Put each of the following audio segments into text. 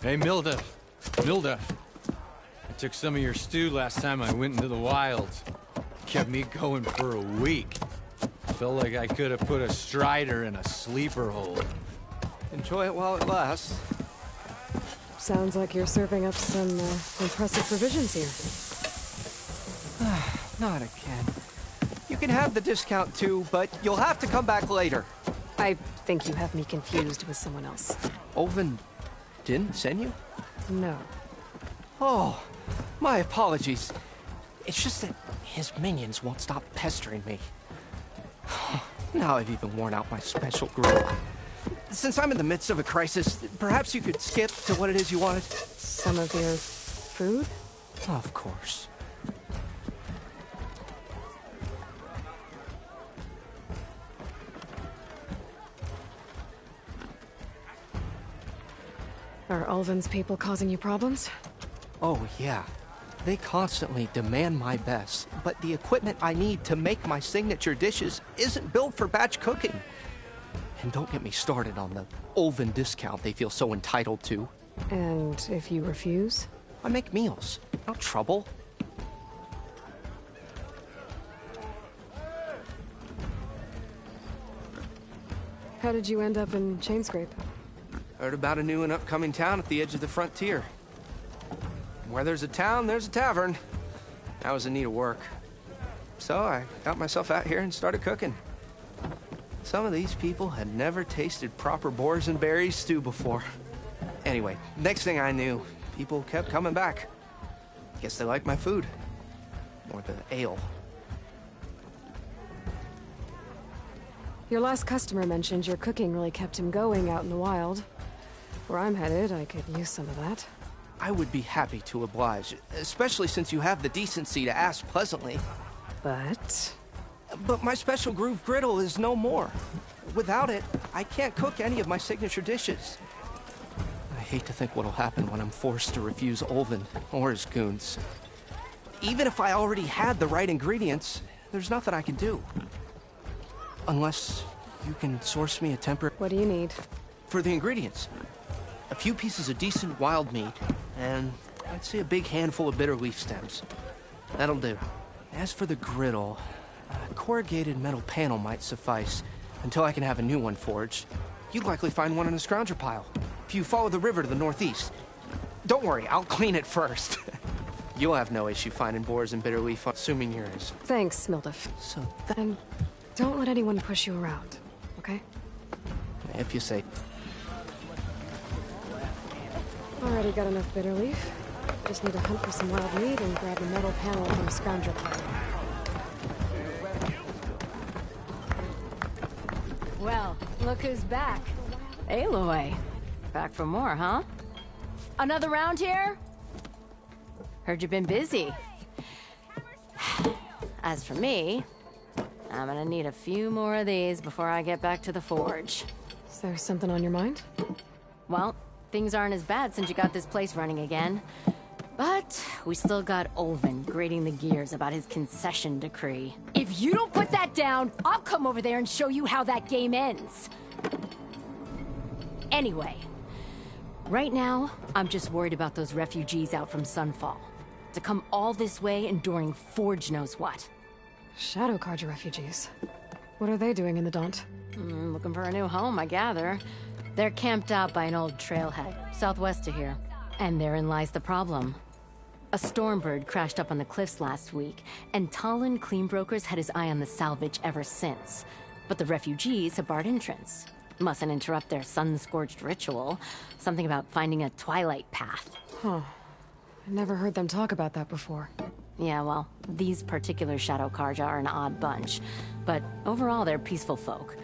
Hey, Milda. Milda. I took some of your stew last time I went into the wilds. Kept me going for a week. Felt like I could have put a strider in a sleeper hole. Enjoy it while it lasts. Sounds like you're serving up some impressive provisions here. Not again. You can have the discount too, but you'll have to come back later. I think you have me confused with someone else. Olvin didn't send you? No. Oh, my apologies. It's just that his minions won't stop pestering me. Now I've even worn out my special grill. Since I'm in the midst of a crisis, perhaps you could skip to what it is you wanted? Some of your food? Of course. Are Ulvin's people causing you problems? Oh, yeah. They constantly demand my best, but the equipment I need to make my signature dishes isn't built for batch cooking. And don't get me started on the Ulvin discount they feel so entitled to. And if you refuse? I make meals, not trouble. How did you end up in Chainscrape? Heard about a new and upcoming town at the edge of the frontier. Where there's a town, there's a tavern. I was in need of work. So I got myself out here and started cooking. Some of these people had never tasted proper boars and berries stew before. Anyway, next thing I knew, people kept coming back. Guess they liked my food. Or the ale. Your last customer mentioned your cooking really kept him going out in the wild. Where I'm headed, I could use some of that. I would be happy to oblige, especially since you have the decency to ask pleasantly. But my special groove griddle is no more. Without it, I can't cook any of my signature dishes. I hate to think what'll happen when I'm forced to refuse Ulvin or his goons. Even if I already had the right ingredients, there's nothing I can do. Unless you can source me a temporary... What do you need? For the ingredients. A few pieces of decent wild meat, and I'd say a big handful of bitter leaf stems. That'll do. As for the griddle, a corrugated metal panel might suffice until I can have a new one forged. You'd likely find one in a scrounger pile, if you follow the river to the northeast. Don't worry, I'll clean it first. You'll have no issue finding boars and bitter leaf, assuming you're his. Thanks, Mildif. So And don't let anyone push you around, okay? if you say. Already got enough bitter leaf. Just need to hunt for some wild meat and grab a metal panel from a scrounger pile. Well, look who's back. Aloy. Back for more, huh? Another round here? Heard you've been busy. As for me, I'm gonna need a few more of these before I get back to the forge. Is there something on your mind? Well, things aren't as bad since you got this place running again. But we still got Ulvin grating the gears about his concession decree. If you don't put that down, I'll come over there and show you how that game ends. Anyway, right now, I'm just worried about those refugees out from Sunfall. To come all this way enduring Forge knows what. Shadow Carja refugees. What are they doing in the Daunt? Looking for a new home, I gather. They're camped out by an old trailhead, southwest of here. And therein lies the problem. A Stormbird crashed up on the cliffs last week, and Talon Cleanbrokers had his eye on the salvage ever since. But the refugees have barred entrance. Mustn't interrupt their sun-scorched ritual. Something about finding a twilight path. Huh. I never heard them talk about that before. Yeah, well, these particular Shadow Carja are an odd bunch. But overall, they're peaceful folk.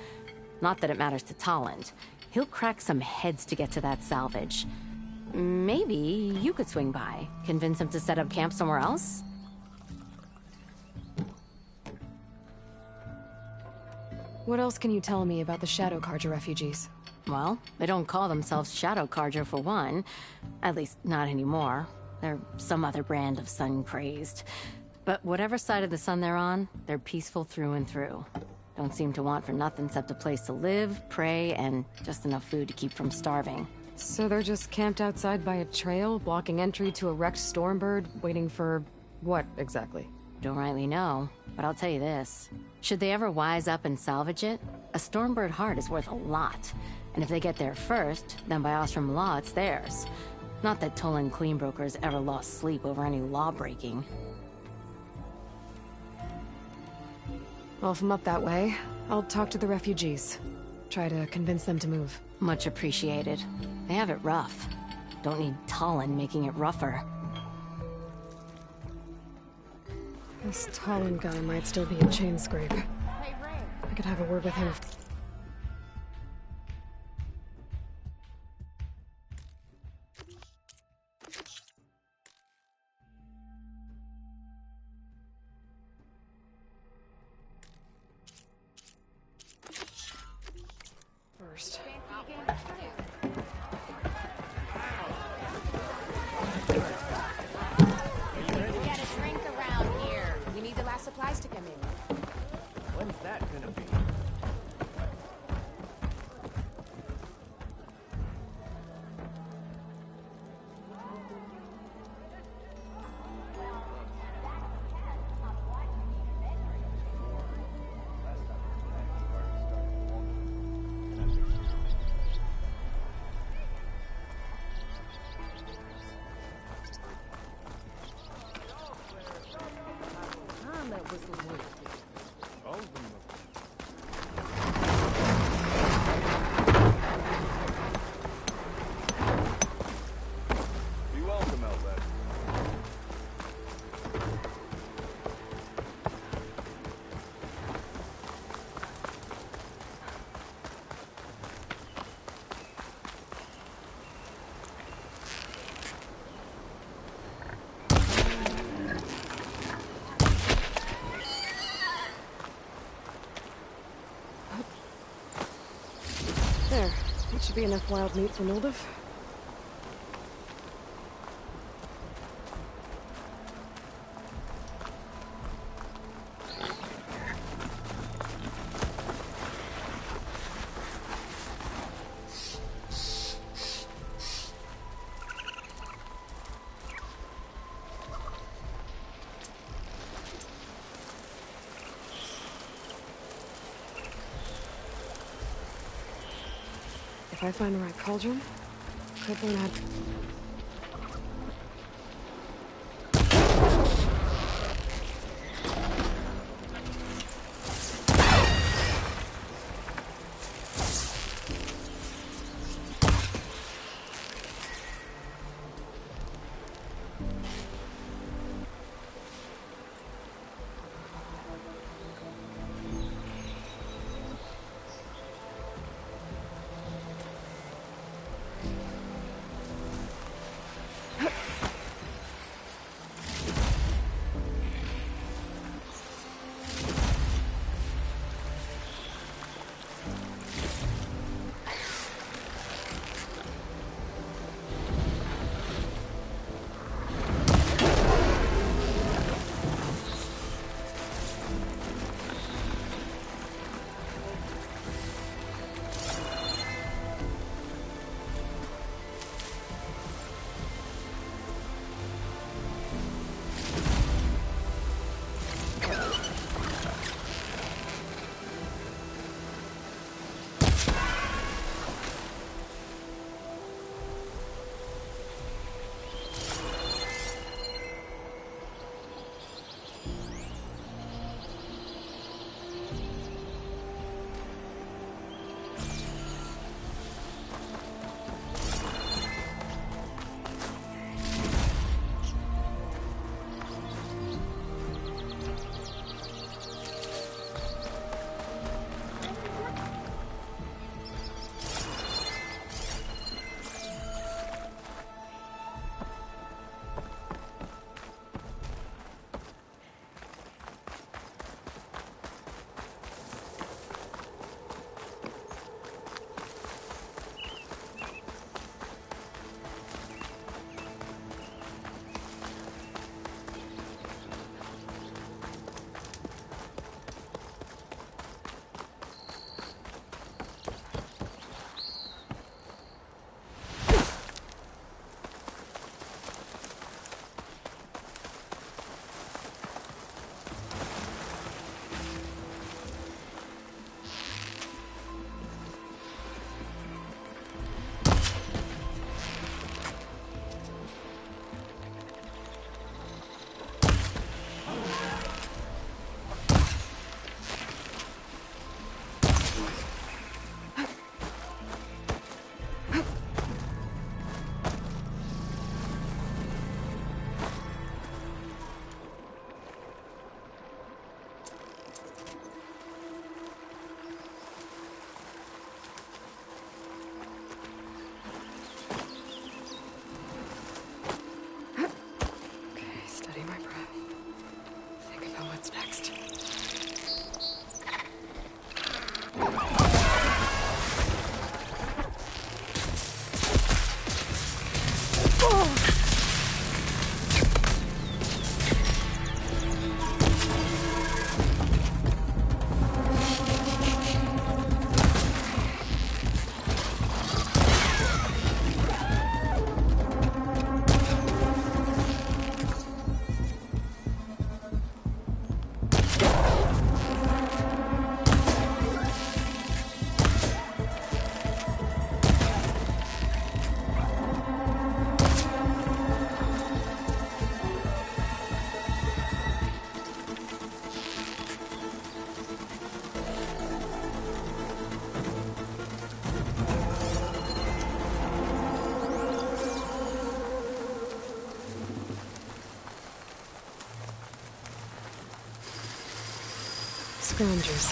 Not that it matters to Talon. He'll crack some heads to get to that salvage. Maybe you could swing by, convince him to set up camp somewhere else? What else can you tell me about the Shadow Carja refugees? Well, they don't call themselves Shadow Carja for one. At least, not anymore. They're some other brand of sun-crazed. But whatever side of the sun they're on, they're peaceful through and through. Don't seem to want for nothing except a place to live, pray, and just enough food to keep from starving. So they're just camped outside by a trail, blocking entry to a wrecked Stormbird, waiting for... what, exactly? Don't rightly know, but I'll tell you this. Should they ever wise up and salvage it, a Stormbird heart is worth a lot. And if they get there first, then by Ostrom law, it's theirs. Not that Tolan cleanbrokers ever lost sleep over any law-breaking. Well, if I'm up that way, I'll talk to the refugees. Try to convince them to move. Much appreciated. They have it rough. Don't need Tolan making it rougher. This Tolan guy might still be in Chainscrape. I could have a word with him. First. Get a drink around here. We need the last supplies to come in. When's that gonna be? Be welcome, Outlet. There. That should be enough wild meat for Moldov. If I find the right cauldron, could learn how to... Scroungers.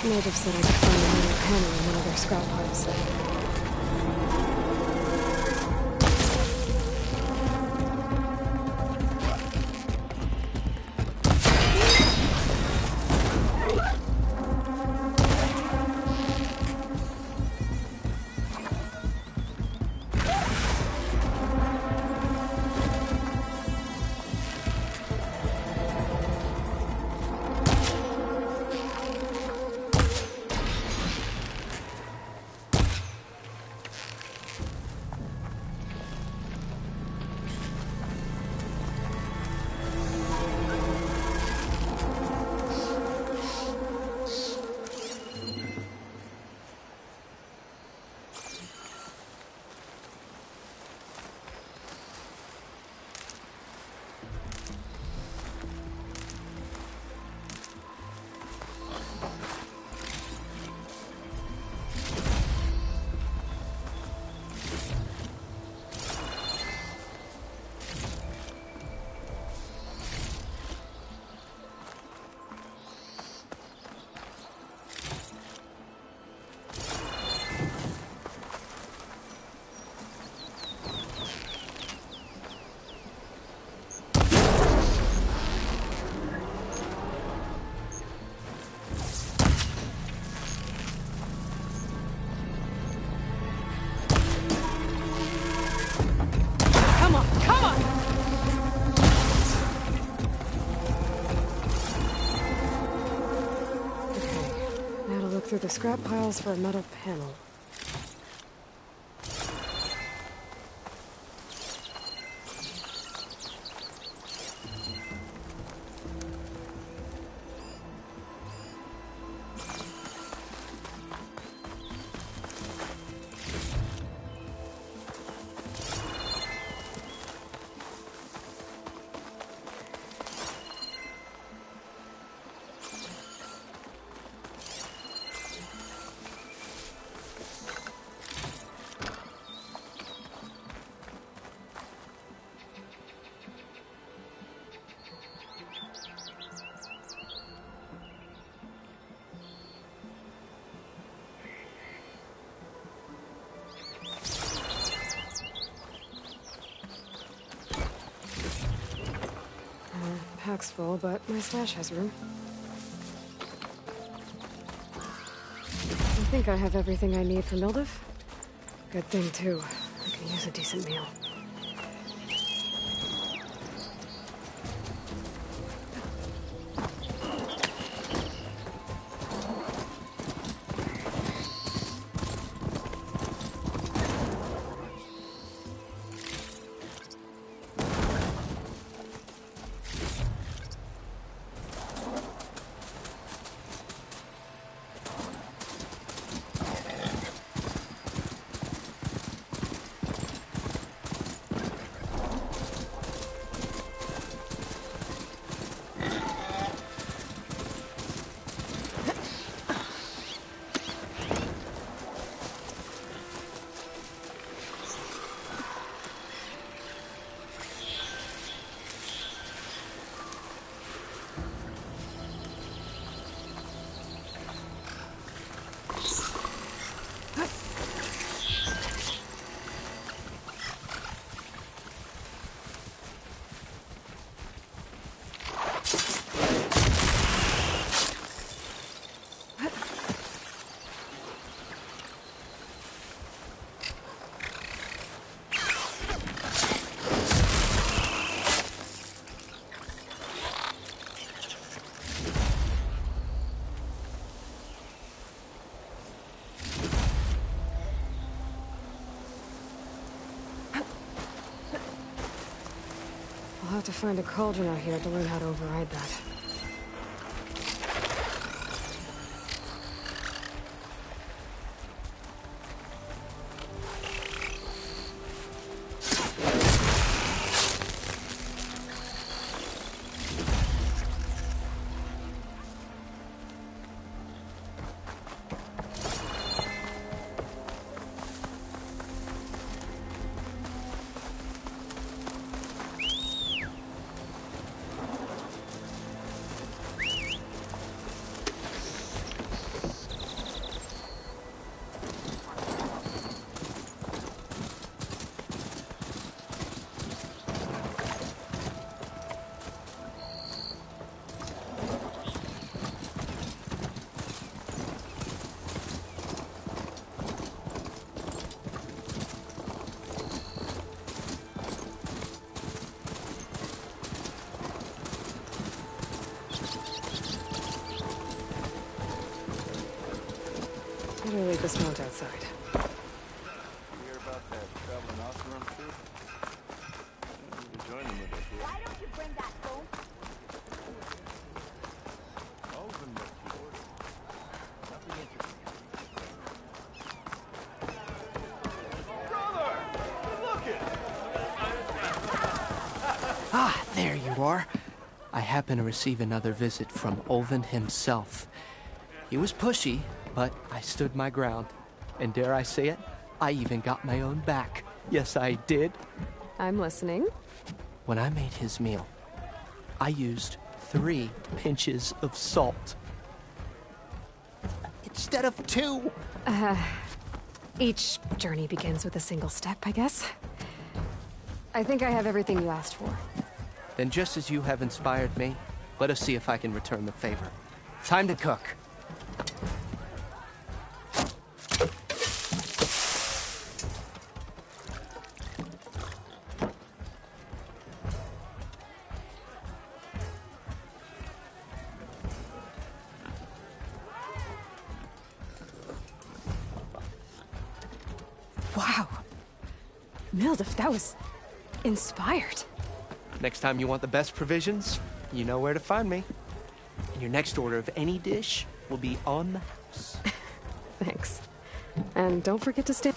Native said I could find another panel in one of their scrap piles. Through the scrap piles for a metal panel. Pack's full, but my stash has room. I think I have everything I need for Mildiv. Good thing, too. I can use a decent meal. I'll have to find a cauldron out here to learn how to override that. We'll leave this mount outside. You hear about that traveling Oseram troop? Yeah, you can join them with us here. Why don't you bring that phone? Open what you ordered. Nothing interesting. Brother! Good looking! Ah, there you are. I happen to receive another visit from Olvin himself. He was pushy, but I stood my ground. And dare I say it, I even got my own back. Yes, I did. I'm listening. When I made his meal, I used 3 pinches of salt. Instead of 2. Each journey begins with a single step, I guess. I think I have everything you asked for. Then just as you have inspired me, let us see if I can return the favor. Time to cook. Wow. Mildef, that was inspired. Next time you want the best provisions, you know where to find me. And your next order of any dish will be on the house. Thanks. And don't forget to stay.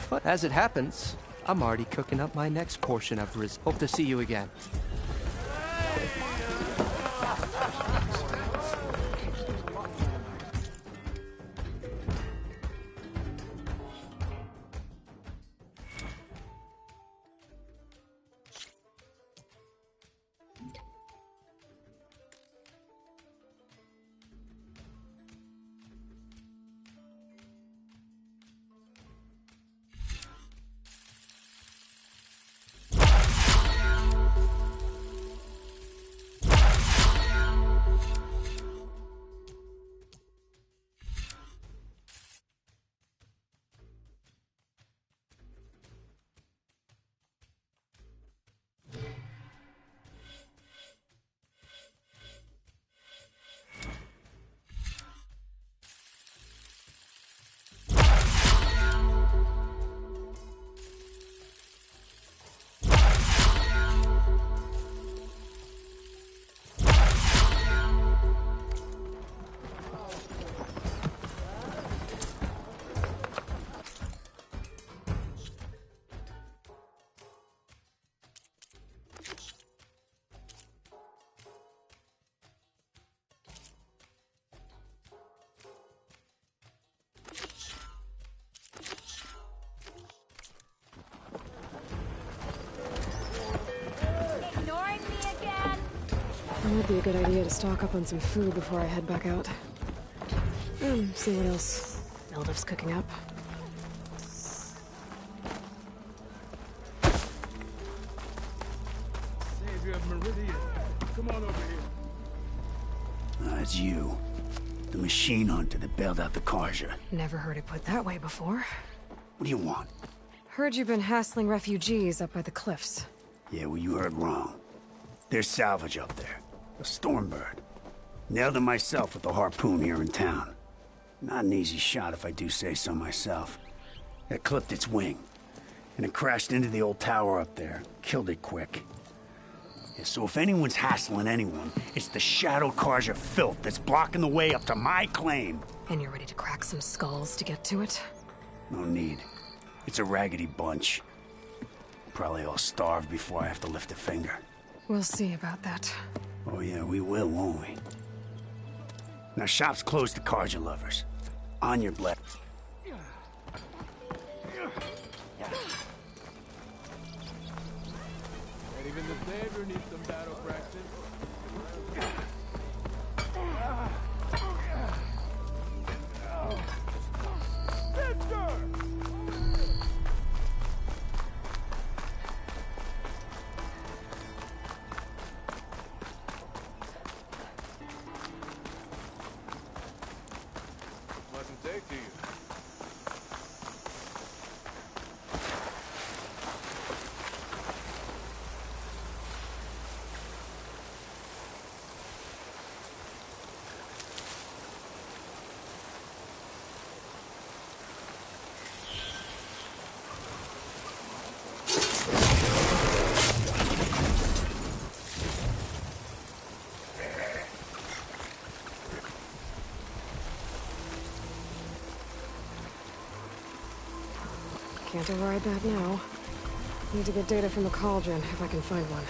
But as it happens, I'm already cooking up my next portion of risotto. Hope to see you again. Ignoring me again? It would be a good idea to stock up on some food before I head back out. See what else Mildef's cooking up. Savior of Meridian, come on over here. It's you. The machine hunter that bailed out the Karja. Never heard it put that way before. What do you want? Heard you've been hassling refugees up by the cliffs. Yeah, well, you heard wrong. There's salvage up there. A Stormbird. Nailed it myself with the harpoon here in town. Not an easy shot if I do say so myself. It clipped its wing. And it crashed into the old tower up there. Killed it quick. Yeah, so if anyone's hassling anyone, it's the Shadow Karja filth that's blocking the way up to my claim. And you're ready to crack some skulls to get to it? No need. It's a raggedy bunch. Probably all starved before I have to lift a finger. We'll see about that. Oh yeah, we will, won't we? Now shop's closed to Karja lovers. On your blade. And even the Savior needs some battle practice. Pleasant day to you. Can't override that now. Need to get data from the cauldron, if I can find one.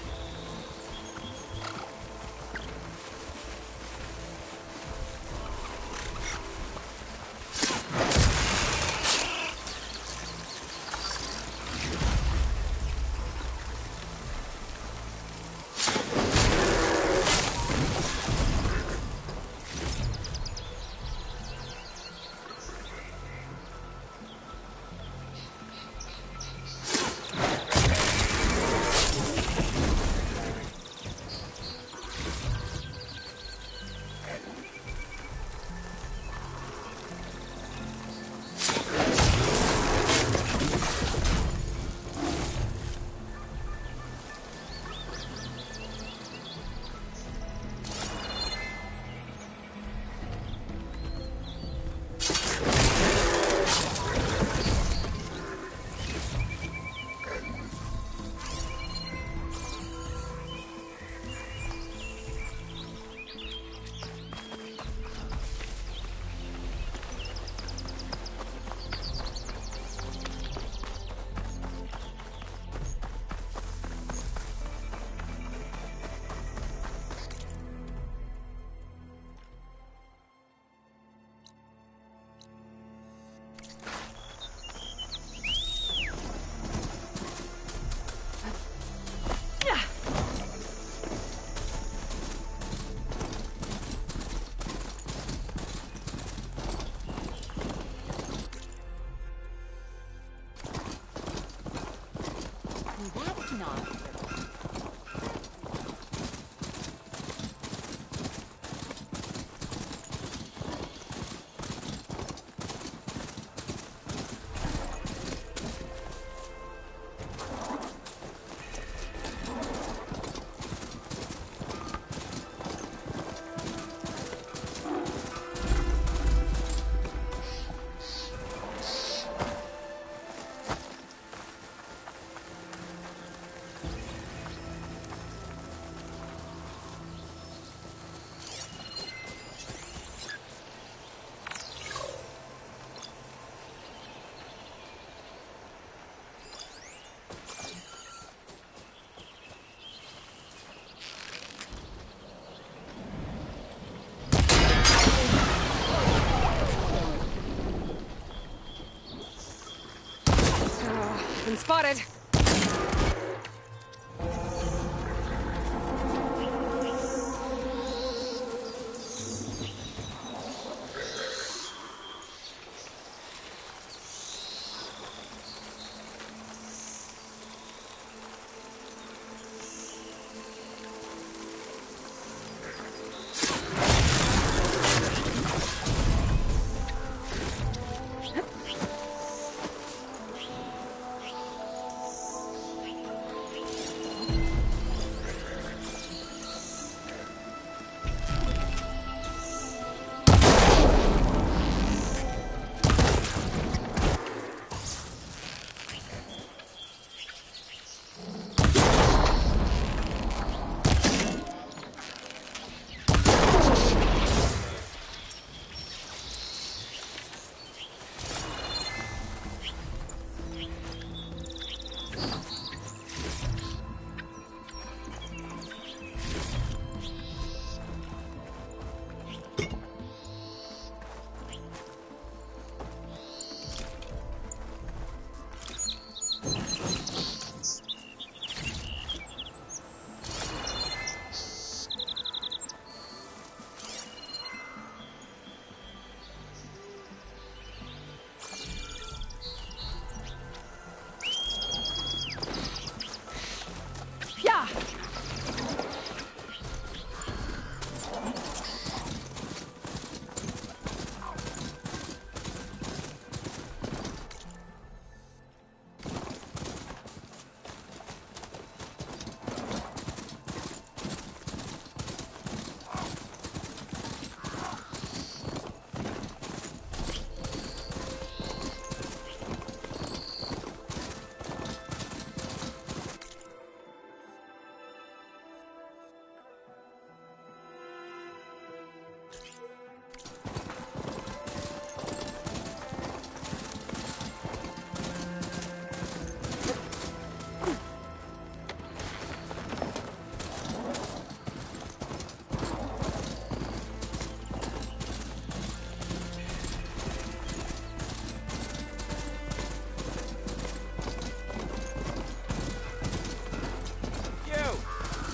That's not. Been spotted.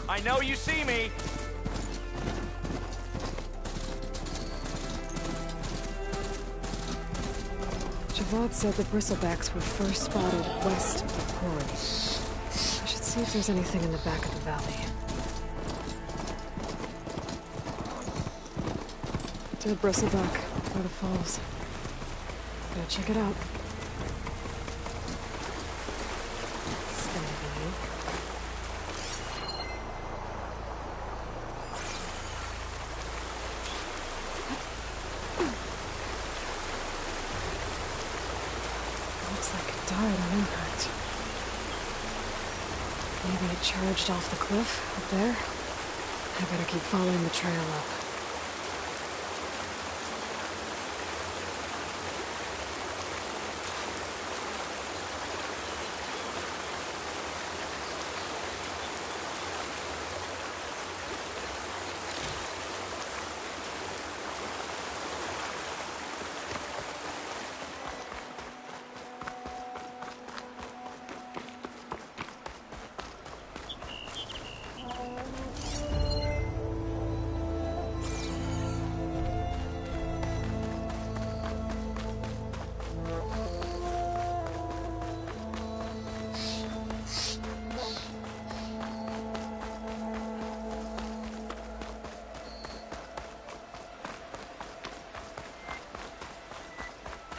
I know you see me. Javad said the bristlebacks were first spotted west of the quarry. I should see if there's anything in the back of the valley. Dead bristleback by the falls. Gotta check it out. Steady. Looks like it died on impact. Maybe it charged off the cliff up there. I better keep following the trail up.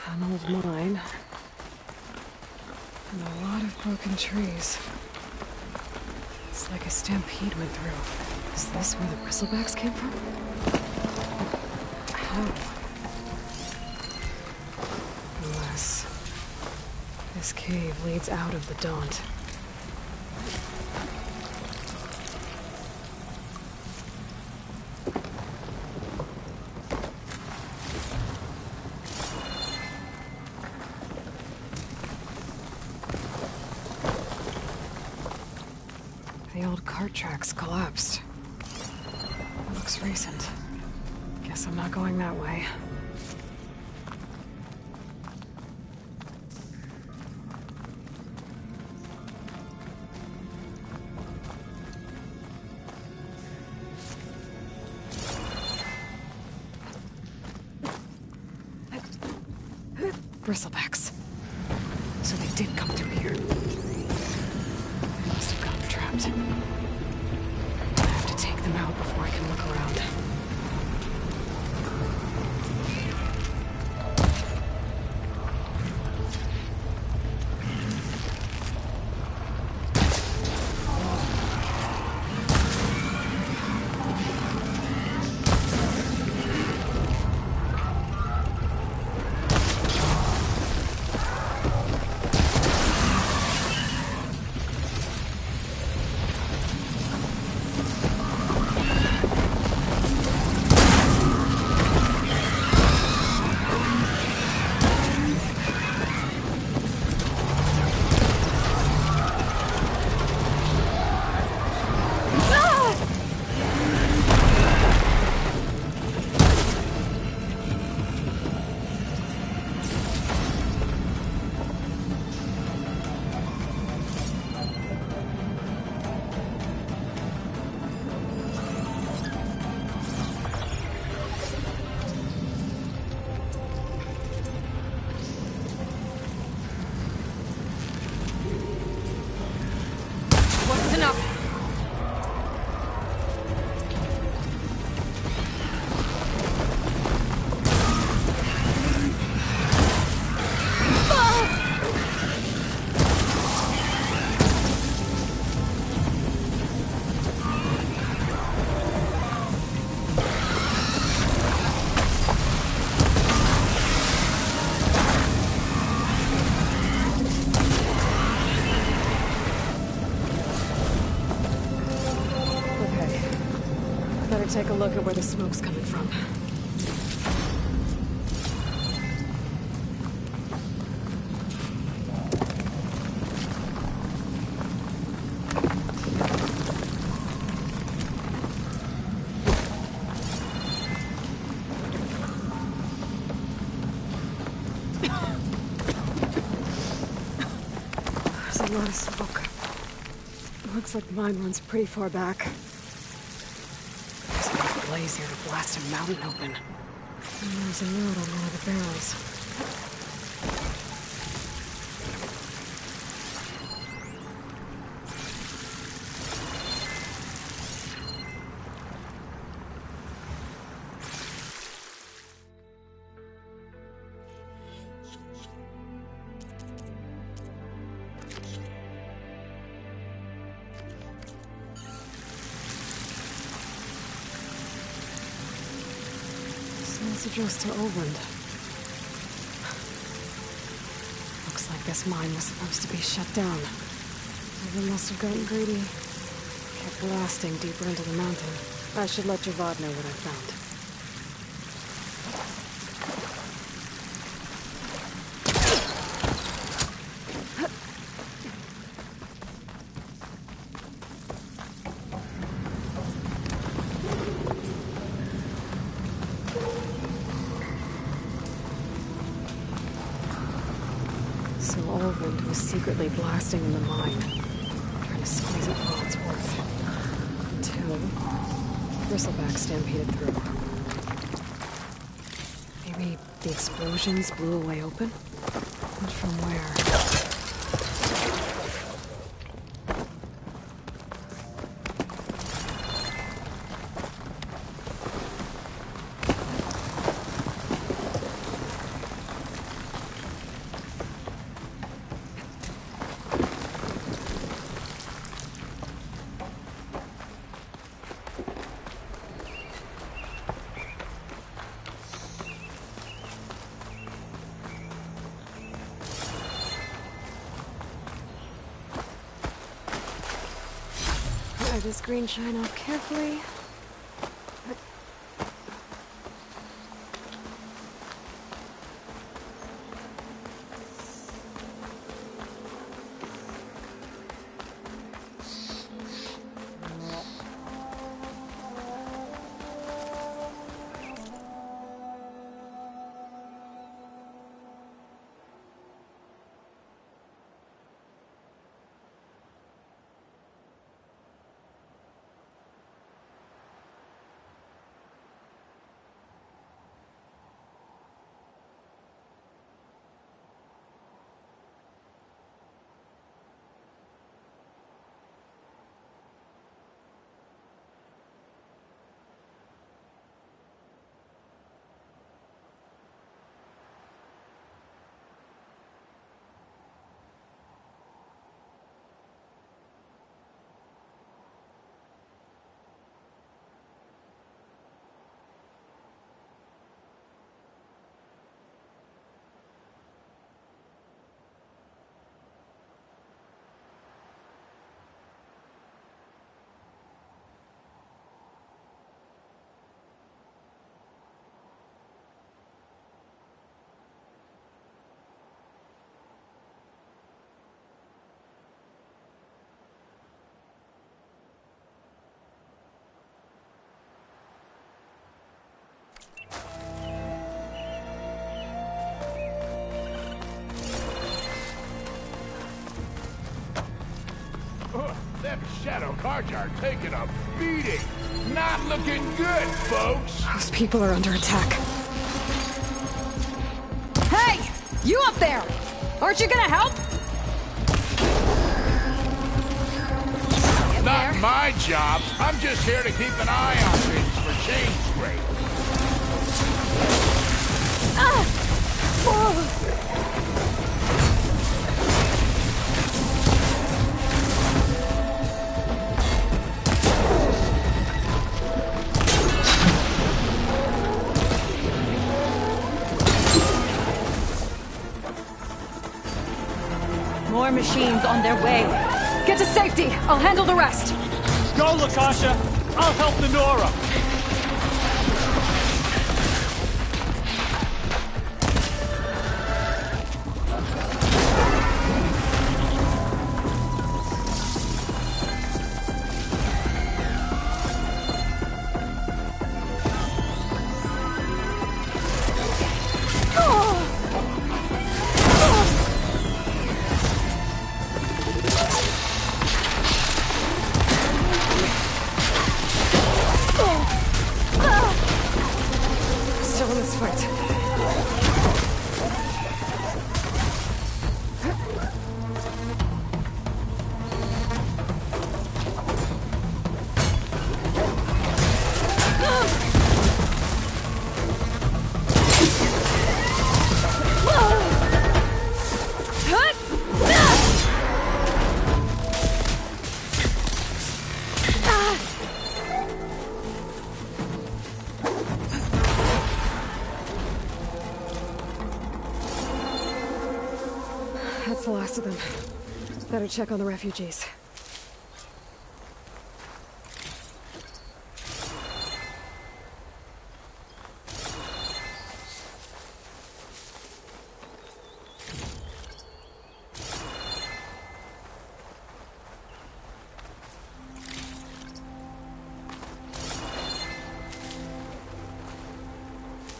An old mine. And a lot of broken trees. It's like a stampede went through. Is this where the bristlebacks came from? How? Unless this cave leads out of the Daunt. The old cart tracks collapsed. Looks recent. Guess I'm not going that way. Bristlebacks. So they did come through here. They must have gotten trapped. I have to take them out before I can look around. Take a look at where the smoke's coming from. There's a lot of smoke. Looks like the mine runs pretty far back. There's enough blaze here to blast a mountain open. And there's a note on one of the barrels. It's addressed to Oland. Looks like this mine was supposed to be shut down. Someone must have gotten greedy. Kept blasting deeper into the mountain. I should let Javad know what I found. So Oland was secretly blasting in the mine, trying to squeeze it for all it's worth. Until Bristleback stampeded through. Maybe the explosions blew a way open? But from where? Dry this green shine off carefully. Them shadow cards are taking a beating. Not looking good, folks. Those people are under attack. Hey! You up there! Aren't you gonna help? Not my job. I'm just here to keep an eye on things for change rate. More machines on their way. Get to safety. I'll handle the rest. Go, Lakasha. I'll help the Nora. last of them. Better check on the refugees.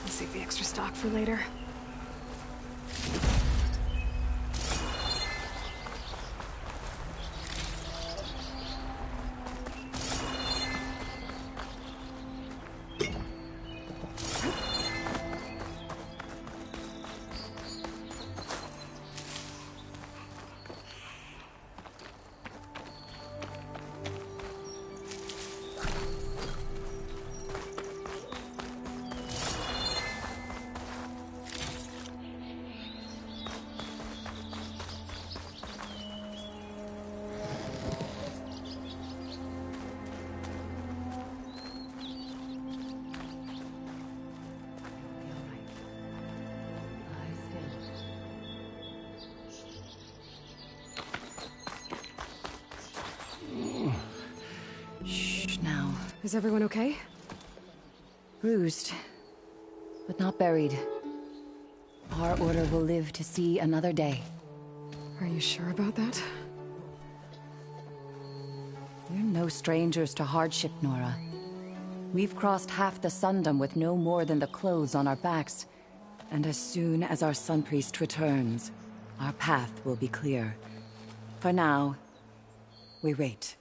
Save the extra stock for later. Is everyone okay? Bruised, but not buried. Our order will live to see another day. Are you sure about that? We're no strangers to hardship, Nora. We've crossed half the Sundom with no more than the clothes on our backs. And as soon as our Sun Priest returns, our path will be clear. For now, we wait.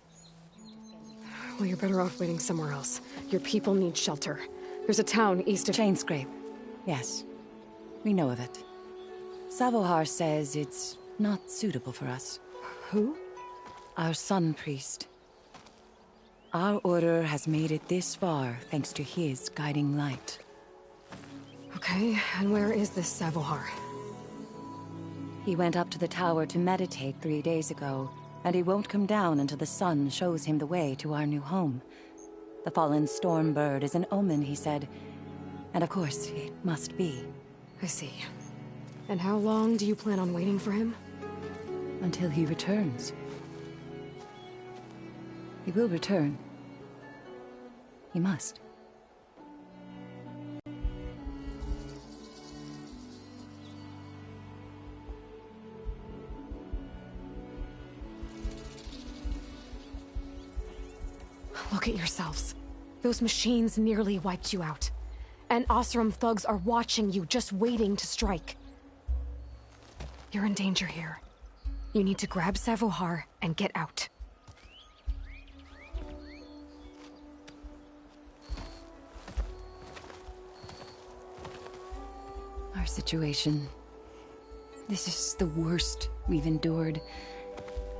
Well, you're better off waiting somewhere else. Your people need shelter. There's a town east of... Chainscrape. Yes. We know of it. Savohar says it's not suitable for us. Who? Our Sun Priest. Our order has made it this far thanks to his guiding light. Okay, and where is this Savohar? He went up to the tower to meditate 3 days ago, and he won't come down until the sun shows him the way to our new home. The fallen storm bird is an omen, he said. And of course, it must be. I see. And how long do you plan on waiting for him? Until he returns. He will return. He must. Look at yourselves. Those machines nearly wiped you out. And Oseram thugs are watching you, just waiting to strike. You're in danger here. You need to grab Savohar and get out. Our situation... This is the worst we've endured.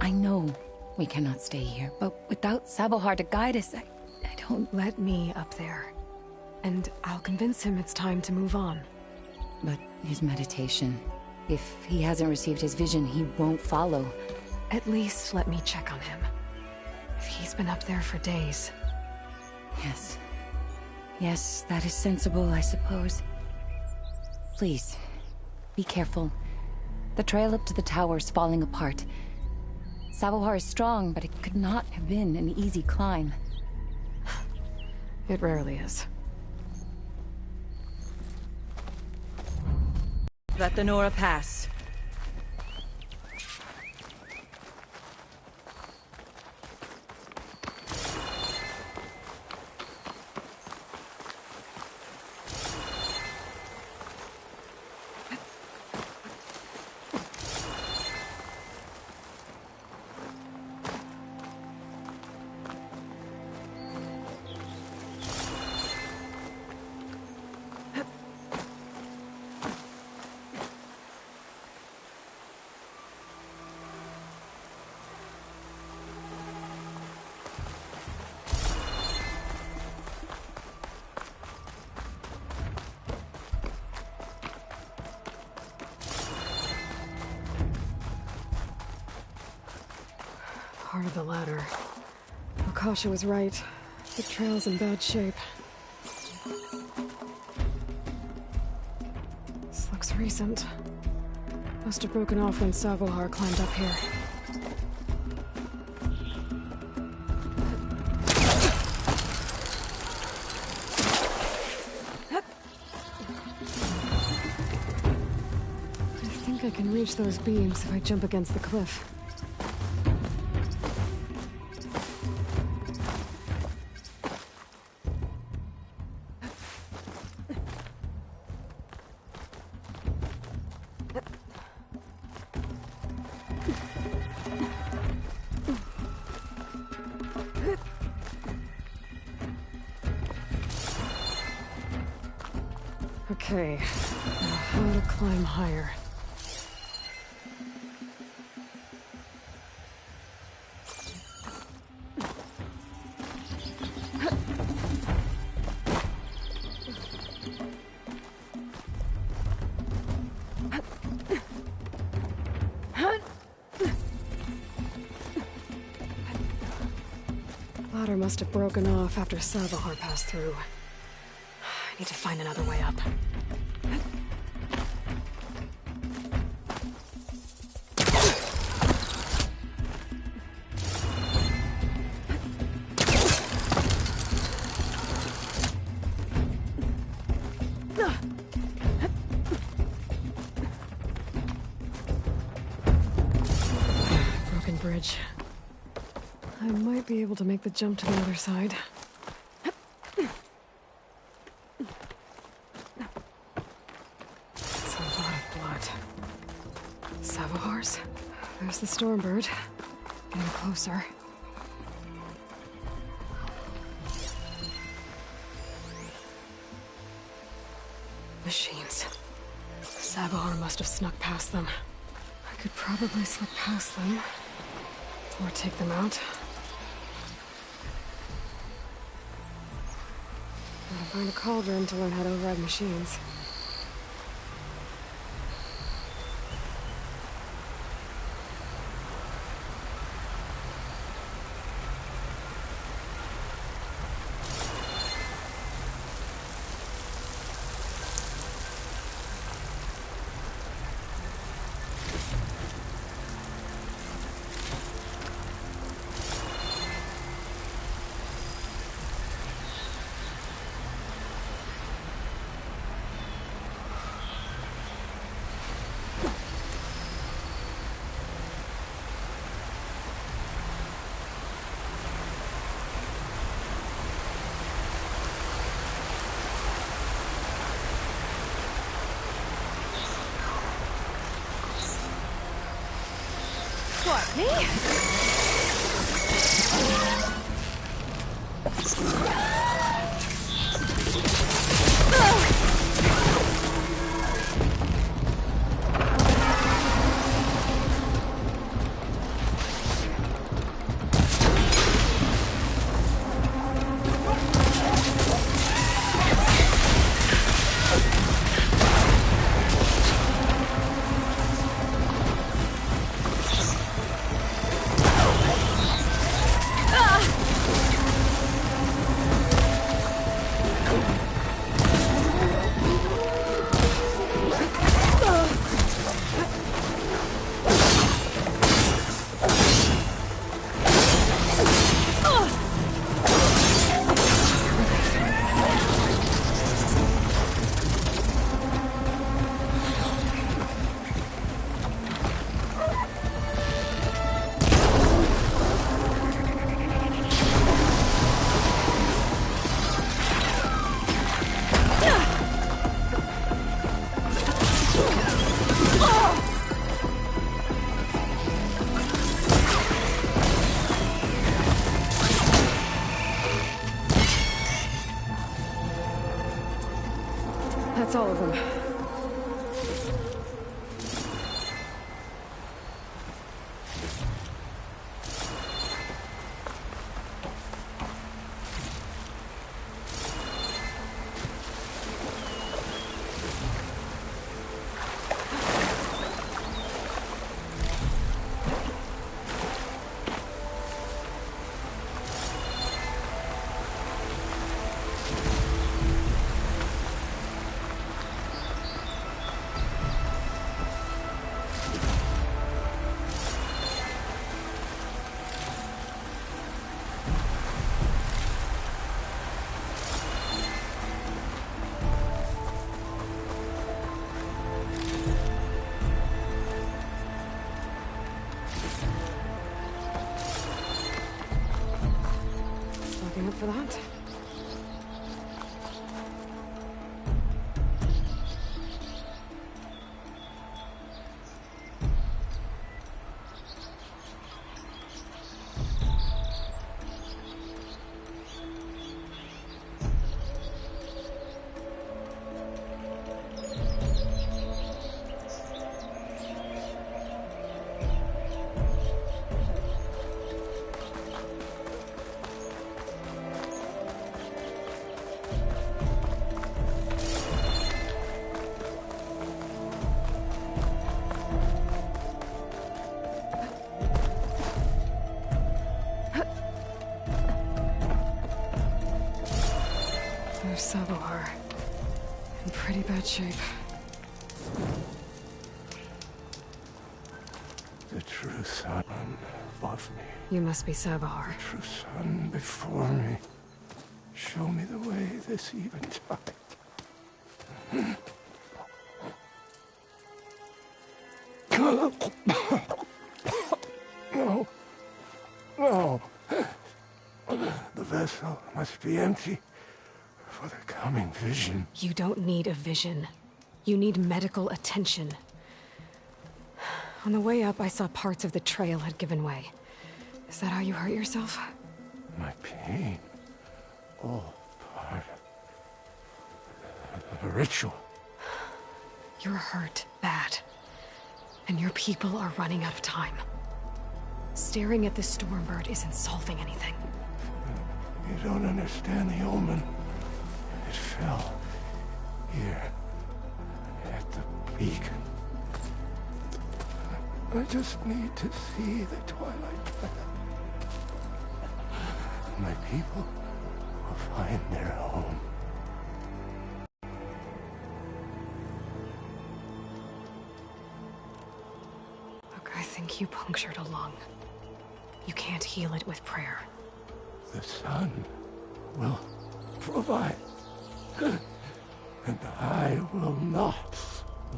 I know we cannot stay here, but without Savohar to guide us, I don't... Let me up there. And I'll convince him it's time to move on. But his meditation... If he hasn't received his vision, he won't follow. At least let me check on him. If he's been up there for days... Yes. Yes, that is sensible, I suppose. Please, be careful. The trail up to the tower is falling apart. Savohar is strong, but it could not have been an easy climb. It rarely is. Let the Nora pass. Part of the ladder. Akasha was right. The trail's in bad shape. This looks recent. Must have broken off when Savohar climbed up here. I think I can reach those beams if I jump against the cliff. Okay, now how to climb higher. Ladder must have broken off after Savohar passed through. I need to find another way up. Broken bridge. I might be able to make the jump to the other side. That's a lot of blood. Savohars? There's the Stormbird. Getting closer. Machines. Savohar must have snuck past them. I could probably slip past them. Or take them out. Gotta find a cauldron to learn how to override machines. What, me? That's all of them. for that. There's Sabohar. In pretty bad shape. The true sun above me. You must be Sabohar. The true sun before me. Show me the way this eventide. No. No. The vessel must be empty for the coming vision. You don't need a vision. You need medical attention. On the way up, I saw parts of the trail had given way. Is that how you hurt yourself? My pain. All part of the ritual. You're hurt bad. And your people are running out of time. Staring at the Stormbird isn't solving anything. You don't understand the omen. It fell here at the beacon. I just need to see the twilight path. My people will find their home. Look, I think you punctured a lung. You can't heal it with prayer. The sun will provide. And I will not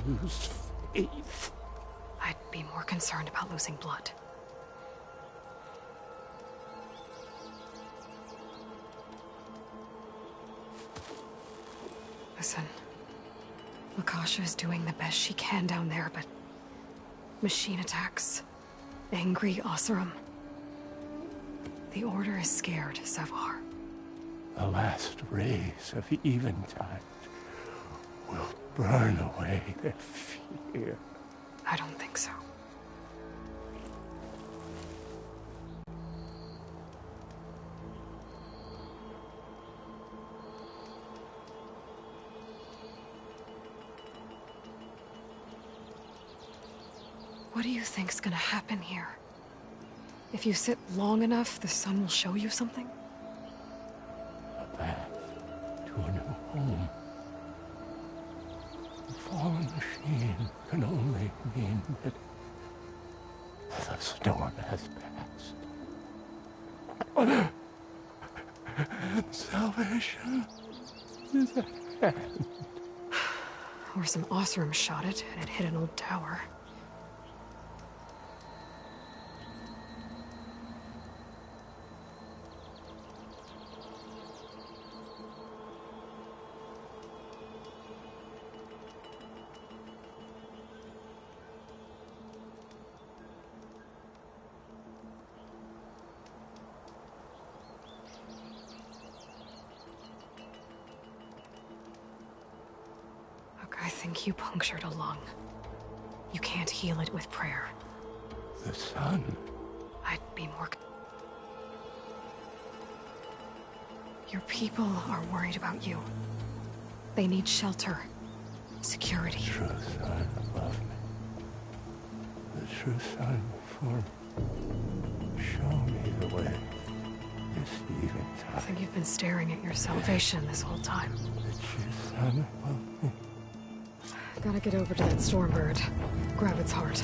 lose faith. I'd be more concerned about losing blood. Listen, Lakasha is doing the best she can down there, but machine attacks, angry Oseram. The Order is scared, Savar. The last rays of eventide will burn away their fear. I don't think so. What do you think's gonna happen here? If you sit long enough, the sun will show you something? A path to a new home. The fallen machine can only mean that the storm has passed. And salvation is at hand. Or some Oseram shot it, and it hit an old tower. I think you punctured a lung. You can't heal it with prayer. The sun. I'd be more... Your people are worried about you. They need shelter. Security. The true sun above me. The true sun before me. Show me the way. This eventide. I think you've been staring at your salvation this whole time. The true sun above me. Gotta get over to that Stormbird. Grab its heart.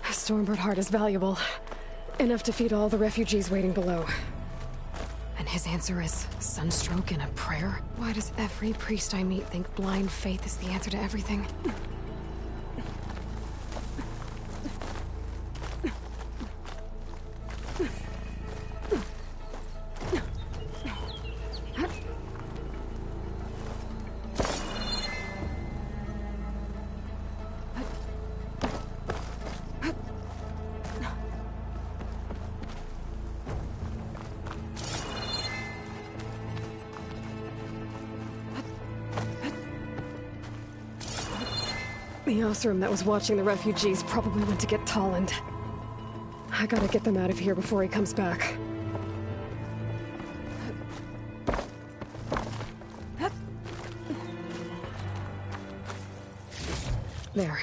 A Stormbird heart is valuable. Enough to feed all the refugees waiting below. And His answer is sunstroke and a prayer? Why does every priest I meet think blind faith is the answer to everything? The Osram that was watching the refugees probably went to get Tolland. I gotta get them out of here before he comes back. There.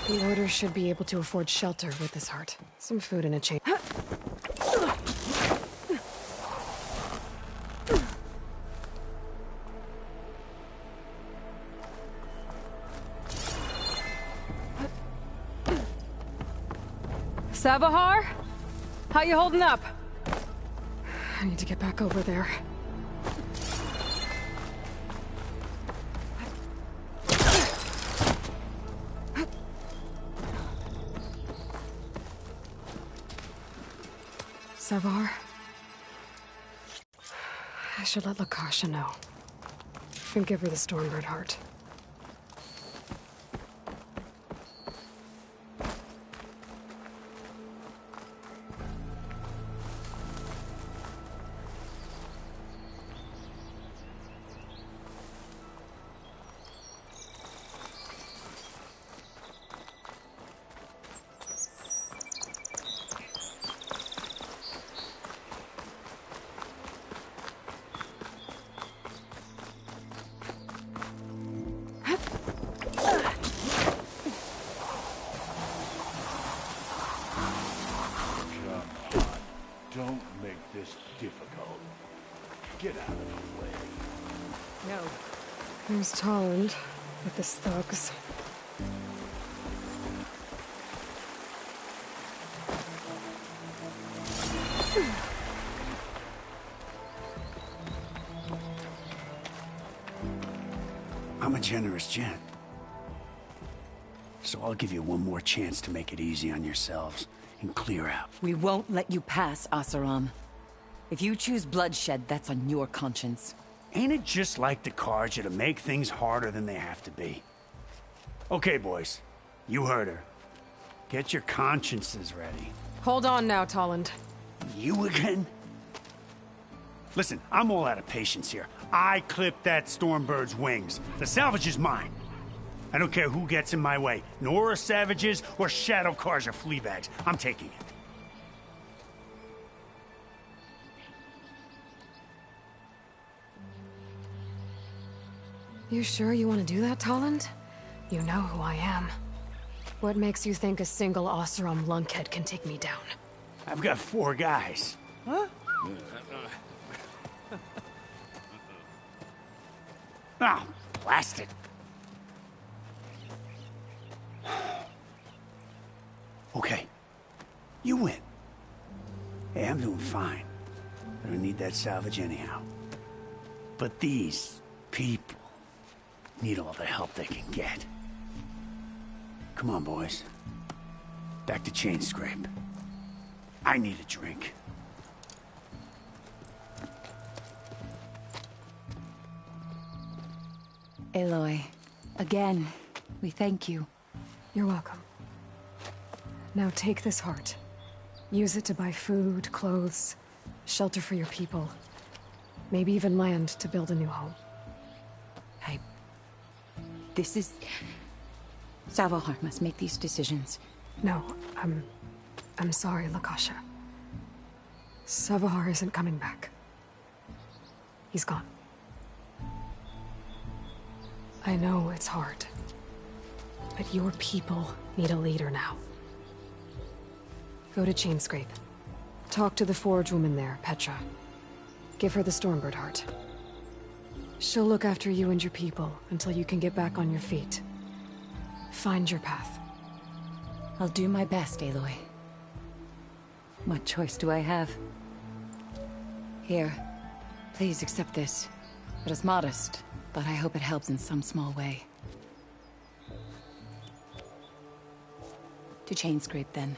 The Order should be able to afford shelter with this heart. Some food and a chain. Savahar? How you holding up? I need to get back over there. Savahar? I should let Lakasha know. And give her the Stormbird heart. Don't make this difficult. Get out of the way. No. There's Tolland with his thugs. I'm a generous gent. So I'll give you one more chance to make it easy on yourselves and clear out. We won't let you pass, Asaram. If you choose bloodshed, that's on your conscience. Ain't it just like the Carja to make things harder than they have to be? Okay, boys. You heard her. Get your consciences ready. Hold on now, Tolland. You again? Listen, I'm all out of patience here. I clipped that Stormbird's wings. The salvage is mine. I don't care who gets in my way. Nora savages or shadow cars or fleabags. I'm taking it. You sure you want to do that, Tolland? You know who I am. What makes you think a single Oseram lunkhead can take me down? I've got 4 guys. Huh? Oh, blast it. Okay. You win. Hey, I'm doing fine. I don't need that salvage anyhow. But these people need all the help they can get. Come on, boys. Back to Chain Scrape. I need a drink. Aloy, again, we thank you. You're welcome. Now take this heart. Use it to buy food, clothes, shelter for your people. Maybe even land to build a new home. This is... Savahar must make these decisions. No, I'm sorry, Lakasha. Savahar isn't coming back. He's gone. I know it's hard, but your people need a leader now. Go to Chainscrape. Talk to the forge woman there, Petra. Give her the Stormbird heart. She'll look after you and your people until you can get back on your feet. Find your path. I'll do my best, Aloy. What choice do I have? Here, Please accept this. It is modest, but I hope it helps in some small way. To chain scrape, then.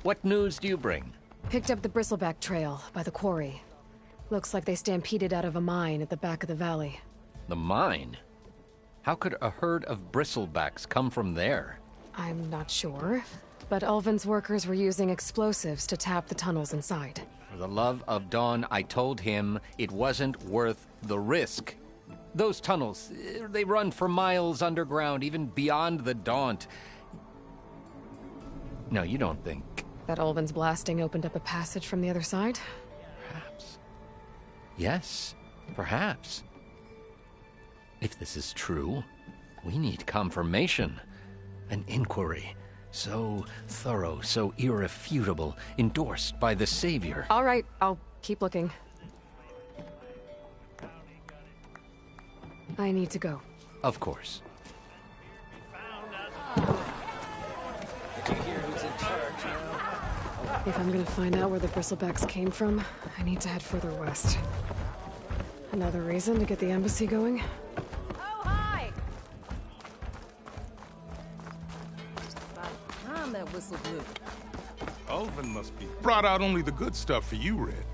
What news do you bring? Picked up the bristleback trail by the quarry. Looks like they stampeded out of a mine at the back of the valley. The mine? How could a herd of bristlebacks come from there? I'm not sure, but Ulvin's workers were using explosives to tap the tunnels inside. For the love of Dawn, I told him it wasn't worth the risk. Those tunnels, they run for miles underground, even beyond the Daunt. No, you don't think... That Ulvin's blasting opened up a passage from the other side? Perhaps. Yes, perhaps. If this is true, we need confirmation. An inquiry. So thorough, so irrefutable, endorsed by the Savior. All right, I'll keep looking. I need to go. Of course. If I'm gonna find out where the bristlebacks came from, I need to head further west. Another reason to get the embassy going? Oh, hi! About time that whistle blew. Ulvin must be brought out only the good stuff for you, Red.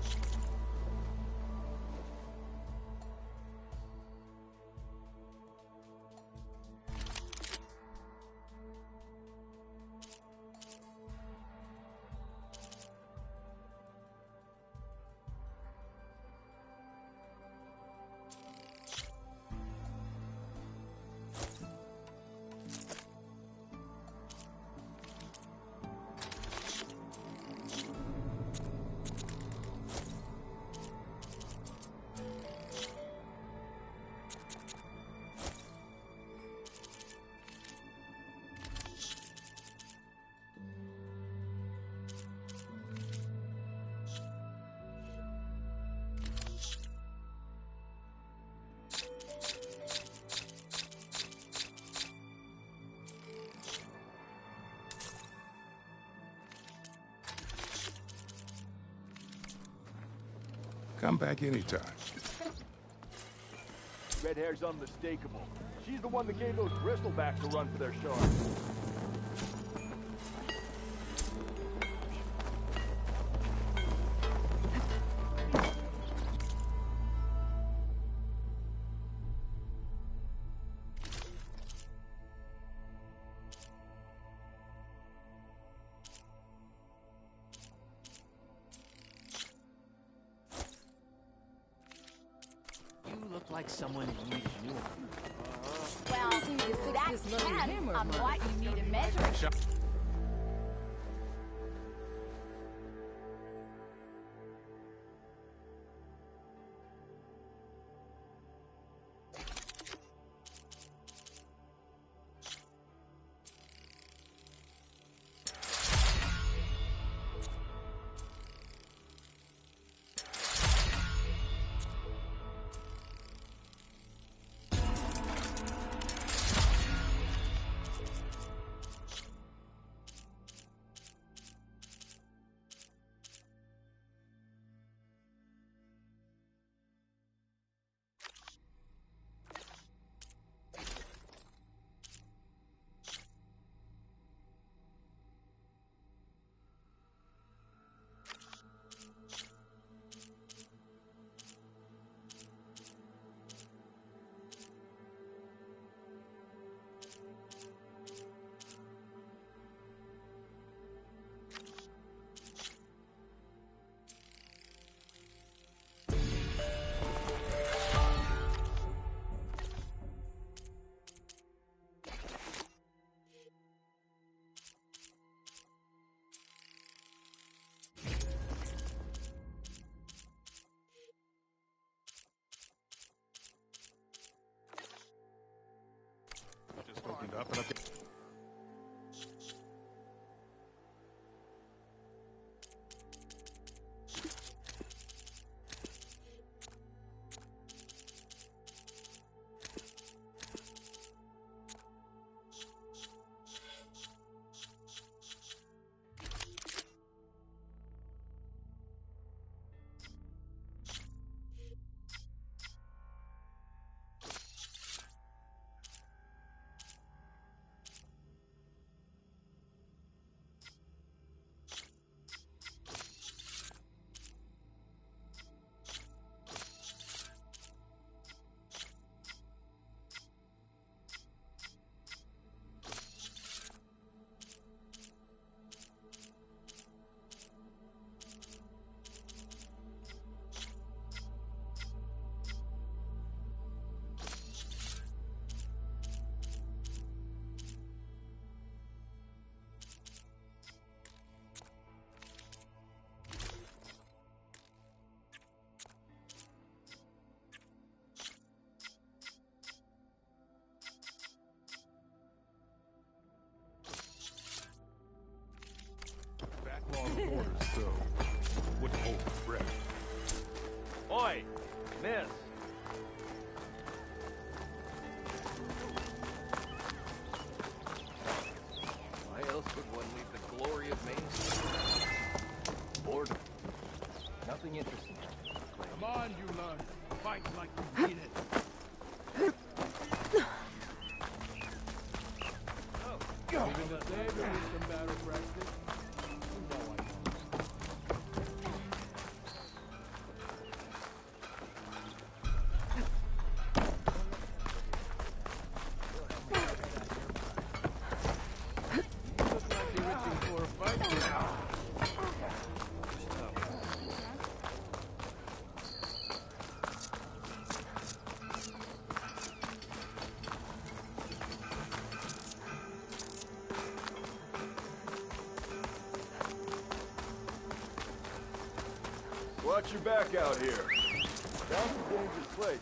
Come back anytime. Red hair's unmistakable. She's the one that gave those bristlebacks a run for their shark. Like someone in need of new. Well, that depends on what you need to measure. Nothing up. Backlog orders, so wouldn't hold my breath. Oi, miss. Why else would one leave the glory of Main Street? Boredom. Nothing interesting. Come on, you lot. Fight like you mean it. Even the Savior needs some battle practice. You know I know. Looks like you're itching for a fight now. Watch your back out here. Down some dangerous place.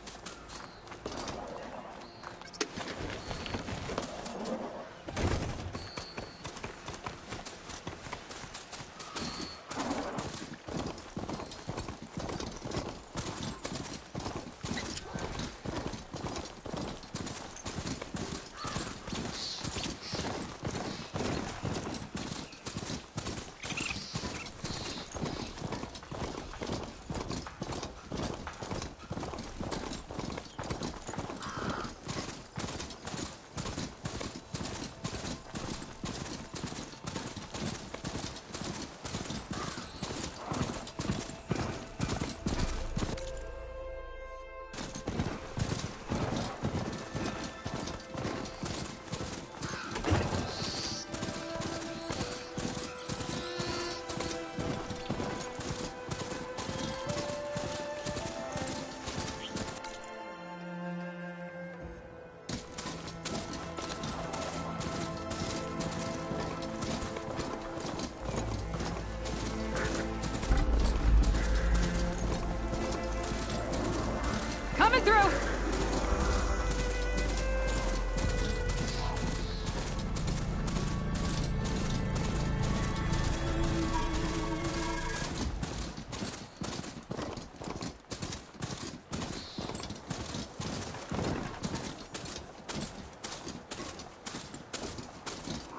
Coming through!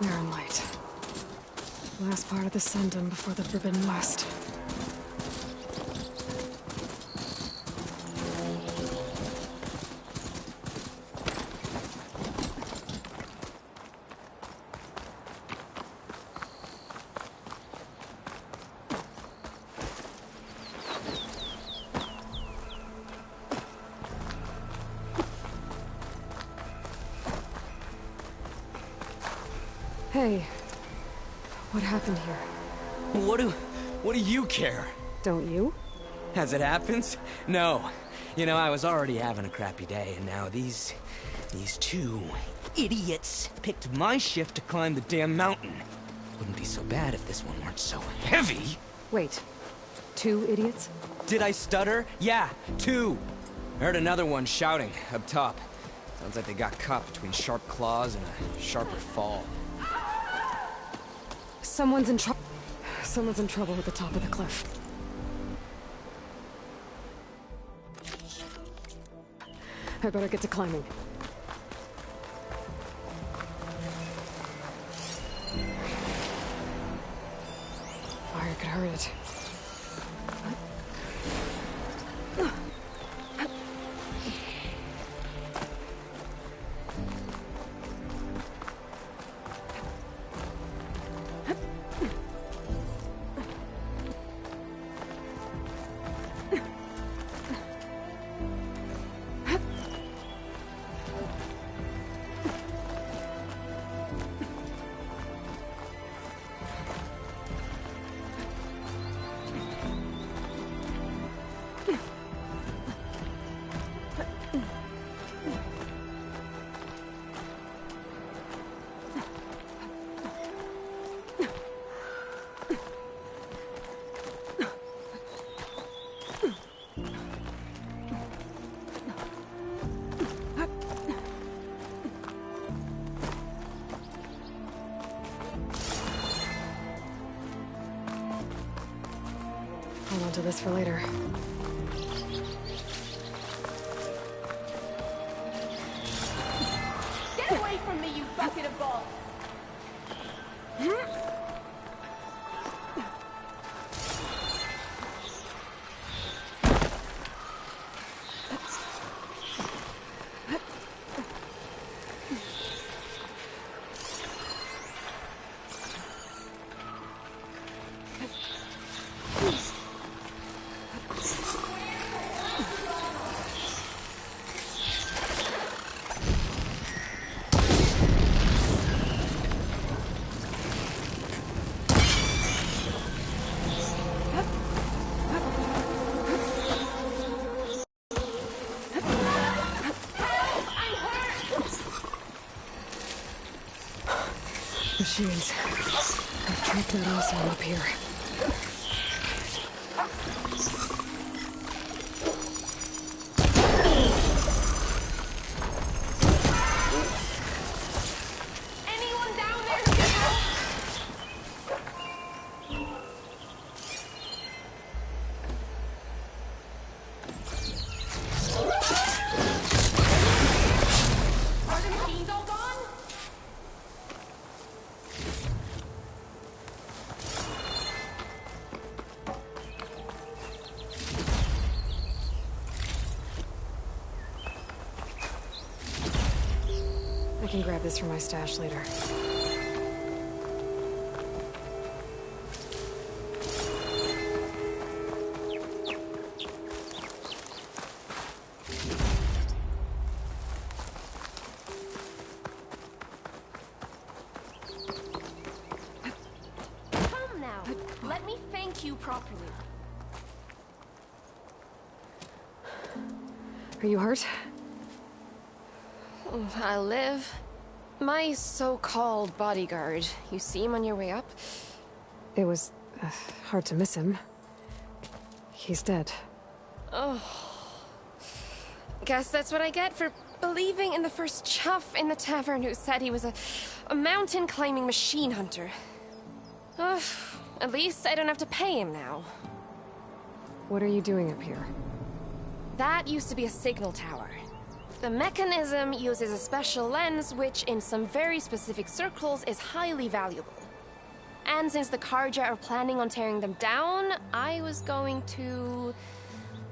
We're in light. Last part of the Sundom before the Forbidden West. Hey, what happened here? What do you care? Don't you? As it happens? No. You know, I was already having a crappy day, and now these two idiots picked my shift to climb the damn mountain. Wouldn't be so bad if this one weren't so heavy. Wait, 2 idiots? Did I stutter? Yeah, 2. Heard another one shouting up top. Sounds like they got caught between sharp claws and a sharper fall. Someone's in trouble. Someone's in trouble at the top of the cliff. I better get to climbing. Fire could hurt it. Hold on to this for later. Get away from me, you bucket of balls! Machines. I've tracked that awesome up here. Anyone down there who can help? Are the machines all gone? I can grab this for my stash later. Come now. Let me thank you properly. Are you hurt? I live. My so-called bodyguard. You see him on your way up? It was hard to miss him. He's dead. Oh. Guess that's what I get for believing in the first chuff in the tavern who said he was a mountain-climbing machine hunter. Ugh. At least I don't have to pay him now. What are you doing up here? That used to be a signal tower. The mechanism uses a special lens which, in some very specific circles, is highly valuable. And since the Karja are planning on tearing them down, I was going to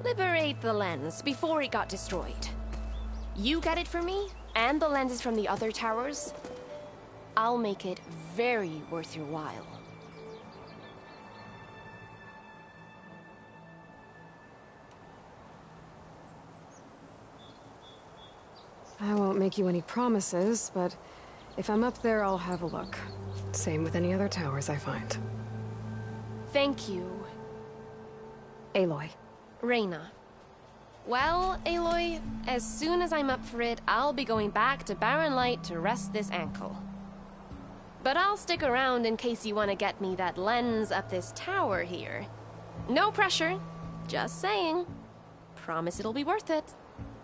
liberate the lens before it got destroyed. You get it for me, and the lenses from the other towers. I'll make it very worth your while. I won't make you any promises, but if I'm up there, I'll have a look. Same with any other towers I find. Thank you. Aloy. Reyna. Well, Aloy, as soon as I'm up for it, I'll be going back to Barren Light to rest this ankle. But I'll stick around in case you want to get me that lens up this tower here. No pressure. Just saying. Promise it'll be worth it.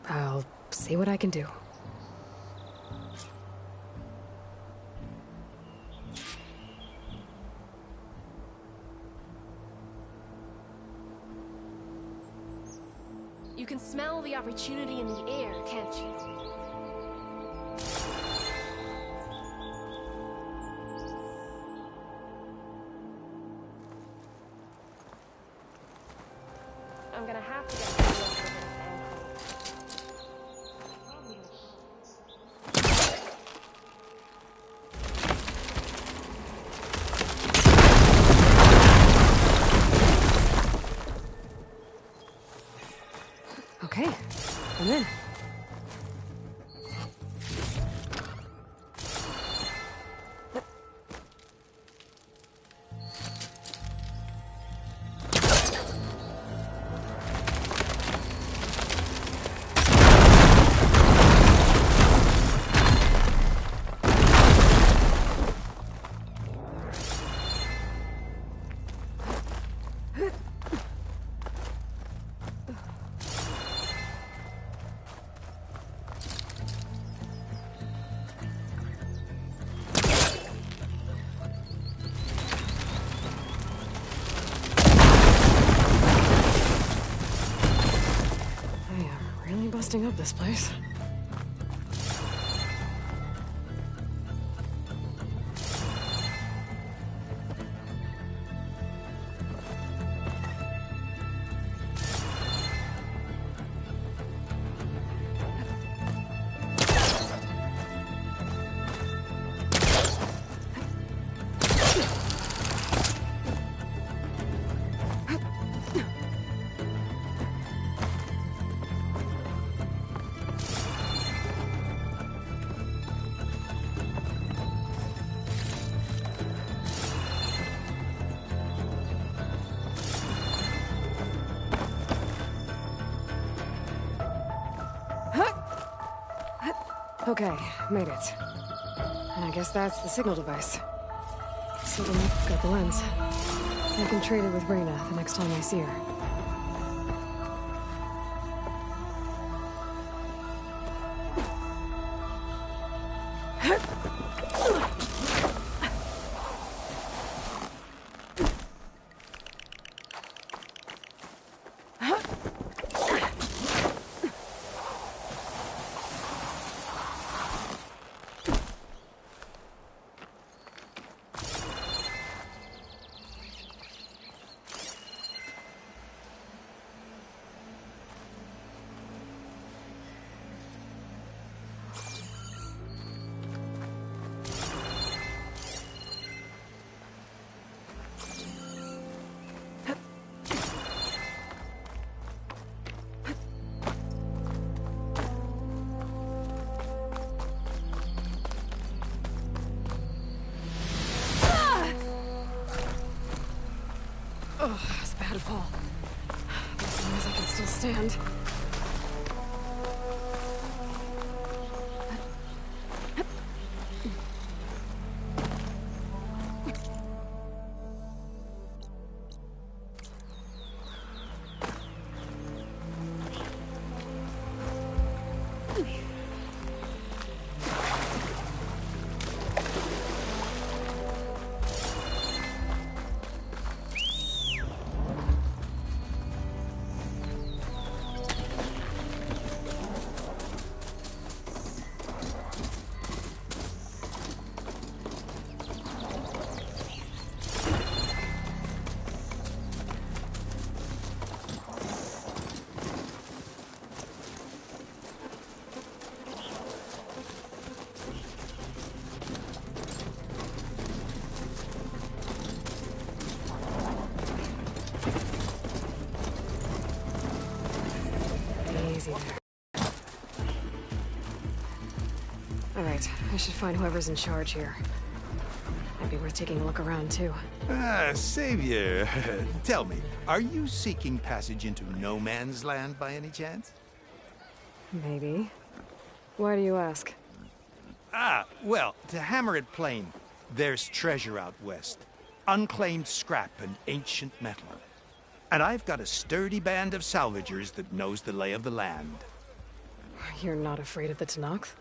I'll see what I can do. can smell the opportunity in the air, can't you? I'm gonna have to get a video for this Okay, I'm in. Busting up this place. Okay, made it. And I guess that's the signal device. So I've got the lens. I can trade it with Reyna the next time I see her. Oh, it's a bad fall. As long as I can still stand. Easy there. All right, I should find whoever's in charge here. Might be worth taking a look around, too. Ah, Savior. Tell me, are you seeking passage into no man's land by any chance? Maybe. Why do you ask? Ah, well, to hammer it plain, there's treasure out west. Unclaimed scrap and ancient metal. And I've got a sturdy band of salvagers that knows the lay of the land. You're not afraid of the Tenakth?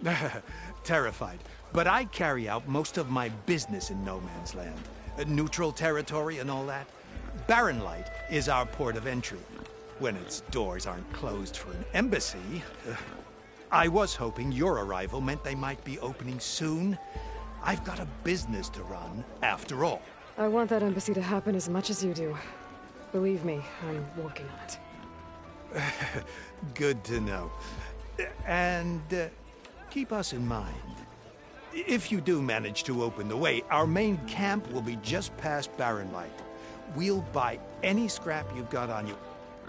Terrified. But I carry out most of my business in no man's land. Neutral territory and all that. Barren Light is our port of entry. when its doors aren't closed for an embassy. I was hoping your arrival meant they might be opening soon. I've got a business to run, after all. I want that embassy to happen as much as you do. Believe me, I'm working on it. Good to know. And keep us in mind. If you do manage to open the way, our main camp will be just past Barren Light. We'll buy any scrap you've got on you.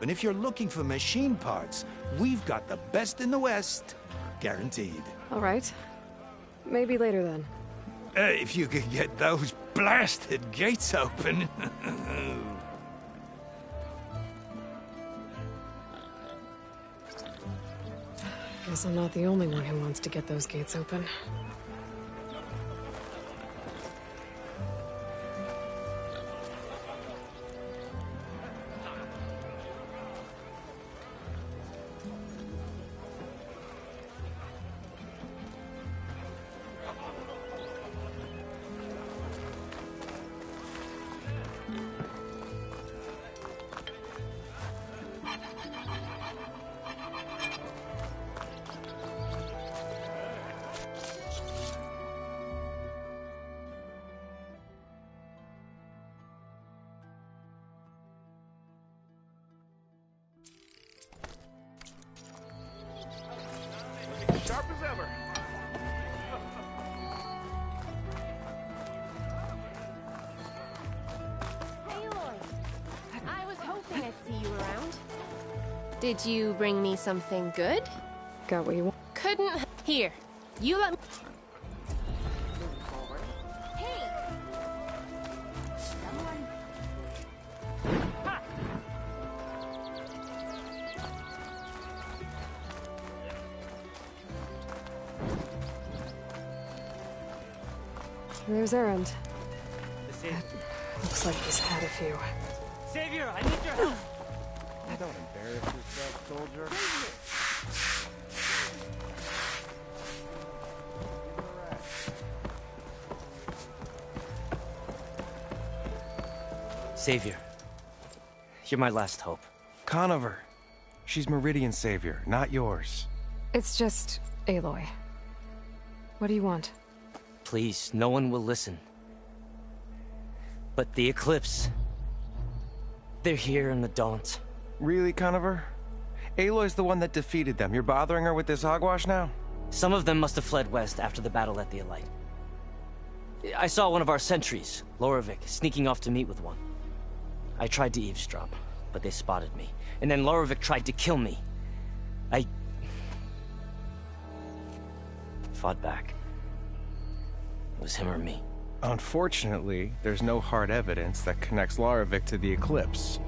And if you're looking for machine parts, we've got the best in the West. Guaranteed. All right. Maybe later then. If you could get those blasted gates open. Guess I'm not the only one who wants to get those gates open. Sharp as ever. Hey, Lloyd. I was hoping I'd see you around. Did you bring me something good? Got what you want? Couldn't. Here, you let me. Moving forward. Hey! Someone. Ha! There's Errand. The Looks like he's had a few. Savior, I need your help. Don't embarrass yourself, soldier. Savior, you're my last hope. Conover. She's Meridian's savior, not yours. It's just Aloy. What do you want? Please, no one will listen. But the Eclipse... they're here in the Daunt. Really, Conover? Aloy's the one that defeated them. You're bothering her with this hogwash now? Some of them must have fled west after the battle at the Elite. I saw one of our sentries, Lorovic, sneaking off to meet with one. I tried to eavesdrop, but they spotted me. And then Lorovic tried to kill me. I... fought back. It was him or me. Unfortunately, there's no hard evidence that connects Lorovic to the Eclipse.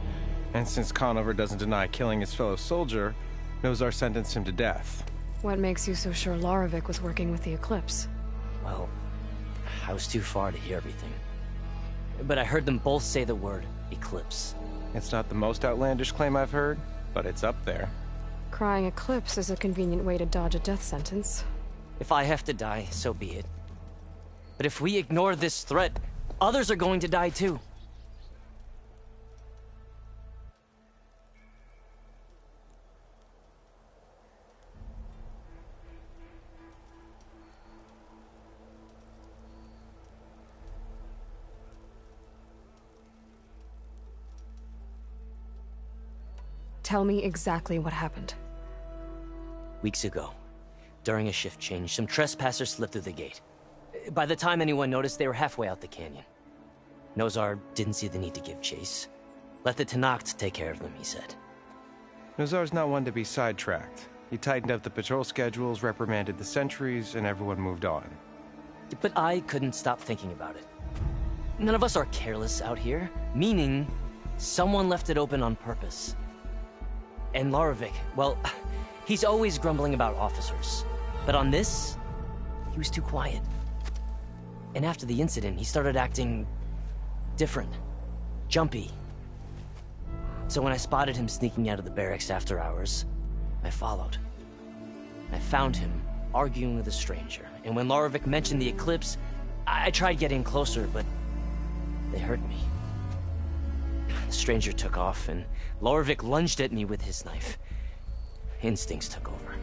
And since Conover doesn't deny killing his fellow soldier, Nozar sentenced him to death. What makes you so sure Lorovic was working with the Eclipse? Well, I was too far to hear everything. But I heard them both say the word Eclipse. It's not the most outlandish claim I've heard, but it's up there. Crying Eclipse is a convenient way to dodge a death sentence. If I have to die, so be it. But if we ignore this threat, others are going to die too. Tell me exactly what happened. Weeks ago, during a shift change, some trespassers slipped through the gate. By the time anyone noticed, they were halfway out the canyon. Nozar didn't see the need to give chase. Let the Tenakth take care of them, he said. Nozar's not one to be sidetracked. He tightened up the patrol schedules, reprimanded the sentries, and everyone moved on. But I couldn't stop thinking about it. None of us are careless out here, meaning someone left it open on purpose. And Lorovic, well, he's always grumbling about officers. But on this, he was too quiet. And after the incident, he started acting different, jumpy. So when I spotted him sneaking out of the barracks after hours, I followed. I found him arguing with a stranger. And when Lorovic mentioned the Eclipse, I tried getting closer, but they heard me. The stranger took off, and Lorvik lunged at me with his knife. Instincts took over.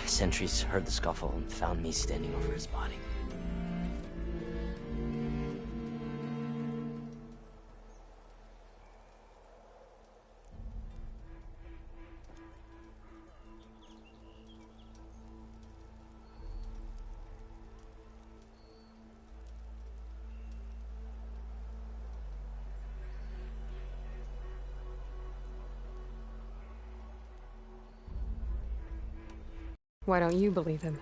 Sentries heard the scuffle and found me standing over his body. Why don't you believe him?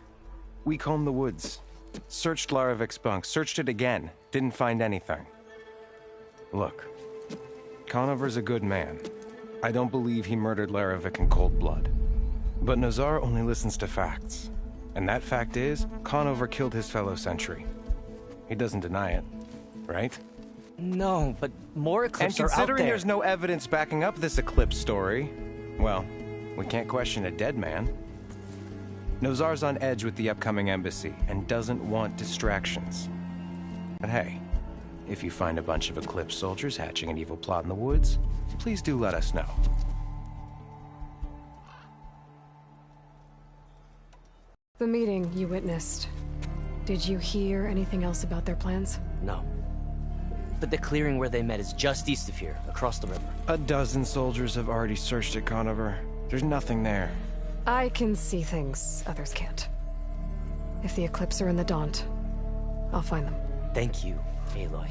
We combed the woods. Searched Larovik's bunk. Searched it again. Didn't find anything. Look. Conover's a good man. I don't believe he murdered Larovik in cold blood. But Nazar only listens to facts. And that fact is, Conover killed his fellow sentry. He doesn't deny it. Right? No, but more Eclipse are out there. And considering there's no evidence backing up this Eclipse story, well, we can't question a dead man. Nozar's on edge with the upcoming embassy and doesn't want distractions. But hey, if you find a bunch of Eclipse soldiers hatching an evil plot in the woods, please do let us know. The meeting you witnessed. Did you hear anything else about their plans? No. But the clearing where they met is just east of here, across the river. A dozen soldiers have already searched it, Conover. There's nothing there. I can see things others can't. If the Eclipse are in the Daunt, I'll find them. Thank you, Aloy.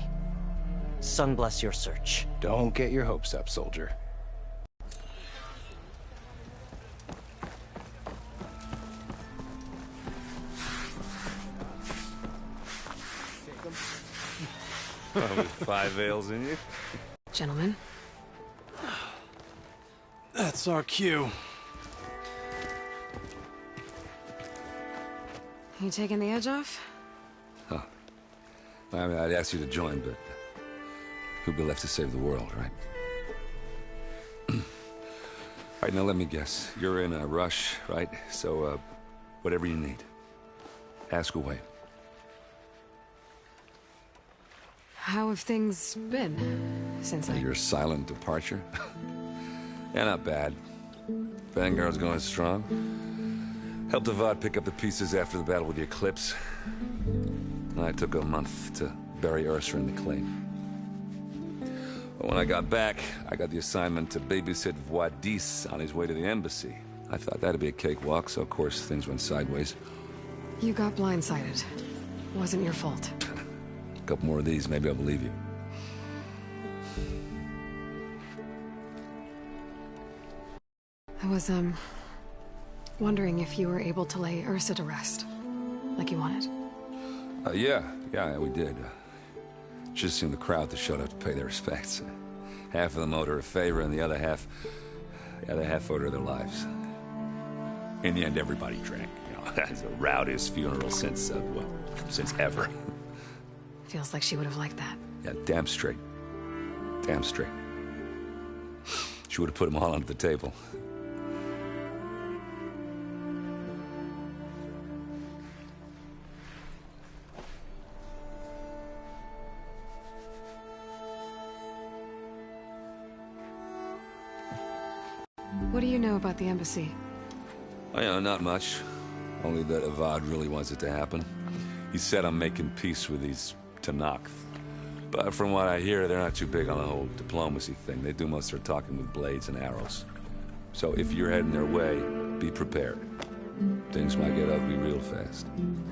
Sun bless your search. Don't get your hopes up, soldier. With 5 ales in you? Gentlemen. That's our cue. You taking the edge off? Huh. I mean, I'd ask you to join, but who'd be left to save the world, right? All right, now let me guess. You're in a rush, right? So, whatever you need, ask away. How have things been since Your silent departure? Yeah, not bad. Vanguard's going strong. Helped Avad pick up the pieces after the battle with the Eclipse. I took a month to bury Ursa in the claim. But when I got back, I got the assignment to babysit Voidis on his way to the embassy. I thought that'd be a cakewalk, so of course things went sideways. You got blindsided. Wasn't your fault. A couple more of these, maybe I'll believe you. I was, wondering if you were able to lay Ursa to rest, like you wanted. Yeah, we did. Just seemed the crowd that showed up to pay their respects. Half of them owed her a favor, and the other half owed her their lives. In the end, everybody drank. You know, that's the rowdiest funeral since ever. Feels like she would have liked that. Yeah, damn straight. Damn straight. She would have put them all under the table. What do you know about the embassy? Oh, you know, not much. Only that Avad really wants it to happen. He said I'm making peace with these Tenakth. But from what I hear, they're not too big on the whole diplomacy thing. They do most of their talking with blades and arrows. So if you're heading their way, be prepared. Things might get ugly real fast.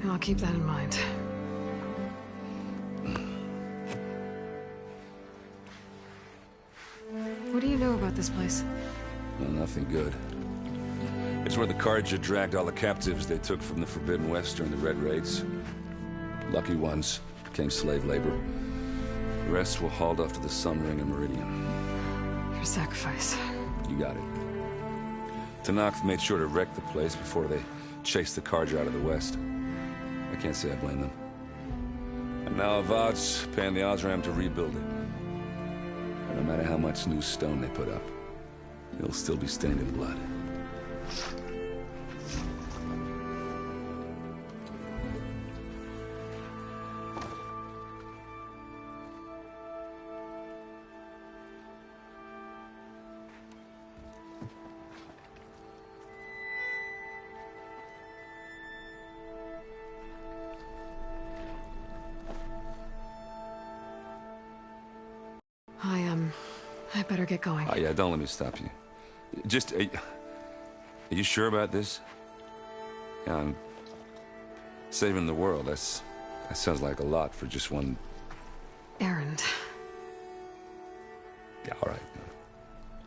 I'll keep that in mind. What do you know about this place? Well, nothing good. It's where the Carja dragged all the captives they took from the Forbidden West during the Red Raids. Lucky ones became slave labor. The rest were hauled off to the Sun Ring and Meridian. Your sacrifice. You got it. Tenakth made sure to wreck the place before they chased the Carja out of the West. I can't say I blame them. And now Avad's paying the Osram to rebuild it. And no matter how much new stone they put up, it'll still be stained in blood. I'd better get going. Oh, yeah, don't let me stop you. Just, are you sure about this? Yeah, I'm saving the world. That sounds like a lot for just one... Errand. Yeah, all right.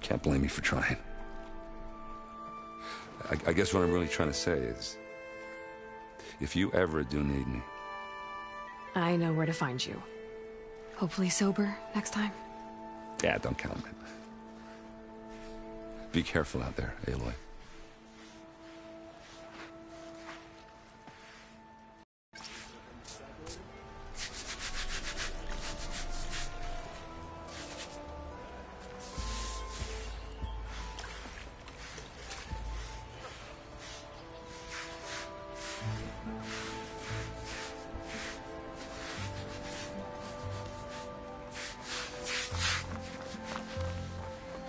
Can't blame me for trying. I guess what I'm really trying to say is, if you ever do need me... I know where to find you. Hopefully sober next time. Yeah, don't count on it. Be careful out there, Aloy.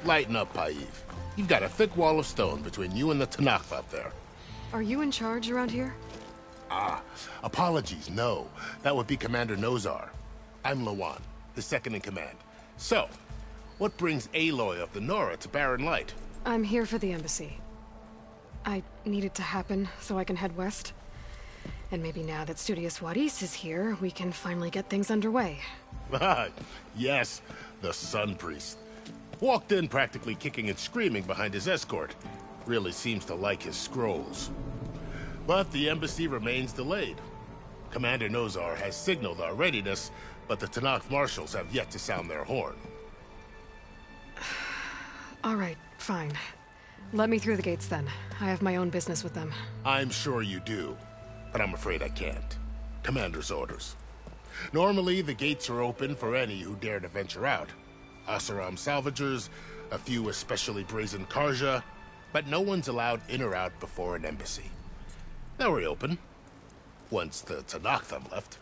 Lighten up, Paiv. You've got a thick wall of stone between you and the Tanakh up there. Are you in charge around here? Ah, apologies, no. That would be Commander Nozar. I'm Lawan, the second in command. So, what brings Aloy of the Nora to Barren Light? I'm here for the embassy. I need it to happen so I can head west. And maybe now that Studious Wadis is here, we can finally get things underway. Yes, the Sun Priest. Walked in practically kicking and screaming behind his escort. Really seems to like his scrolls. But the embassy remains delayed. Commander Nozar has signaled our readiness, but the Tanakh marshals have yet to sound their horn. All right, fine. Let me through the gates then. I have my own business with them. I'm sure you do, but I'm afraid I can't. Commander's orders. Normally, the gates are open for any who dare to venture out. Oseram salvagers, a few especially brazen Karja, but no one's allowed in or out before an embassy. They'll reopen, once the Tanakh have left.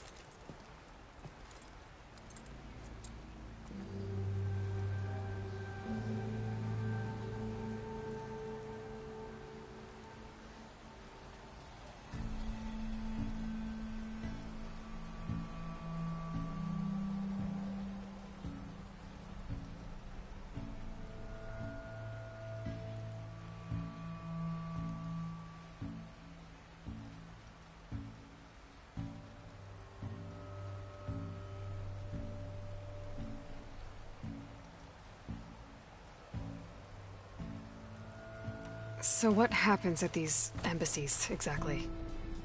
So what happens at these embassies, exactly?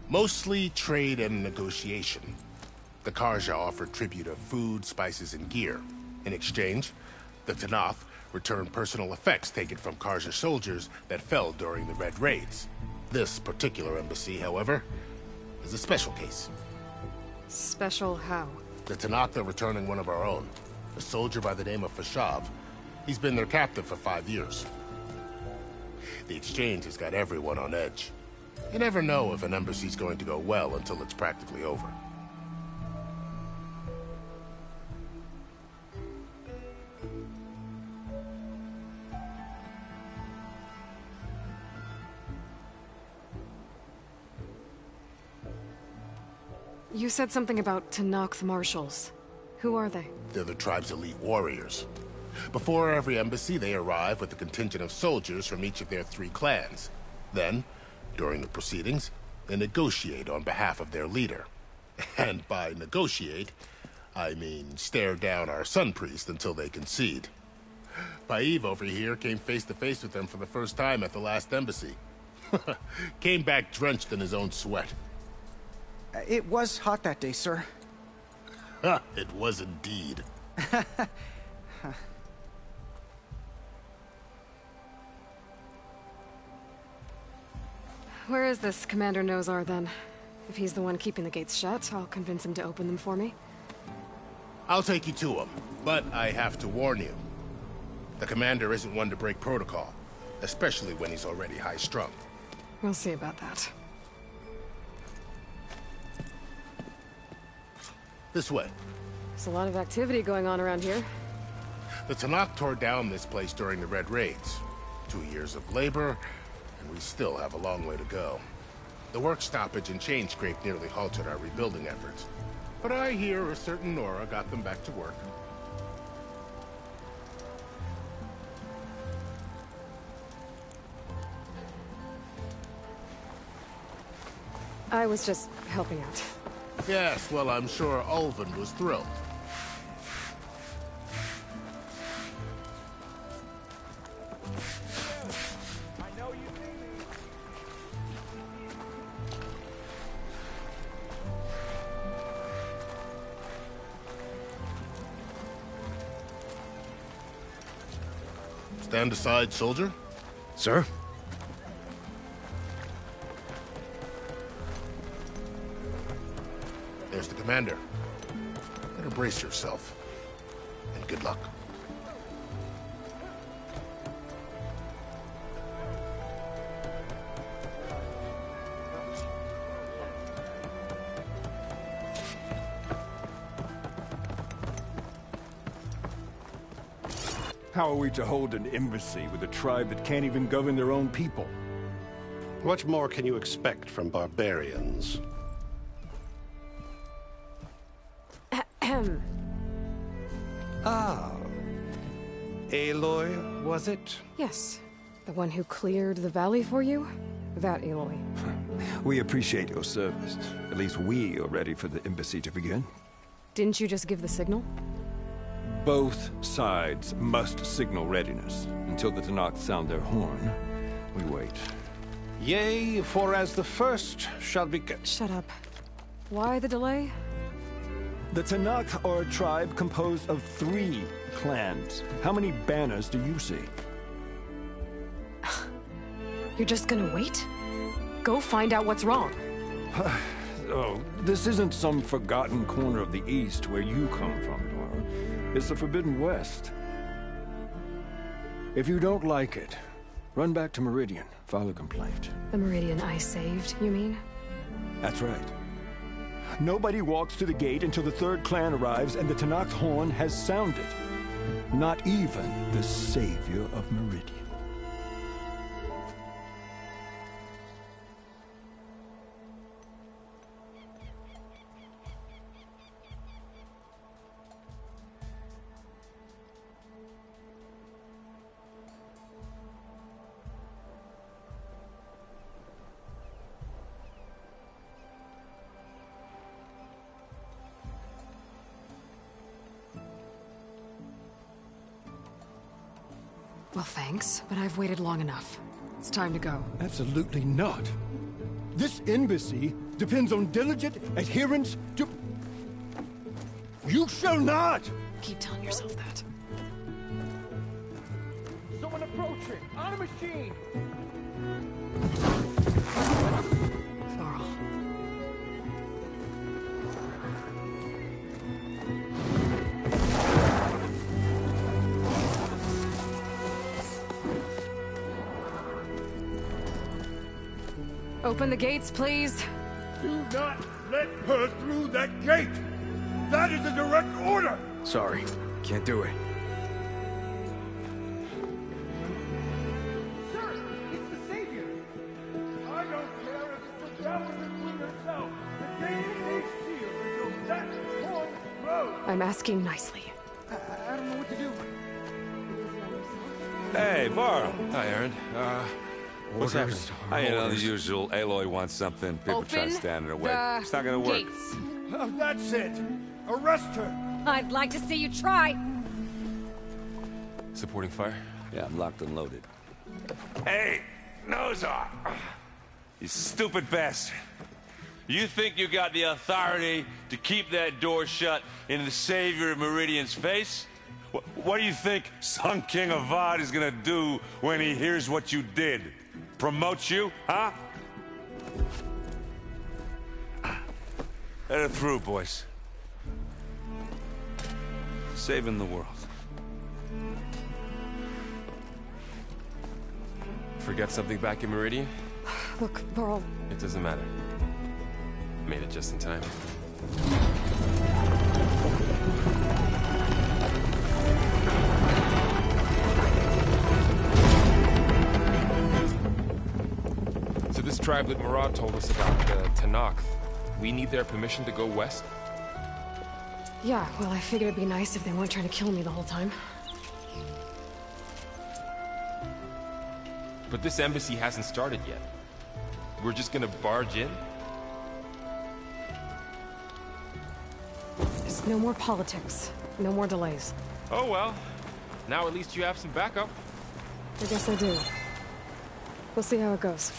Mostly trade and negotiation. The Karja offer tribute of food, spices, and gear. In exchange, the Tanakh return personal effects taken from Karja soldiers that fell during the Red Raids. This particular embassy, however, is a special case. Special how? The Tanakh are returning one of our own, a soldier by the name of Fashav. He's been their captive for 5 years. The exchange has got everyone on edge. You never know if an embassy's going to go well until it's practically over. You said something about Tanakh marshals. Who are they? They're the tribe's elite warriors. Before every embassy, they arrive with a contingent of soldiers from each of their 3 clans. Then, during the proceedings, they negotiate on behalf of their leader. And by negotiate, I mean stare down our Sun Priest until they concede. Paiv over here came face to face with them for the first time at the last embassy. Came back drenched in his own sweat. It was hot that day, sir. It was indeed. Where is this Commander Nozar, then? If he's the one keeping the gates shut, I'll convince him to open them for me. I'll take you to him, but I have to warn you. The commander isn't one to break protocol, especially when he's already high-strung. We'll see about that. This way. There's a lot of activity going on around here. The Tanakh tore down this place during the Red Raids. 2 years of labor, and we still have a long way to go. The work stoppage and chain scrape nearly halted our rebuilding efforts. But I hear a certain Nora got them back to work. I was just helping out. Yes, well, I'm sure Ulvin was thrilled. Stand aside, soldier. Sir? There's the commander. Better brace yourself. And good luck. How are we to hold an embassy with a tribe that can't even govern their own people? What more can you expect from barbarians? Ah. Aloy, was it? Yes. The one who cleared the valley for you? That Aloy. We appreciate your service. At least we are ready for the embassy to begin. Didn't you just give the signal? Both sides must signal readiness. Until the Tanakh sound their horn, we wait. Yea, for as the first shall be... Shut up. Why the delay? The Tanakh are a tribe composed of 3 clans. How many banners do you see? You're just gonna wait? Go find out what's wrong. Oh, this isn't some forgotten corner of the East where you come from, Nora. It's the Forbidden West. If you don't like it, run back to Meridian, file a complaint. The Meridian I saved, you mean? That's right. Nobody walks to the gate until the 3rd clan arrives and the Tanakh's horn has sounded. Not even the savior of Meridian. Well, thanks, but I've waited long enough. It's time to go. Absolutely not. This embassy depends on diligent adherence to... You shall not! Keep telling yourself that. Someone approaching! On a machine! Varl. Open the gates, please. Do not let her through that gate! That is a direct order! Sorry, can't do it. Sir, it's the Savior! I don't care if it's the devil between herself. The gate is sealed until that horn blows. I'm asking nicely. I don't know what to do. Hey, Varl. Hi, Aaron. What's happening? I know the usual. Aloy wants something. People try to stand in her way. It's not gonna work. Gates. That's it. Arrest her. I'd like to see you try. Supporting fire? Yeah, I'm locked and loaded. Hey, Nozar! You stupid bastard. You think you got the authority to keep that door shut in the savior of Meridian's face? What do you think Sun King Avad is gonna do when he hears what you did? Promote you, huh? Let her through, boys. Saving the world. Forget something back in Meridian? Look, Varl. It doesn't matter. Made it just in time. So this tribe that Murad told us about, the Tanakh, we need their permission to go west? Yeah, well, I figured it'd be nice if they weren't trying to kill me the whole time. But this embassy hasn't started yet. We're just gonna barge in? No more politics. No more delays. Oh well. Now at least you have some backup. I guess I do. We'll see how it goes.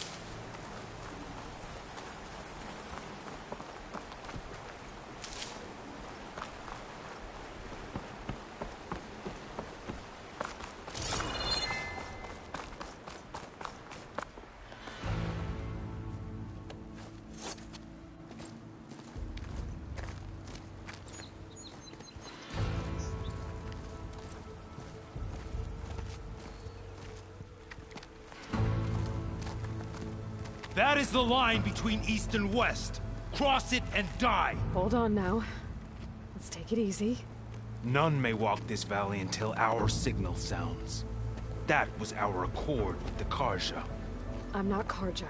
That is the line between East and West. Cross it and die. Hold on now. Let's take it easy. None may walk this valley until our signal sounds. That was our accord with the Karja. I'm not Karja.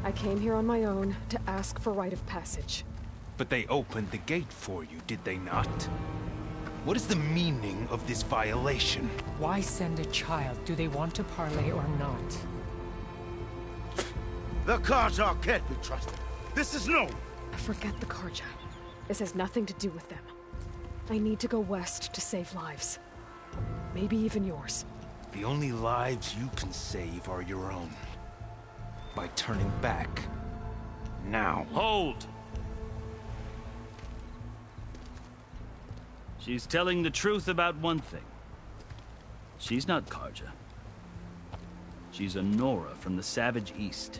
I came here on my own to ask for rite of passage. But they opened the gate for you, did they not? What is the meaning of this violation? Why send a child? Do they want to parley or not? The Karja can't be trusted. This is known. Forget the Karja. This has nothing to do with them. I need to go west to save lives. Maybe even yours. The only lives you can save are your own. By turning back. Now. Hold! She's telling the truth about one thing. She's not Karja. She's a Nora from the Savage East.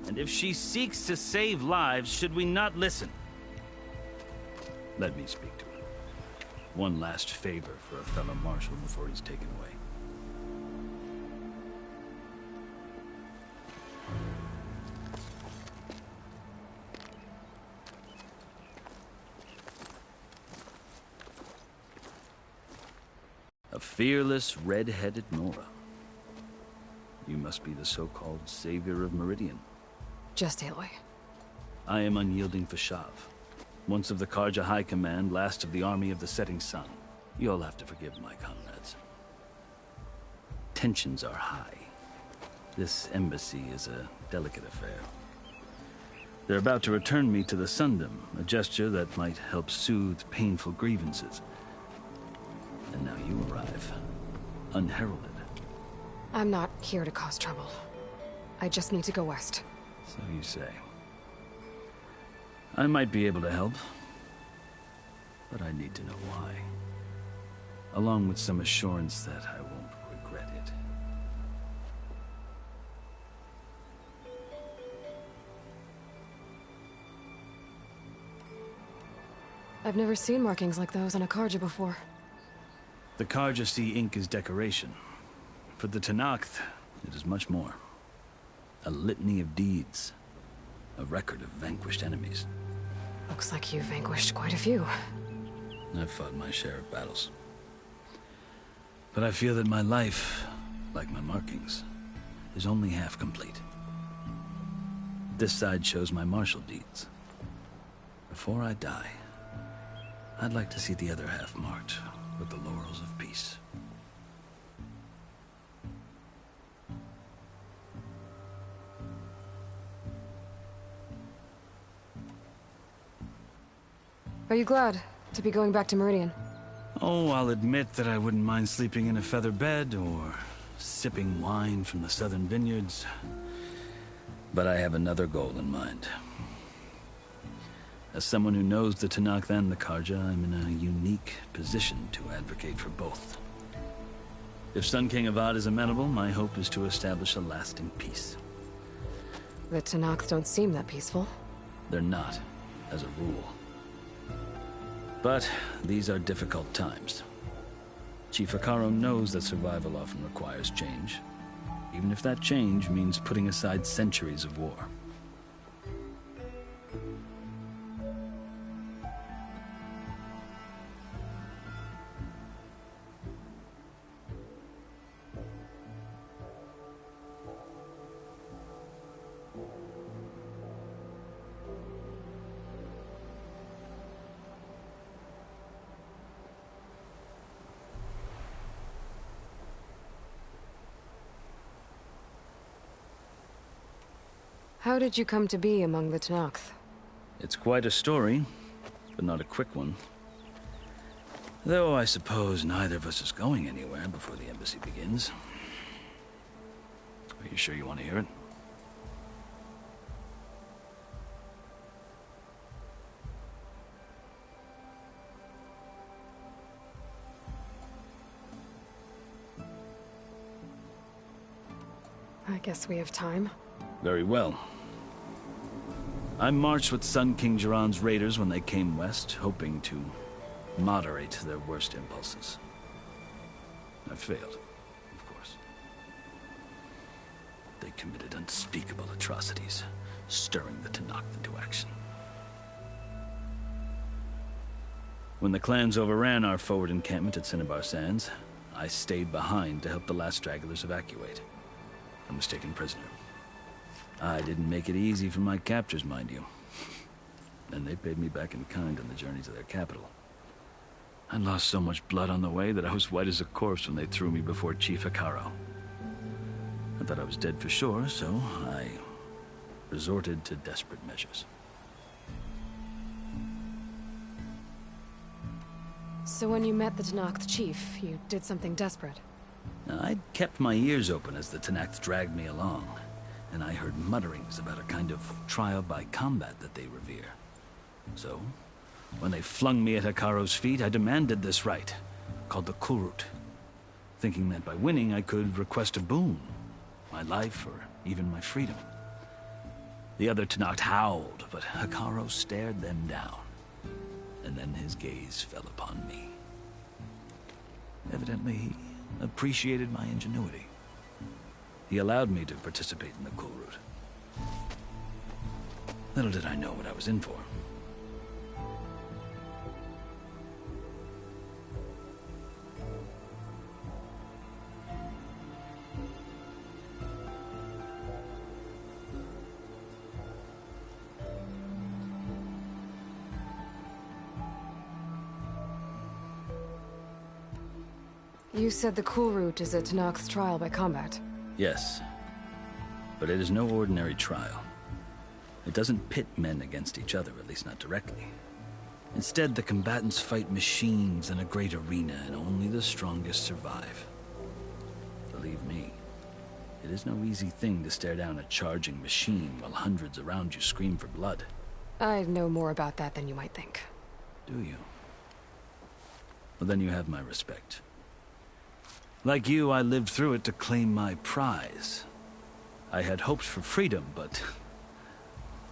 And if she seeks to save lives, should we not listen? Let me speak to her. One last favor for a fellow marshal before he's taken away. A fearless, red-headed Nora. You must be the so-called savior of Meridian. Just Aloy. I am unyielding Fashav. Once of the Karja High Command, last of the army of the setting sun. You'll have to forgive my comrades. Tensions are high. This embassy is a delicate affair. They're about to return me to the Sundom, a gesture that might help soothe painful grievances. And now you arrive, unheralded. I'm not here to cause trouble. I just need to go west. So you say. I might be able to help, but I need to know why. Along with some assurance that I won't regret it. I've never seen markings like those on a Karja before. The Karja see ink as decoration. For the Tenakth, it is much more. A litany of deeds. A record of vanquished enemies. Looks like you've vanquished quite a few. I've fought my share of battles. But I feel that my life, like my markings, is only half complete. This side shows my martial deeds. Before I die, I'd like to see the other half marked with the laurels of peace. Are you glad to be going back to Meridian? Oh, I'll admit that I wouldn't mind sleeping in a feather bed or sipping wine from the southern vineyards. But I have another goal in mind. As someone who knows the Tenakth and the Karja, I'm in a unique position to advocate for both. If Sun King Avad is amenable, my hope is to establish a lasting peace. The Tenakth don't seem that peaceful. They're not, as a rule. But these are difficult times. Chief Akaro knows that survival often requires change, even if that change means putting aside centuries of war. How did you come to be among the Tenakth? It's quite a story, but not a quick one. Though I suppose neither of us is going anywhere before the embassy begins. Are you sure you want to hear it? I guess we have time. Very well. I marched with Sun King Jiran's raiders when they came west, hoping to moderate their worst impulses. I failed, of course. They committed unspeakable atrocities, stirring the Tenakth into action. When the clans overran our forward encampment at Cinnabar Sands, I stayed behind to help the last stragglers evacuate. I was taken prisoner. I didn't make it easy for my captors, mind you. And they paid me back in kind on the journey to their capital. I lost so much blood on the way that I was white as a corpse when they threw me before Chief Hekaro. I thought I was dead for sure, so I resorted to desperate measures. So when you met the Tenakth chief, you did something desperate? I'd kept my ears open as the Tenakth dragged me along, and I heard mutterings about a kind of trial by combat that they revere. So, when they flung me at Hekaro's feet, I demanded this right, called the Kulrut, thinking that by winning I could request a boon, my life or even my freedom. The other Tenakth howled, but Hekaro stared them down, and then his gaze fell upon me. Evidently, he appreciated my ingenuity. He allowed me to participate in the Kulrut. Little did I know what I was in for. You said the Kulrut is a Tenakth's trial by combat. Yes, but it is no ordinary trial. It doesn't pit men against each other, at least not directly. Instead, the combatants fight machines in a great arena, and only the strongest survive. Believe me, it is no easy thing to stare down a charging machine while hundreds around you scream for blood. I know more about that than you might think. Do you? Well, then you have my respect. Like you, I lived through it to claim my prize. I had hoped for freedom, but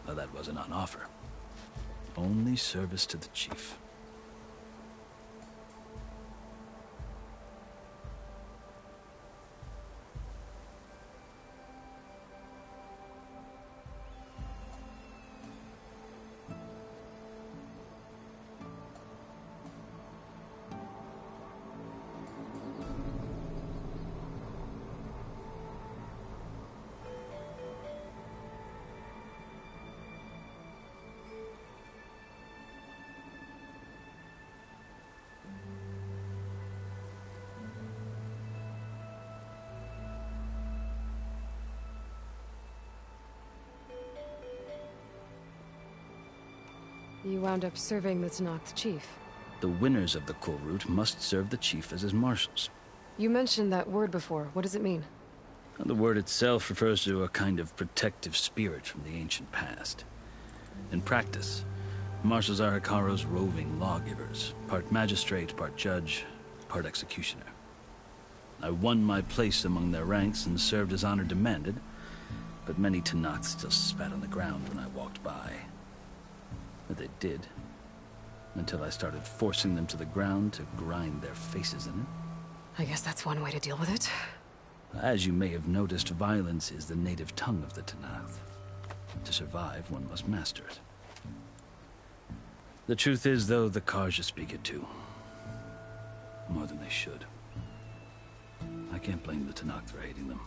well, that wasn't on offer. Only service to the chief. You wound up serving the Tenakth chief. The winners of the Kulrut must serve the chief as his marshals. You mentioned that word before. What does it mean? The word itself refers to a kind of protective spirit from the ancient past. In practice, marshals are Hekaro's roving lawgivers, part magistrate, part judge, part executioner. I won my place among their ranks and served as honor demanded, but many Tenakth still spat on the ground when I walked by. But they did, until I started forcing them to the ground to grind their faces in it. I guess that's one way to deal with it. As you may have noticed, violence is the native tongue of the Tenakth. To survive, one must master it. The truth is, though, the Karja speak it too. More than they should. I can't blame the Tenakth for hating them.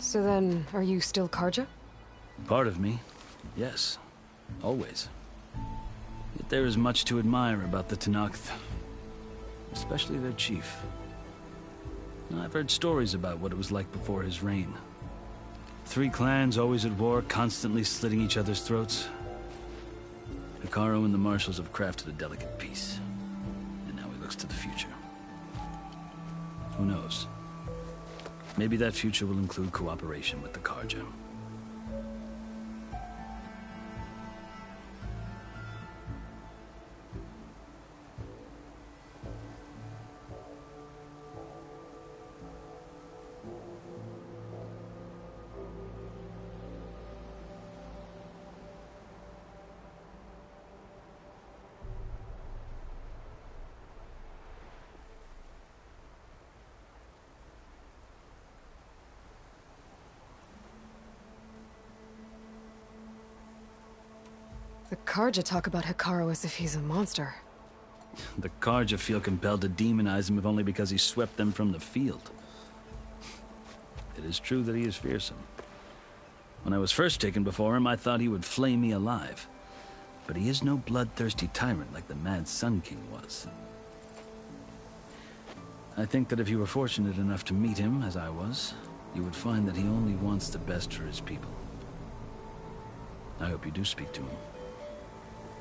So then, are you still Karja? Part of me, yes. Always. Yet there is much to admire about the Tenakth. Especially their chief. I've heard stories about what it was like before his reign. Three clans always at war, constantly slitting each other's throats. Hekarro and the Marshals have crafted a delicate peace. And now he looks to the future. Who knows? Maybe that future will include cooperation with the Karja. The Karja talk about Hekarro as if he's a monster. The Karja feel compelled to demonize him if only because he swept them from the field. It is true that he is fearsome. When I was first taken before him, I thought he would flay me alive. But he is no bloodthirsty tyrant like the Mad Sun King was. I think that if you were fortunate enough to meet him, as I was, you would find that he only wants the best for his people. I hope you do speak to him.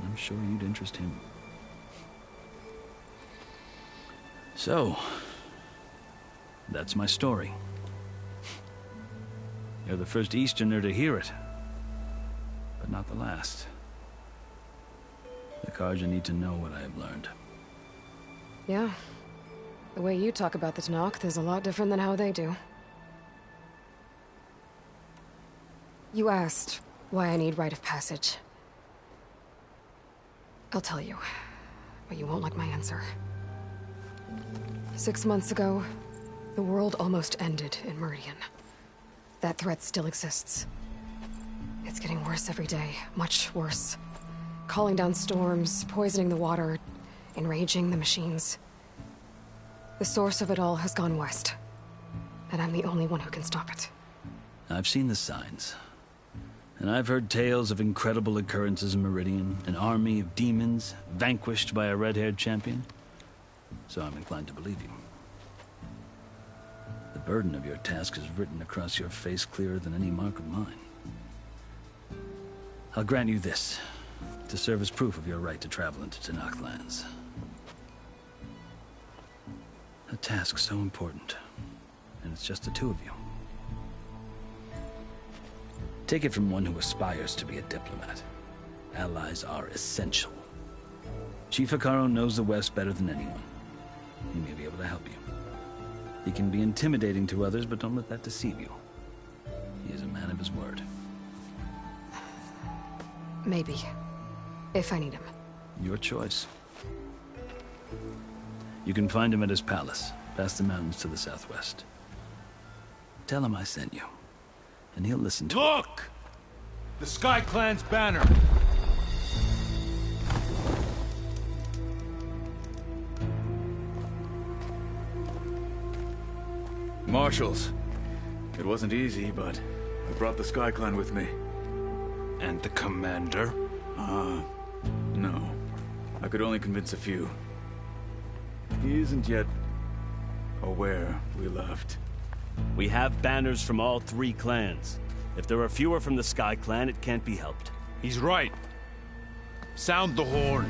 I'm sure you'd interest him. So, that's my story. You're the first Easterner to hear it, but not the last. The Karja need to know what I have learned. Yeah. The way you talk about the Tenakth is a lot different than how they do. You asked why I need rite of passage. I'll tell you, but you won't like my answer. 6 months ago, the world almost ended in Meridian. That threat still exists. It's getting worse every day, much worse. Calling down storms, poisoning the water, enraging the machines. The source of it all has gone west, and I'm the only one who can stop it. I've seen the signs. And I've heard tales of incredible occurrences in Meridian, an army of demons vanquished by a red-haired champion. So I'm inclined to believe you. The burden of your task is written across your face clearer than any mark of mine. I'll grant you this, to serve as proof of your right to travel into Tenakth lands. A task so important, and it's just the two of you. Take it from one who aspires to be a diplomat. Allies are essential. Chief Hekarro knows the West better than anyone. He may be able to help you. He can be intimidating to others, but don't let that deceive you. He is a man of his word. Maybe. If I need him. Your choice. You can find him at his palace, past the mountains to the southwest. Tell him I sent you, and he'll listen to Look! The Sky Clan's banner! Marshals. It wasn't easy, but I brought the Sky Clan with me. And the commander? No. I could only convince a few. He isn't yet aware we left. We have banners from all three clans. If there are fewer from the Sky Clan, it can't be helped. He's right. Sound the horn.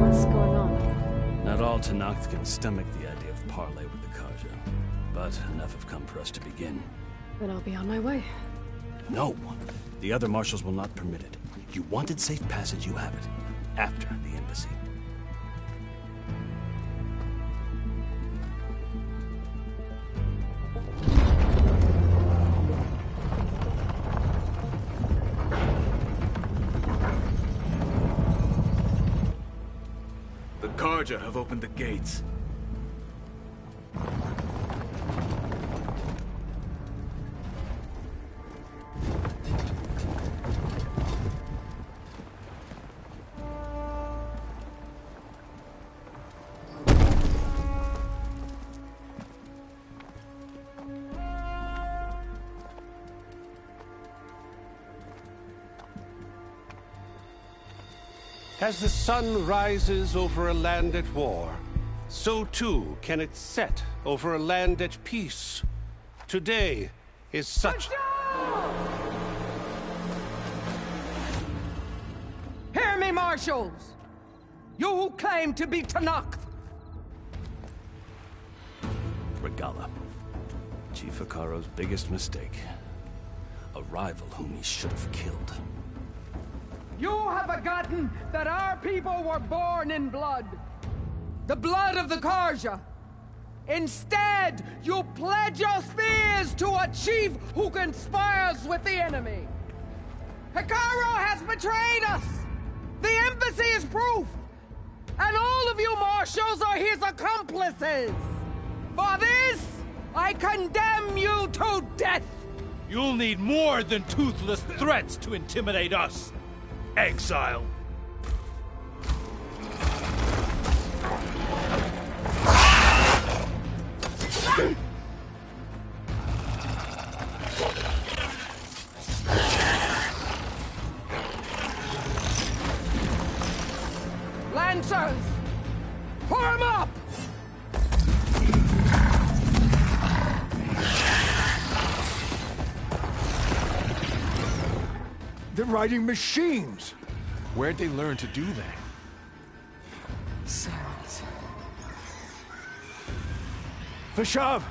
What's going on? Not all Tenakth can stomach the idea of parley with the Karja, but enough have come for us to begin. Then I'll be on my way. No. The other marshals will not permit it. You wanted safe passage, you have it. After the embassy. The Karja have opened the gates. As the sun rises over a land at war, so too can it set over a land at peace. Today is such... Hear me, marshals! You who claim to be Tanakh! Regala. Chief Hikaro's biggest mistake. A rival whom he should have killed. You have forgotten that our people were born in blood. The blood of the Karja. Instead, you pledge your spears to a chief who conspires with the enemy. Hikaro has betrayed us! The embassy is proof! And all of you marshals are his accomplices! For this, I condemn you to death! You'll need more than toothless threats to intimidate us, exile. Lancers! Form up! They're riding machines! Where'd they learn to do that? Silence. Vashav!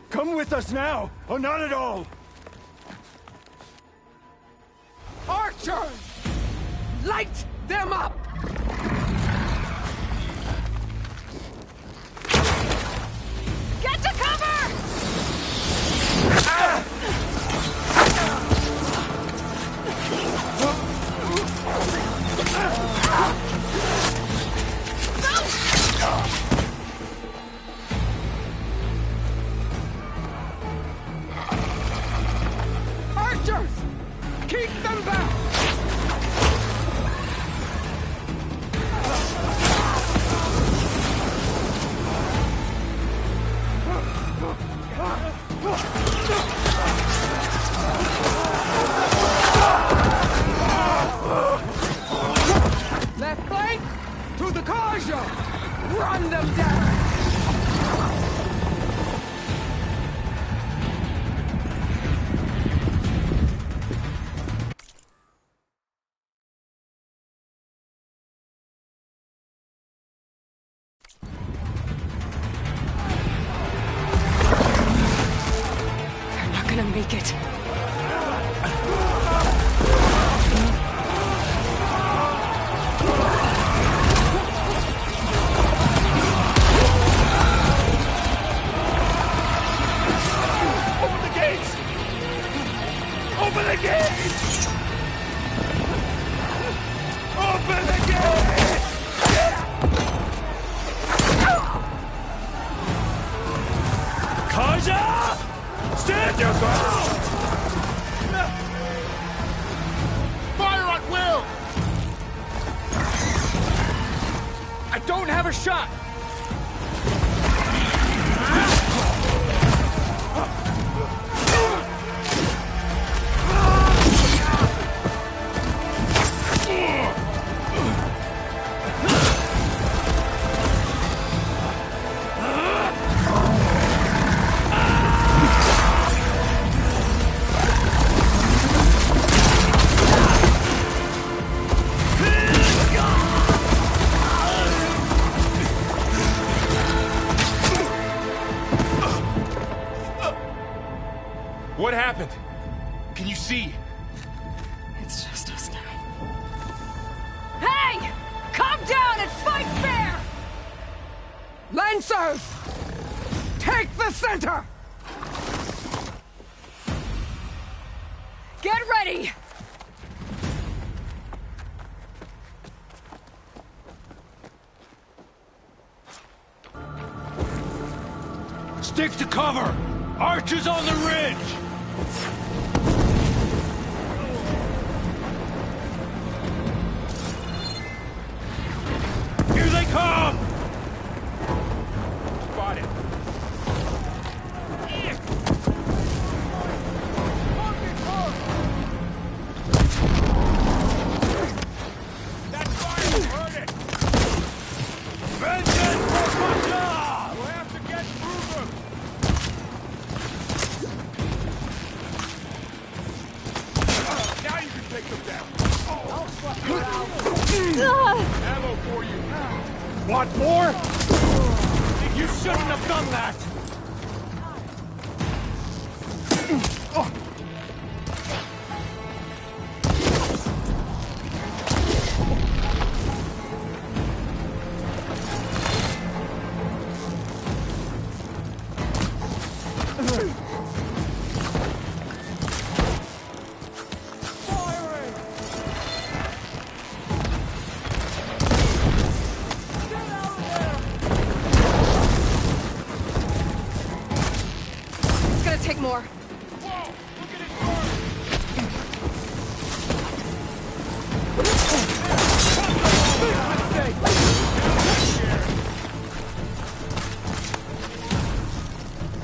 Come with us now, or not at all! Archers! Light them up! Get to cover! Archers! Keep them back! Left flank to the Karja! Run them down! They're not gonna make it. Open the gates! Open the gates! Open the gates! Kaja! Stand your ground! Fire at will! I don't have a shot! What happened? Can you see? It's just us now. Hey! Calm down and fight fair! Lancers! Take the center! Get ready! Stick to cover! Archers on the ridge! Here they come! Spotted. That fire hurt it! Vengeance for Russia! We'll have to get through them! want more? You shouldn't have done that! Take more.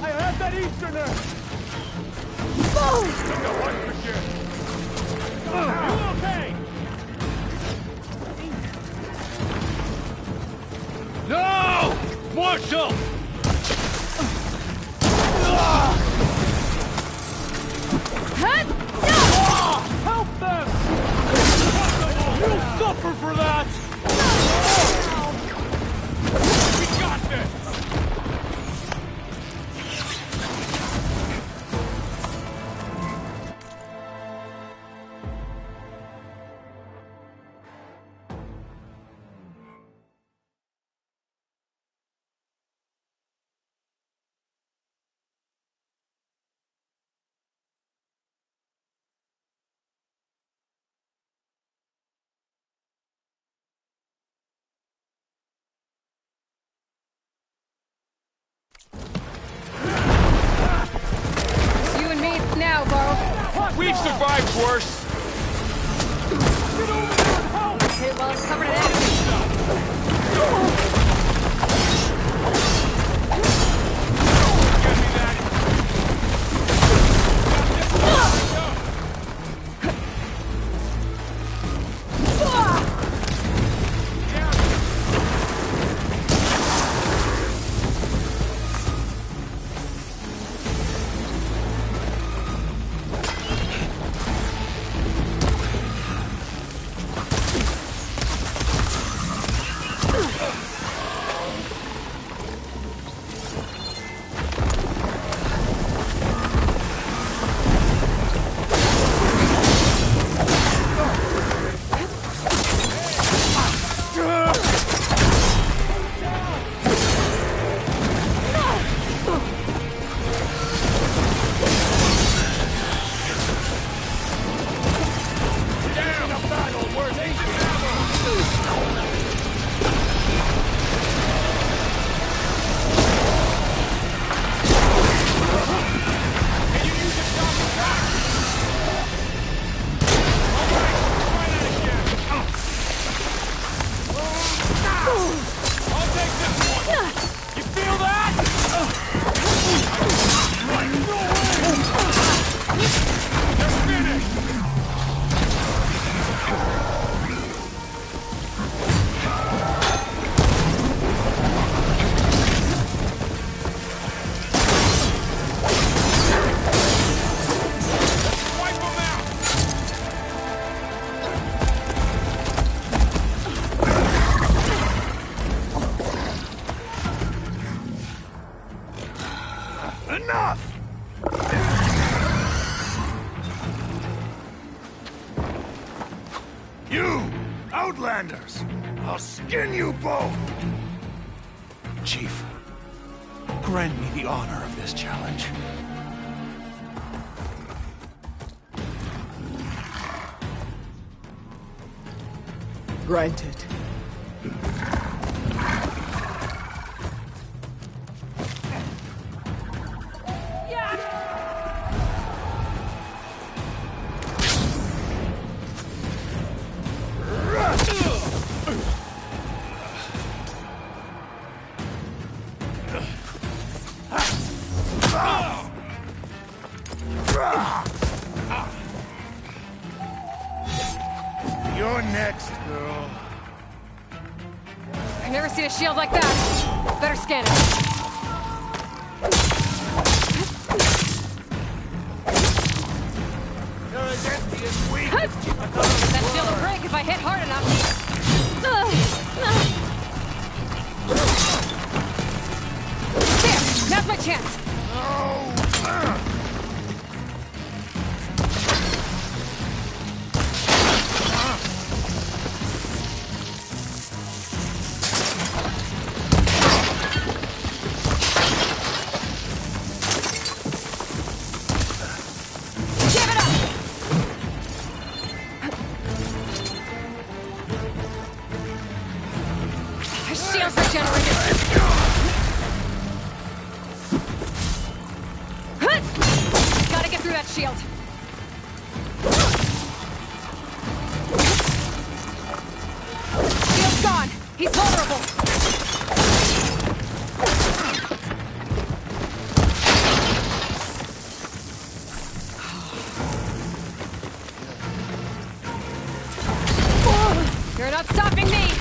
I have that Easterner! You okay? No! Marshal! Help them! You'll suffer for that! We got this! It's you and me now, Varl. We've survived worse! Okay, well, it's covered in enemies. Enough! You, Outlanders! I'll skin you both! Chief, grant me the honor of this challenge. Granted. You're next, girl. I've never seen a shield like that. Better scan it. You're as empty as weak. That shield will break if I hit hard enough. Now's my chance! Shields regenerated! Gotta get through that shield! Shield's gone! He's vulnerable! You're not stopping me!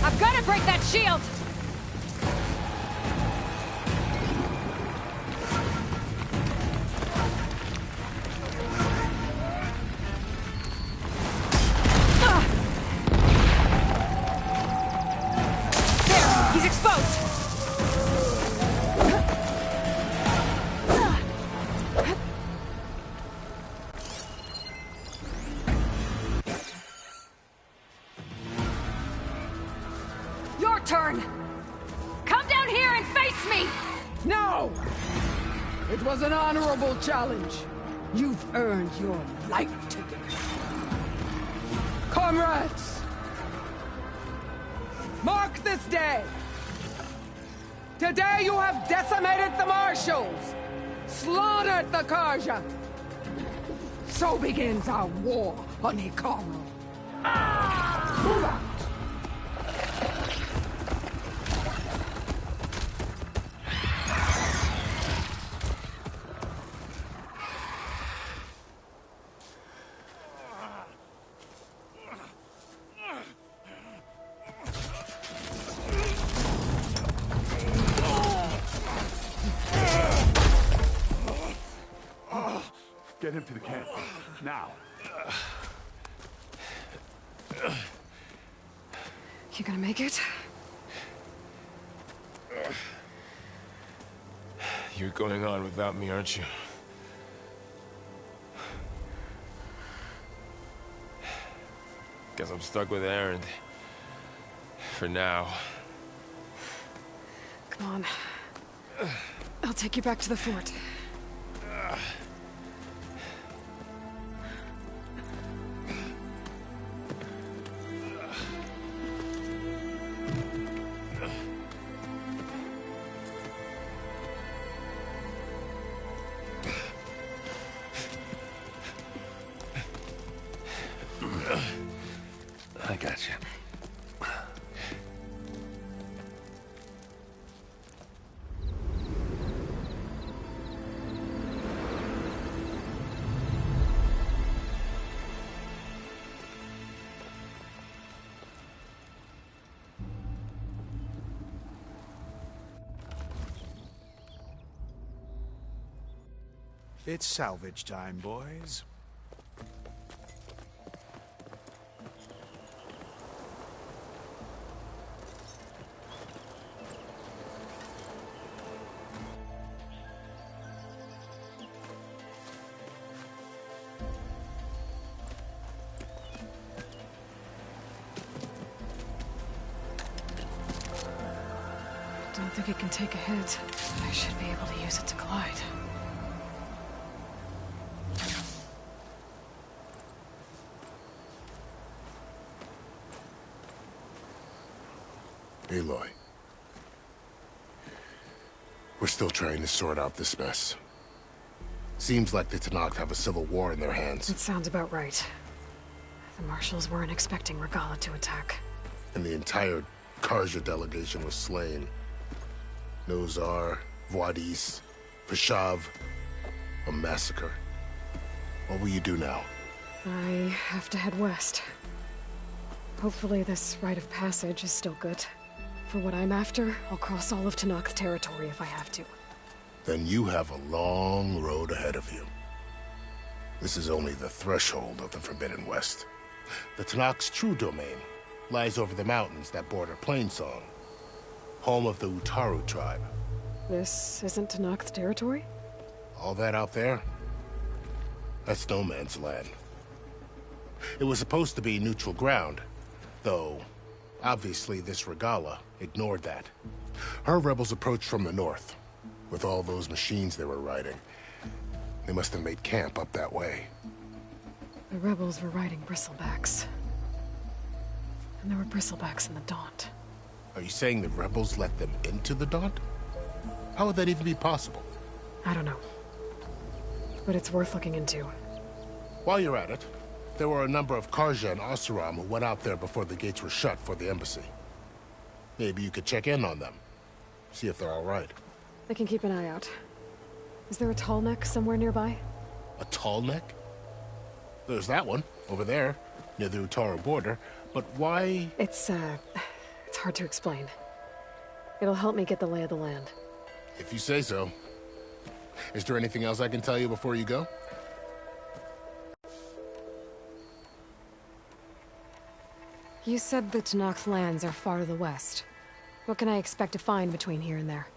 I've got to break that shield! There, he's exposed! Your turn! Come down here and face me! No! It was an honorable challenge. You've earned your life ticket. Comrades! Mark this day! Today you have decimated the Marshals! Slaughtered the Karja! So begins our war on Hikaru. Move out! Get him to the camp. Now. You gonna make it? You're going on without me, aren't you? Guess I'm stuck with Erend. For now. Come on. I'll take you back to the fort. I got you. It's salvage time, boys. Don't think it can take a hit. I should be able to use it to glide. Aloy. We're still trying to sort out this mess. Seems like the Tenakth have a civil war in their hands. It sounds about right. The Marshals weren't expecting Regala to attack. And the entire Karja delegation was slain. Nozar, Voidis, Vashav, a massacre. What will you do now? I have to head west. Hopefully this rite of passage is still good. For what I'm after, I'll cross all of Tanakh territory if I have to. Then you have a long road ahead of you. This is only the threshold of the Forbidden West. The Tanakh's true domain lies over the mountains that border Plainsong, home of the Utaru tribe. This isn't Tanakh territory? All that out there? That's no man's land. It was supposed to be neutral ground, though obviously this Regala ignored that. Her rebels approached from the north, with all those machines they were riding. They must have made camp up that way. The rebels were riding bristlebacks. And there were bristlebacks in the Daunt. Are you saying the rebels let them into the Daunt? How would that even be possible? I don't know. But it's worth looking into. While you're at it, there were a number of Karja and Oseram who went out there before the gates were shut for the embassy. Maybe you could check in on them. See if they're all right. I can keep an eye out. Is there a tall neck somewhere nearby? A tall neck? There's that one, over there, near the Utaru border. But why? It's hard to explain. It'll help me get the lay of the land. If you say so. Is there anything else I can tell you before you go? You said the Tanakh lands are far to the west. What can I expect to find between here and there?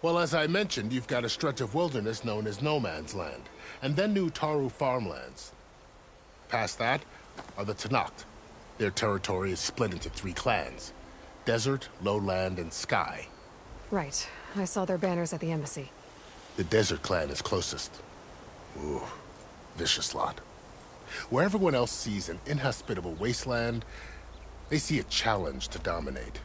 Well, as I mentioned, you've got a stretch of wilderness known as No Man's Land, and then the Utaru farmlands. Past that are the Tanakh. Their territory is split into 3 clans: Desert, Lowland, and Sky. Right. I saw their banners at the embassy. The Desert clan is closest. Ooh, vicious lot. Where everyone else sees an inhospitable wasteland, they see a challenge to dominate.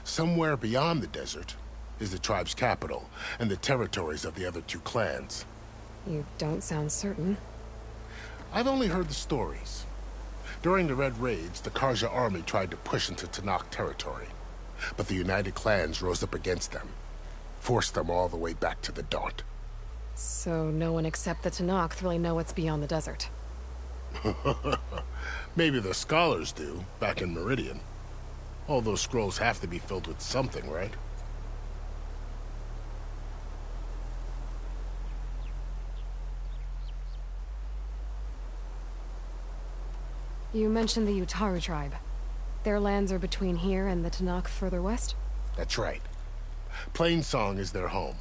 Somewhere beyond the desert is the tribe's capital and the territories of the other 2 clans. You don't sound certain. I've only heard the stories. During the Red Raids, the Karja army tried to push into Tanakh territory, but the United Clans rose up against them, forced them all the way back to the Daunt. So no one except the Tanakh really know what's beyond the desert. Maybe the scholars do, back in Meridian. All those scrolls have to be filled with something, right? You mentioned the Utaru tribe. Their lands are between here and the Tanakh further west? That's right. Plainsong is their home.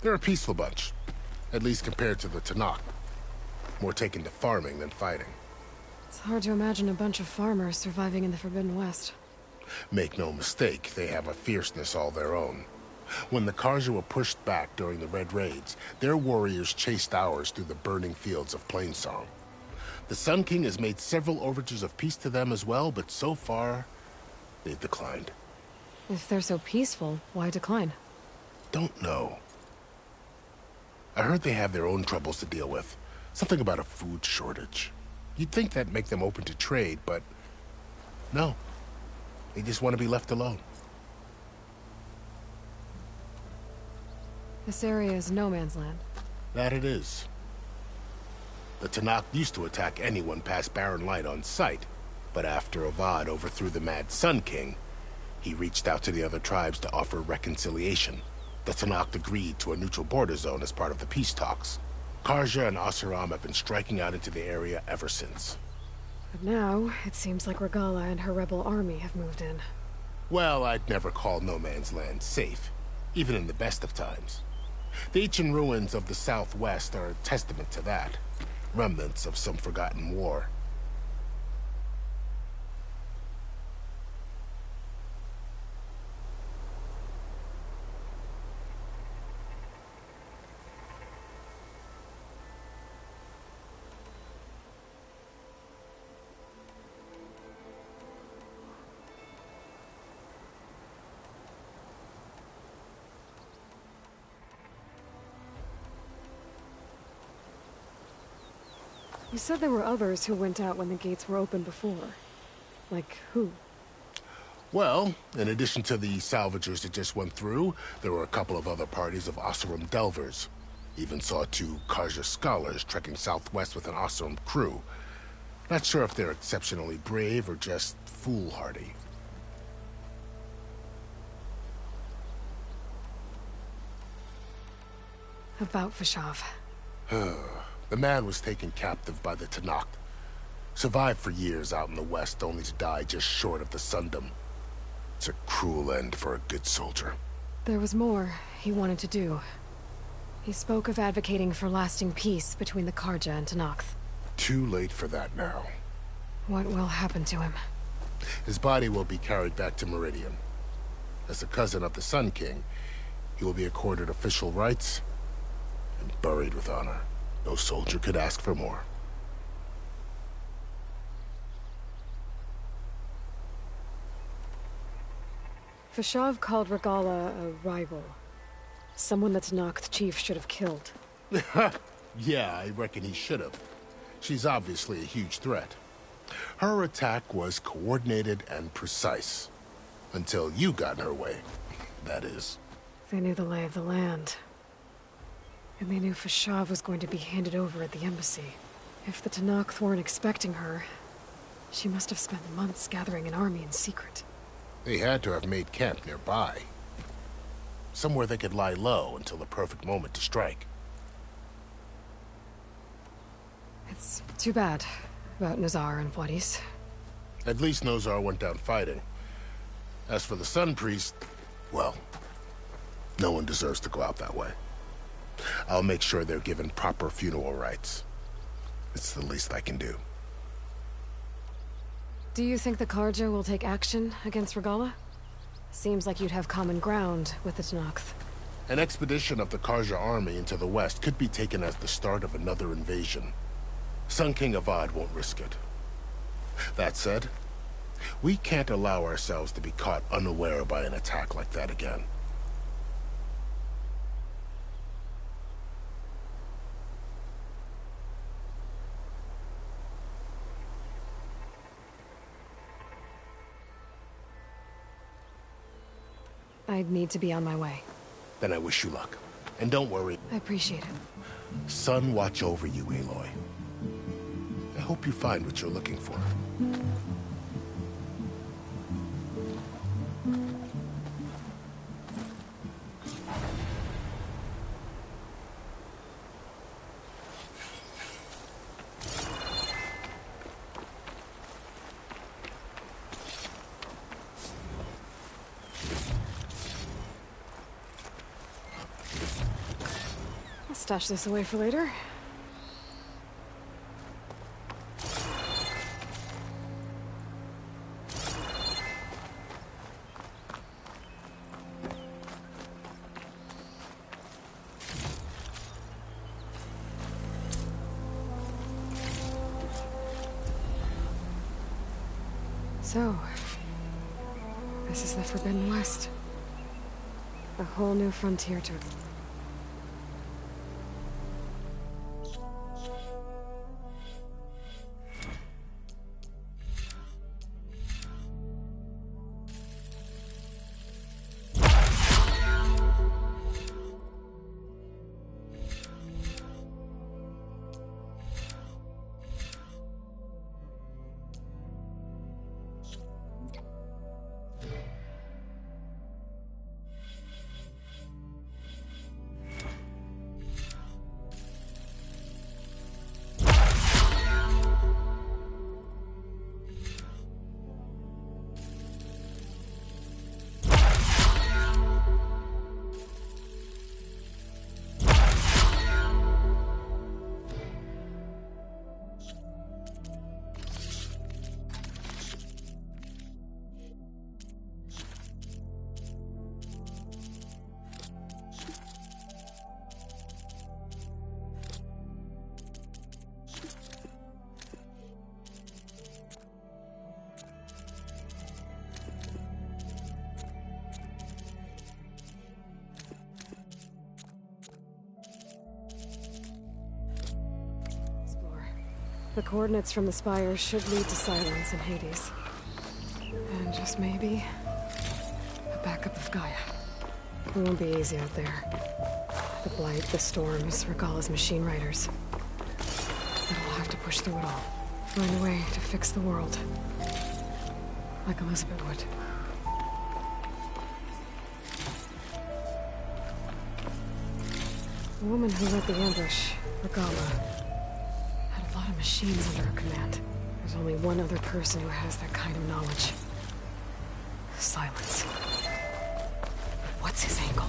They're a peaceful bunch, at least compared to the Tanakh. More taken to farming than fighting. It's hard to imagine a bunch of farmers surviving in the Forbidden West. Make no mistake, they have a fierceness all their own. When the Karja were pushed back during the Red Raids, their warriors chased ours through the burning fields of Plainsong. The Sun King has made several overtures of peace to them as well, but so far, they've declined. If they're so peaceful, why decline? Don't know. I heard they have their own troubles to deal with. Something about a food shortage. You'd think that'd make them open to trade, but no. They just want to be left alone. This area is no man's land. That it is. The Tanakh used to attack anyone past Barren Light on sight, but after Avad overthrew the Mad Sun King, he reached out to the other tribes to offer reconciliation. The Tanakh agreed to a neutral border zone as part of the peace talks. Karja and Oseram have been striking out into the area ever since. But now, it seems like Regala and her rebel army have moved in. Well, I'd never call No Man's Land safe, even in the best of times. The ancient ruins of the Southwest are a testament to that. Remnants of some forgotten war. You said there were others who went out when the gates were open before. Like who? Well, in addition to the salvagers that just went through, there were a couple of other parties of Oseram delvers. Even saw 2 Karja scholars trekking southwest with an Oseram crew. Not sure if they're exceptionally brave or just foolhardy. About Vashav. The man was taken captive by the Tanakh. Survived for years out in the west, only to die just short of the Sundom. It's a cruel end for a good soldier. There was more he wanted to do. He spoke of advocating for lasting peace between the Karja and Tanakh. Too late for that now. What will happen to him? His body will be carried back to Meridian. As a cousin of the Sun King, he will be accorded official rights and buried with honor. No soldier could ask for more. Vashav called Regala a rival. Someone that Tanakh chief should have killed. Yeah, I reckon he should have. She's obviously a huge threat. Her attack was coordinated and precise. Until you got in her way, that is. They knew the lay of the land. And they knew Vashav was going to be handed over at the embassy. If the Tanakh weren't expecting her, she must have spent months gathering an army in secret. They had to have made camp nearby. Somewhere they could lie low until the perfect moment to strike. It's too bad about Nazar and Vladis. At least Nozar went down fighting. As for the Sun Priest, well, no one deserves to go out that way. I'll make sure they're given proper funeral rites. It's the least I can do. Do you think the Karja will take action against Regala? Seems like you'd have common ground with the Tanakh. An expedition of the Karja army into the west could be taken as the start of another invasion. Sun King Avad won't risk it. That said, we can't allow ourselves to be caught unaware by an attack like that again. I'd need to be on my way. Then I wish you luck. And don't worry. I appreciate it. Sun watch over you, Aloy. I hope you find what you're looking for. I'll stash this away for later. So, this is the Forbidden West. A whole new frontier to... The coordinates from the spire should lead to silence in Hades. And just maybe, a backup of Gaia. It won't be easy out there. The blight, the storms, Regala's machine riders. But we'll have to push through it all. find a way to fix the world. Like Elizabeth would. The woman who led the ambush, Regala, had a lot of machines under her command. There's only one other person who has that kind of knowledge. Silence. What's his angle?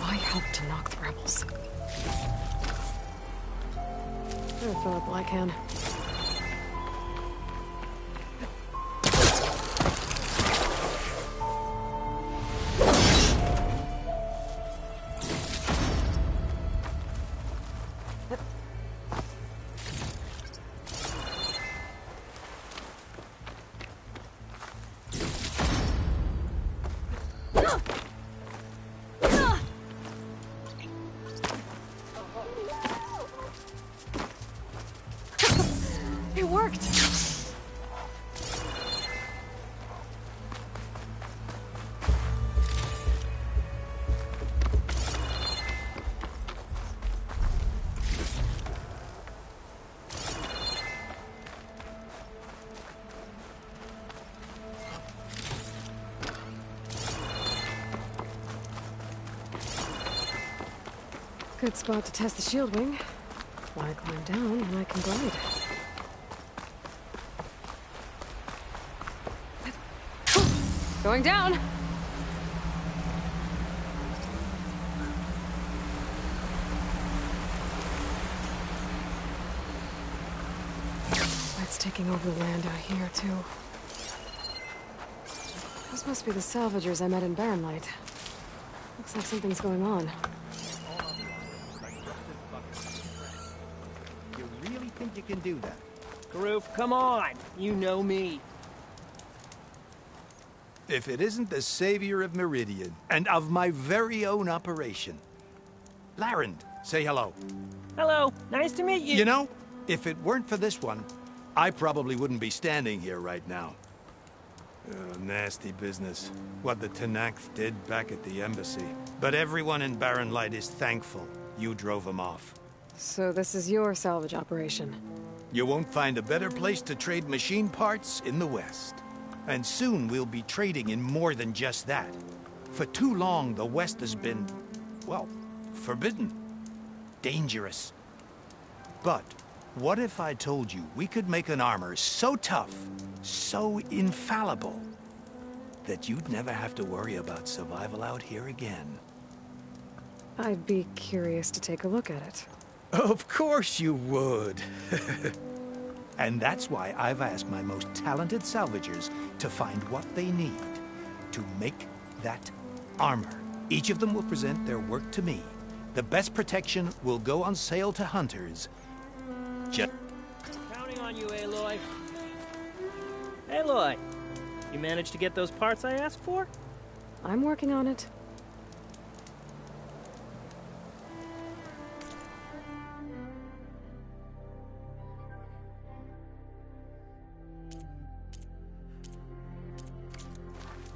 Why help to knock the rebels? Better fill up while I can. It worked! Good spot to test the shield wing. Why climb down when I can glide? Going down! Light's taking over the land out here, too. Those must be the salvagers I met in Barren Light. Looks like something's going on. You really think you can do that? Karoof, come on! You know me. If it isn't the savior of Meridian, and of my very own operation. Larend, say hello. Hello, nice to meet you. You know, if it weren't for this one, I probably wouldn't be standing here right now. Nasty business, what the Tenakth did back at the embassy. But everyone in Barren Light is thankful you drove them off. So this is your salvage operation? You won't find a better place to trade machine parts in the West. And soon we'll be trading in more than just that. For too long, the West has been, well, forbidden. Dangerous. But what if I told you we could make an armor so tough, so infallible, that you'd never have to worry about survival out here again? I'd be curious to take a look at it. Of course you would. And that's why I've asked my most talented salvagers to find what they need to make that armor. Each of them will present their work to me. The best protection will go on sale to hunters. Counting on you, Aloy. Aloy, you managed to get those parts I asked for? I'm working on it.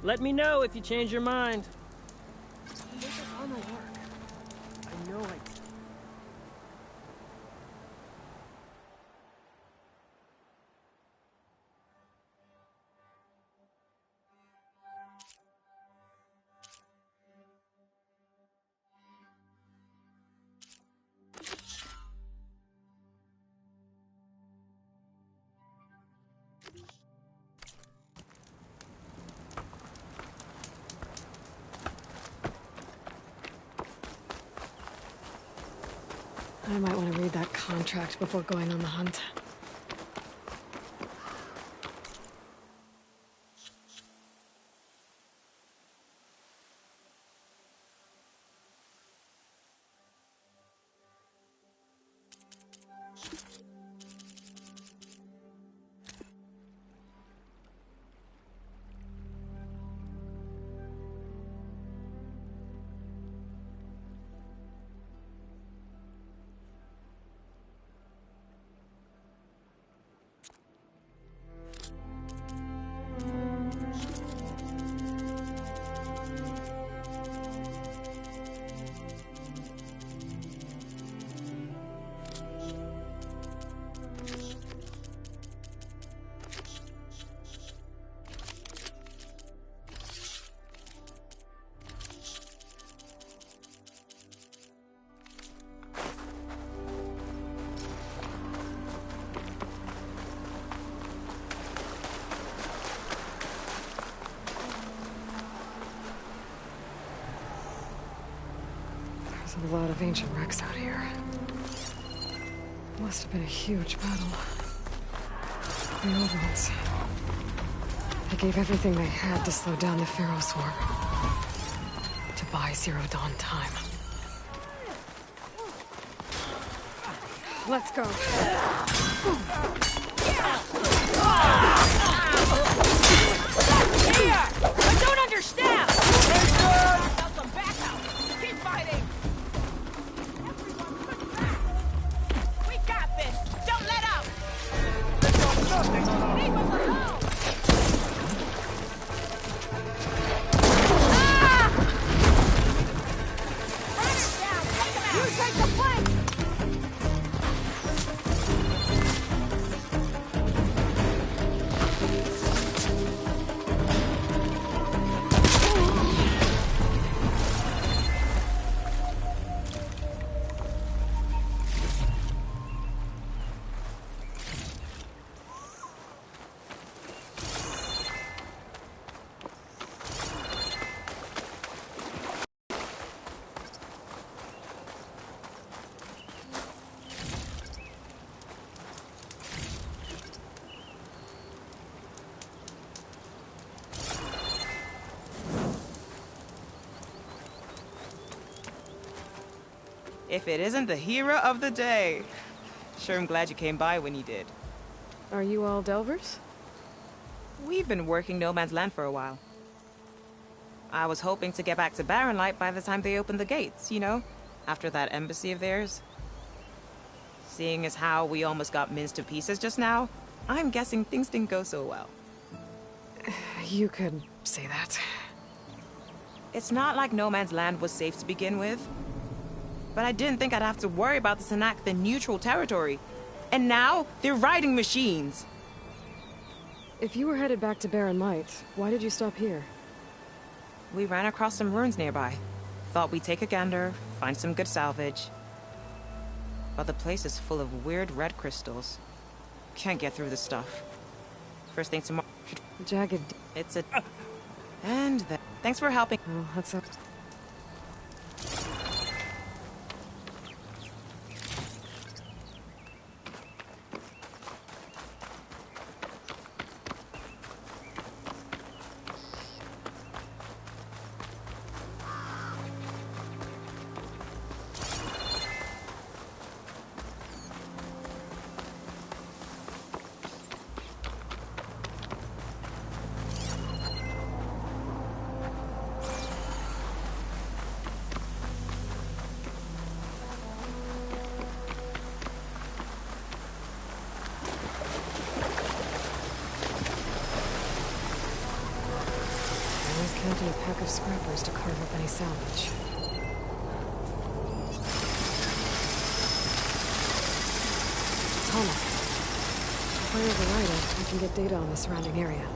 Let me know if you change your mind. Make this armor work. I know I... I might want to read that contract before going on the hunt. There's a lot of ancient wrecks out here. Must have been a huge battle. The old ones. They gave everything they had to slow down the Pharaoh swarm. To buy Zero Dawn time. Let's go. Here! I don't understand! Without some backup! Keep fighting! Everyone push back! We got this! Don't let up! Leave us alone! Ah! Runners down! Take them out! You take the flank! If it isn't the hero of the day. Sure, I'm glad you came by when you did. Are you all Delvers? We've been working No Man's Land for a while. I was hoping to get back to Barren Light by the time they opened the gates, you know? After that embassy of theirs. Seeing as how we almost got minced to pieces just now, I'm guessing things didn't go so well. You could say that. It's not like No Man's Land was safe to begin with. But I didn't think I'd have to worry about the Tanakh, the neutral territory. And now, they're riding machines. If you were headed back to Barren Light, why did you stop here? We ran across some ruins nearby. Thought we'd take a gander, find some good salvage. But the place is full of weird red crystals. Can't get through the stuff. First thing tomorrow... Jagged... It's a... And then... Thanks for helping. Oh, that's up. Counting a pack of scrappers to carve up any salvage. Tana. If I override it, I can get data on the surrounding area.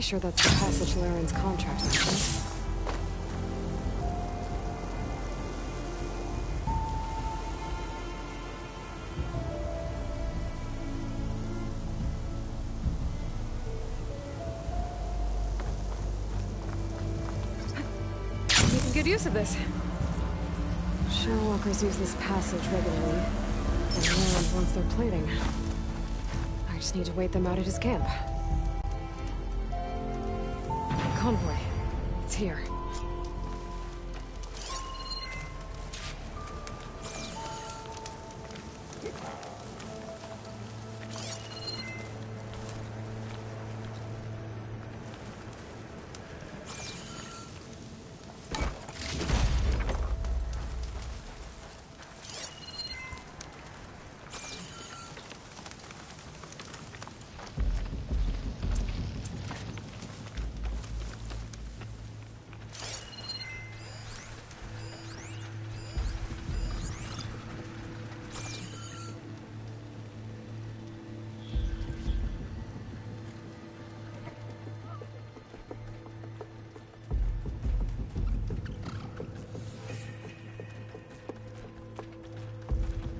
sure that's the passage Laren's contract mentioned. Making good use of this. Sharewalkers use this passage regularly. And Laren wants their plating. I just need to wait them out at his camp. Convoy. It's here.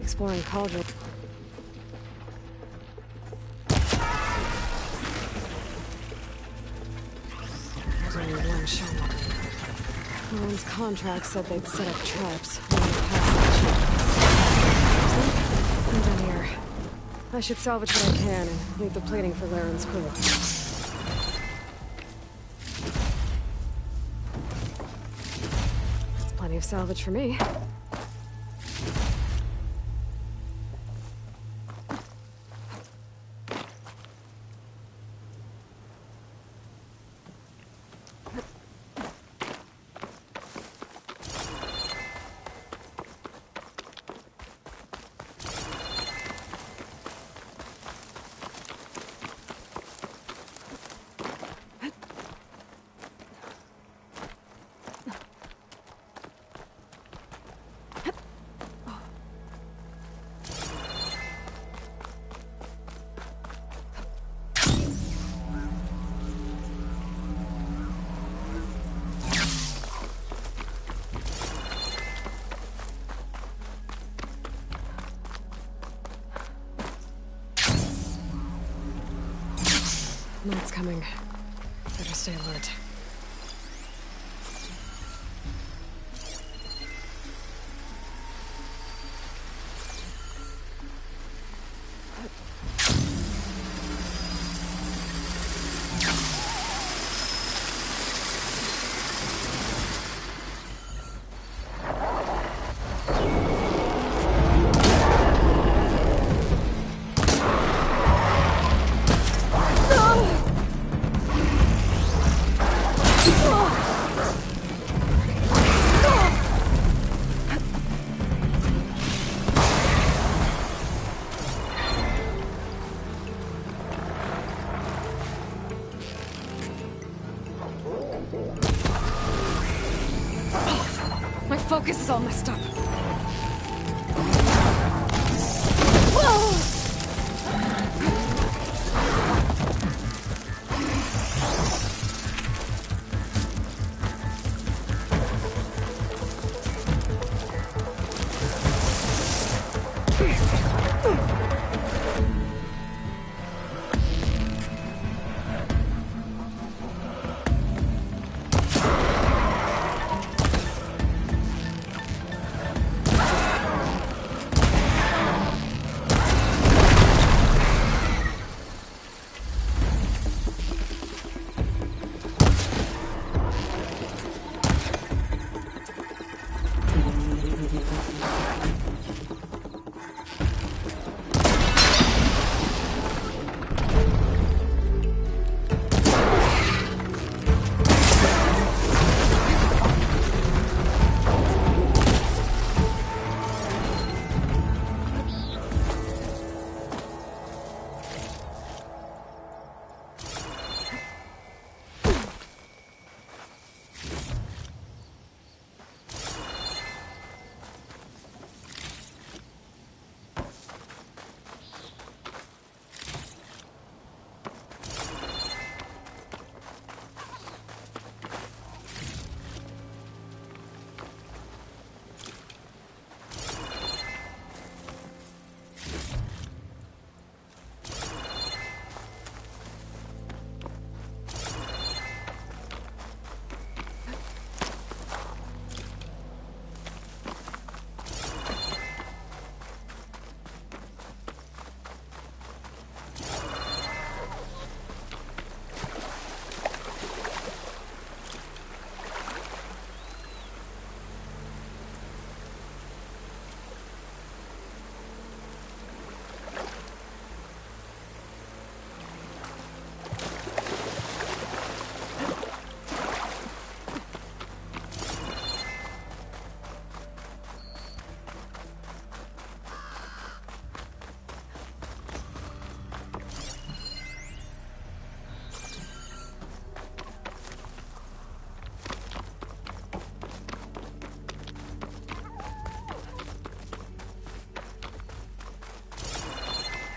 Exploring cauldron. There's only one Sharewalker. Laren's contract said they'd set up traps along the passage. I'm done here. I should salvage what I can and leave the plating for Laren's crew. That's plenty of salvage for me. Night's coming. Better stay alert. My focus is all messed up.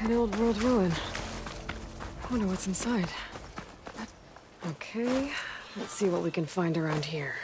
An old world ruin. I wonder what's inside. Okay, let's see what we can find around here.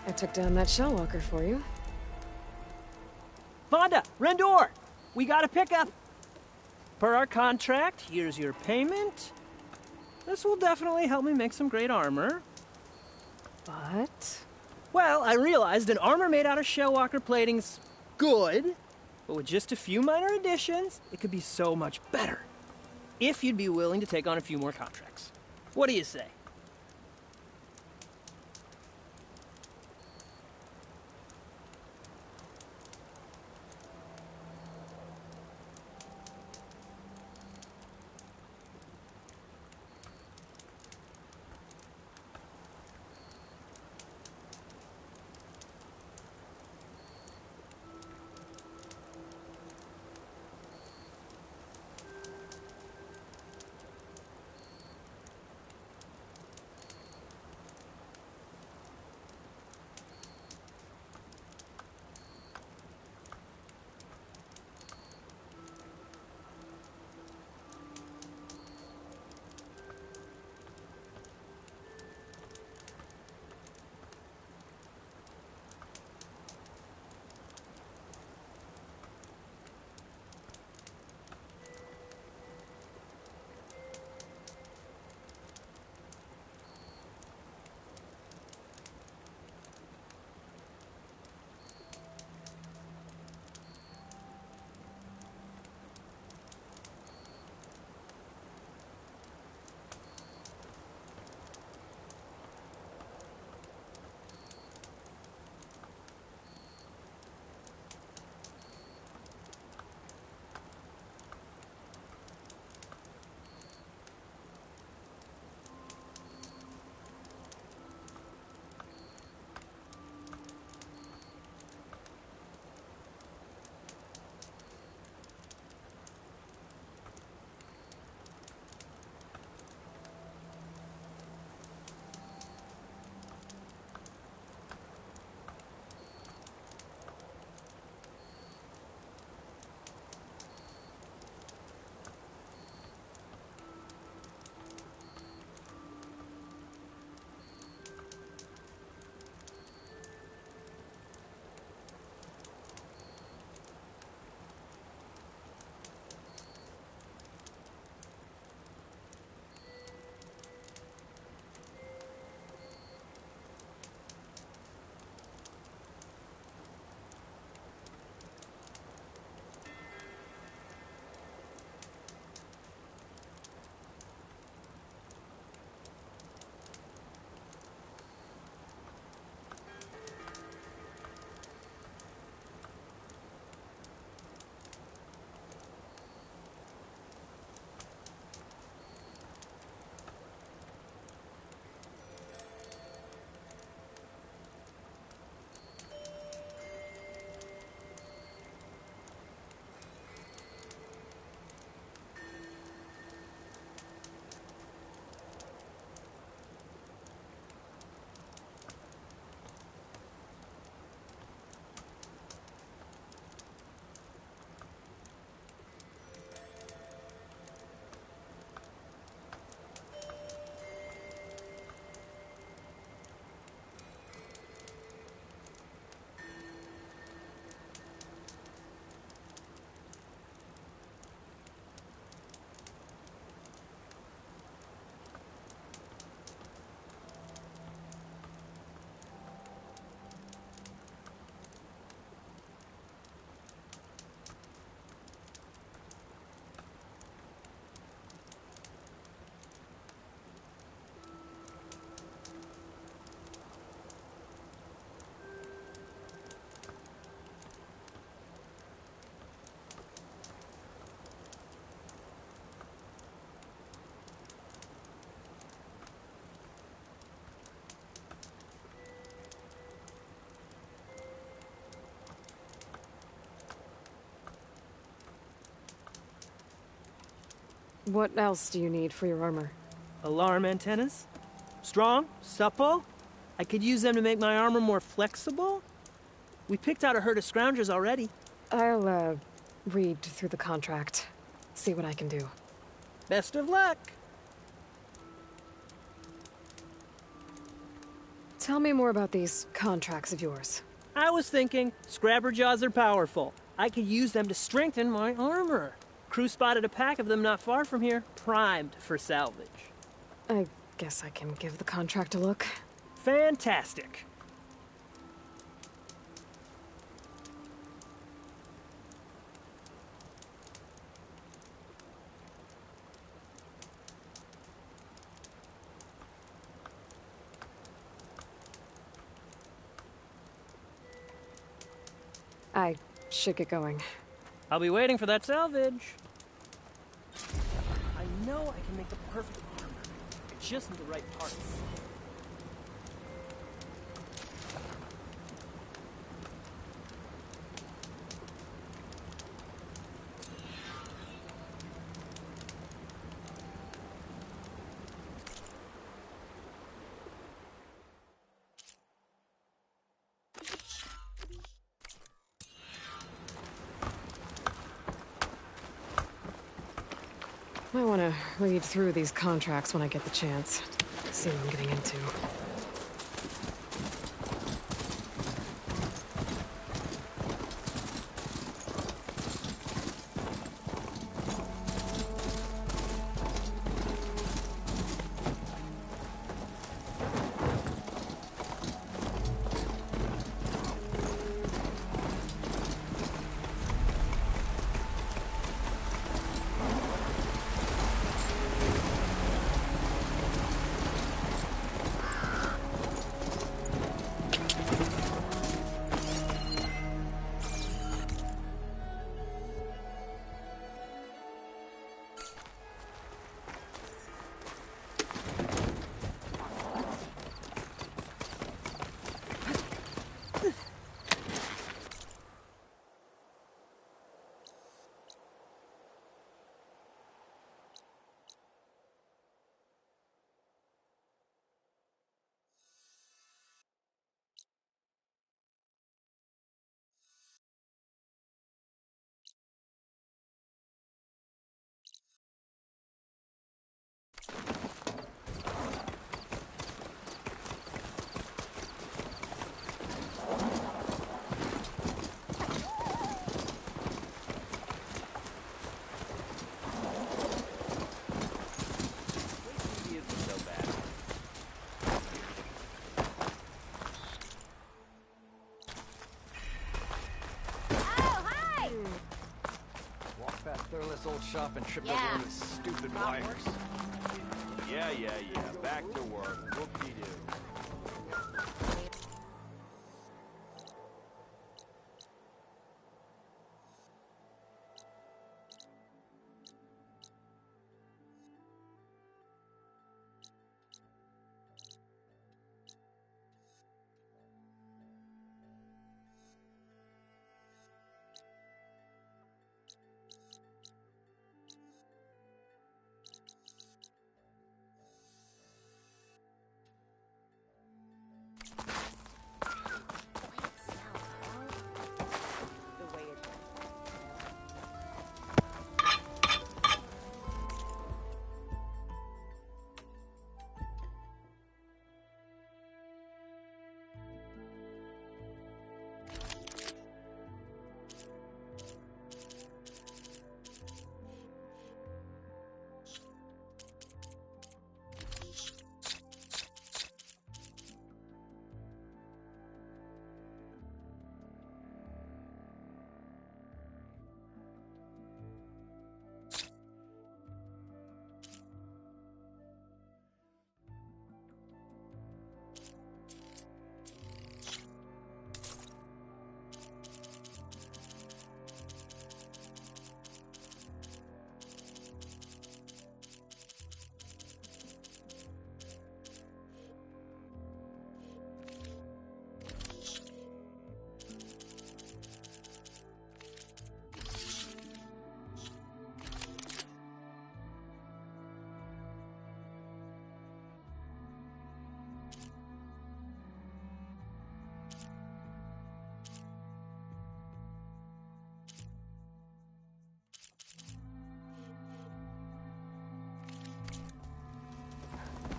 I took down that shell walker for you. Vonda, Rendor, we got a pickup. Per our contract, here's your payment. This will definitely help me make some great armor. But? Well, I realized an armor made out of shell walker plating's good, but with just a few minor additions, it could be so much better. If you'd be willing to take on a few more contracts. What do you say? What else do you need for your armor? Alarm antennas? Strong? Supple? I could use them to make my armor more flexible? We picked out a herd of scroungers already. I'll, read through the contract. See what I can do. Best of luck! Tell me more about these contracts of yours. I was thinking, scrabber jaws are powerful. I could use them to strengthen my armor. Crew spotted a pack of them not far from here, primed for salvage. I guess I can give the contract a look. Fantastic. I should get going. I'll be waiting for that salvage. I know I can make the perfect armor. I just need the right parts. I want to read through these contracts when I get the chance. See what I'm getting into. This old shop and trip Yeah. over these stupid wires. Yeah. Back to work. Whoop-de-doo.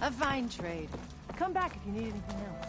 A fine trade. Come back if you need anything else.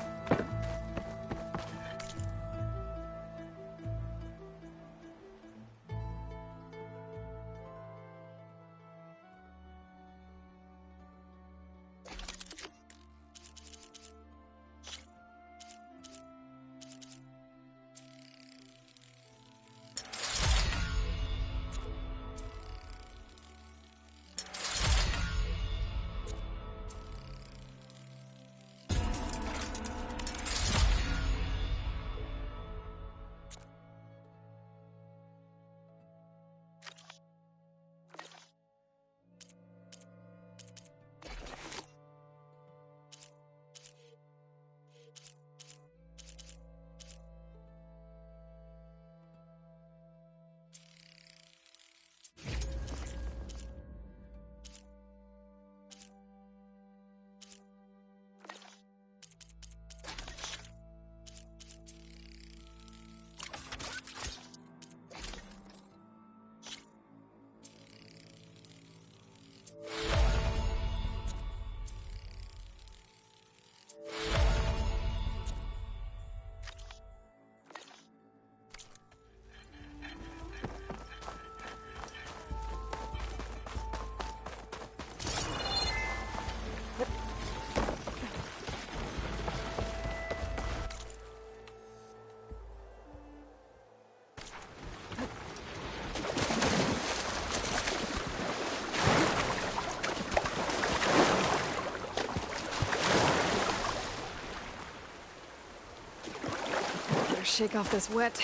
Shake off this wet.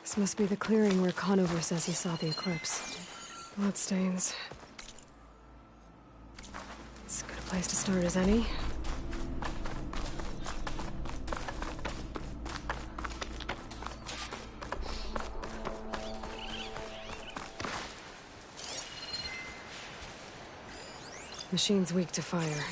This must be the clearing where Conover says he saw the eclipse. Bloodstains. It's as good a place to start as any. Machine's weak to fire.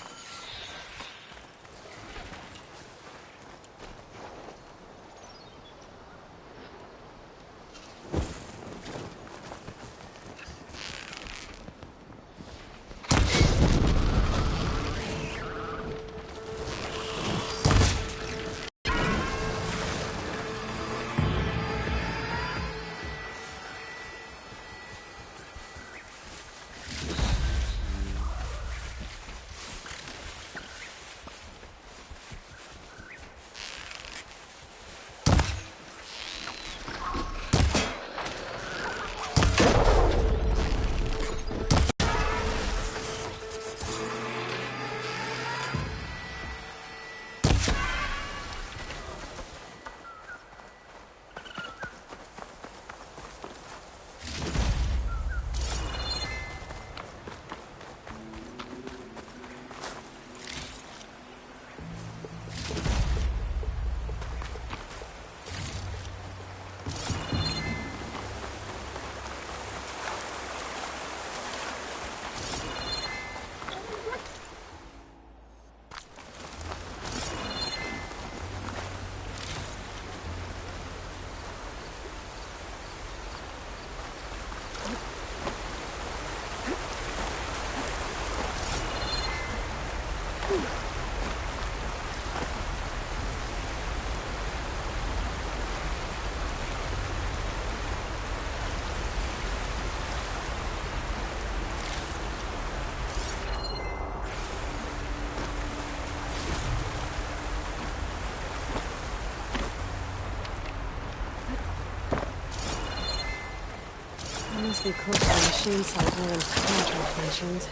Must be close to the machine site where the contract mentioned.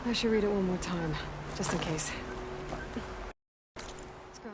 I should read it one more time, just in case. Let's go.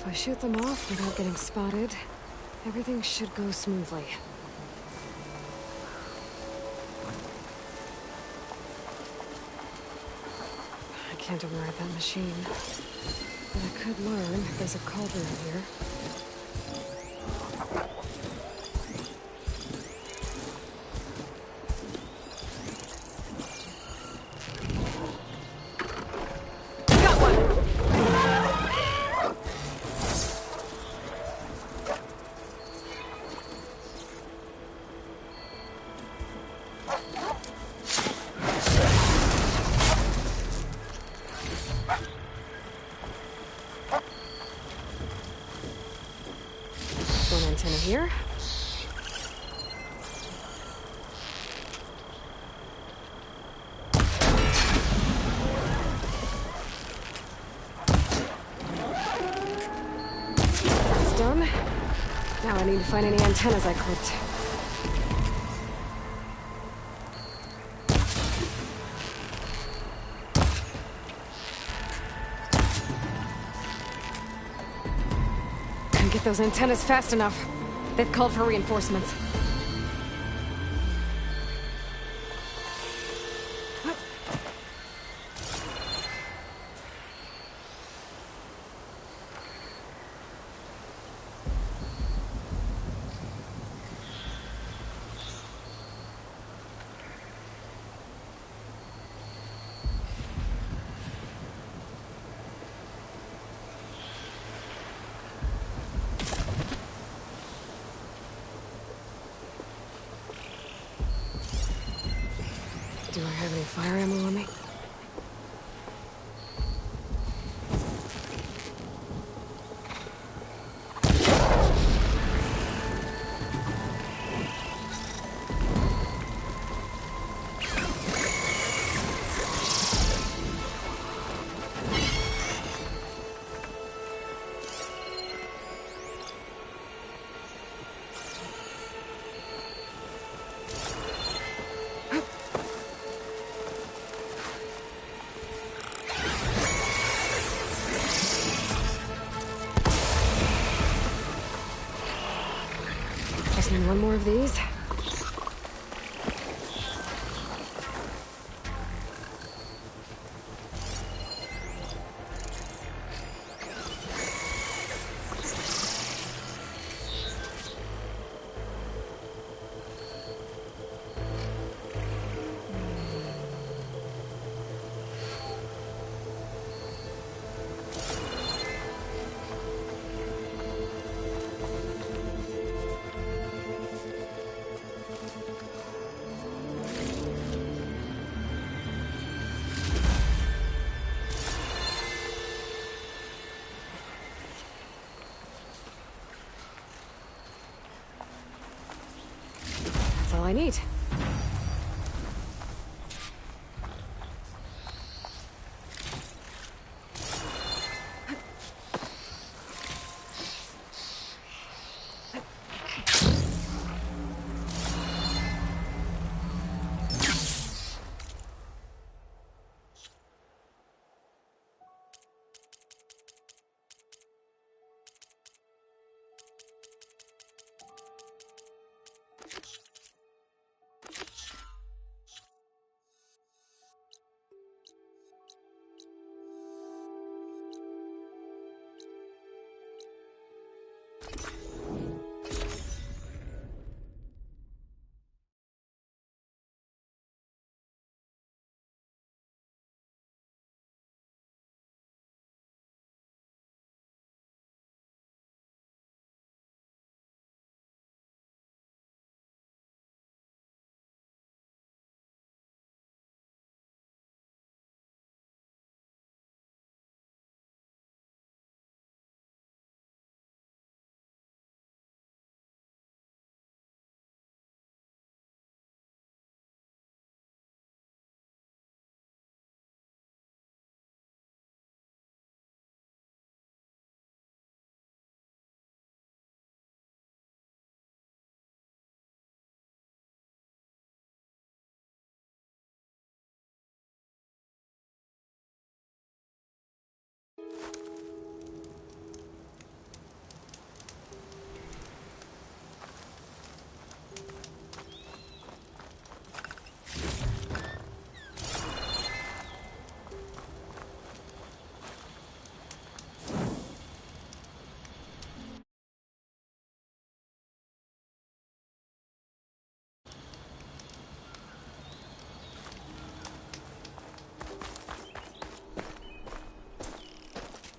If I shoot them off without getting spotted, everything should go smoothly. I can't override that machine. But I could learn if there's a cauldron here. One antenna here. That's done. Now I need to find any antennas I clipped. Couldn't get those antennas fast enough. They've called for reinforcements. Do I have any fire ammo on me? Just need one more of these. That's all I need.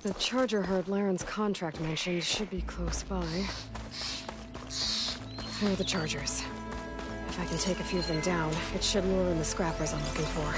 The charger herd Laren's contract mentioned should be close by. There are the chargers. If I can take a few of them down, it should lure in the scrappers I'm looking for.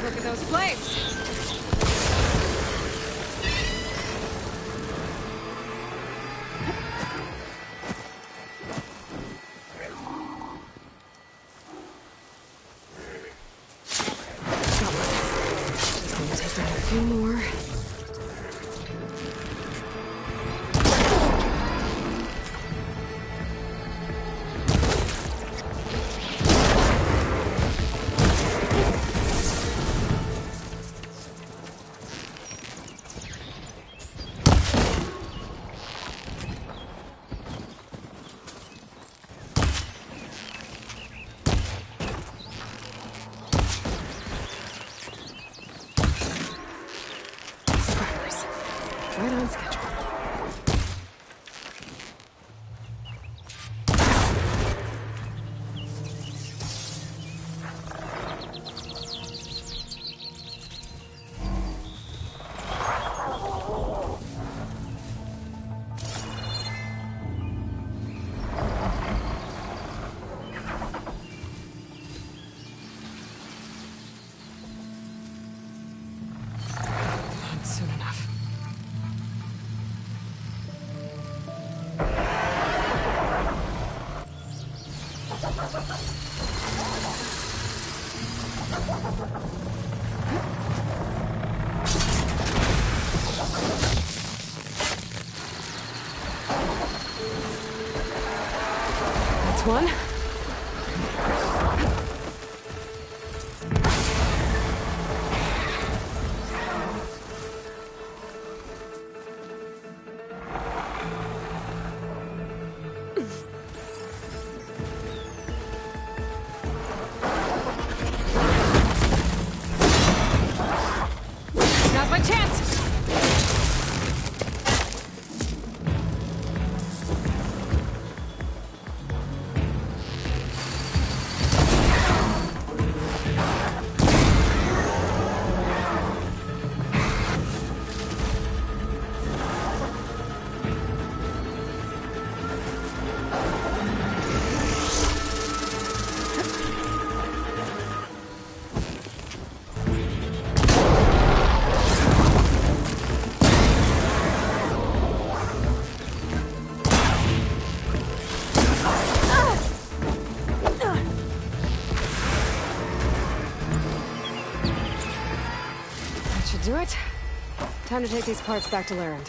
Look at those flames! Just gonna take down a few more. Right on schedule. Not soon enough. That's one. Now's my chance! That should do it. Time to take these parts back to Larend.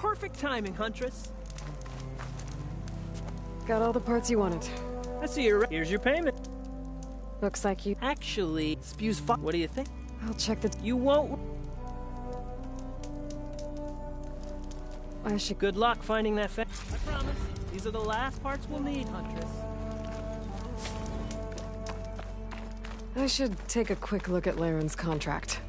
Perfect timing, Huntress. Got all the parts you wanted. I see you're right. Here's your payment. Looks like you actually spews fire. What do you think? I'll check the... You won't... I should... Good luck finding that I promise. These are the last parts we'll need, Huntress. I should take a quick look at Laren's contract.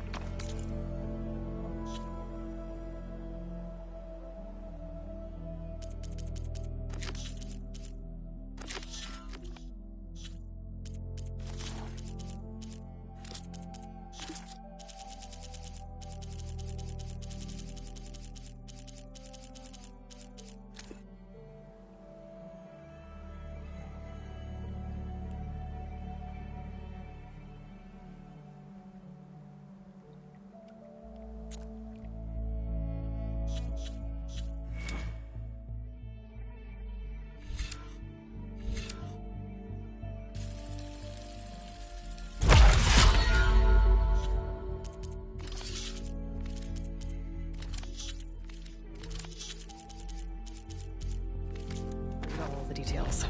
Details.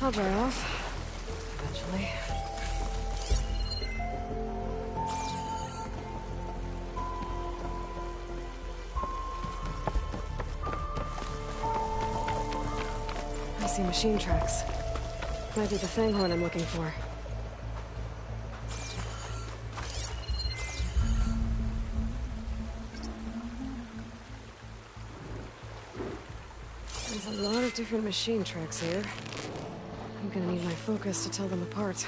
I'll dry off eventually. I see machine tracks. Might be the Fanghorn I'm looking for. There's a lot of different machine tracks here. I'm gonna need my focus to tell them apart.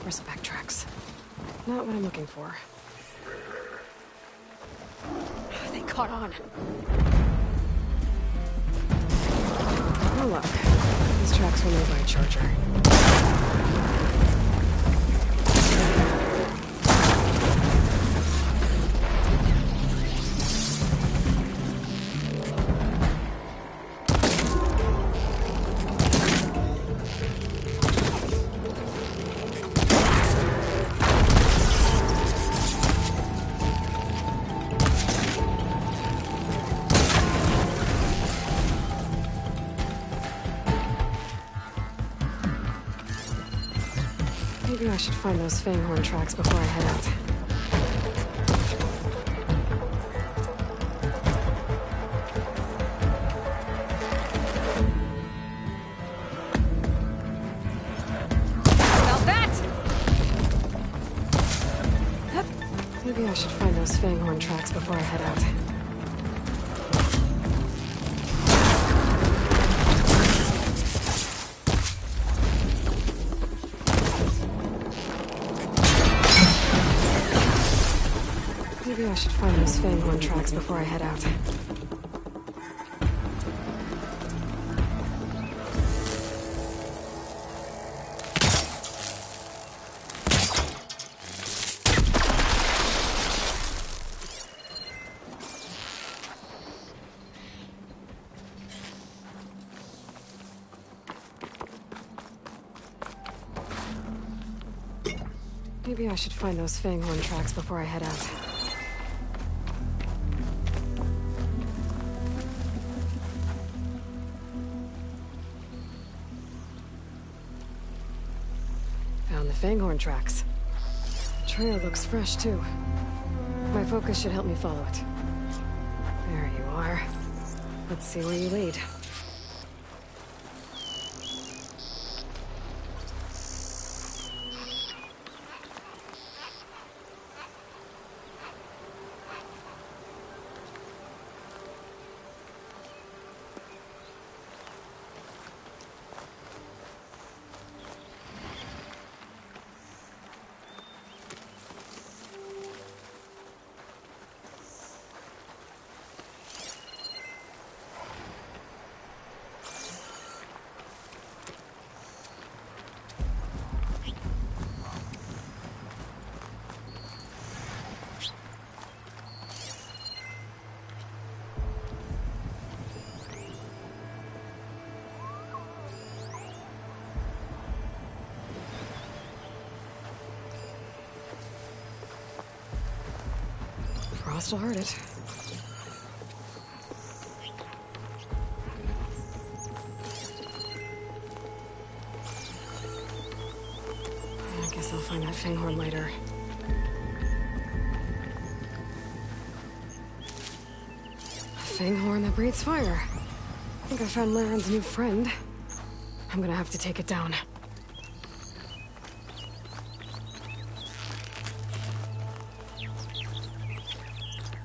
Bristleback tracks. Not what I'm looking for. They caught on. No luck. These tracks were made by a charger. Maybe I should find those Fanghorn tracks before I head out. About that! Maybe I should find those Fanghorn tracks before I head out. Maybe I should find those Fanghorn tracks before I head out. Maybe I should find those Fanghorn tracks before I head out. Found the Fanghorn tracks. Trail looks fresh, too. My focus should help me follow it. There you are. Let's see where you lead. hostile heard it. I guess I'll find that Fanghorn later. A Fanghorn that breathes fire. I think I found Laren's new friend. I'm gonna have to take it down.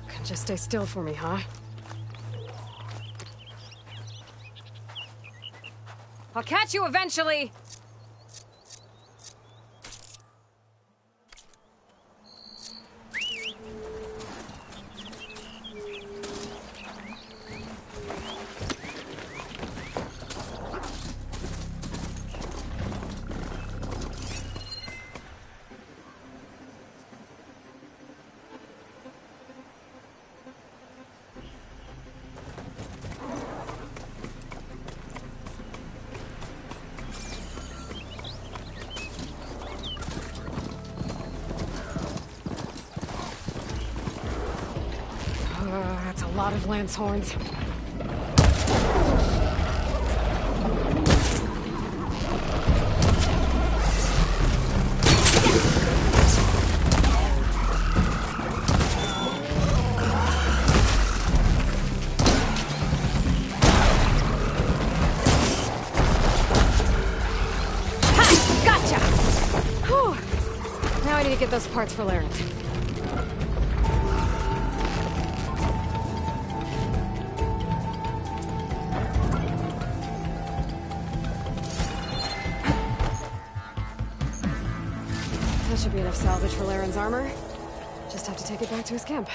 Can just stay still for me, huh? I'll catch you eventually! That's a lot of lance horns. Ha! Gotcha! Whew. Now I need to get those parts for Laren. That should be enough salvage for Laren's armor. Just have to take it back to his camp.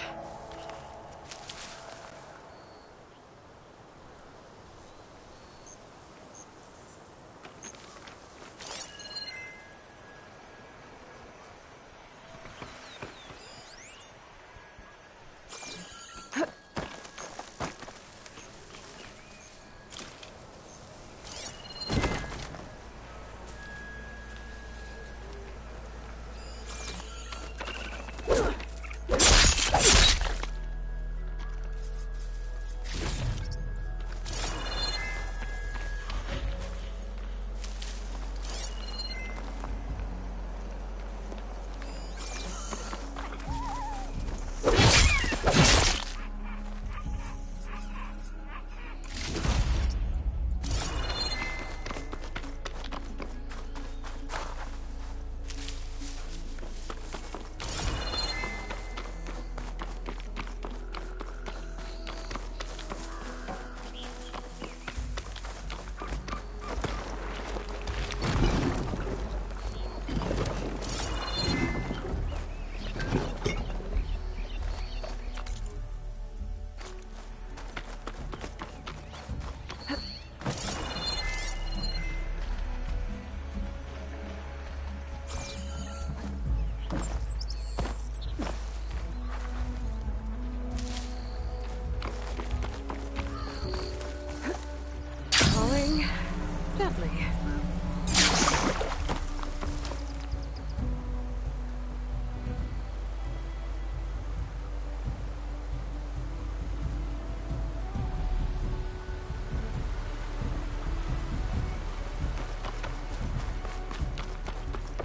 Gently.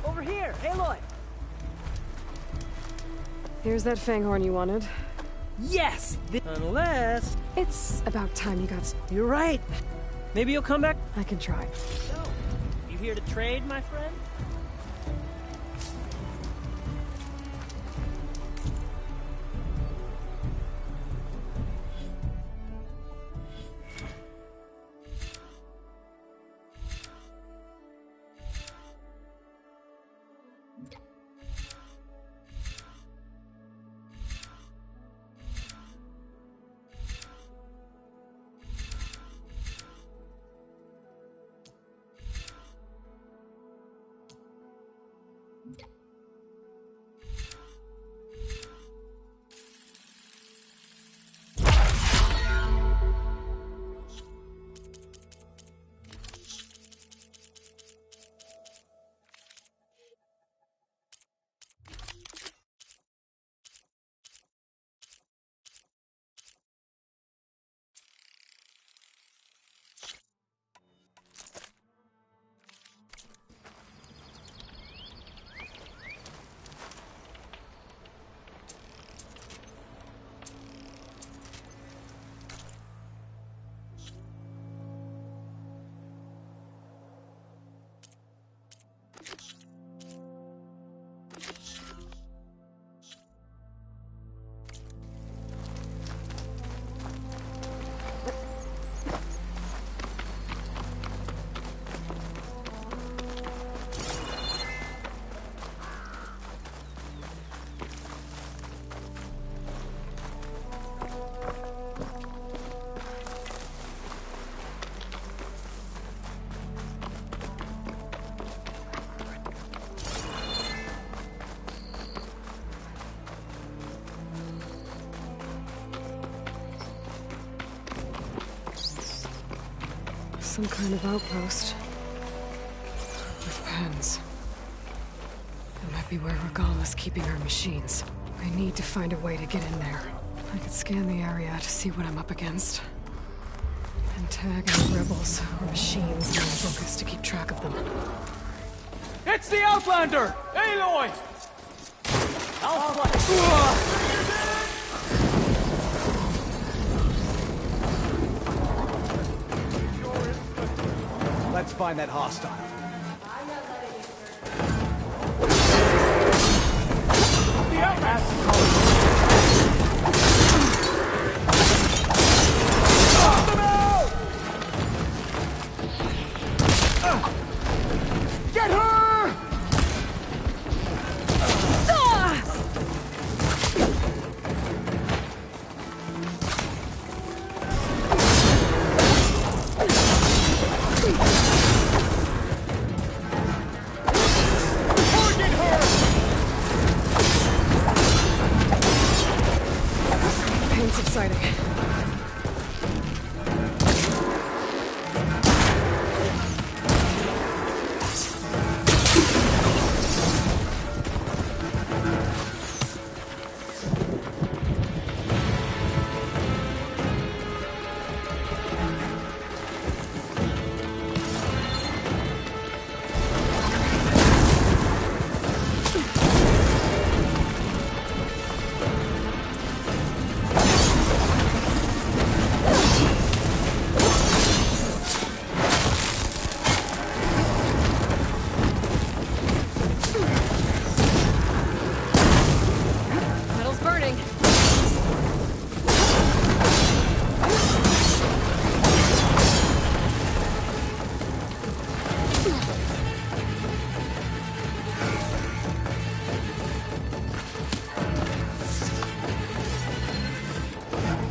Over here, Aloy! Here's that Fanghorn you wanted. Yes! Unless... It's about time you got... You're right. Maybe you'll come back? I can try. So, you here to trade, my friend? Some kind of outpost. With pens. That might be where Regala's keeping her machines. I need to find a way to get in there. I could scan the area to see what I'm up against. And tag any rebels or machines in my focus to keep track of them. It's the Outlander! Aloy! Let's find that hostile. The Outlander! Get her! Pain subsiding. Metal's burning.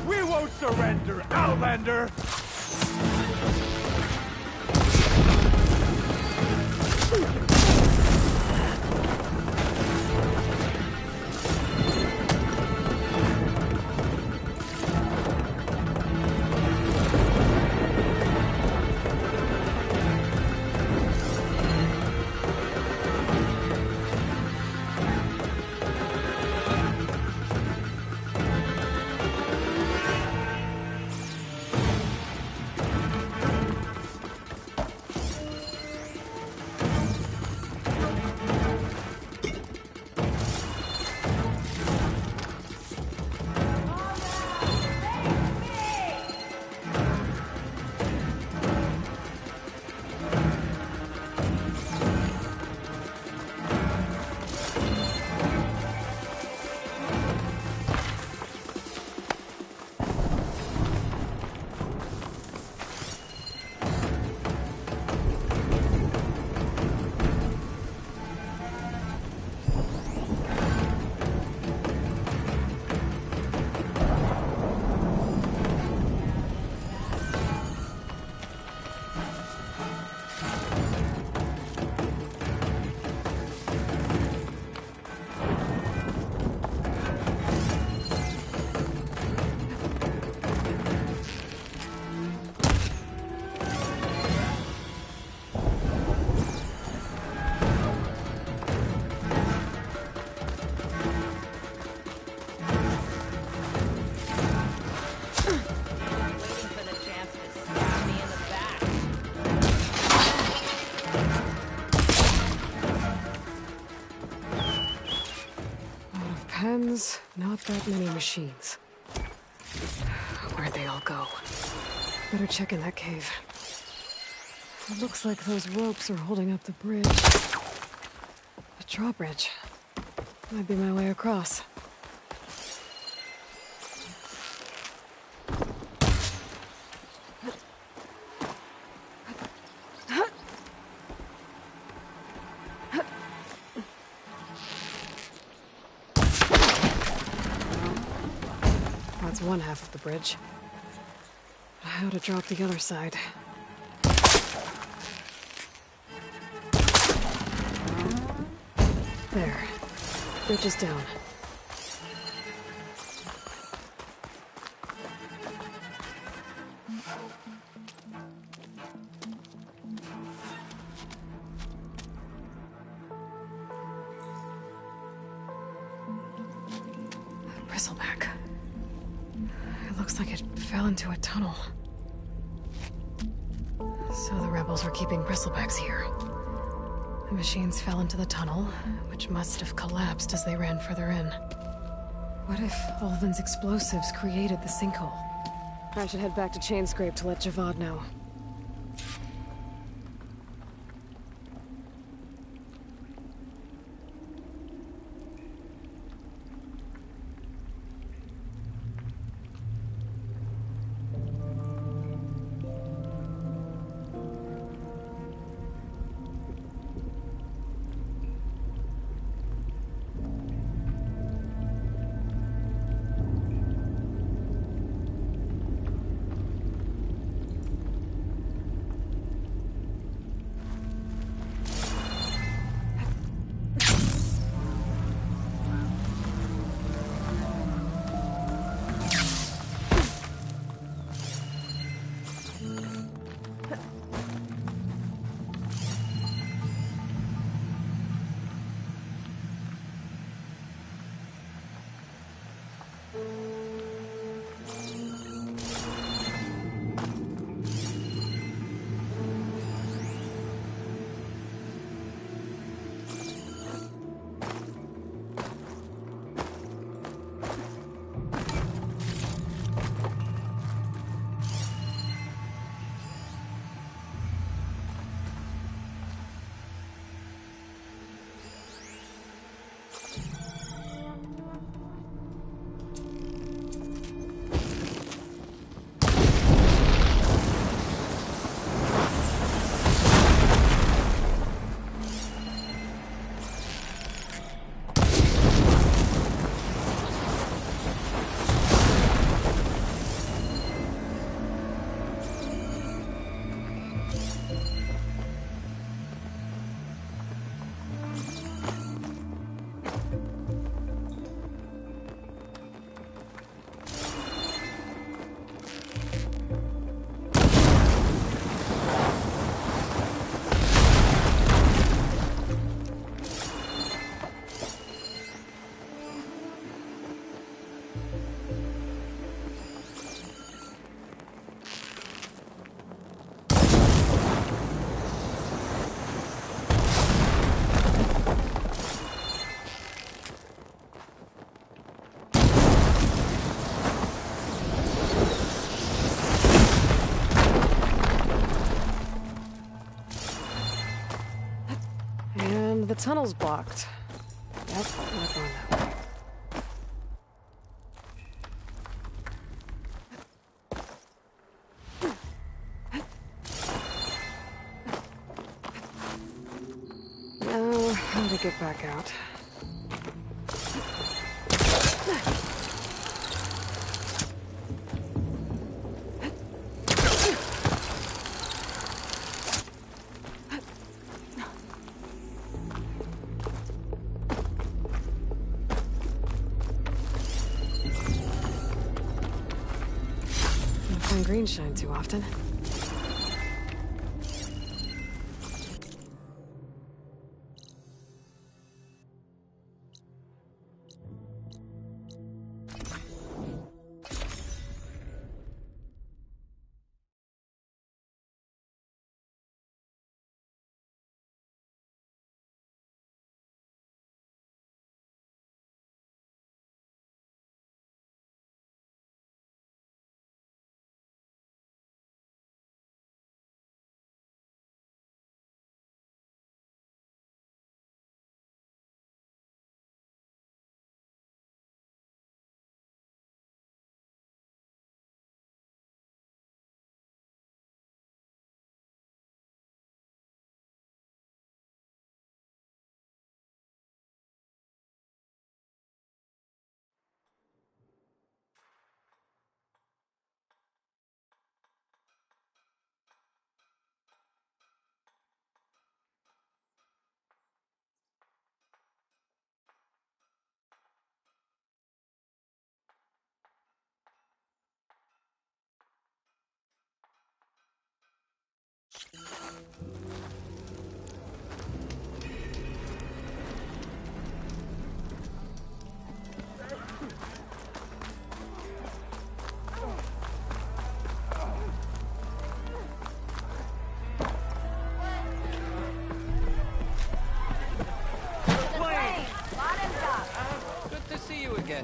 We won't surrender, Outlander! Pens, not that many machines. Where'd they all go? Better check in that cave. It looks like those ropes are holding up the bridge. The drawbridge. Might be my way across. That's one half of the bridge. How to drop the other side? There. Bridge is down. Bristleback. It looks like it fell into a tunnel. So the rebels were keeping bristlebacks here. The machines fell into the tunnel, which must have collapsed as they ran further in. What if Ulvin's explosives created the sinkhole? I should head back to Chainscrape to let Javad know. The tunnel's blocked. Yep, not going that way. Now, how to get back out? Green shine too often.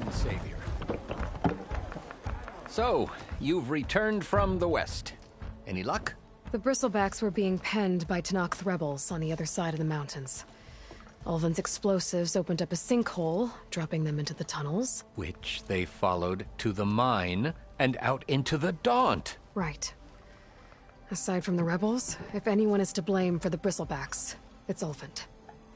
and Savior. So, you've returned from the west. Any luck? The Bristlebacks were being penned by Tanakh rebels on the other side of the mountains. Ulvin's explosives opened up a sinkhole, dropping them into the tunnels. Which they followed to the mine and out into the Daunt. Right. Aside from the rebels, if anyone is to blame for the Bristlebacks, it's Ulvin.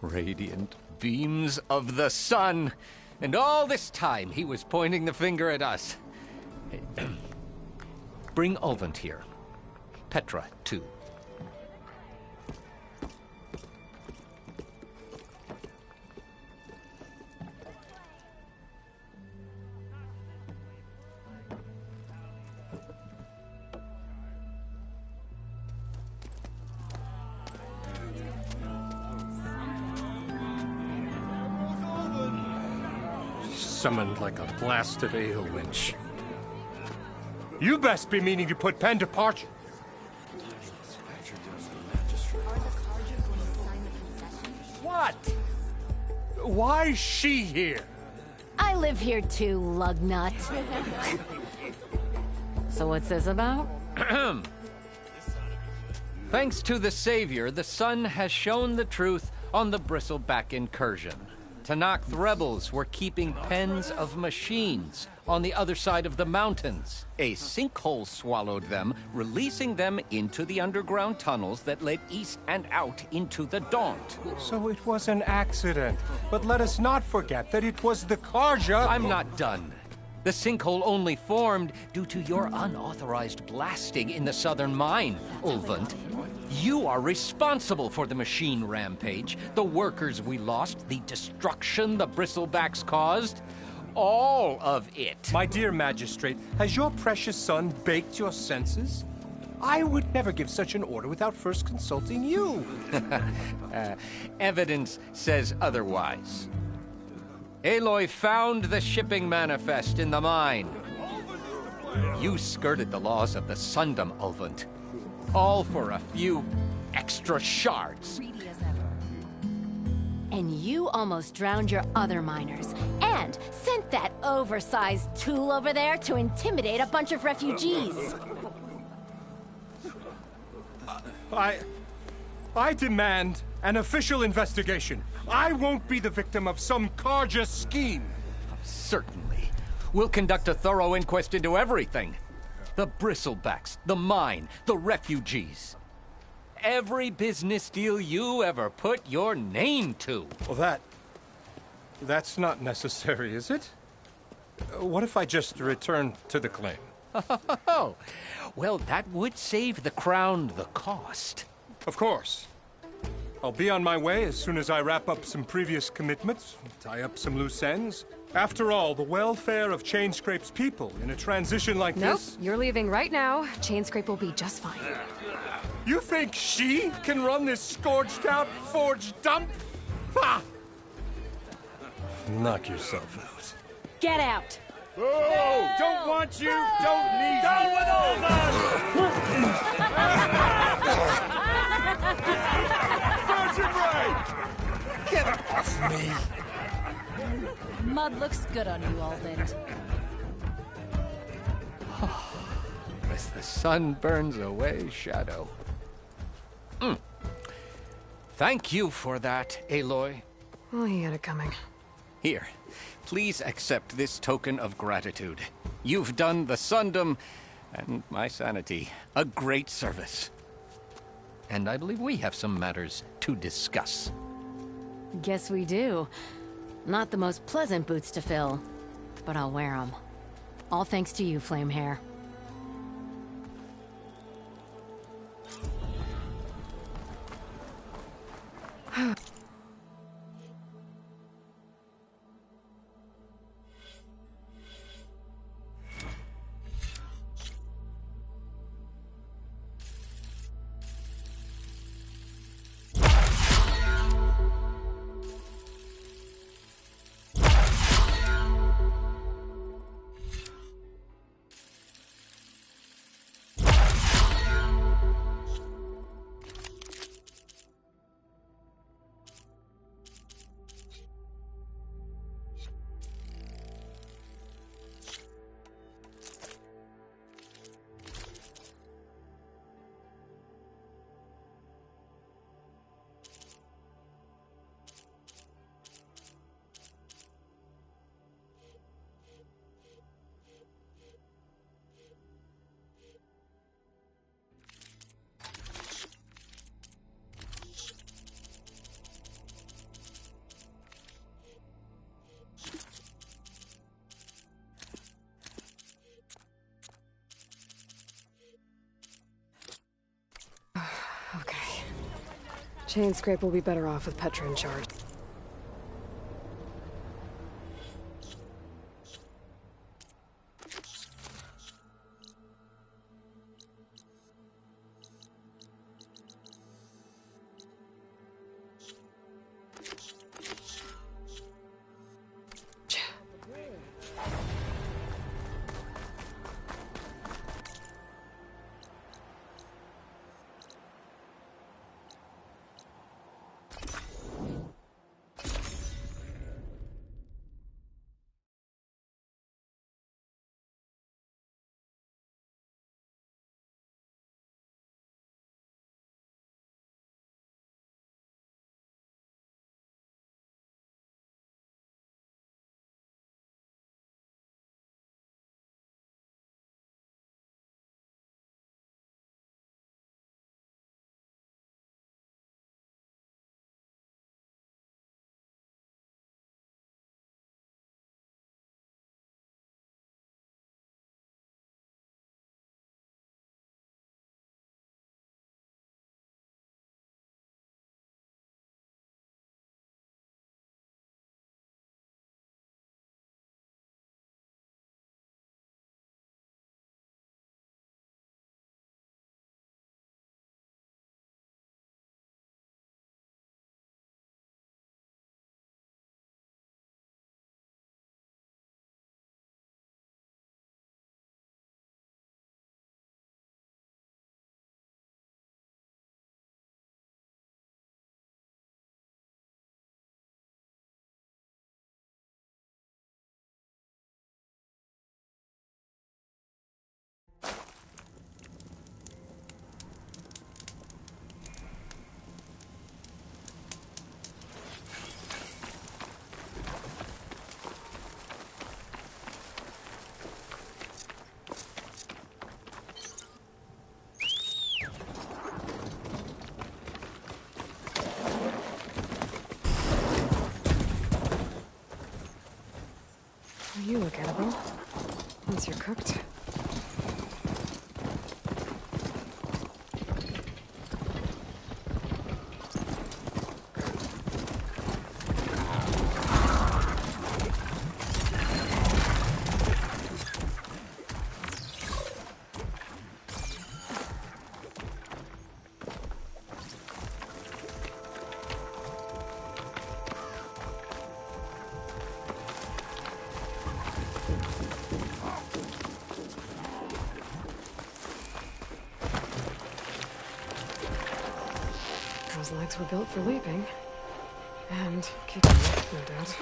Radiant beams of the sun. And all this time he was pointing the finger at us. Bring Ulvin here. Petra, too. Summoned like a blasted ale winch. You best be meaning to put pen to parchment. What? Why is she here? I live here too, lugnut. So what's this about? Thanks to the Savior, the sun has shown the truth on the Bristleback incursion. Tanakh rebels were keeping pens of machines on the other side of the mountains. A sinkhole swallowed them, releasing them into the underground tunnels that led east and out into the Daunt. So it was an accident. But let us not forget that it was the Karja... I'm not done. The sinkhole only formed due to your unauthorized blasting in the southern mine, Ulvund. You are responsible for the machine rampage, the workers we lost, the destruction the Bristlebacks caused. All of it. My dear magistrate, has your precious son baked your senses? I would never give such an order without first consulting you. Evidence says otherwise. Aloy found the shipping manifest in the mine. You skirted the laws of the Sundom, Ulvund. All for a few extra shards. And you almost drowned your other miners, and sent that oversized tool over there to intimidate a bunch of refugees. I demand an official investigation. I won't be the victim of some Karja scheme. Certainly. We'll conduct a thorough inquest into everything. The Bristlebacks, the mine, the refugees. Every business deal you ever put your name to. Well, that's not necessary, is it? What if I just return to the claim? Oh, well, that would save the Crown the cost. Of course. I'll be on my way as soon as I wrap up some previous commitments, tie up some loose ends. After all, the welfare of Chainscrape's people in a transition like this... Nope, you're leaving right now. Chainscrape will be just fine. You think she can run this scorched-out forged dump? Ha! Knock yourself out. Get out! Oh, don't want you, don't need Down you. with all that! Virgin Ray! Get off me! Mud looks good on you, Ulvin. As the sun burns away shadow. Thank you for that, Aloy. Well, he had it coming. Here, please accept this token of gratitude. You've done the Sundom and my sanity a great service. And I believe we have some matters to discuss. Guess we do. Not the most pleasant boots to fill, but I'll wear them. All thanks to you, Flamehair. Chainscrape will be better off with Petra in charge. You look edible. Once you're cooked. Those legs were built for leaping. And kicking, no doubt.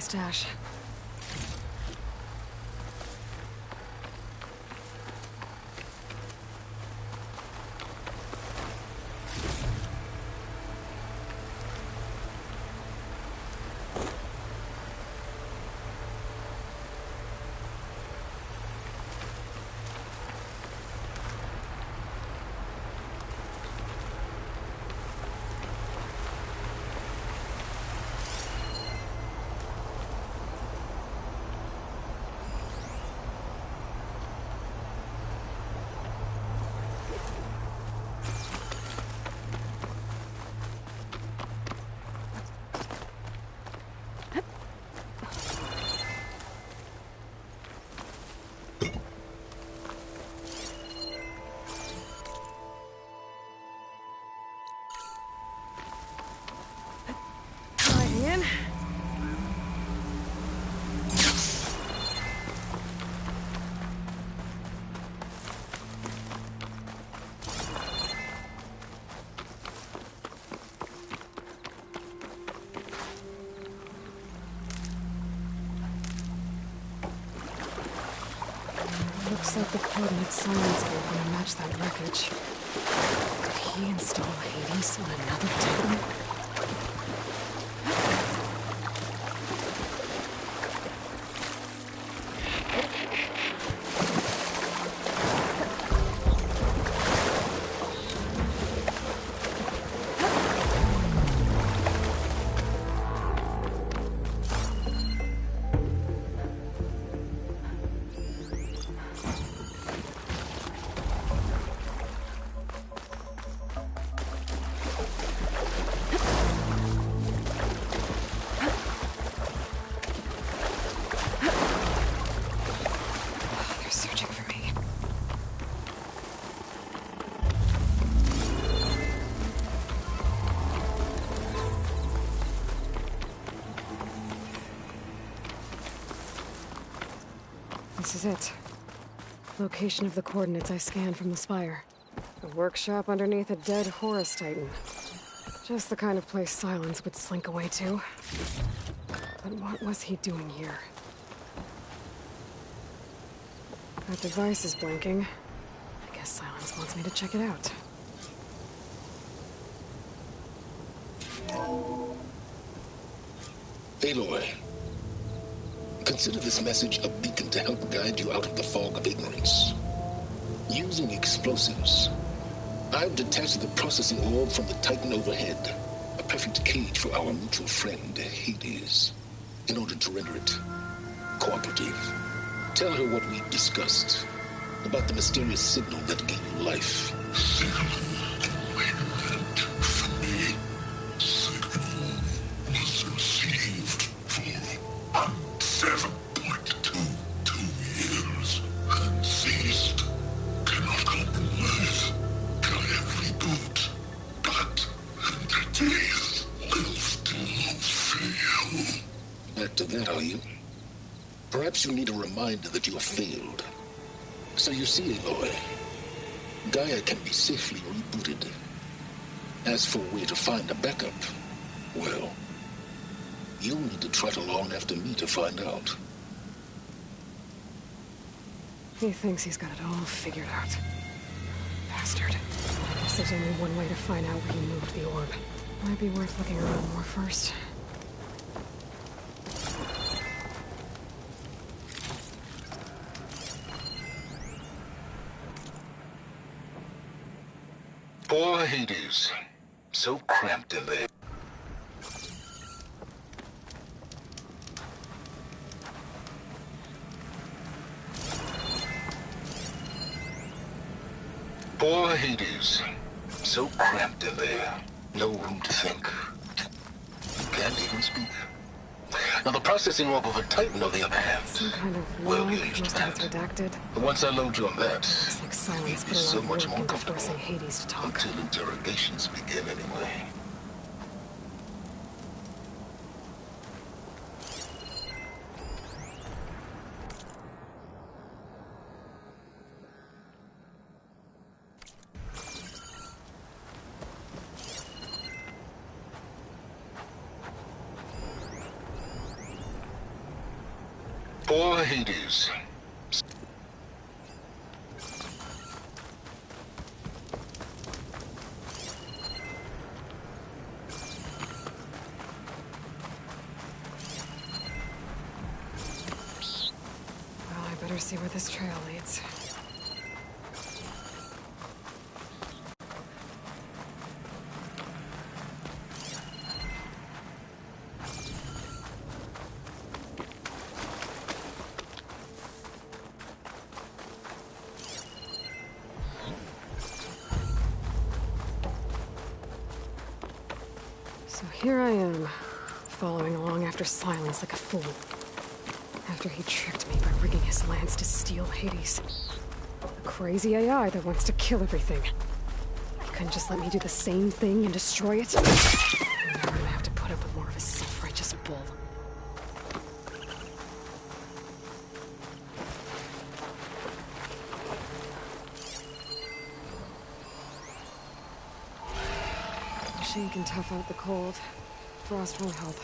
stash. Looks like the coordinate silence group will match that wreckage. Could he install Hades on another Titan? This is it. Location of the coordinates I scanned from the spire. A workshop underneath a dead Horus Titan. Just the kind of place Silence would slink away to. But what was he doing here? That device is blinking. I guess Silence wants me to check it out. Aloy, consider this message a beacon to help guide you out of the fog of ignorance. Using explosives, I've detached the processing orb from the Titan overhead, a perfect cage for our mutual friend, Hades, in order to render it cooperative. Tell her what we discussed about the mysterious signal that gave you life. Perhaps you need a reminder that you have failed. So you see, Aloy, Gaia can be safely rebooted. As for where to find a backup, well, you'll need to trot along after me to find out. He thinks he's got it all figured out. Bastard. I guess there's only one way to find out where he moved the orb. Might be worth looking around more first. Poor Hades. So cramped in there. Poor Hades. So cramped in there. No room to think. Can't even speak. Now the processing orb of a Titan, on the other hand. Some kind of well, log, you're used to that. Redacted. But once I load you on that, Looks like Silence you'll put be a lot so of much work more into comfortable. forcing Hades to talk. Until interrogations begin, anyway. Or Hades. Well, I better see where this trail leads. So here I am, following along after Silence like a fool. After he tricked me by rigging his lance to steal Hades. A crazy AI that wants to kill everything. He couldn't just let me do the same thing and destroy it. Now I'm gonna have to put up with more of his self-righteous bull. Machine can tough out the cold. Frost won't help.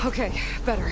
Okay, better.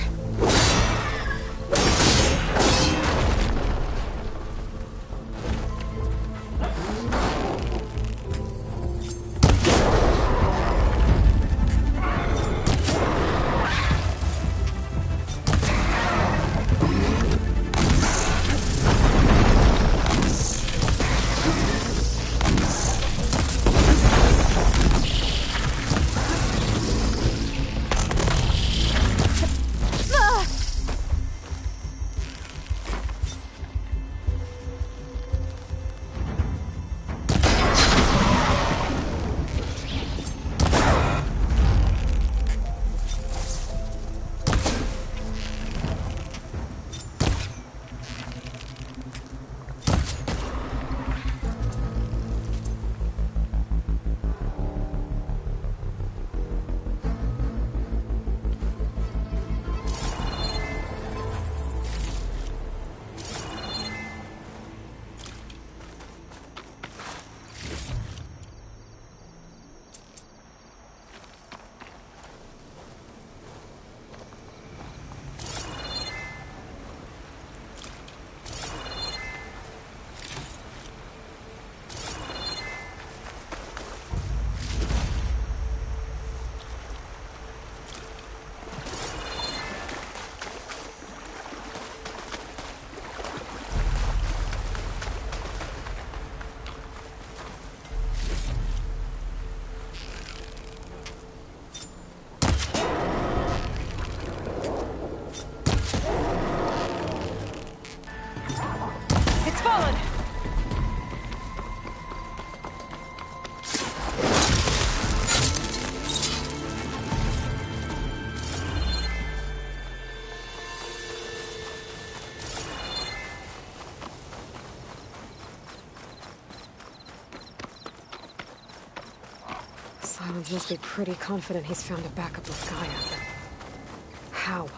Silence must be pretty confident he's found a backup with Gaia, but how?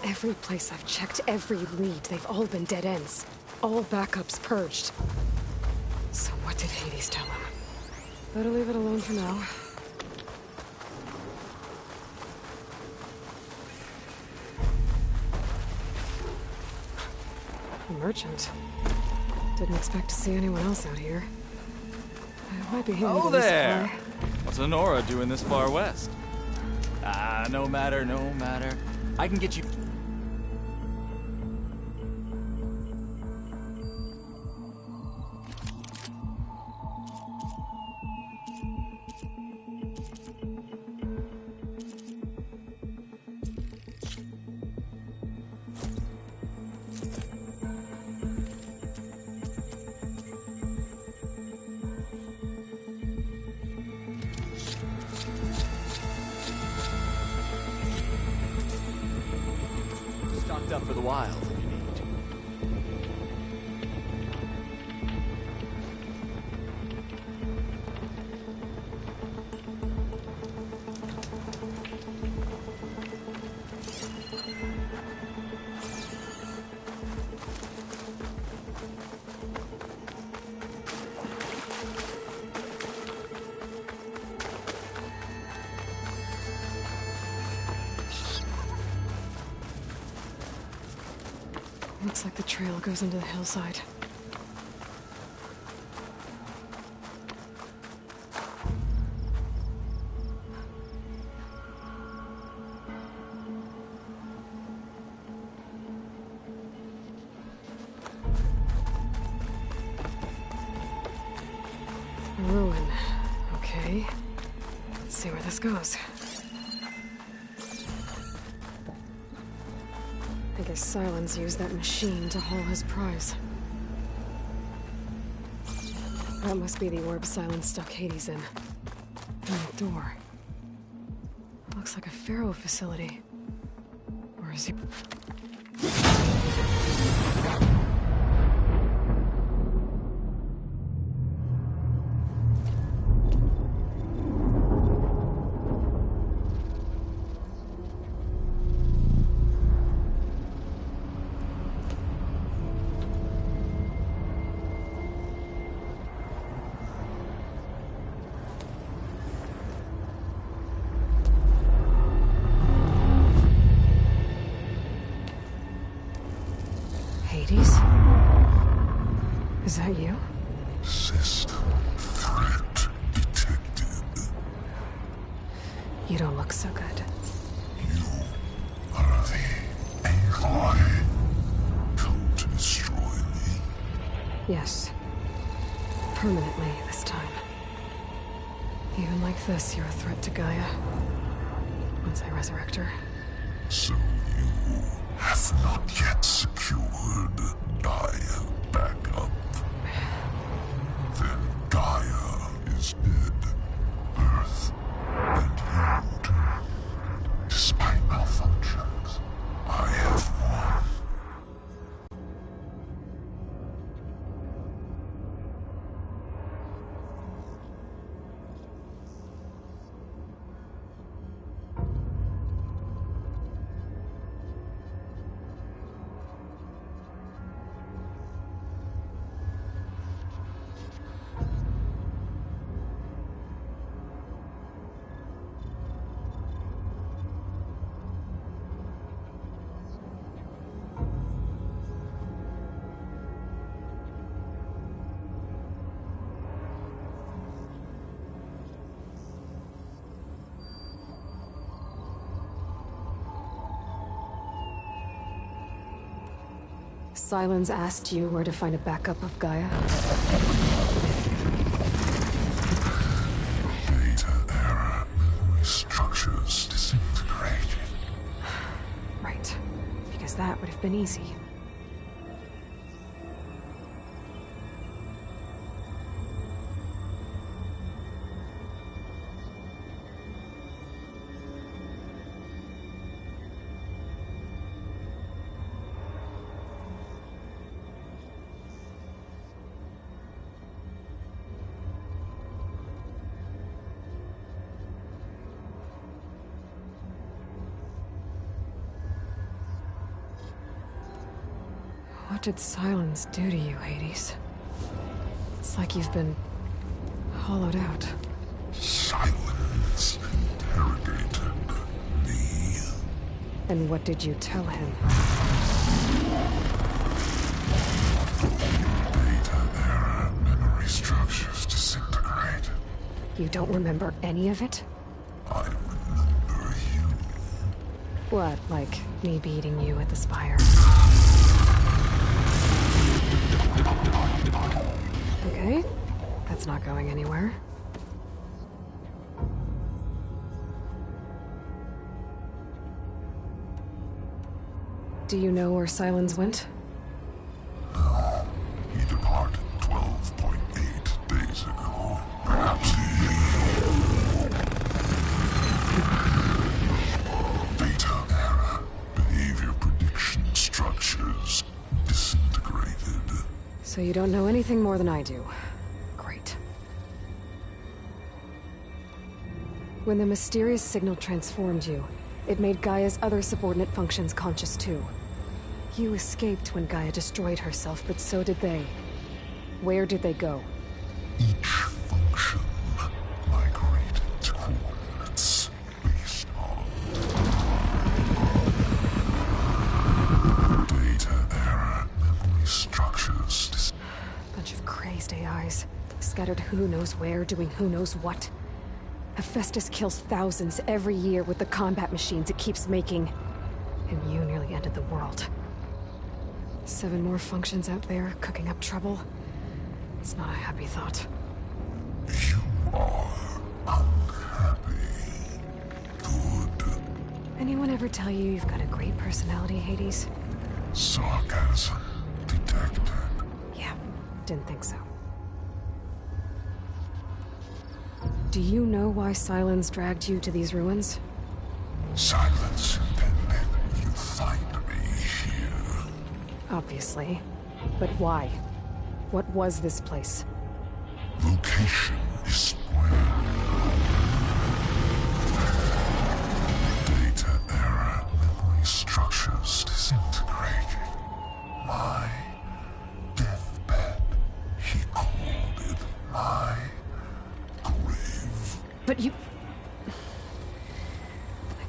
Every place I've checked, every lead, they've all been dead ends. All backups purged. So what did Hades tell him? Better leave it alone for now. A merchant. Didn't expect to see anyone else out here. It might be handy Oh to there! resupply. What's Honora doing this far west? No matter, no matter. I can get you... Stocked up for the wild if you need. Looks like the trail goes into the hillside. Ruin. Okay. Let's see where this goes. I guess Silence used that machine to haul his prize. That must be the orb Silence stuck Hades in. And the door. Looks like a Pharaoh facility. Or is he... Hades? Is that you? System threat detected. You don't look so good. Are the Aloy come to destroy me? Yes. Permanently this time. Even like this, you're a threat to Gaia. Once I resurrect her. So you have not yet secured Gaia back up. Then Gaia is dead. Earth and you too. Despite malfunctions, I have won. Silence asked you where to find a backup of Gaia? Data error. Memory structures disintegrated. Right. Because that would have been easy. What did Silence do to you, Hades? It's like you've been hollowed out. Silence interrogated me. And what did you tell him? Data error. Memory structures disintegrate. You don't remember any of it? I remember you. What, like me beating you at the Spire? Okay, that's not going anywhere. Do you know where Silence went? No. He departed 12.8 days ago. Perhaps data error. Behavior prediction structures disintegrated. So you don't know anything more than I do. Great. When the mysterious signal transformed you, it made Gaia's other subordinate functions conscious too. You escaped when Gaia destroyed herself, but so did they. Where did they go? Each function migrated to coordinates based on data error, memory structures. Bunch of crazed AIs, scattered who knows where, doing who knows what. Hephaestus kills thousands every year with the combat machines it keeps making. And you nearly ended the world. 7 more functions out there, cooking up trouble. It's not a happy thought. You are unhappy. Good. Anyone ever tell you you've got a great personality, Hades? Sarcasm detected. Yeah, didn't think so. Do you know why Silence dragged you to these ruins? Silence intended you find me here. Obviously. But why? What was this place? Location is spoiled. Data error, memory structures disintegrating. My deathbed. He called it my grave. But you... I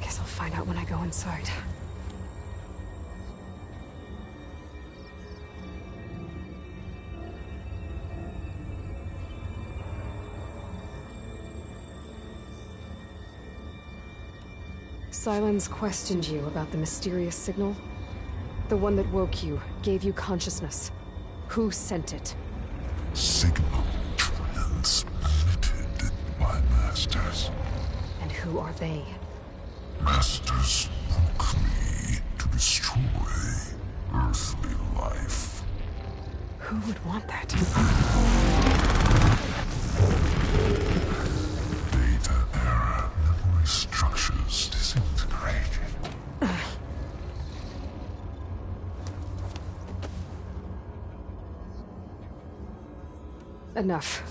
guess I'll find out when I go inside. Silence questioned you about the mysterious signal? The one that woke you, gave you consciousness. Who sent it? Signal transmitted by masters. And who are they? Masters woke me to destroy earthly life. Who would want that? Data error, memory structures disintegrating. Enough.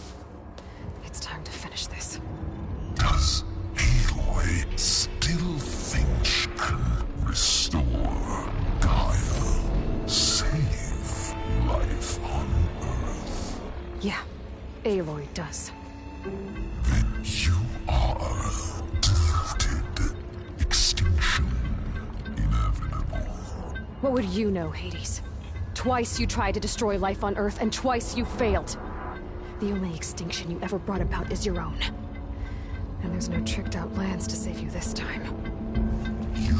It's time to finish this. Does Aloy still think she can restore Gaia? Save life on Earth? Yeah, Aloy does. Then you are deluded. Extinction inevitable. What would you know, Hades? Twice you tried to destroy life on Earth, and twice you failed. The only extinction you ever brought about is your own. And there's no tricked-out lands to save you this time. You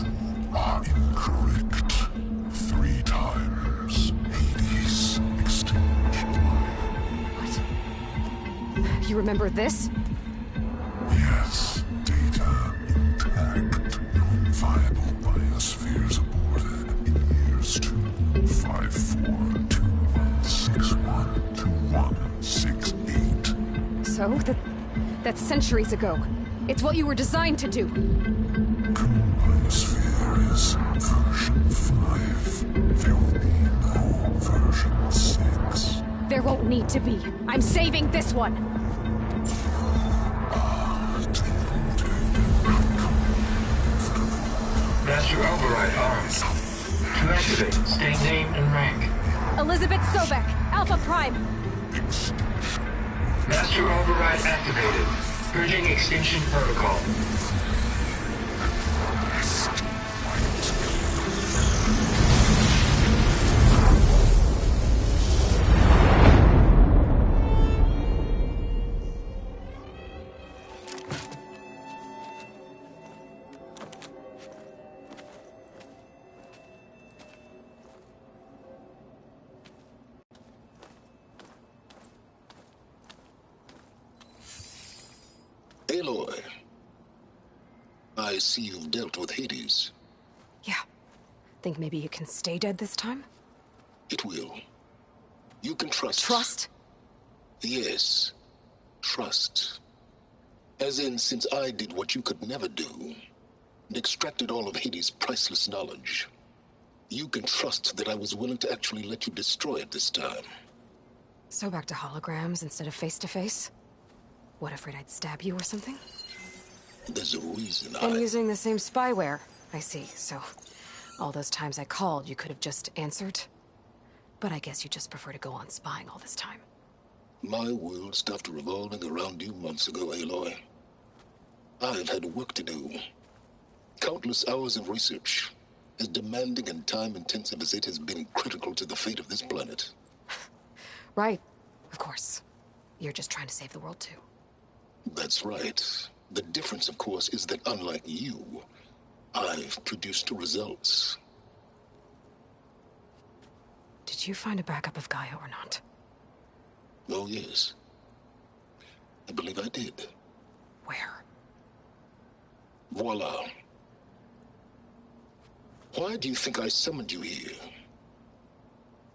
are incorrect. 3 times. Hades extinction. What? You remember this? Yes. Data intact. Non-viable biospheres aborted in years 254, 2161, 2168. So? That's centuries ago. It's what you were designed to do. Biosphere is version 5. There will be no version 6. There won't need to be. I'm saving this one. Master override arms. To activate, state name and rank. Elizabeth Sobek, Alpha Prime. Master override activated. Purging extinction protocol. Aloy, I see you've dealt with Hades. Yeah. Think maybe you can stay dead this time? It will. You can trust. Trust? Yes. Trust. As in, since I did what you could never do, and extracted all of Hades' priceless knowledge, you can trust that I was willing to actually let you destroy it this time. So back to holograms instead of face-to-face? What, afraid I'd stab you or something? There's a reason And using the same spyware. I see, so all those times I called, you could have just answered? But I guess you just prefer to go on spying all this time. My world stopped revolving around you months ago, Aloy. I've had work to do. Countless hours of research, as demanding and time-intensive as it has been critical to the fate of this planet. Right, of course. You're just trying to save the world, too. That's right. The difference, of course, is that unlike you, I've produced results. Did you find a backup of Gaia or not? Oh, yes. I believe I did. Where? Voila. Why do you think I summoned you here?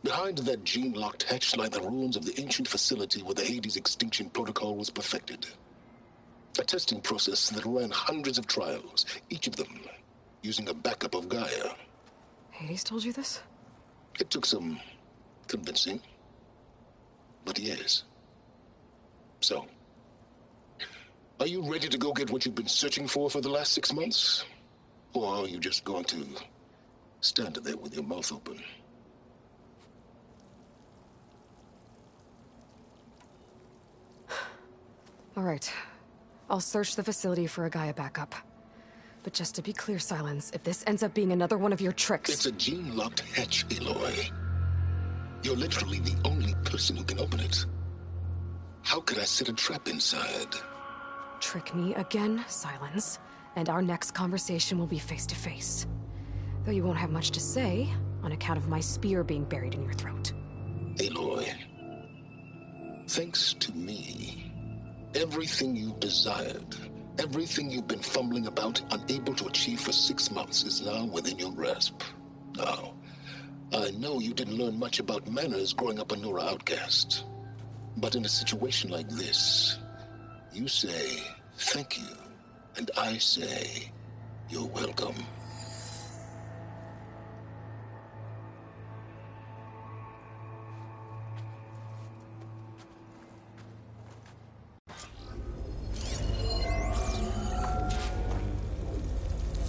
Behind that gene-locked hatch lie the ruins of the ancient facility where the Hades extinction protocol was perfected. A testing process that ran hundreds of trials, each of them using a backup of Gaia. Hades told you this? It took some convincing, but yes. So, are you ready to go get what you've been searching for the last 6 months? Or are you just going to stand there with your mouth open? All right. I'll search the facility for a Gaia backup. But just to be clear, Silence, if this ends up being another one of your tricks... It's a gene-locked hatch, Aloy. You're literally the only person who can open it. How could I set a trap inside? Trick me again, Silence, and our next conversation will be face-to-face. Though you won't have much to say, on account of my spear being buried in your throat. Aloy, thanks to me, everything you desired, everything you've been fumbling about, unable to achieve for 6 months, is now within your grasp. Now, I know you didn't learn much about manners growing up a Nora outcast. But in a situation like this, you say, thank you, and I say, you're welcome.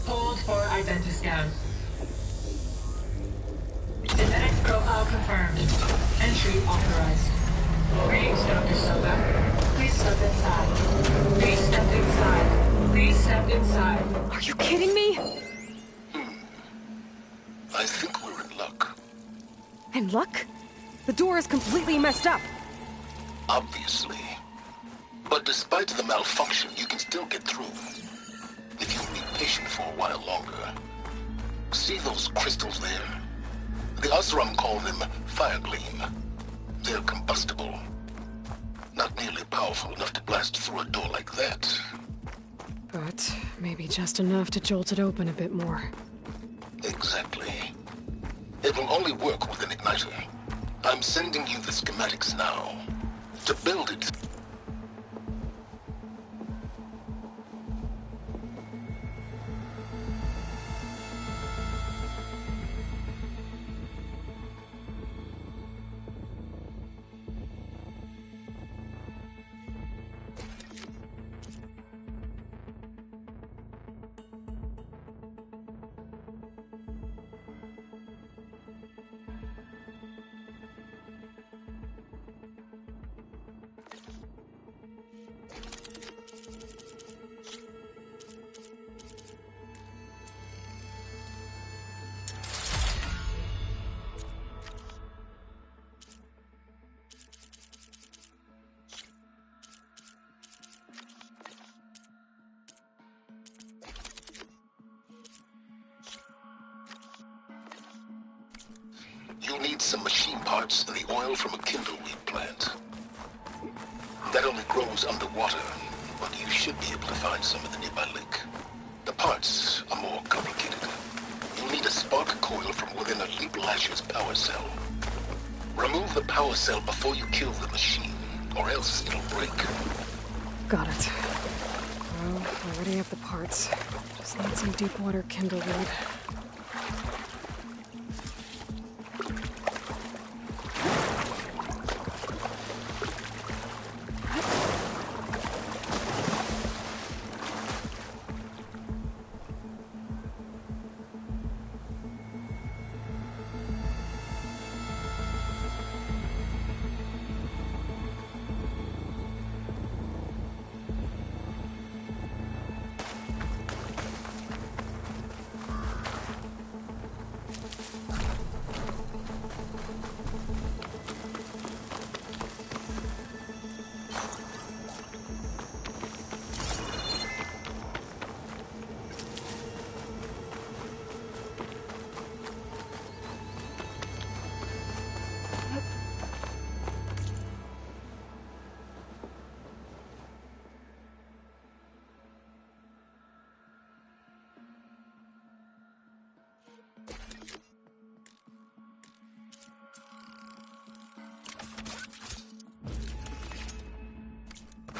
Hold for identiscan. Genetic profile confirmed. Entry authorized. Greetings, Dr. Soda. Please step inside. Please step inside. Please step inside. Are you kidding me? I think we're in luck. In luck? The door is completely messed up. Obviously. But despite the malfunction, you can still get through. If you'll be patient for a while longer. See those crystals there? The Osram call them fire gleam. They're combustible. Not nearly powerful enough to blast through a door like that. But maybe just enough to jolt it open a bit more. Exactly. It will only work with an igniter. I'm sending you the schematics now. To build it... You'll need some machine parts and the oil from a kindleweed plant. That only grows underwater. but you should be able to find some in the nearby lake. The parts are more complicated. You'll need a spark coil from within a Leap Lasher's power cell. Remove the power cell before you kill the machine, or else it'll break. Got it. Well, I already have the parts. Just need some deep water kindlewood.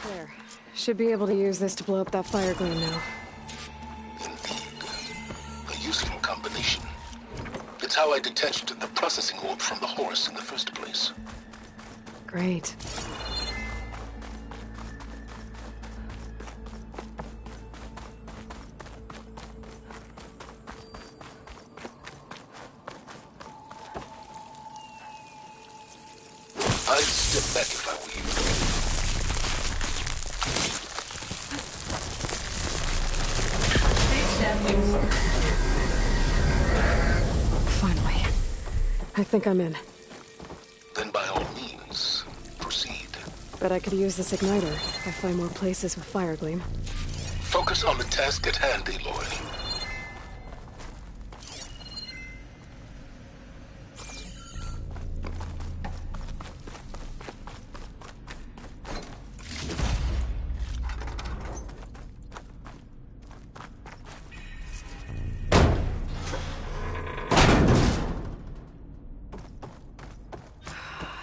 There. Should be able to use this to blow up that fire gleam now. A useful combination. It's how I detached the processing orb from the horse in the first place. Great. I'd step back if I were you. Finally. I think I'm in. Then by all means, proceed. Bet I could use this igniter if I find more places with fire gleam. Focus on the task at hand, Aloy.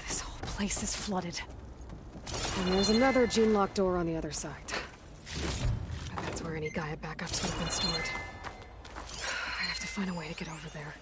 This whole place is flooded. And there's another gene-locked door on the other side. And that's where any Gaia backups would have been stored. I have to find a way to get over there.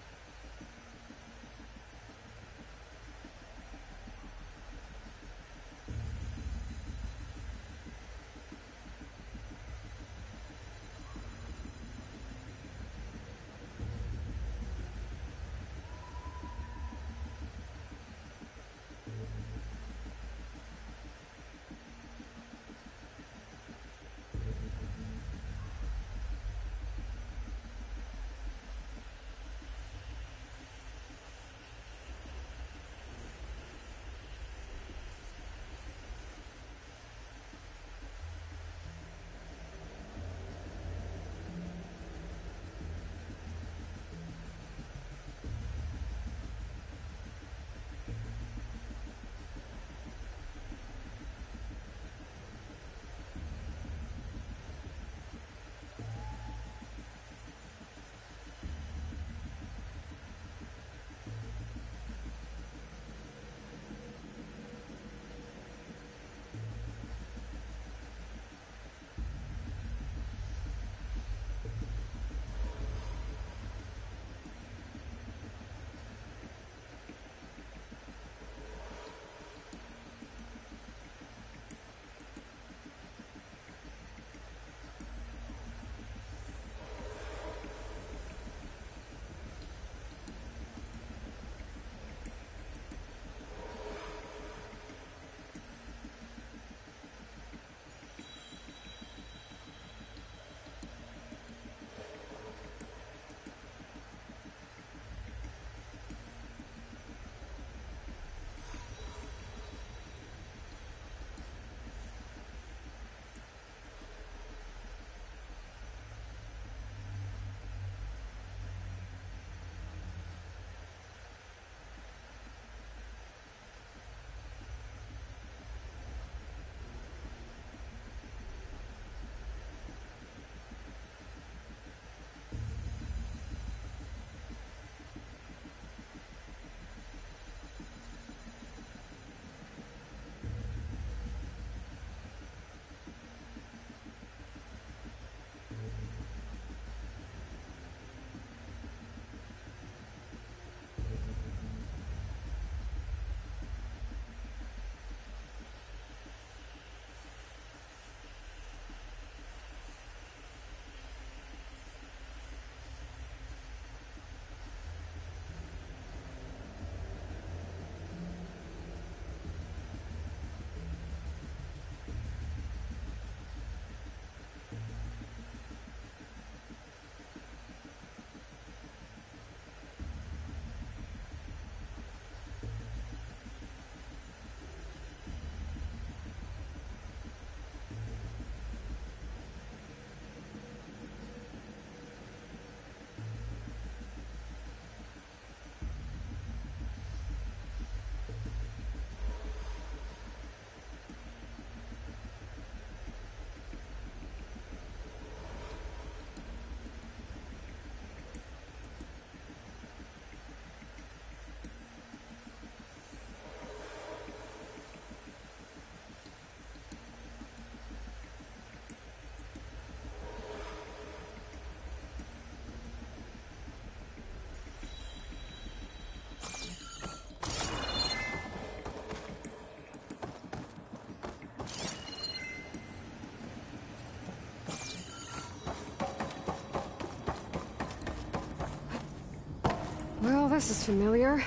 Well, this is familiar.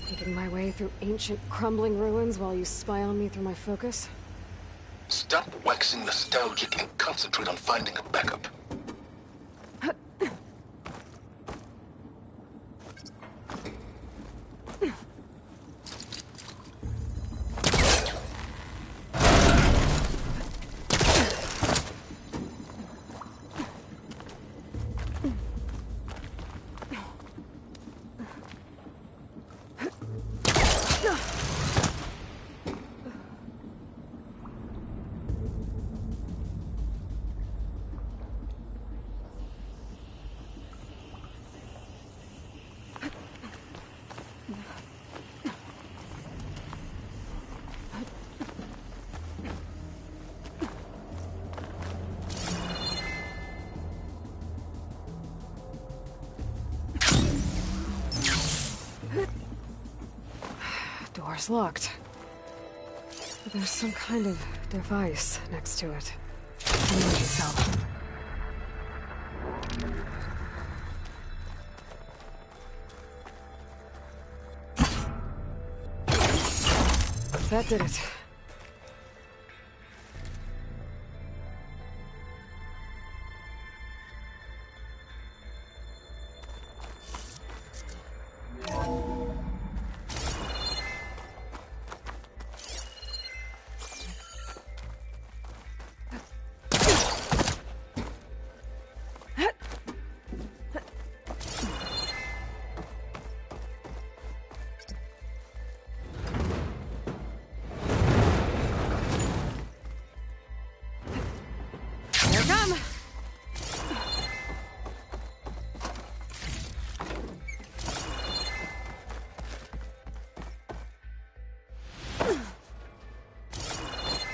Making my way through ancient, crumbling ruins while you spy on me through my focus. Stop waxing nostalgic and concentrate on finding a backup. Door's locked. But there's some kind of device next to it. Image itself. That did it.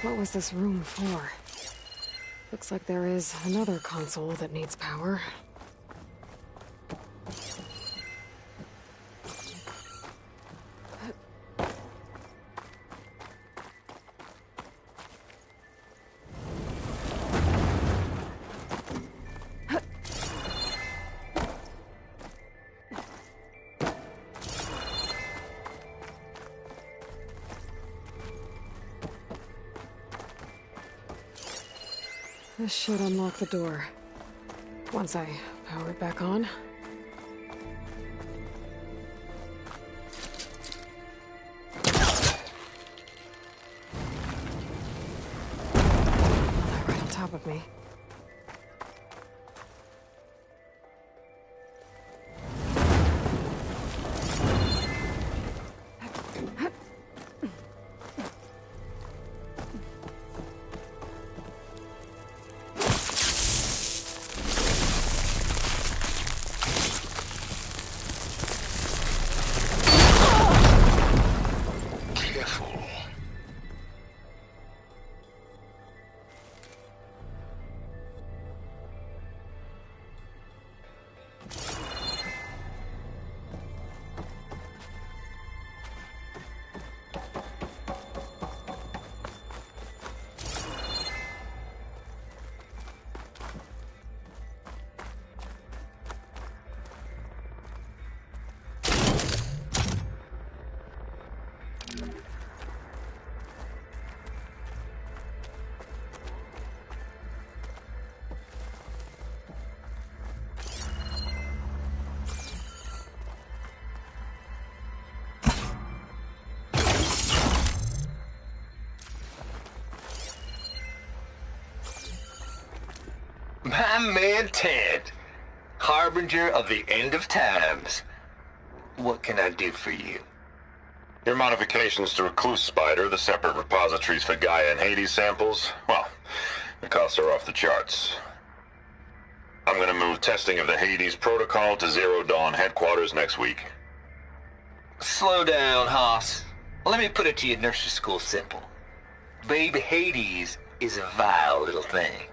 What was this room for? Looks like there is another console that needs power. This should unlock the door. Once I power it back on. They're right on top of me. My man Ted, harbinger of the end of times. What can I do for you? Your modifications to Recluse Spider, the separate repositories for Gaia and Hades samples, well, the costs are off the charts. I'm gonna move testing of the Hades protocol to Zero Dawn headquarters next week. Slow down, Hoss. Let me put it to you nursery school simple. Baby Hades is a vile little thing.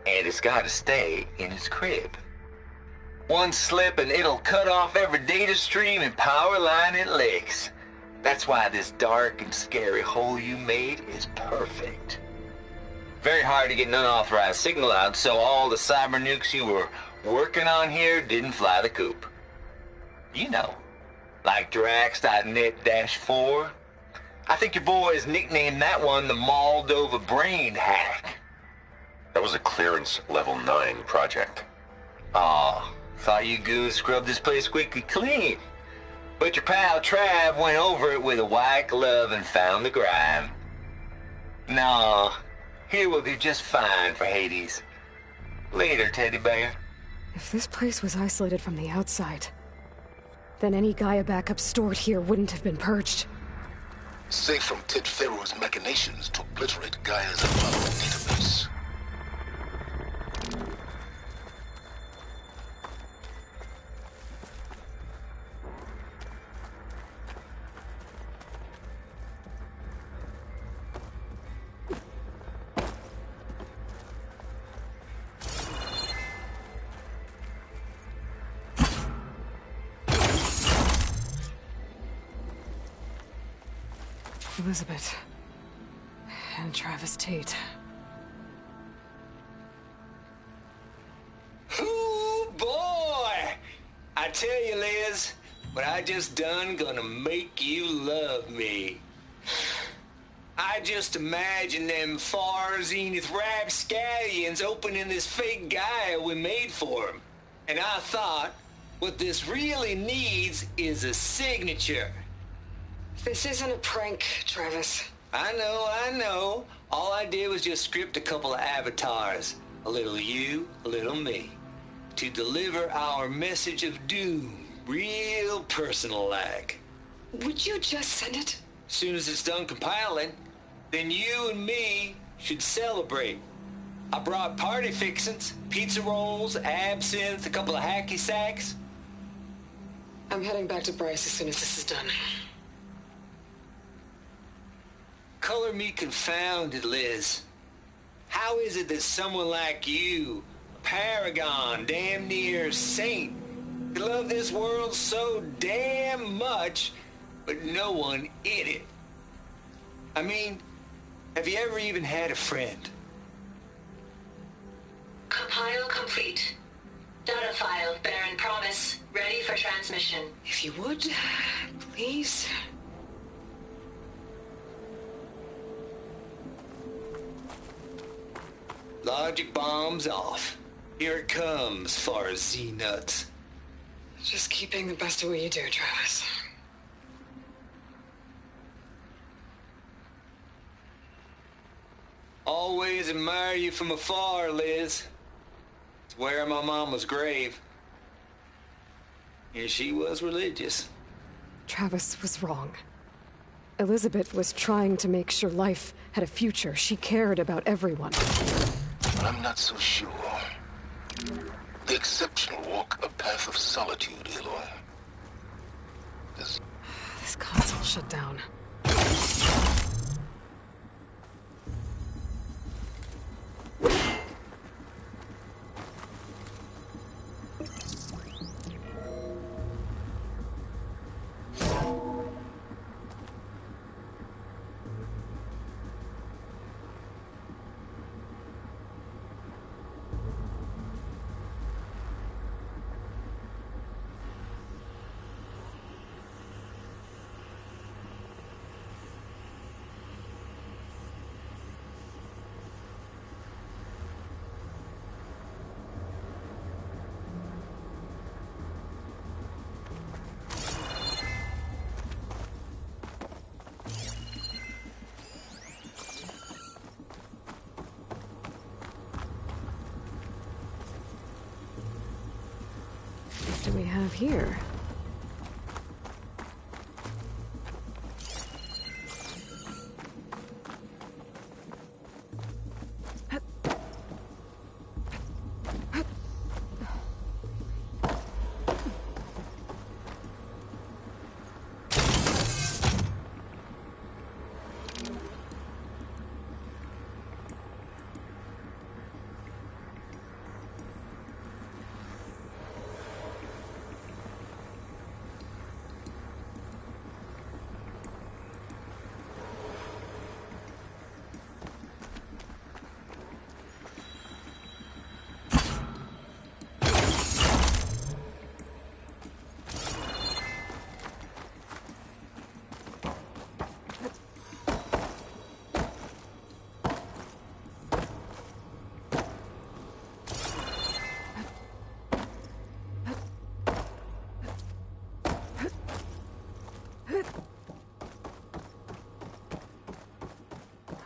And it's gotta stay in its crib. One slip and it'll cut off every data stream and power line it licks. That's why this dark and scary hole you made is perfect. Very hard to get an unauthorized signal out, so all the cyber nukes you were working on here didn't fly the coop. You know, like Drax.net-4. I think your boys nicknamed that one the Moldova Brain Hack. That was a clearance level 9 project. Aw, thought you goons scrubbed this place squeaky clean. But your pal Trav went over it with a white glove and found the grime. Nah, here we'll do just fine for Hades. Later, teddy bear. If this place was isolated from the outside, then any Gaia backup stored here wouldn't have been purged. Safe from Ted Pharaoh's machinations to obliterate Gaia's Apollo database. Elizabeth. And Travis Tate. Ooh, boy! I tell you, Liz, what I just done gonna make you love me. I just imagine them far zenith rapscallions opening this fake Gaia we made for them. And I thought, what this really needs is a signature. This isn't a prank, Travis. I know. All I did was just script a couple of avatars. A little you, a little me. To deliver our message of doom, real personal-like. Would you just send it? Soon as it's done compiling, then you and me should celebrate. I brought party fixins, pizza rolls, absinthe, a couple of hacky sacks. I'm heading back to Bryce as soon as this is done. Color me confounded, Liz. How is it that someone like you, a paragon, damn near saint, could love this world so damn much, but no one in it? I mean, have you ever even had a friend? Compile complete. Data file, Baron Promise, ready for transmission. If you would, please. Logic bombs off. Here it comes, far Z-nuts. Just keep being the best at what you do, Travis. Always admire you from afar, Liz. It's where my mama's grave. And she was religious. Travis was wrong. Elizabeth was trying to make sure life had a future. She cared about everyone. But I'm not so sure. The exceptional walk a path of solitude, Aloy. This console shut down. What do we have here?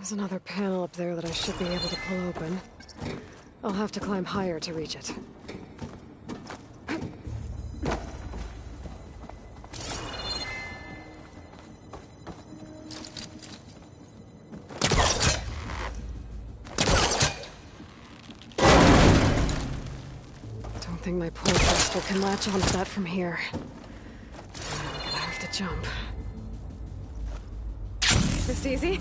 There's another panel up there that I should be able to pull open. I'll have to climb higher to reach it. Don't think my pull crystal can latch onto that from here. I'm gonna have to jump. This easy?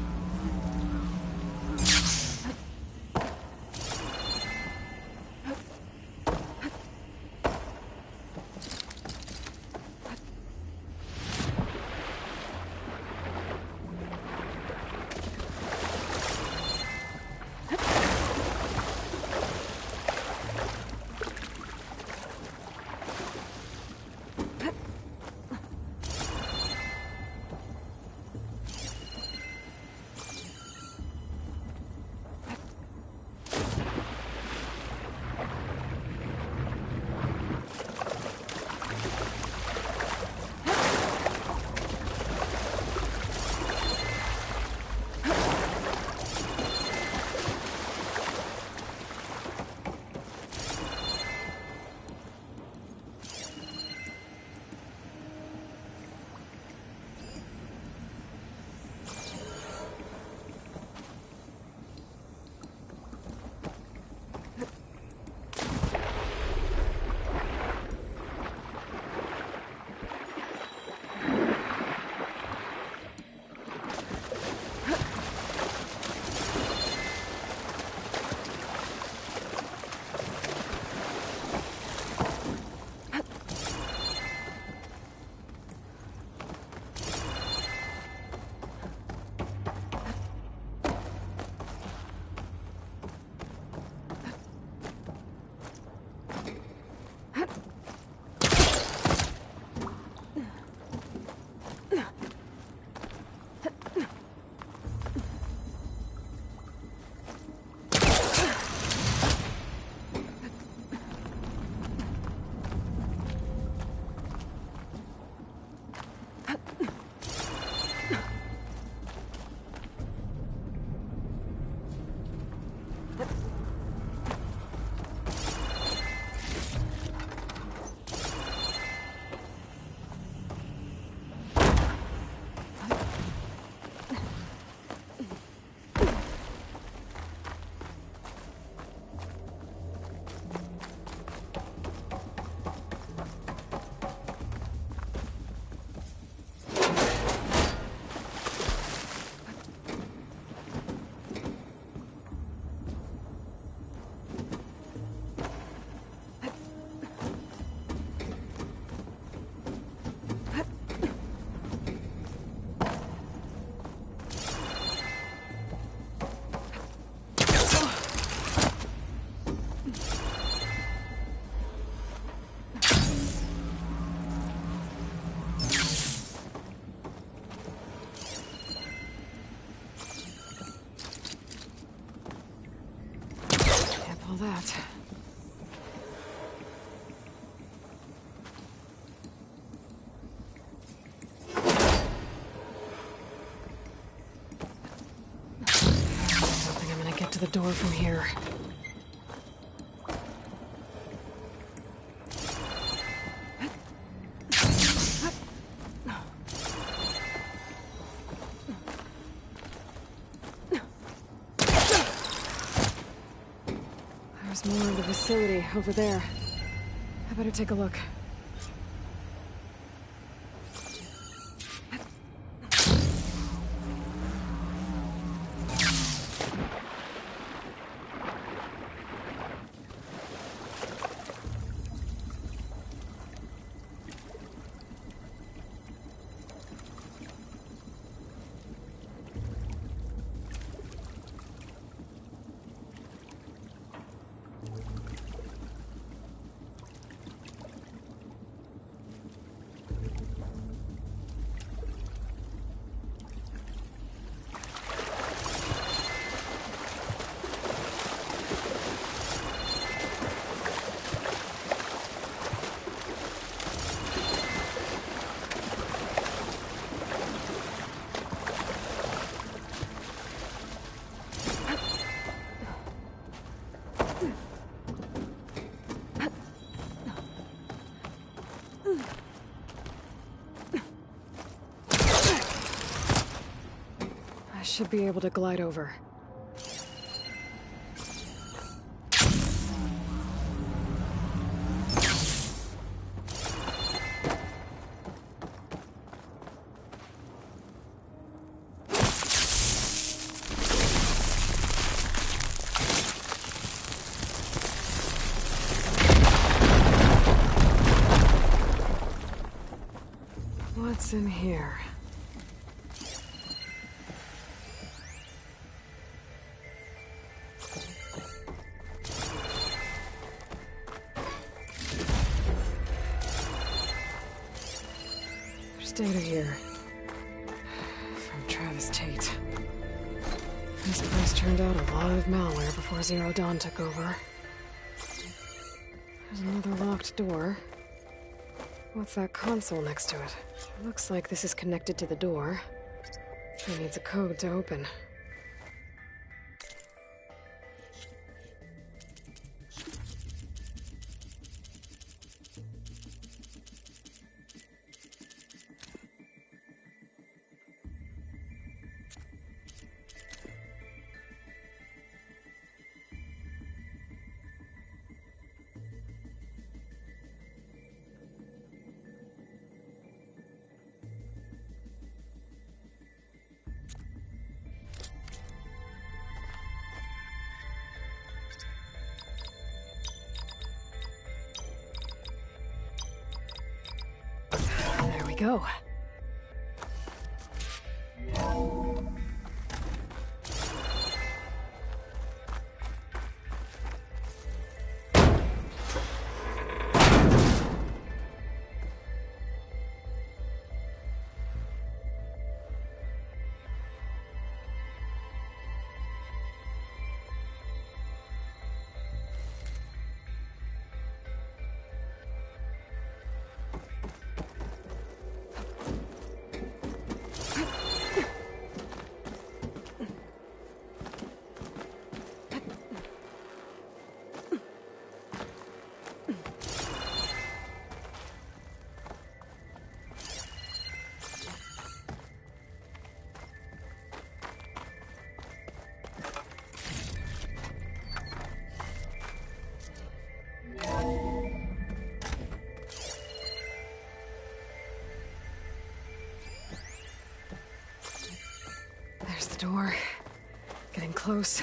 That. I don't think I'm gonna get to the door from here. There's more of the facility over there. I better take a look. Should be able to glide over. What's in here? There's data here. From Travis Tate. This place turned out a lot of malware before Zero Dawn took over. There's another locked door. What's that console next to it? Looks like this is connected to the door. It needs a code to open. There we go. There's the door. Getting close.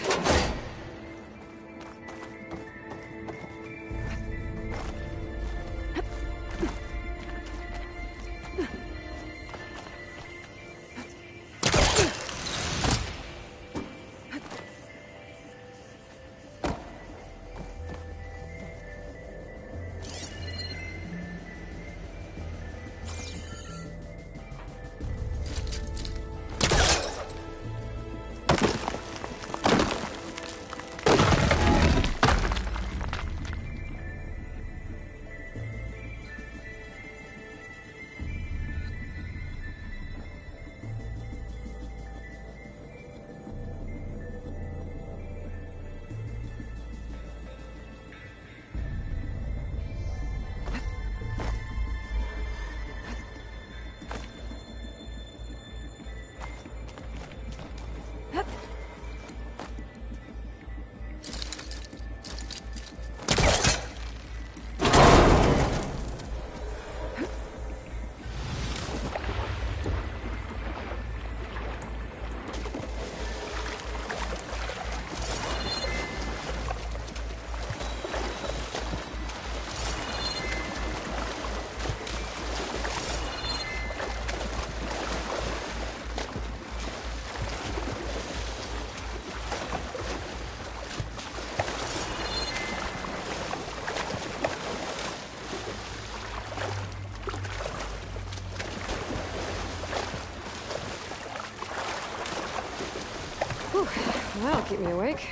That'll keep me awake.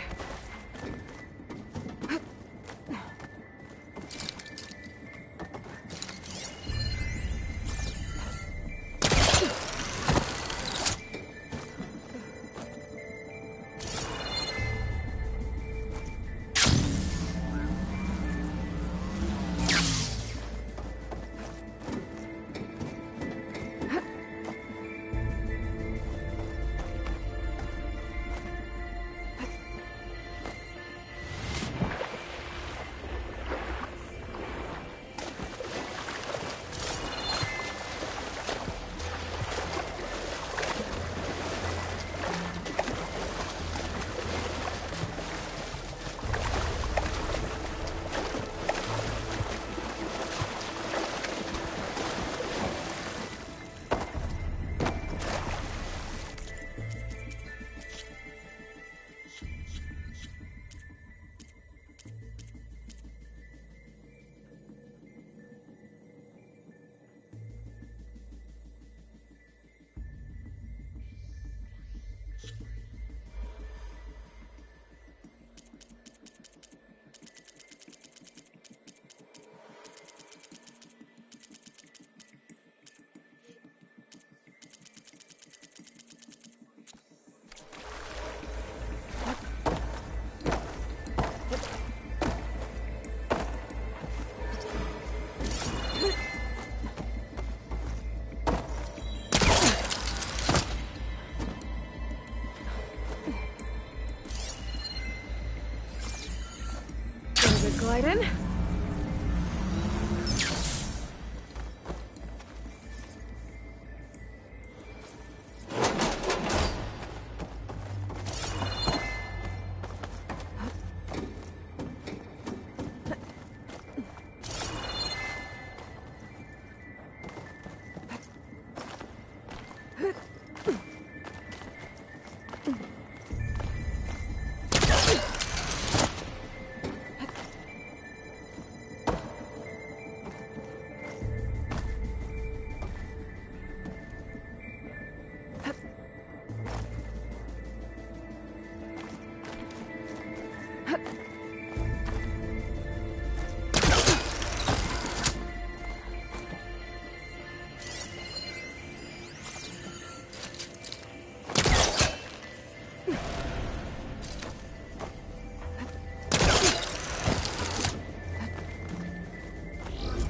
Slide in.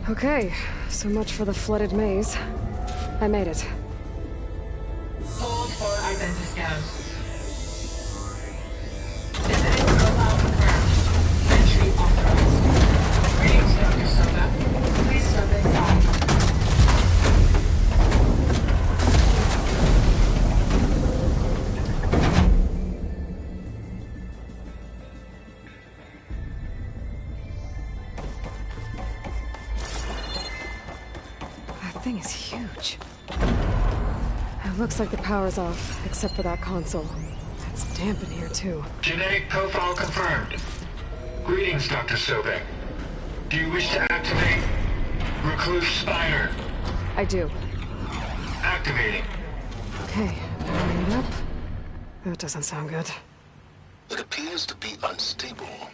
Okay, so much for the flooded maze. I made it. Hold for identity scan. Visiting profile confirmed. Entry authorized. Greetings, Dr. Soda. Please step inside. That thing is huge. It looks like the power's off, except for that console. It's damp in here, too. Genetic profile confirmed. Greetings, Dr. Sobek. Do you wish to activate Recluse Spider? I do. Activating. Okay, powering it up. That doesn't sound good. It appears to be unstable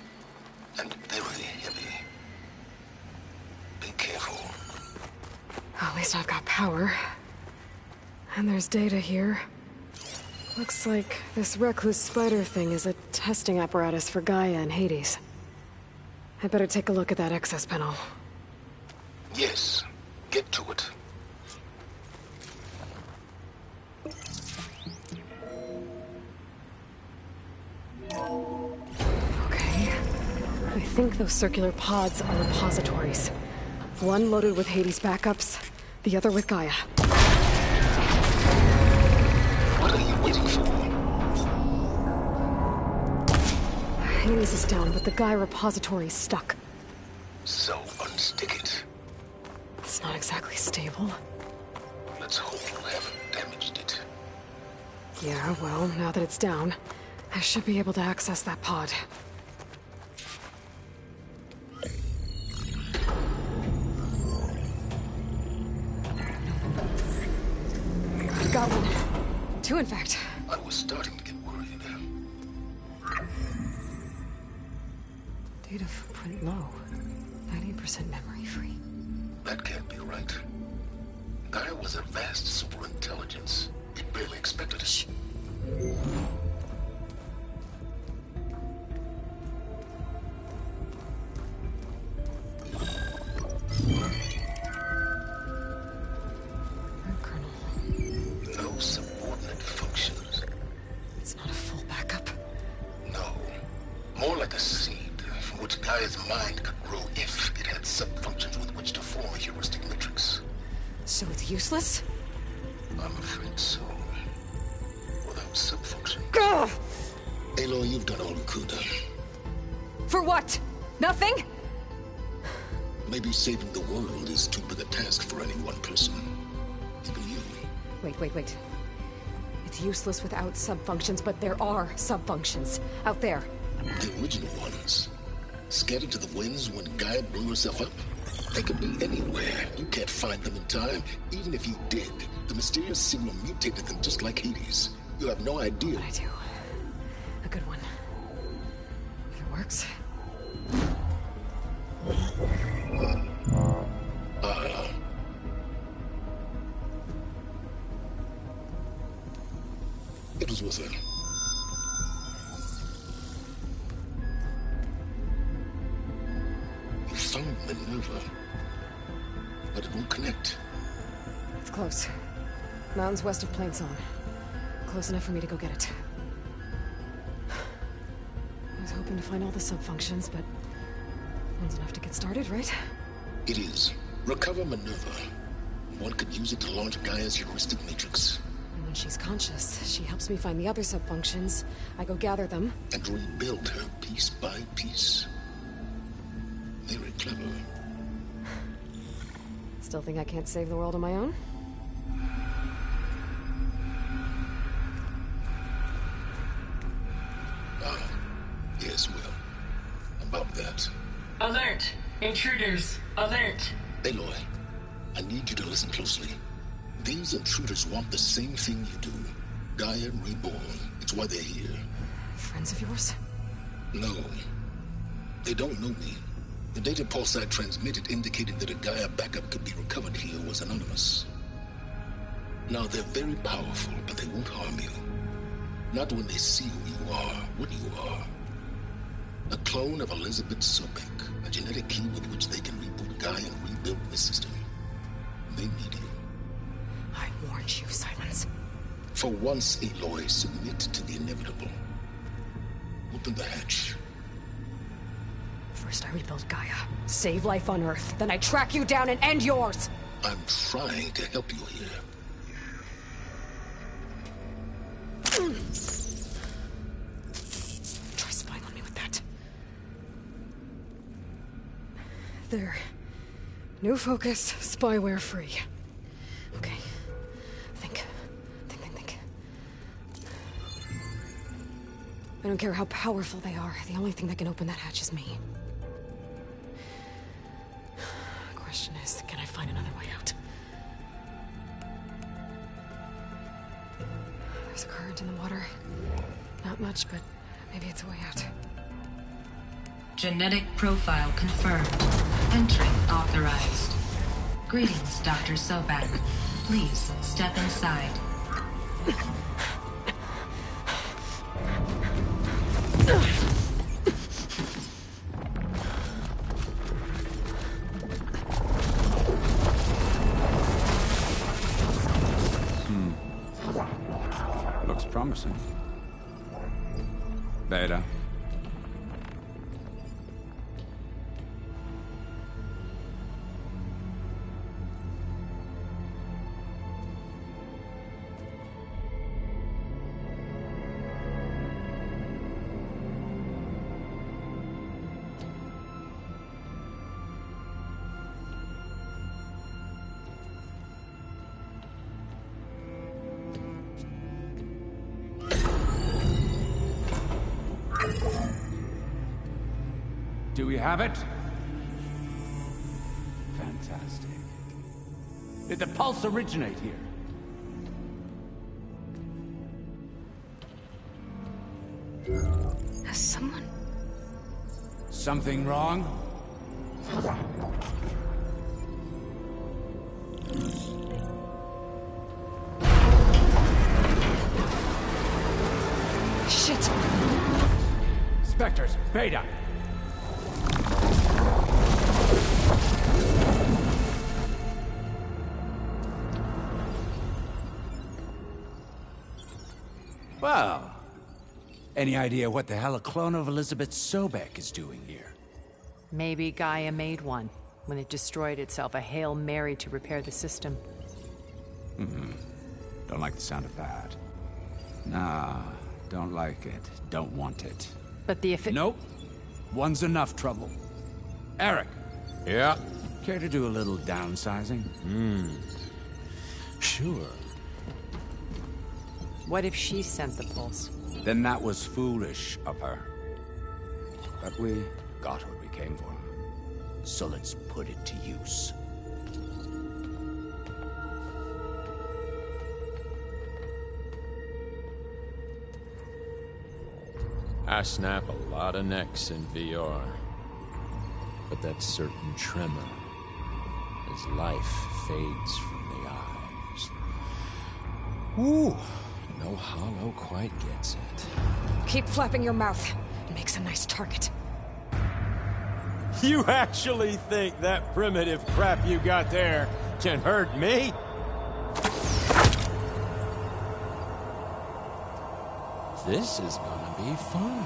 and very heavy. Be careful. At least I've got power. And there's data here. Looks like this Recluse Spider thing is a testing apparatus for Gaia and Hades. I better take a look at that access panel. Yes, get to it. Okay. I think those circular pods are repositories. One loaded with Hades backups, the other with Gaia. What are you waiting for? Hades is down, but the Gaia repository is stuck. So unstick it. It's not exactly stable. Let's hope you haven't damaged it. Yeah, well, now that it's down, I should be able to access that pod. Got one. Two, in fact. I was starting to get worried. Data footprint low. 90% memory free. That can't be right. Gaia was a vast superintelligence. It barely expected it. No subordinate functions. It's not a full backup. No. More like a seed from which Gaia's mind could grow if it had sub-functions with which to form a heuristic matrix. So it's useless? I'm afraid so. Without sub-functions. Ugh! Aloy, you've done all you could. For what? Nothing? Maybe saving the world is too big a task for any one person. Even you. Wait. It's useless without sub-functions, but there are sub-functions out there. The original ones. Scattered to the winds when Gaia blew herself up? They could be anywhere. You can't find them in time. Even if you did, the mysterious signal mutated them just like Hades. You have no idea. What I do. A good one. If it works. It was with her. You found Minerva, but it won't connect. It's close. Mountains west of Plain Song. Close enough for me to go get it. I was hoping to find all the sub-functions, but One's enough to get started, right? It is. Recover Minerva. One could use it to launch Gaia's heuristic matrix. And when she's conscious, she helps me find the other subfunctions. I go gather them. And rebuild her piece by piece. Very clever. Still think I can't save the world on my own? Yes, well. About that. Alert! Intruders! Alert! Aloy, I need you to listen closely. These intruders want the same thing you do. Gaia reborn. It's why they're here. Friends of yours? No. They don't know me. The data pulse I transmitted indicated that a Gaia backup could be recovered here was anonymous. Now, they're very powerful, but they won't harm you. Not when they see who you are, what you are. A clone of Elizabeth Sobek, a genetic key with which they can reboot Gaia and rebuild the system. They need you. I warned you, Silence. For once, Aloy, submit to the inevitable. Open the hatch. First I rebuild Gaia, save life on Earth, then I track you down and end yours! I'm trying to help you here. Try spying on me with that. There. New focus, spyware free. Okay. Think. I don't care how powerful they are. The only thing that can open that hatch is me. Question is, can I find another way out? There's a current in the water. Not much, but maybe it's a way out. Genetic profile confirmed. Entry authorized. Greetings, Dr. Sobek. Please step inside. Looks promising. Beta. Do we have it? Fantastic. Did the pulse originate here? Has someone... Something wrong? Shit! Spectres, Beta! Well, any idea what the hell a clone of Elizabeth Sobek is doing here? Maybe Gaia made one when it destroyed itself, a Hail Mary to repair the system. Don't like the sound of that. Nah, don't like it. Don't want it. But the Nope. One's enough trouble. Eric. Yeah? Care to do a little downsizing? Sure. What if she sent the pulse? Then that was foolish of her. But we got what we came for. So let's put it to use. I snap a lot of necks in VR. But that certain tremor as life fades from the eyes. Ooh, no hollow quite gets it. Keep flapping your mouth. It makes a nice target. You actually think that primitive crap you got there can hurt me? This is gonna be fun.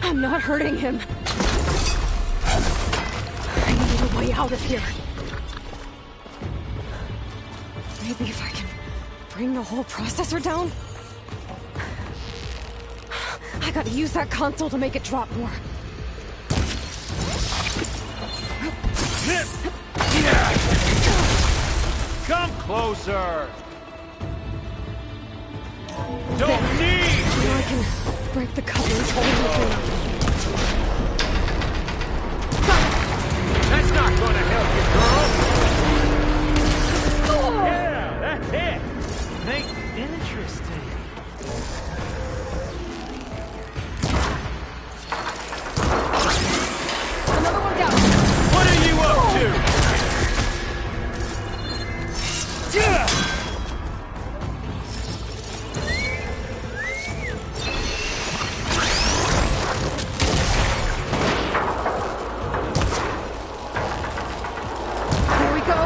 I'm not hurting him. I need a way out of here. Maybe if I can bring the whole processor down? I gotta use that console to make it drop more. Come closer! Don't need! Now I can break the couplings holding the thing up. That's not gonna help you, girl! Yeah, that's it! Make it interesting. Another one down! What are you up to? Yeah! Here we go!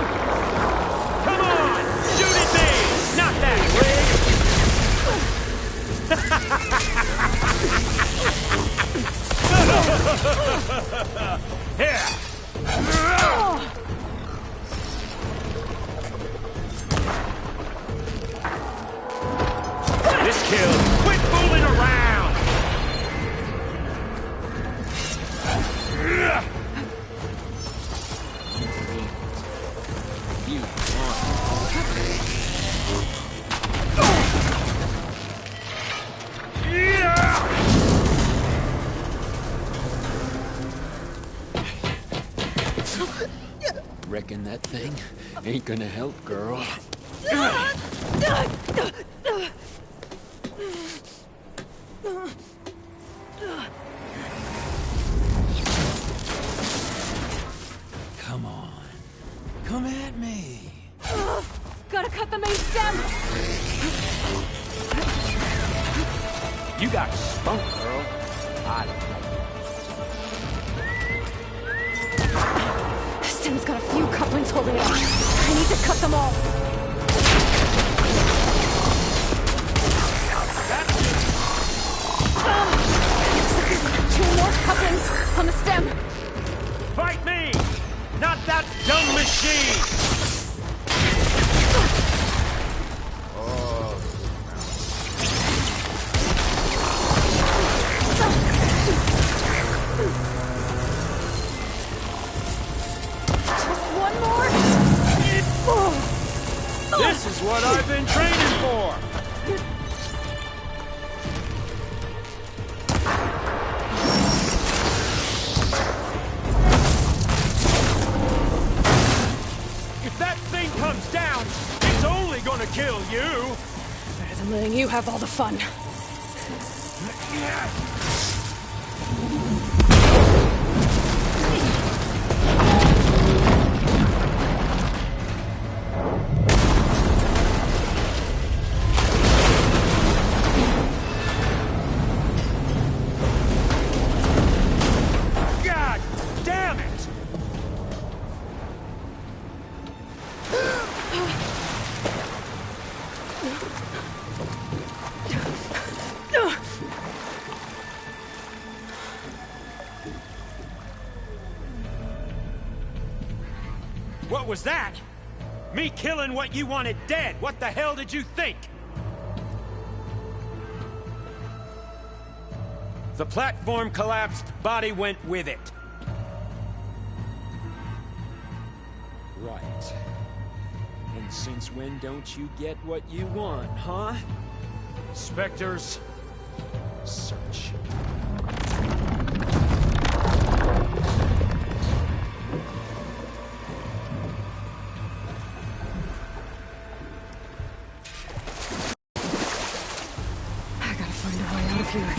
Come on! Shoot at me! Not that way! Here! This kill! Quit fooling around! You reckon that thing ain't gonna help, girl? Come on. Come at me. Gotta cut the main stem! You got spunk, girl. I don't know. The stem's got a few couplings holding it up. I need to cut them all. Two more couplings on the stem. Fight me! Not that dumb machine! Just one more. This is what I've been training for! If that thing comes down, it's only gonna kill you! Better than letting you have all the fun. God damn it! What was that? Me killing what you wanted dead. What the hell did you think? The platform collapsed, body went with it. Right. And since when don't you get what you want, huh? Spectres, search. I gotta find a way out of here.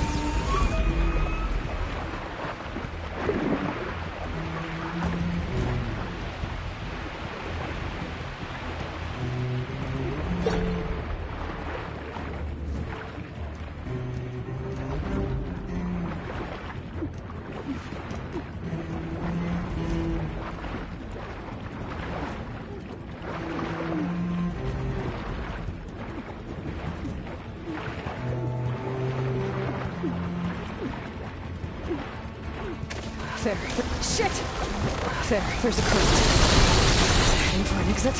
There. Shit! There's a current. Aim for an exit.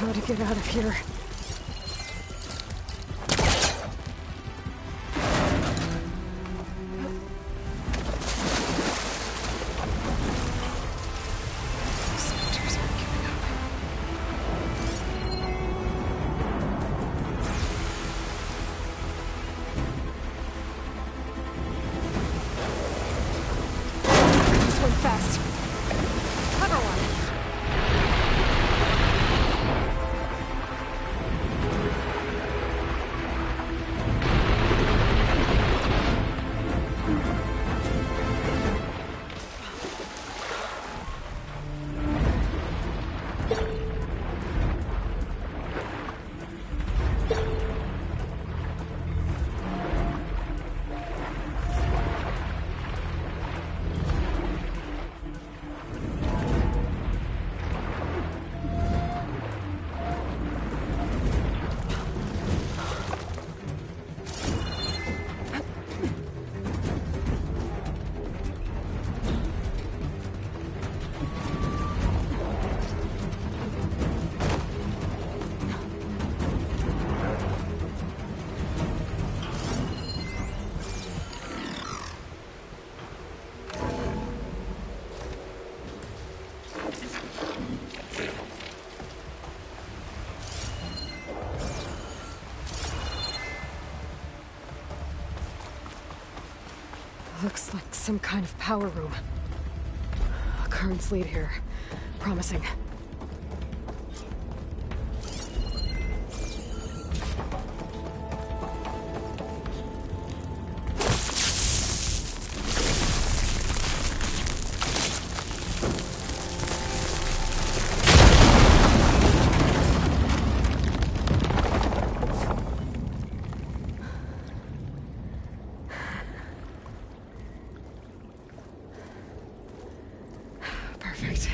How to get out of here. Spectres aren't giving up. This went fast. Clever one. Looks like some kind of power room. Currents lead here. Promising. Perfect.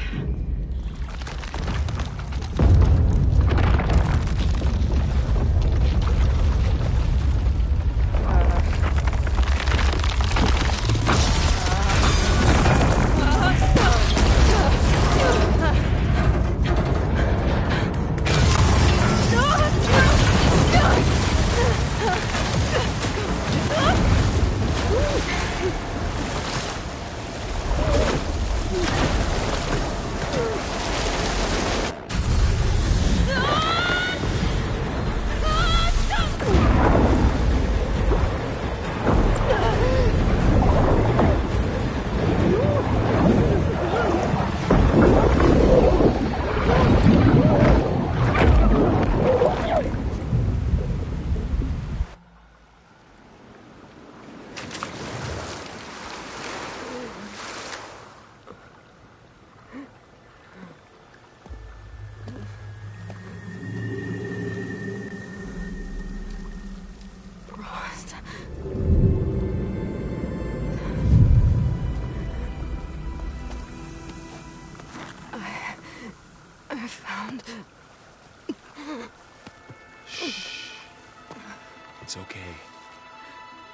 It's okay.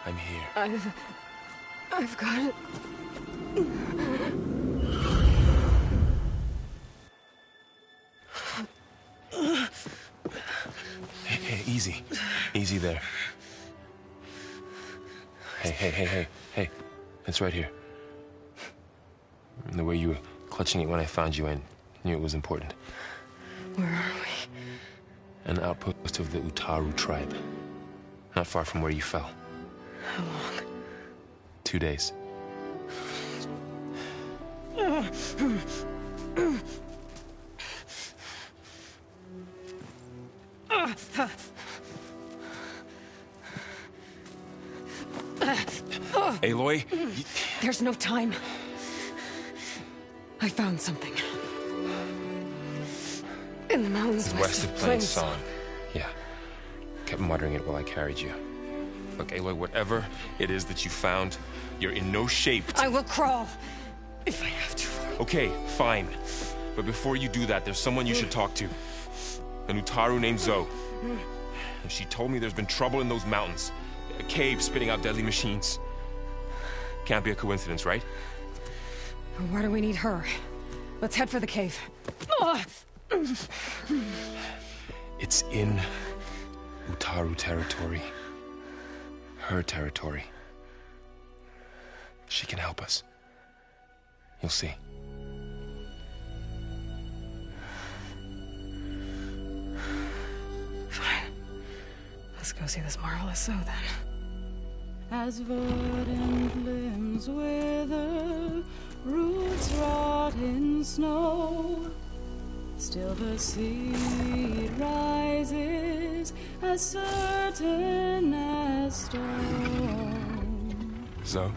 I'm here. I've got it. Hey, easy. Easy there. Hey. It's right here. The way you were clutching it when I found you, I knew it was important. Where are we? An outpost of the Utaru tribe. Not far from where you fell. How long? 2 days. Aloy? There's no time. I found something. In the mountains west of Plain Song. Yeah. Kept muttering it while I carried you. Look, Aloy, whatever it is that you found, you're in no shape to... I will crawl, if I have to. Okay, fine. But before you do that, there's someone you should talk to. An Utaru named Zoe. And she told me there's been trouble in those mountains. A cave spitting out deadly machines. Can't be a coincidence, right? Why do we need her? Let's head for the cave. It's in Utaru territory. Her territory. She can help us. You'll see. Fine. Let's go see this marvelous Zoe then. As verdant limbs wither, roots rot in snow, still the seed rises as certain as stone. Zoe?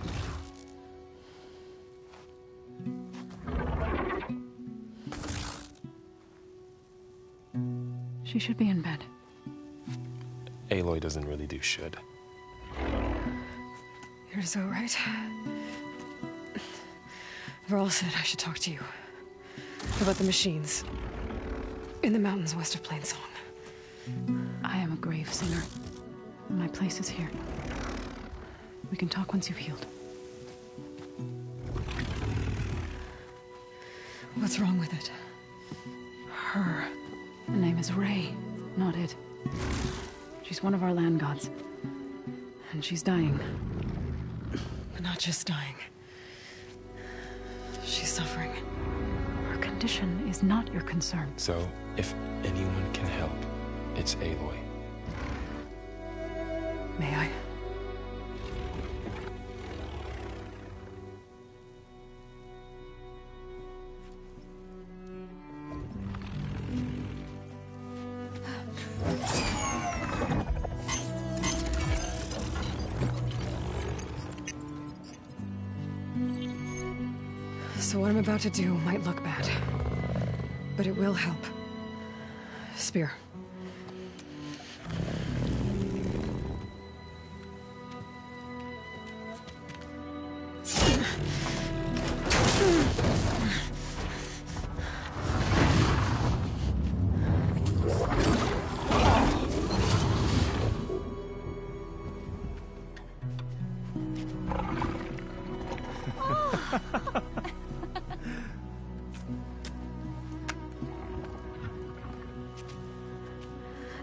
She should be in bed. Aloy doesn't really do should. You're Zoe, right? Varl said I should talk to you. About the machines. In the mountains west of Plain Song. I am a grave singer. My place is here. We can talk once you've healed. What's wrong with it? Her. The name is Ray, not it. She's one of our land gods. And she's dying. But not just dying. She's suffering. Her condition is not your concern. So, if anyone can help, it's Aloy. May I? So what I'm about to do might look bad, but it will help. Spear.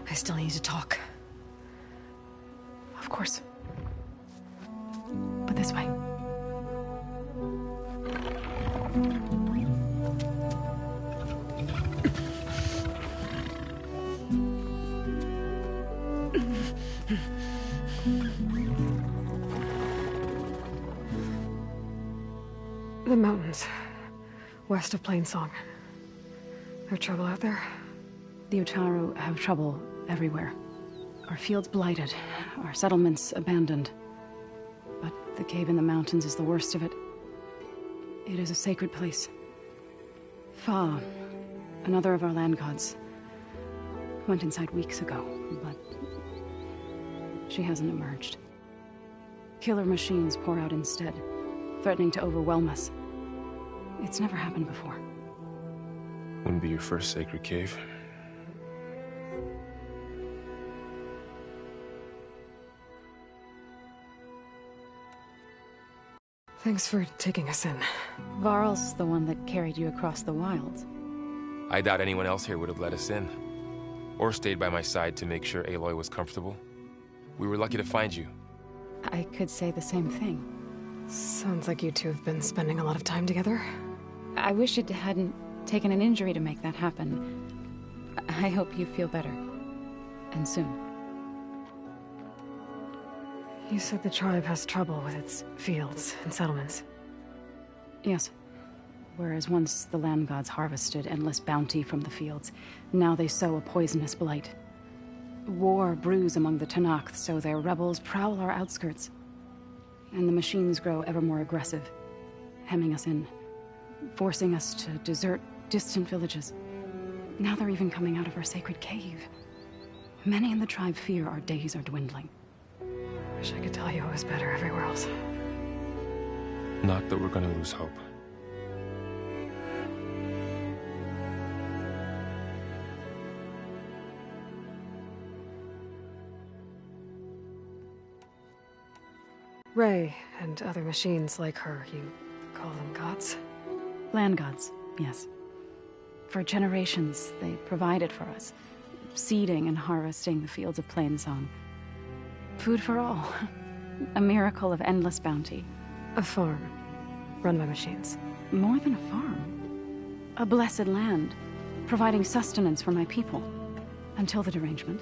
I still need to talk. Of course. But this way. The mountains. West of Plain Song. There trouble out there? The Utaru have trouble everywhere. Our fields blighted, our settlements abandoned. But the cave in the mountains is the worst of it. It is a sacred place. Fa, another of our land gods, went inside weeks ago, but she hasn't emerged. Killer machines pour out instead, threatening to overwhelm us. It's never happened before. Wouldn't be your first sacred cave. Thanks for taking us in. Varl's the one that carried you across the wilds. I doubt anyone else here would have let us in. Or stayed by my side to make sure Aloy was comfortable. We were lucky to find you. I could say the same thing. Sounds like you two have been spending a lot of time together. I wish it hadn't taken an injury to make that happen. I hope you feel better. And soon. You said the tribe has trouble with its fields and settlements. Yes. Whereas once the land gods harvested endless bounty from the fields, now they sow a poisonous blight. War brews among the Tenakth, so their rebels prowl our outskirts. And the machines grow ever more aggressive, hemming us in, forcing us to desert distant villages. Now they're even coming out of our sacred cave. Many in the tribe fear our days are dwindling. Wish I could tell you it was better everywhere else. Not that we're gonna lose hope. Ray and other machines like her, you call them gods? Land gods, yes. For generations, they provided for us, seeding and harvesting the fields of Plainsong. Food for all. A miracle of endless bounty. A farm, run by machines. More than a farm. A blessed land, providing sustenance for my people. Until the derangement.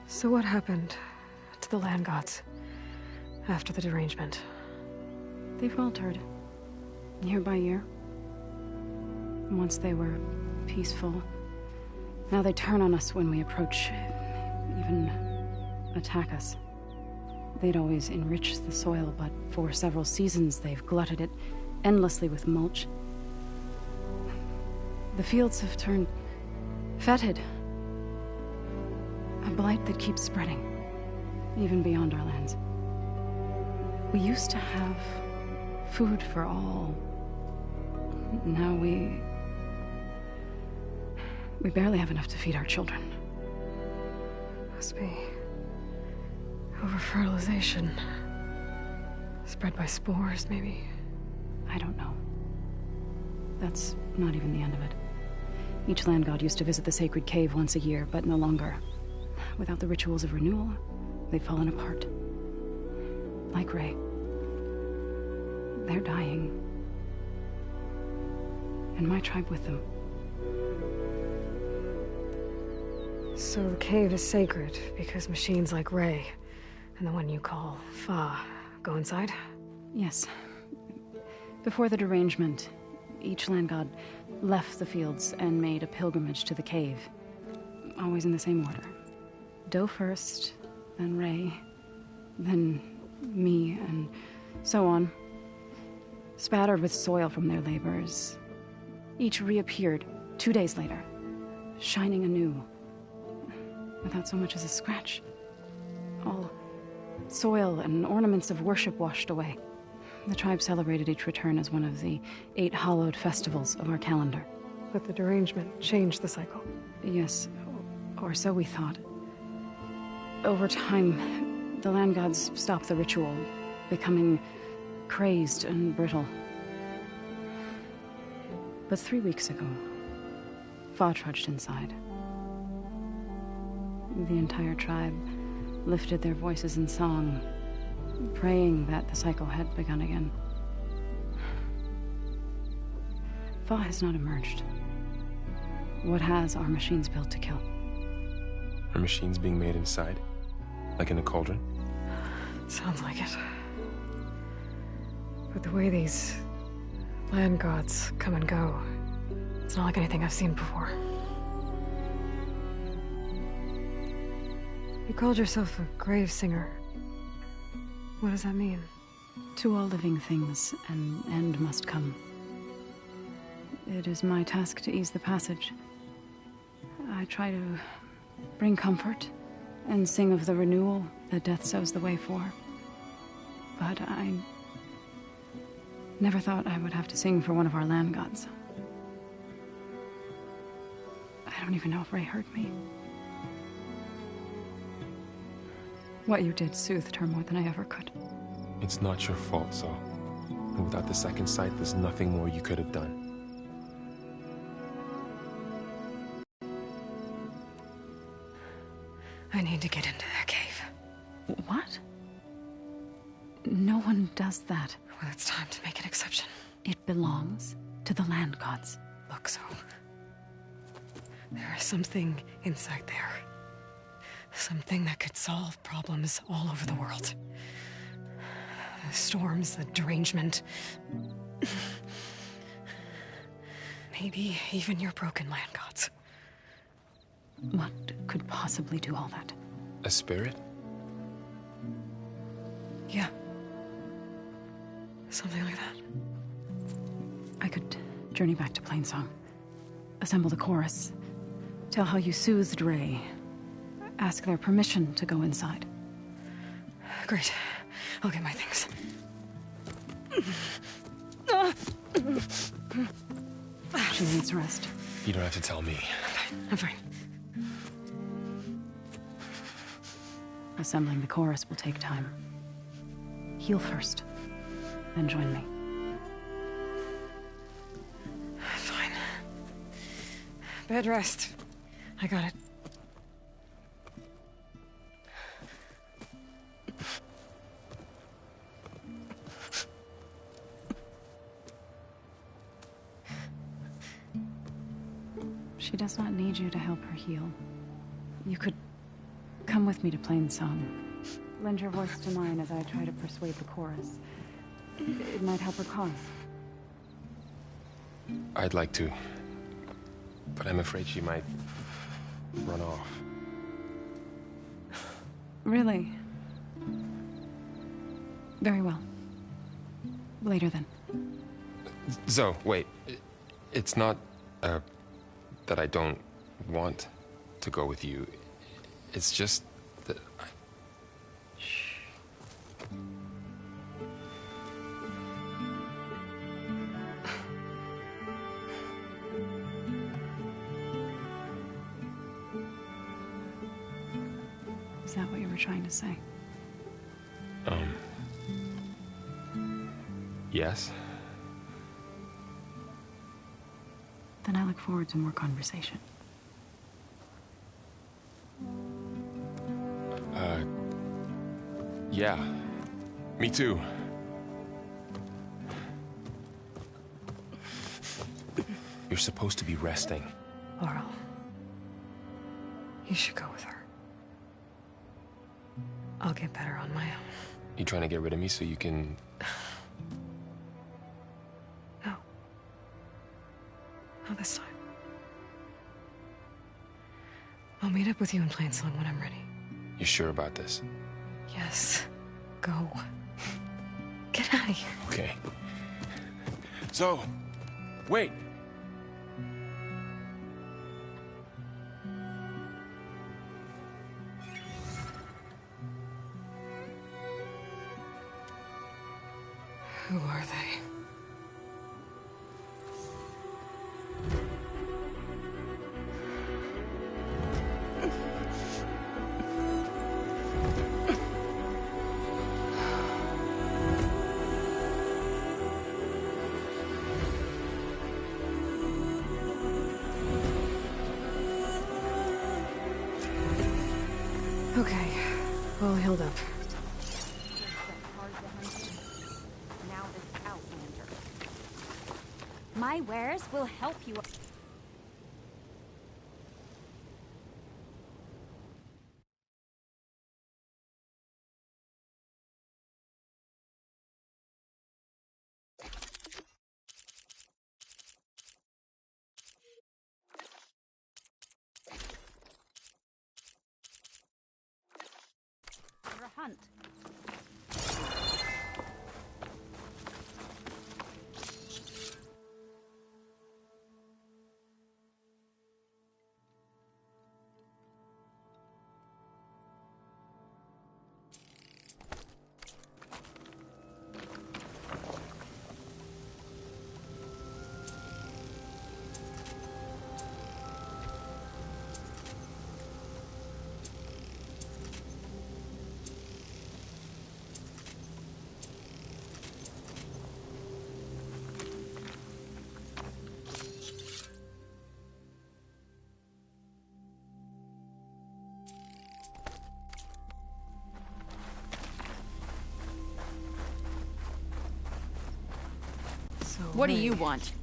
So what happened to the land gods after the derangement? They faltered, year by year. Once they were peaceful. Now they turn on us when we approach, even attack us. They'd always enriched the soil, but for several seasons they've glutted it endlessly with mulch. The fields have turned fetid. A blight that keeps spreading, even beyond our lands. We used to have food for all. Now we barely have enough to feed our children. Must be over-fertilization. Spread by spores, maybe? I don't know. That's not even the end of it. Each land god used to visit the sacred cave once a year, but no longer. Without the rituals of renewal, they've fallen apart. Like Ray. They're dying. And my tribe with them. So the cave is sacred because machines like Ray and the one you call Fa go inside? Yes. Before the derangement, each land god left the fields and made a pilgrimage to the cave. Always in the same order. Do first, then Ray, then me, and so on. Spattered with soil from their labors. Each reappeared 2 days later, shining anew, without so much as a scratch. All soil and ornaments of worship washed away. The tribe celebrated each return as one of the 8 hallowed festivals of our calendar. But the derangement changed the cycle. Yes, or so we thought. Over time, the land gods stopped the ritual, becoming crazed and brittle. But 3 weeks ago, Fa trudged inside. The entire tribe lifted their voices in song, praying that the cycle had begun again. Fa has not emerged. What has are machines built to kill. Are machines being made inside? Like in a cauldron? Sounds like it. But the way these land gods come and go, it's not like anything I've seen before. You called yourself a grave singer. What does that mean? To all living things, an end must come. It is my task to ease the passage. I try to bring comfort and sing of the renewal that death sows the way for. But I never thought I would have to sing for one of our land gods. I don't even know if Ray heard me. What you did soothed her more than I ever could. It's not your fault, Zo. And without the second sight, there's nothing more you could have done. I need to get into that cave. What? No one does that. Well, it's time to make an exception. It belongs to the land gods. Look, Zo. There is something inside there. Something that could solve problems all over the world. The storms, the derangement. Maybe even your broken land gods. What could possibly do all that? A spirit? Yeah. Something like that. I could journey back to Plainsong. Assemble the chorus. Tell how you soothed Ray. Ask their permission to go inside. Great. I'll get my things. She needs rest. You don't have to tell me. I'm fine. Assembling the chorus will take time. Heal first, then join me. Fine. Bed rest. I got it. She does not need you to help her heal. You could come with me to Plainsong. Lend your voice to mine as I try to persuade the chorus. It might help her cause. I'd like to. But I'm afraid she might run off. Really? Very well. Later then. Zo, wait. It's not, that I don't want to go with you. It's just that Shh. Is that what you were trying to say? Yes? Then I look forward to more conversation. Yeah. Me too. You're supposed to be resting. Laurel. You should go with her. I'll get better on my own. You trying to get rid of me so you can... No. Not this time. I'll meet up with you in Plainsong when I'm ready. You sure about this? Yes. Go. Get out of here. Okay. So, wait. Who are they? Okay, all healed up. Now this Outlander. My wares will help you. For a hunt. What do you want?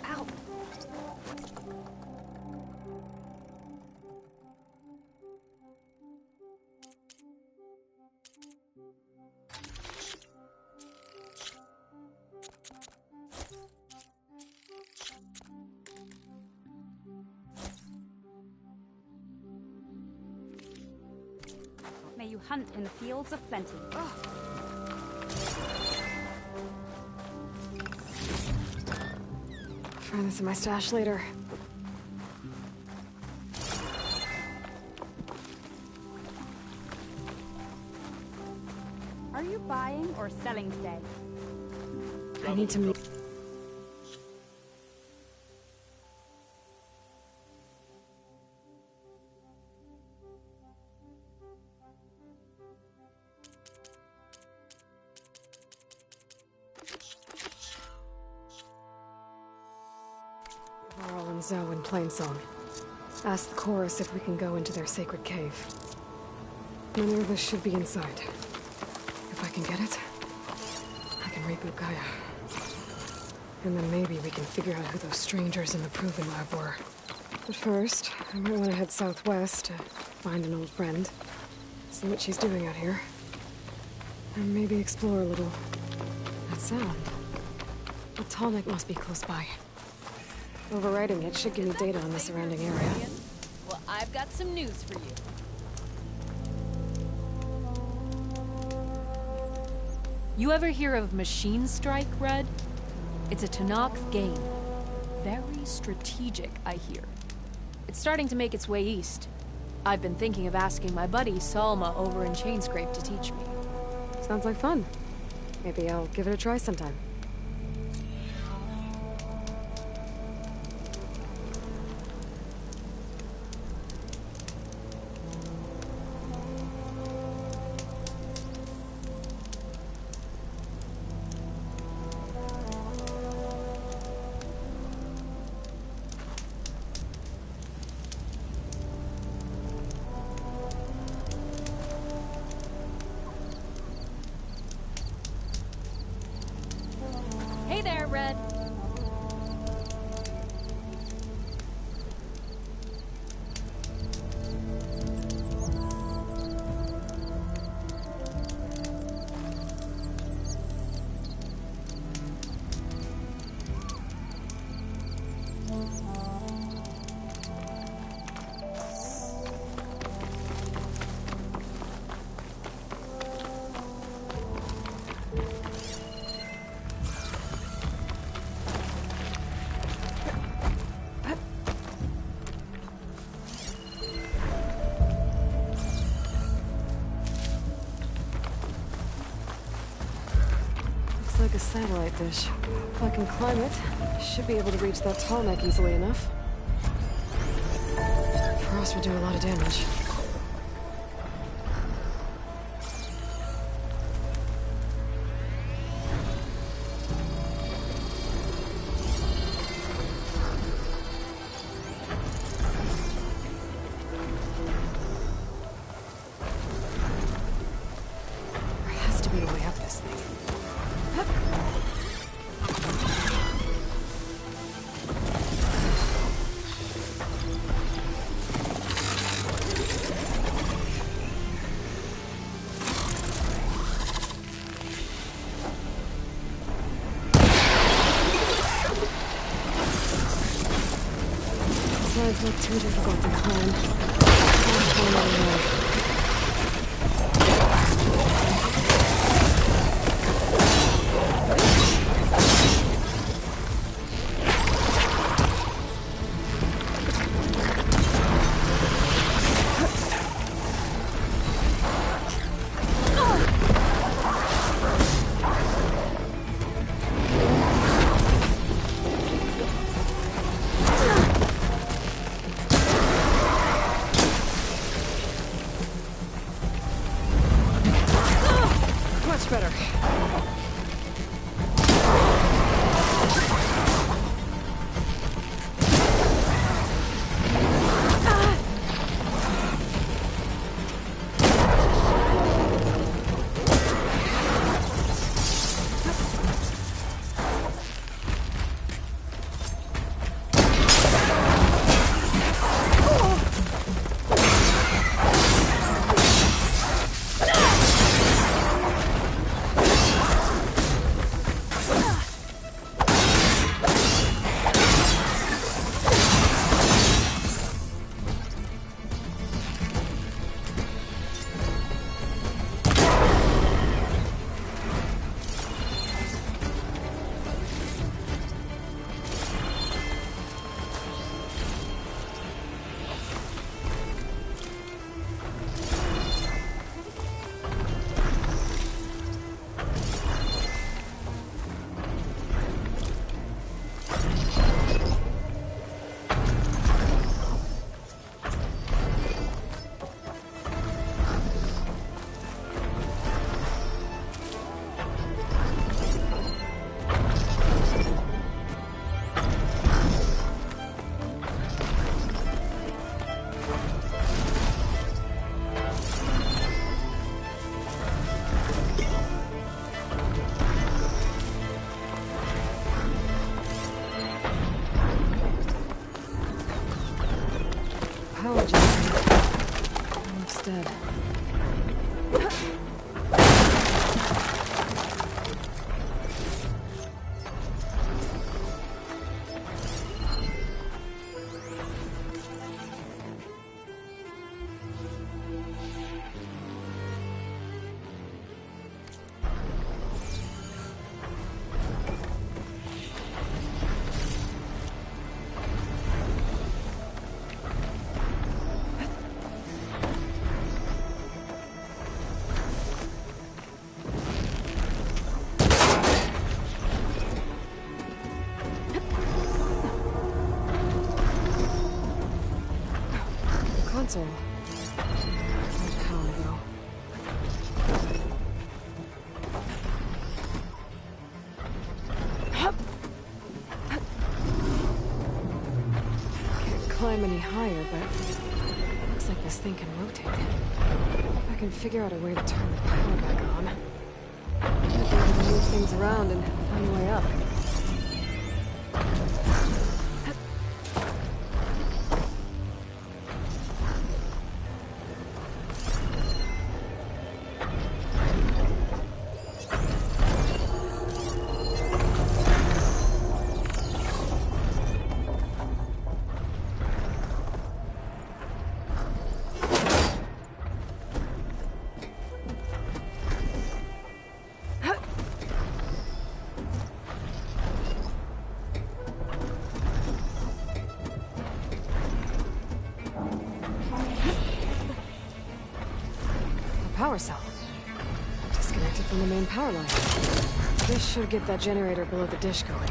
Ow. May you hunt in the fields of plenty. Find this in my stash later. Are you buying or selling today? I need to meet... Varl and Zoe in Plainsong. Ask the chorus if we can go into their sacred cave. Minerva should be inside. If I can get it, I can reboot Gaia. And then maybe we can figure out who those strangers in the Proven Lab were. But first, I might want to head southwest to find an old friend. See what she's doing out here. And maybe explore a little. That sound. A tallneck must be close by. Overriding it should give me data on the surrounding area. Well, I've got some news for you. You ever hear of Machine Strike, Red? It's a Tanakh game. Very strategic, I hear. It's starting to make its way east. I've been thinking of asking my buddy Salma over in Chainscrape to teach me. Sounds like fun. Maybe I'll give it a try sometime. Hey there, Red. Looks like a satellite dish. If I can climb it, I should be able to reach that tallneck easily enough. Frost would do a lot of damage. There has to be a way up this thing. Sides look too difficult to climb. I'll find another way. Much better. console. No power, though. Can't climb any higher, but looks like this thing can rotate. If I can figure out a way to turn the power back on, I might be able to move things around and find a way up. Power cell. Disconnected from the main power line. This should get that generator below the dish going.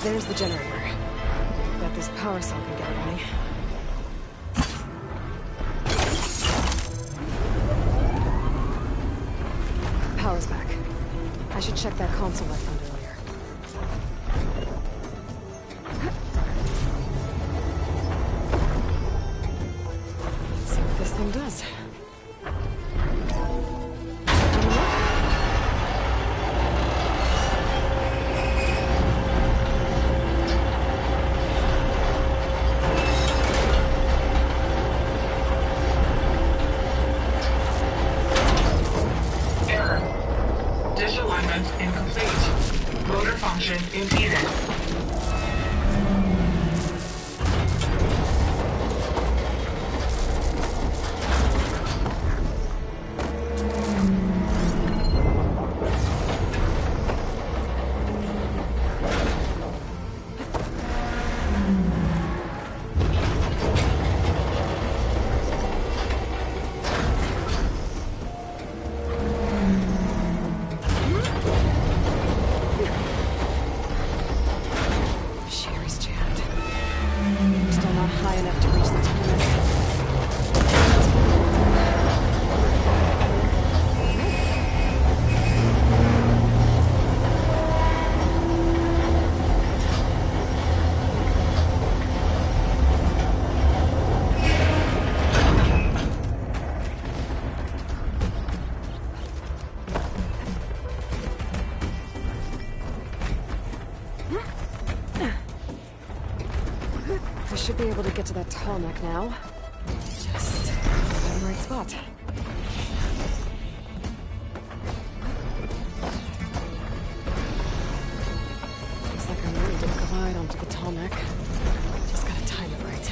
There's the generator. Bet this power cell can get it running. Power's back. I should check that console I found earlier. Let's see what this thing does. Should be able to get to that tall neck now. Just in the right spot. Looks like I'm ready to glide onto the tall neck. Just gotta time it right.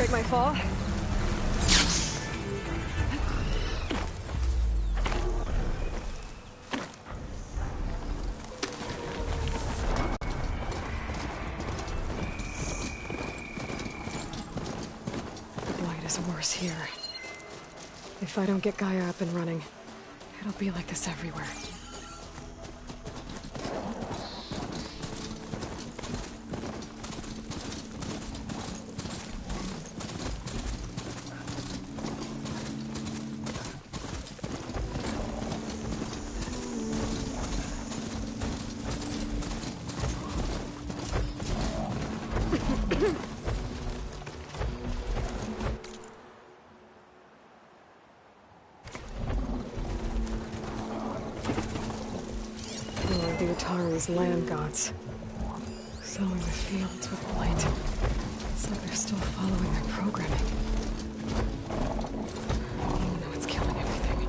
break my fall? The blight is worse here. If I don't get Gaia up and running, it'll be like this everywhere. The Utaru's land gods, sowing the fields with blight. It's like they're still following their programming. Even though it's killing everything.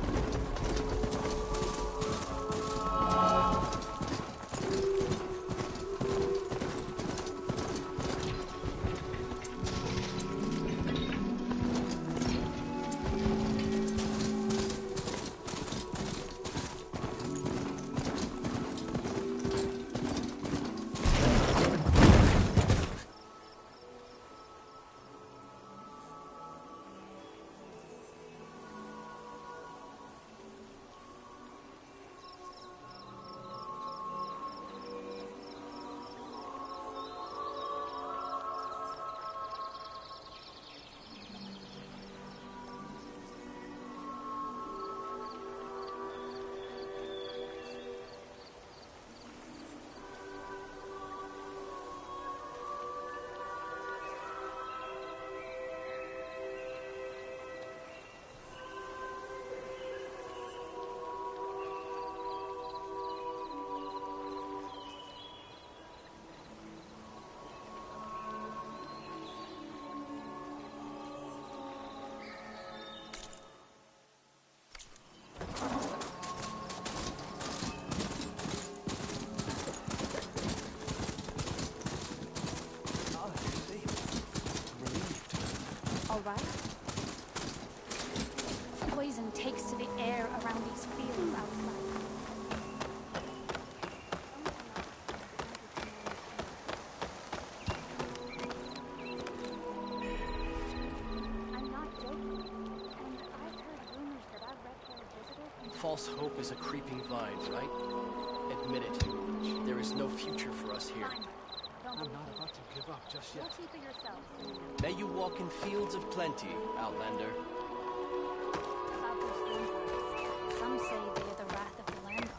Poison takes to the air around these fields outside. I'm not joking, and I've heard rumors that our red-haired visitor... False hope is a creeping vine, right? Admit it. There is no future for us here. I'm not about to give up just yet. You'll see for yourself. May you walk in fields of plenty, Outlander. Some say they are the wrath of the land gods.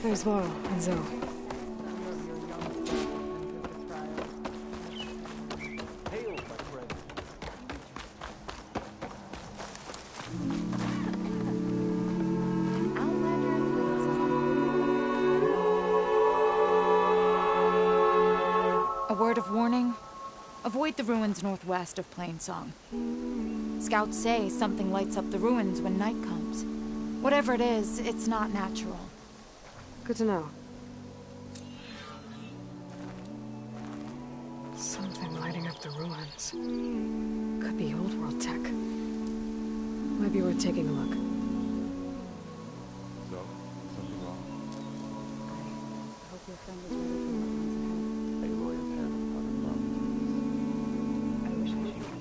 There's Laurel and Zoe. Hail, my friend. A word of warning. Avoid the ruins northwest of Plainsong. Scouts say something lights up the ruins when night comes. Whatever it is, it's not natural. Good to know. Something lighting up the ruins. Could be old world tech. Might be worth taking a look. So, something wrong? I hope your friend is ready for what lies ahead. A lawyer's hand on her mouth. I wish I should.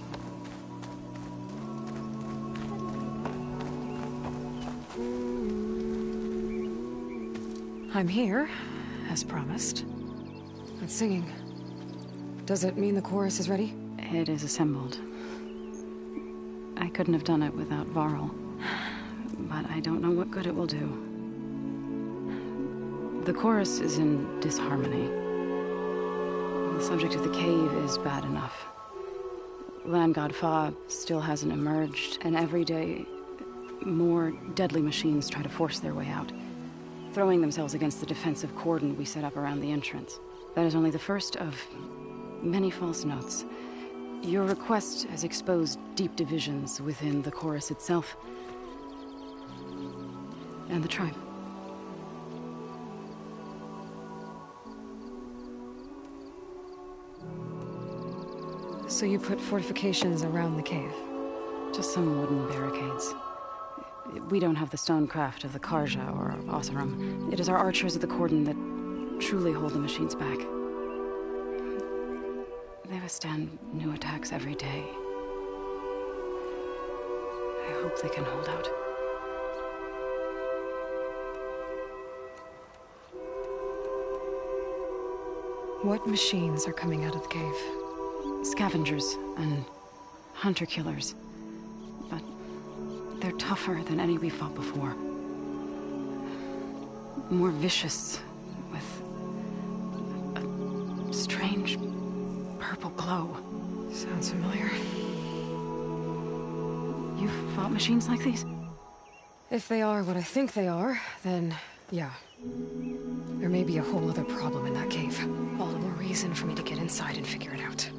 I'm here, as promised. That's singing. Does it mean the chorus is ready? It is assembled. I couldn't have done it without Varl, but I don't know what good it will do. The chorus is in disharmony. The subject of the cave is bad enough. Land God Fa still hasn't emerged, and every day, more deadly machines try to force their way out, throwing themselves against the defensive cordon we set up around the entrance. That is only the first of many false notes. Your request has exposed deep divisions within the chorus itself and the tribe. So you put fortifications around the cave? Just some wooden barricades. We don't have the stonecraft of the Karja or Oseram. It is our archers of the cordon that truly hold the machines back. They withstand new attacks every day. I hope they can hold out. What machines are coming out of the cave? Scavengers and hunter-killers. But they're tougher than any we fought before. More vicious, with a strange purple glow. Sounds familiar. You've fought machines like these? If they are what I think they are, then yeah. There may be a whole other problem in that cave. All the more reason for me to get inside and figure it out.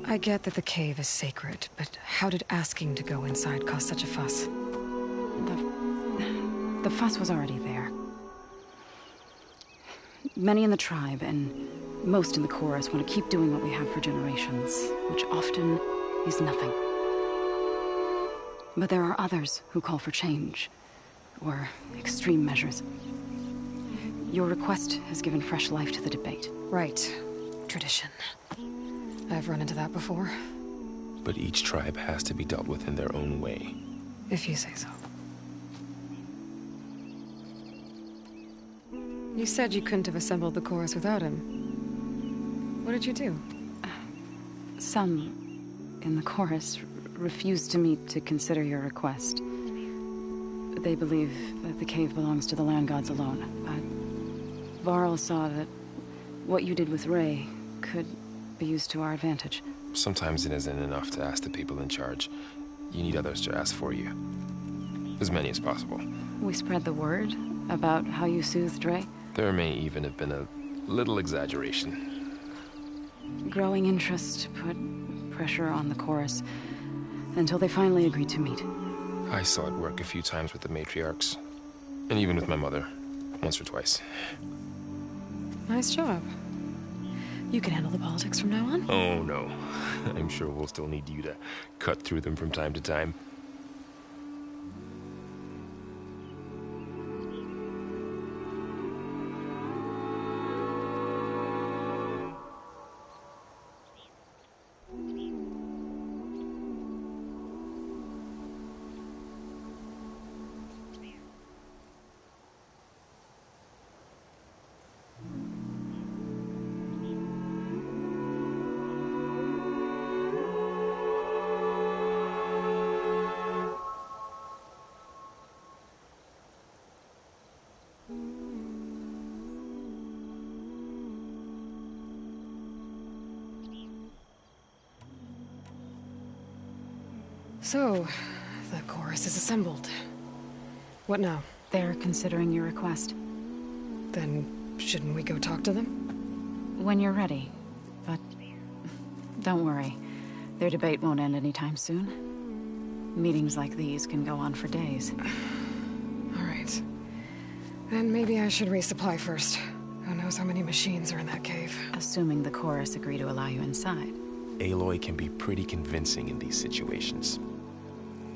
I get that the cave is sacred, but how did asking to go inside cause such a fuss? The fuss was already there. Many in the tribe, and most in the chorus, want to keep doing what we have for generations, which often is nothing. But there are others who call for change, or extreme measures. Your request has given fresh life to the debate. Right. Tradition. I've run into that before. But each tribe has to be dealt with in their own way. If you say so. You said you couldn't have assembled the chorus without him. What did you do? Some in the chorus refused to meet to consider your request. They believe that the cave belongs to the land gods alone. But Varl saw that what you did with Ray could be used to our advantage. Sometimes it isn't enough to ask the people in charge. You need others to ask for you. As many as possible. We spread the word about how you soothed Ray. There may even have been a little exaggeration. Growing interest put pressure on the chorus until they finally agreed to meet. I saw it work a few times with the matriarchs. And even with my mother. Once or twice. Nice job. You can handle the politics from now on? Oh, no. I'm sure we'll still need you to cut through them from time to time. So, the chorus is assembled. What now? They're considering your request. Then, shouldn't we go talk to them? When you're ready, Don't worry. Their debate won't end anytime soon. Meetings like these can go on for days. All right. Then maybe I should resupply first. Who knows how many machines are in that cave? Assuming the chorus agree to allow you inside. Aloy can be pretty convincing in these situations.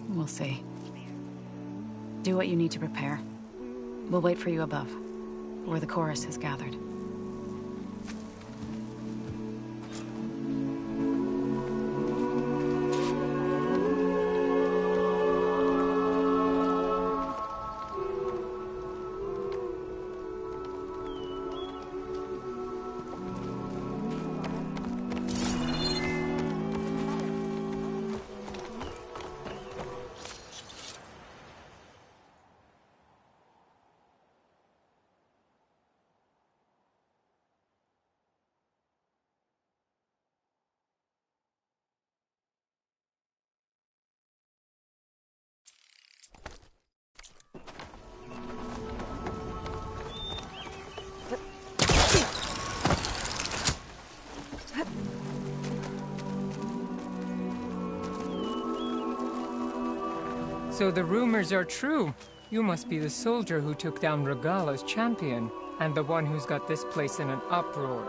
We'll see. Do what you need to prepare. We'll wait for you above, where the chorus has gathered. So the rumors are true. You must be the soldier who took down Regala's champion, and the one who's got this place in an uproar.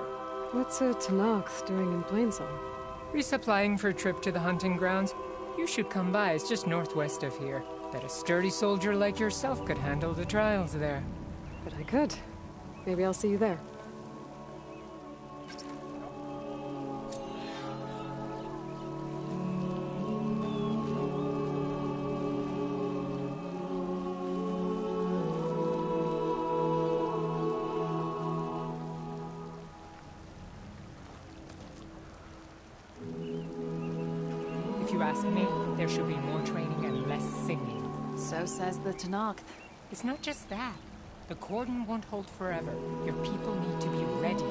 What's a Tanakh doing in Plainsong? Resupplying for a trip to the hunting grounds. You should come by, it's just northwest of here. Bet a sturdy soldier like yourself could handle the trials there. But I could. Maybe I'll see you there. If you ask me, there should be more training and less singing. So says the Tanakh. It's not just that. The cordon won't hold forever. Your people need to be ready.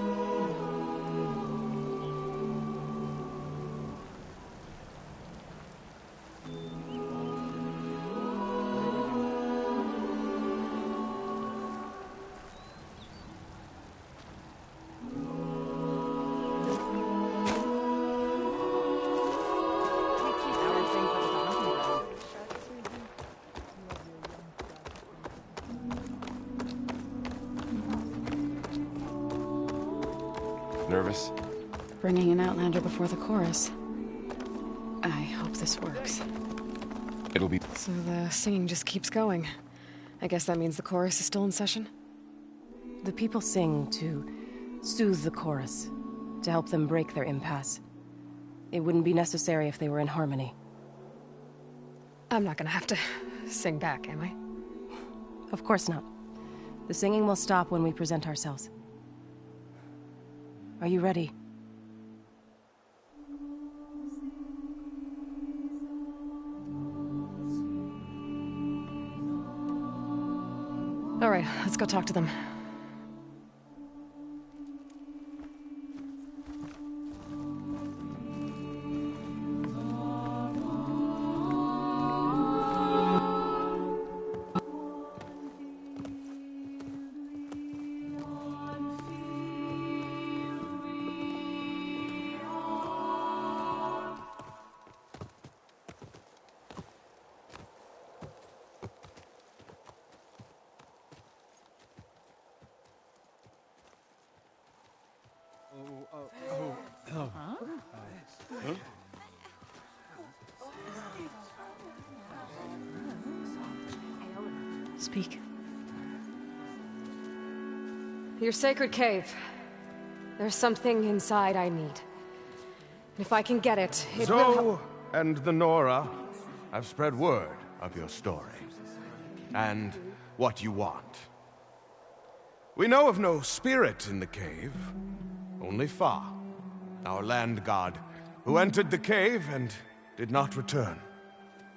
Nervous? Bringing an Outlander before the chorus. I hope this works. It'll be... So the singing just keeps going. I guess that means the chorus is still in session? The people sing to soothe the chorus, to help them break their impasse. It wouldn't be necessary if they were in harmony. I'm not gonna have to sing back, am I? Of course not. The singing will stop when we present ourselves. Are you ready? All right, let's go talk to them. Speak. Your sacred cave. There's something inside I need. If I can get it, it will help. Zoe and the Nora have spread word of your story. And what you want. We know of no spirit in the cave. Only Fa, our land god, who entered the cave and did not return.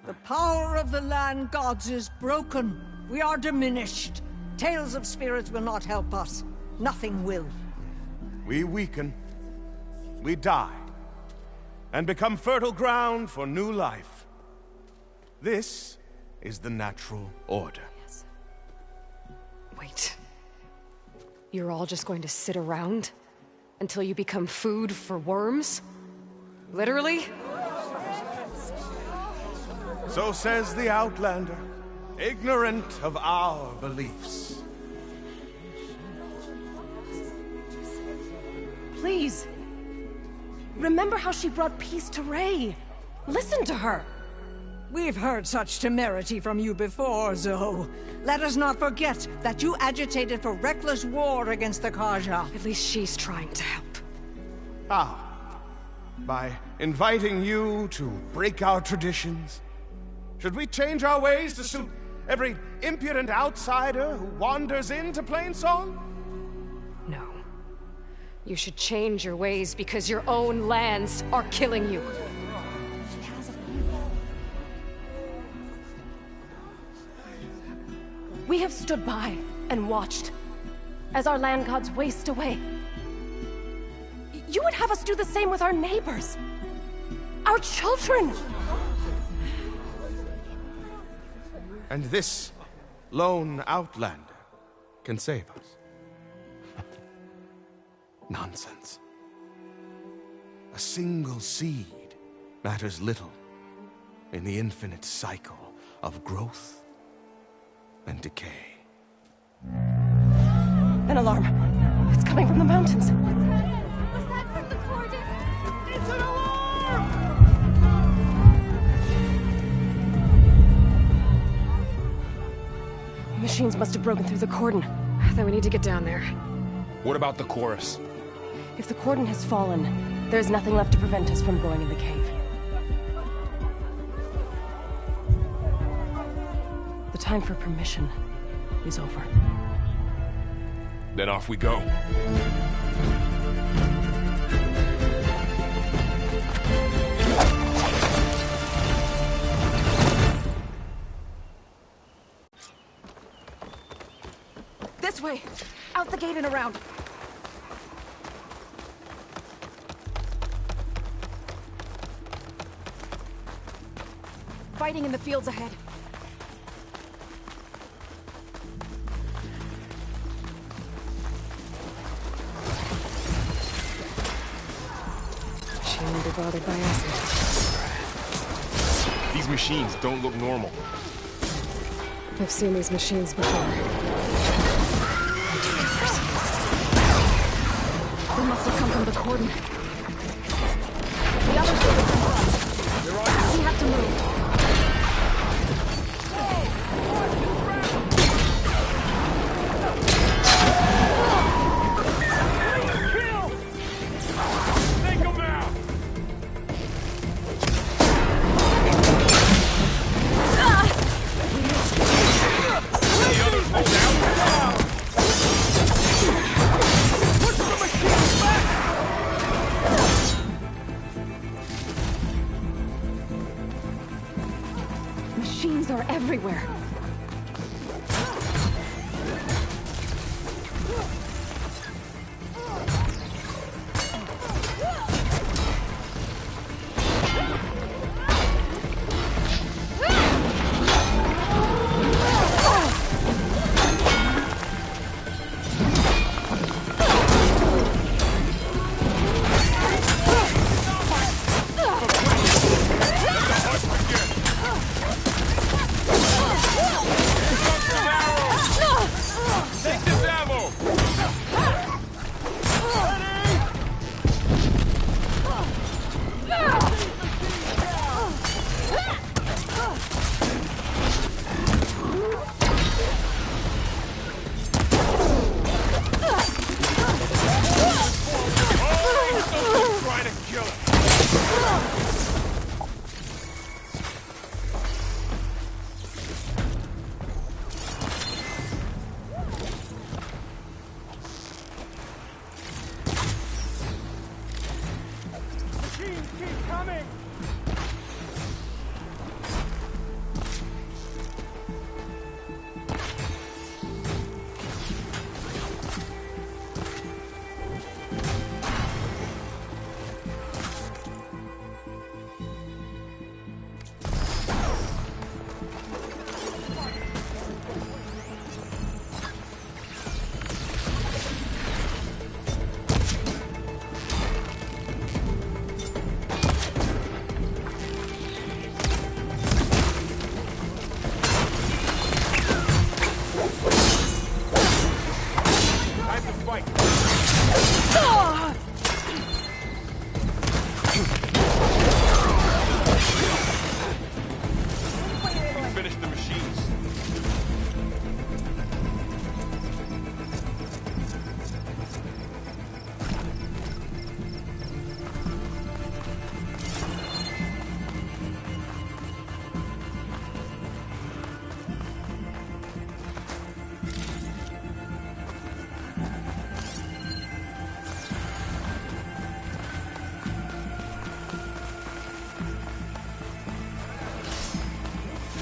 The power of the land gods is broken. We are diminished. Tales of spirits will not help us. Nothing will. We weaken. We die. And become fertile ground for new life. This is the natural order. Yes. Wait. You're all just going to sit around until you become food for worms? Literally? So says the Outlander, ignorant of our beliefs. Please. Remember how she brought peace to Ray. Listen to her. We've heard such temerity from you before, Zoe. Let us not forget that you agitated for reckless war against the Kaja. At least she's trying to help. How? By inviting you to break our traditions? Should we change our ways to suit every impudent outsider who wanders into Plainsong? No. You should change your ways because your own lands are killing you. We have stood by and watched as our land gods waste away. You would have us do the same with our neighbors, our children. And this lone Outlander can save us. Nonsense. A single seed matters little in the infinite cycle of growth and decay. An alarm. It's coming from the mountains. Was that from the cordon? It's an alarm! Machines must have broken through the cordon. Then we need to get down there. What about the chorus? If the cordon has fallen, there's nothing left to prevent us from going in the cave. The time for permission is over. Then off we go. This way! Out the gate and around! Fighting in the fields ahead. She won't be bothered by us. These machines don't look normal. I've seen these machines before. They must have come from the cordon. The others will come from. We have to move. Machines are everywhere.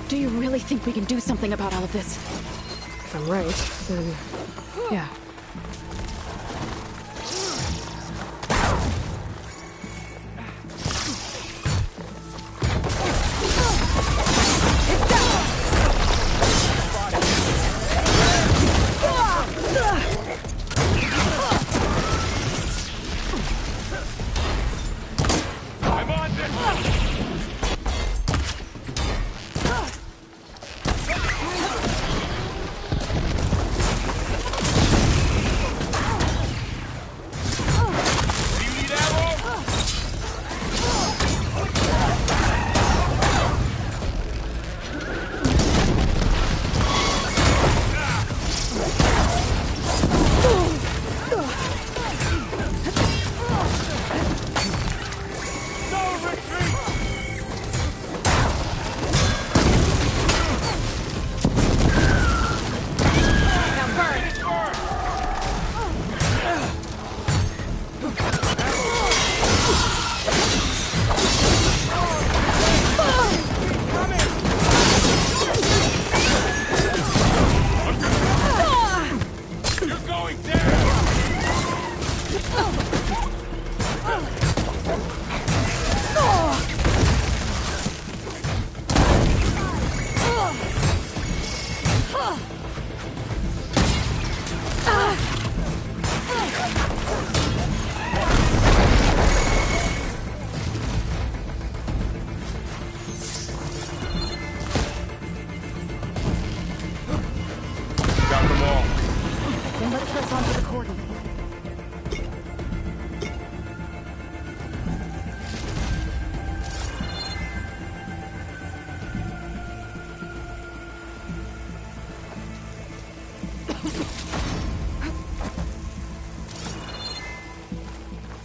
Do you really think we can do something about all of this? If I'm right, then... yeah.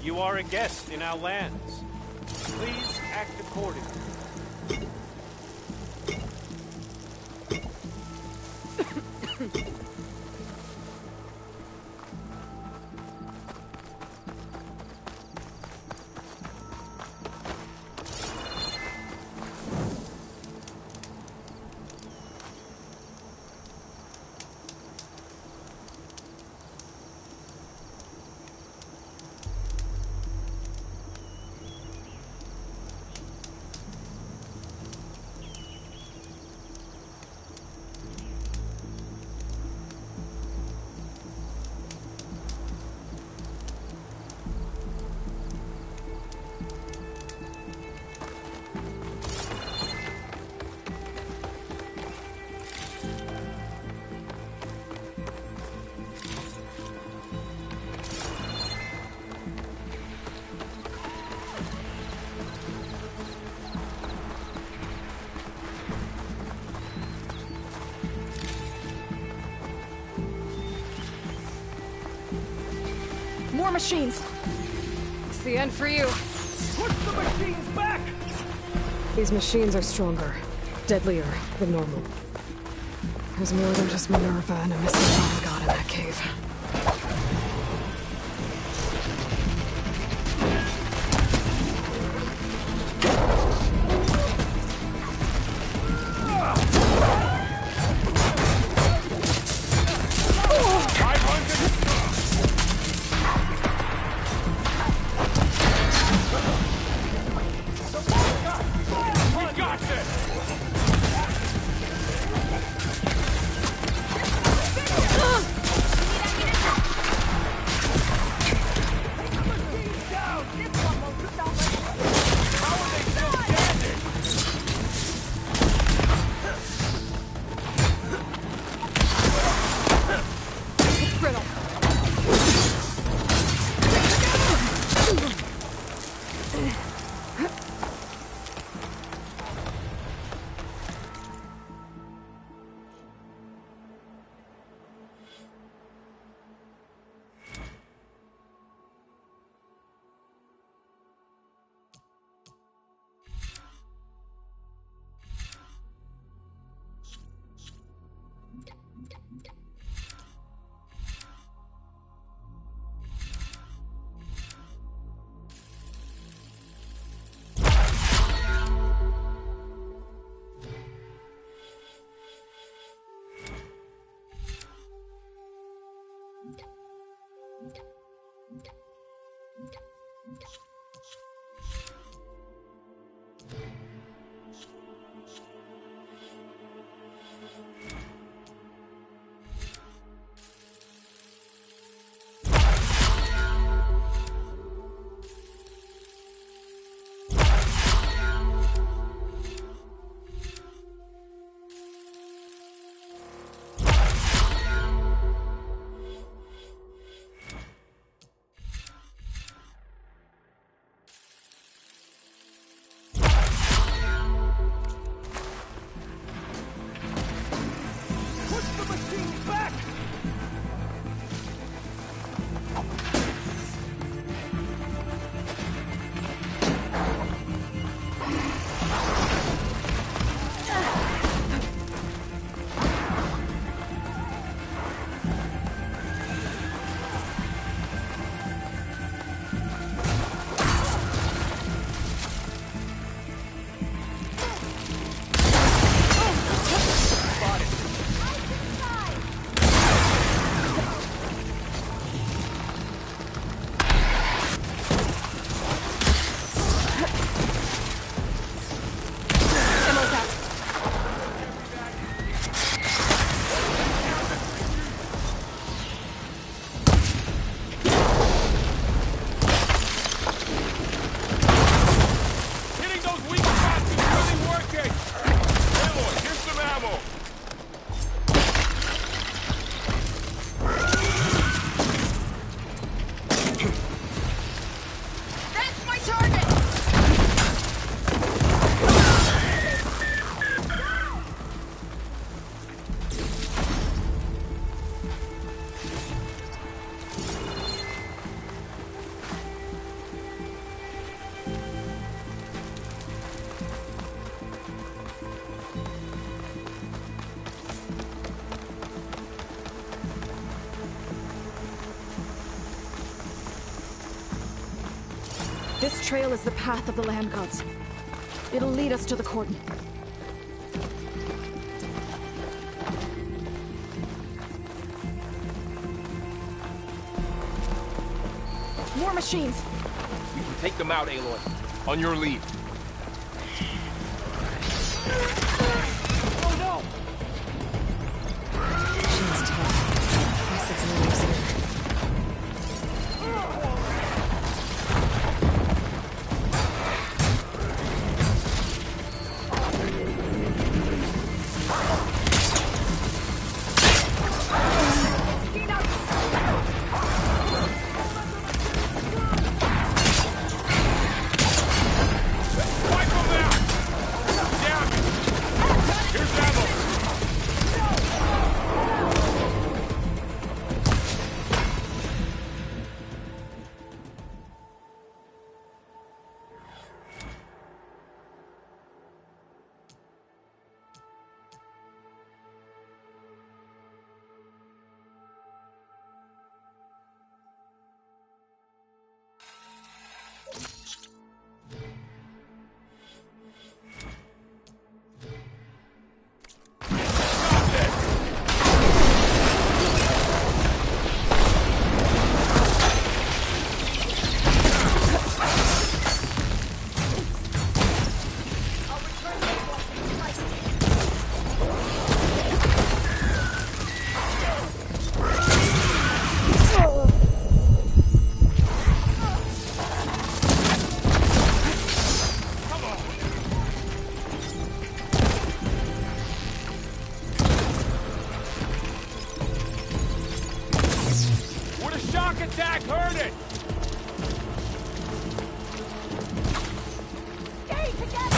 You are a guest in our lands. Please act accordingly. More machines! It's the end for you. Push the machines back! These machines are stronger, deadlier than normal. There's more than just Minerva and a missing fire god in that cave. This trail is the path of the land gods. It'll lead us to the cordon. More machines! We can take them out, Aloy. On your lead. Oh no! She's tough. Guess it's a little easier. Attack! Heard it! Stay together!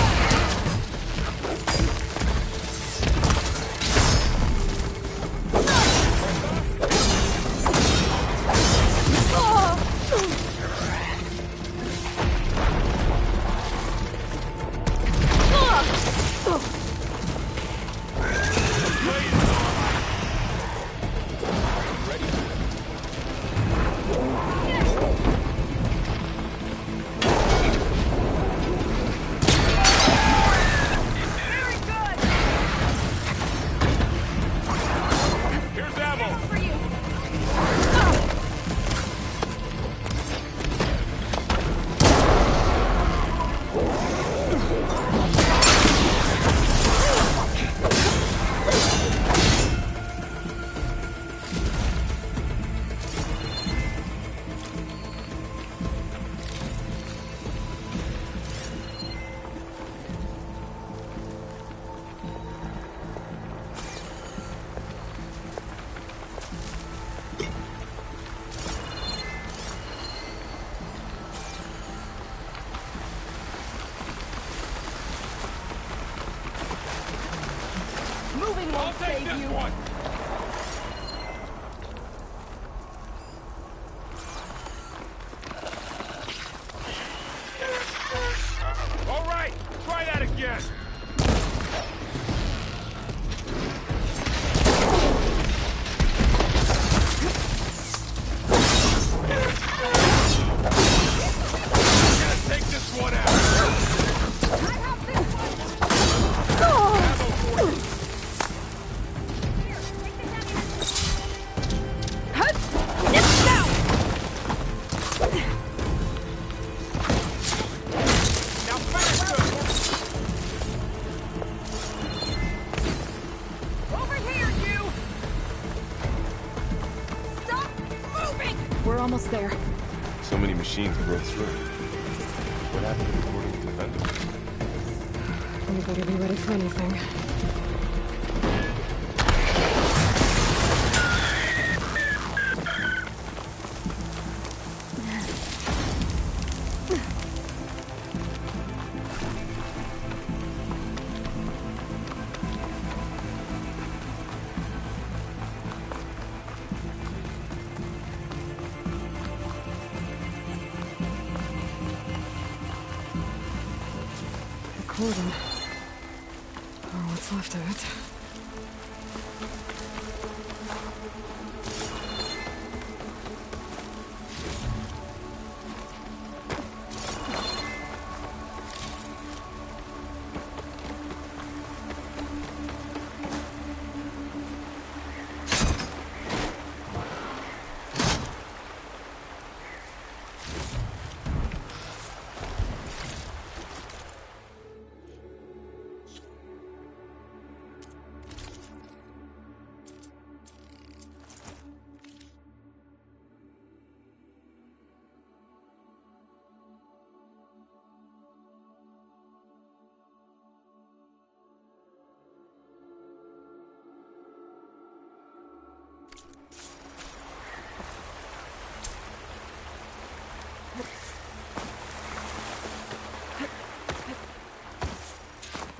Moving won't save you. All right, try that again. Gotta take this one out. I have this one! We're almost there. So many machines broke through. What happened to the cordon to defend them? We better be ready for anything. Cordon. Or what's left of it.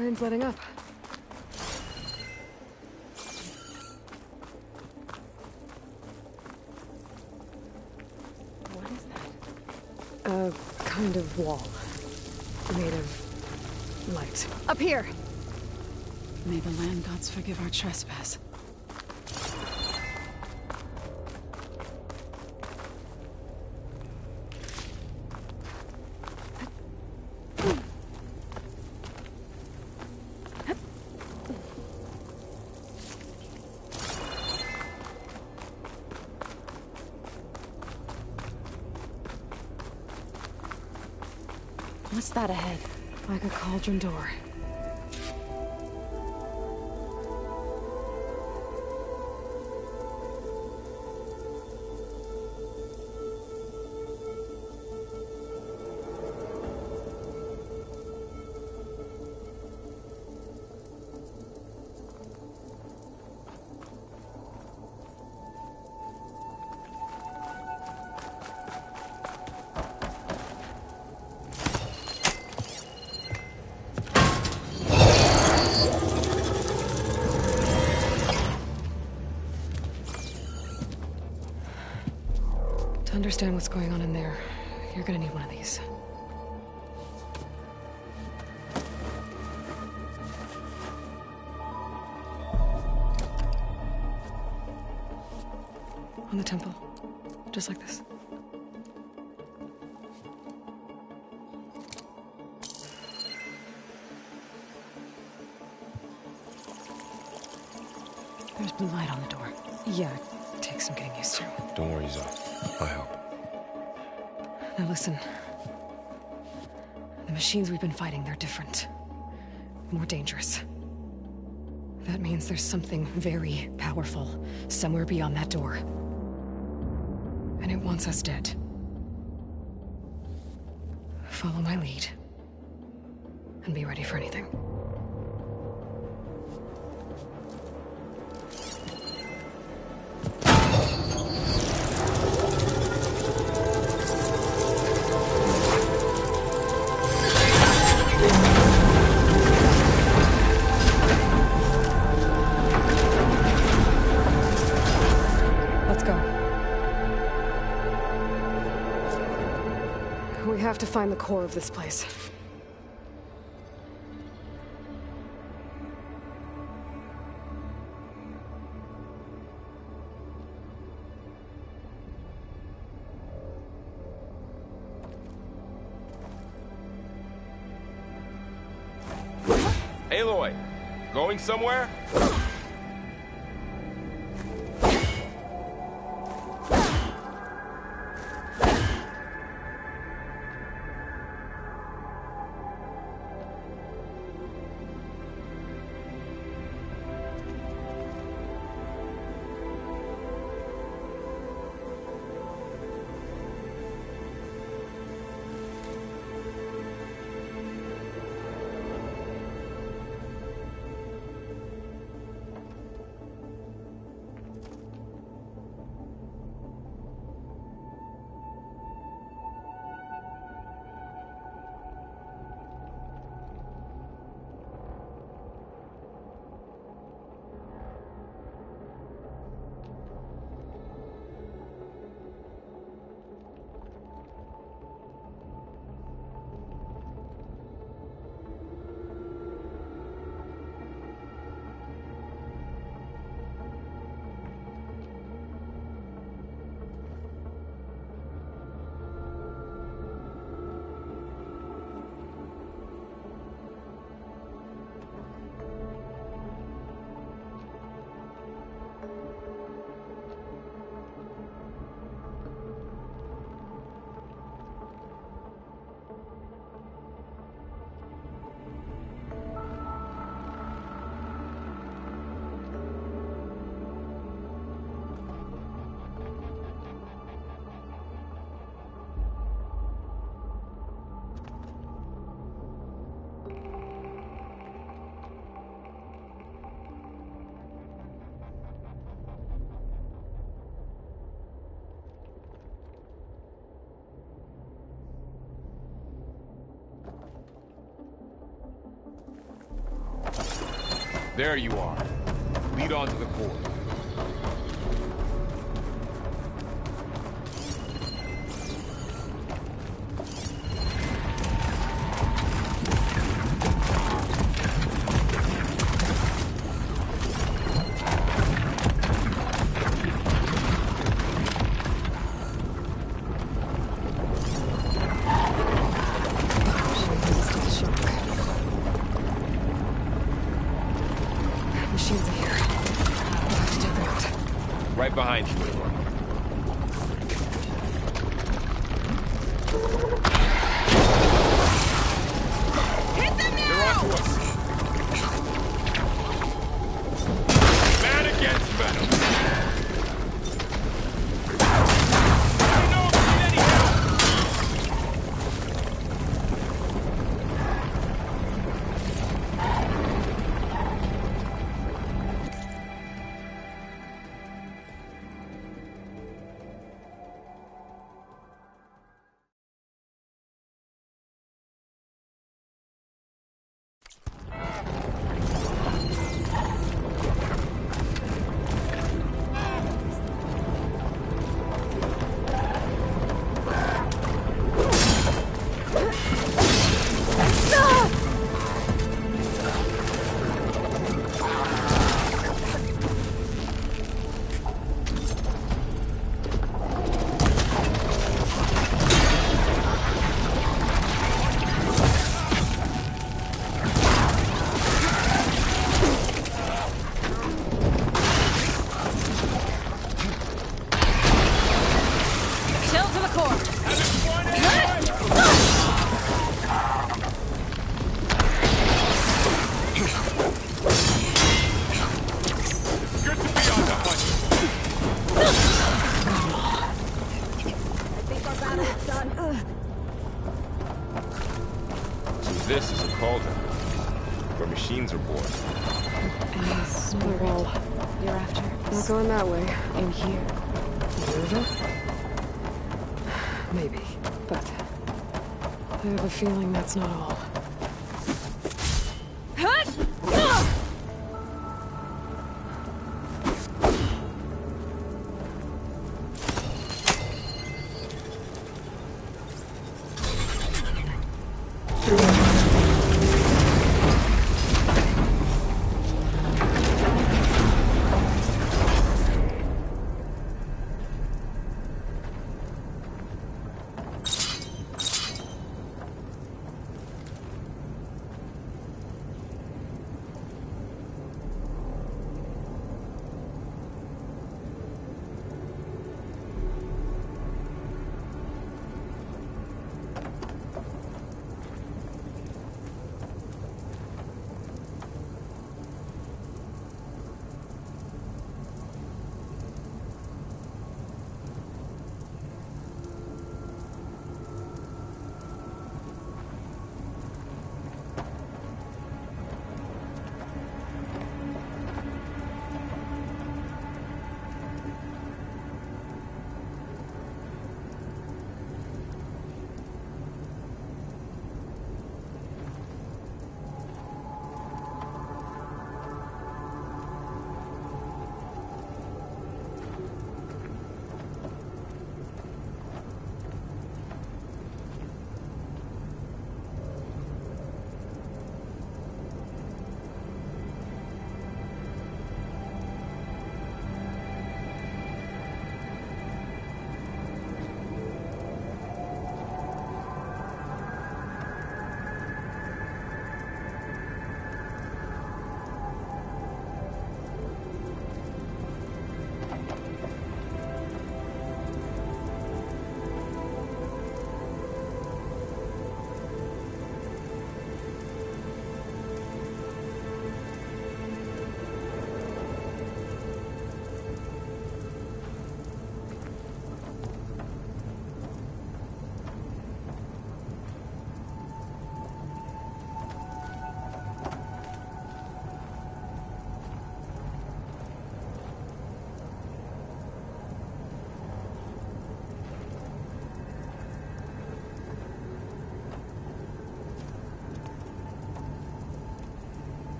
Rain's letting up. What is that? A kind of wall. Made of light. Up here! May the land gods forgive our trespass. What's that ahead? Like a cauldron door. To understand what's going on in there, you're gonna need one of these. On the temple. Just like this. There's blue light on the door. Yeah, it takes some getting used to. Don't worry, Zoe. I'll help. Now listen. The machines we've been fighting, they're different. More dangerous. That means there's something very powerful somewhere beyond that door. And it wants us dead. Follow my lead. And be ready for anything. We have to find the core of this place. Aloy, going somewhere? There you are. Lead on to the core. Machines are here. We'll have to take them out. Right behind you. Hit them now! They're onto us. Man against venom. I don't know if we need any help. Chill to the core. Good to be on the hunt. I think our battle is done. So this is a cauldron where machines are born. Any sort of wall you're after? Not going that way. In here. Maybe, but I have a feeling that's not all.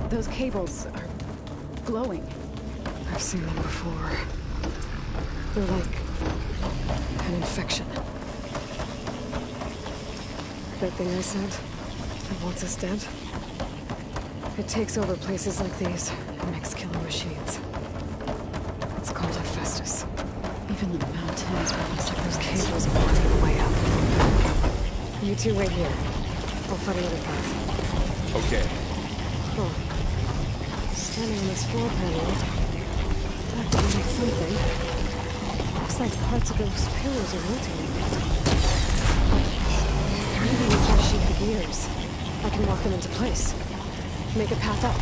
Those cables are glowing. I've seen them before. They're like an infection. That thing I said that wants us dead? It takes over places like these and makes killing machines. It's called Hephaestus. Even the mountains rise like Those cables blocking the way up. You two wait here. I'll find another path. Okay. Huh. Standing on this floor panel, activating something. Looks like parts of those pillars are rotating. Maybe if I shoot the gears, I can lock them into place. Make a path up.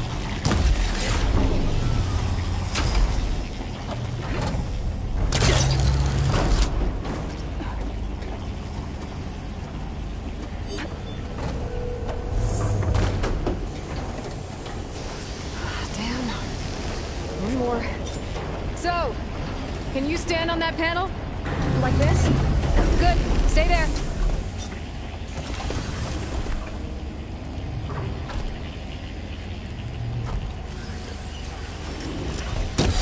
Damn. One more. So, can you stand on that panel? Like this? Good. Stay there.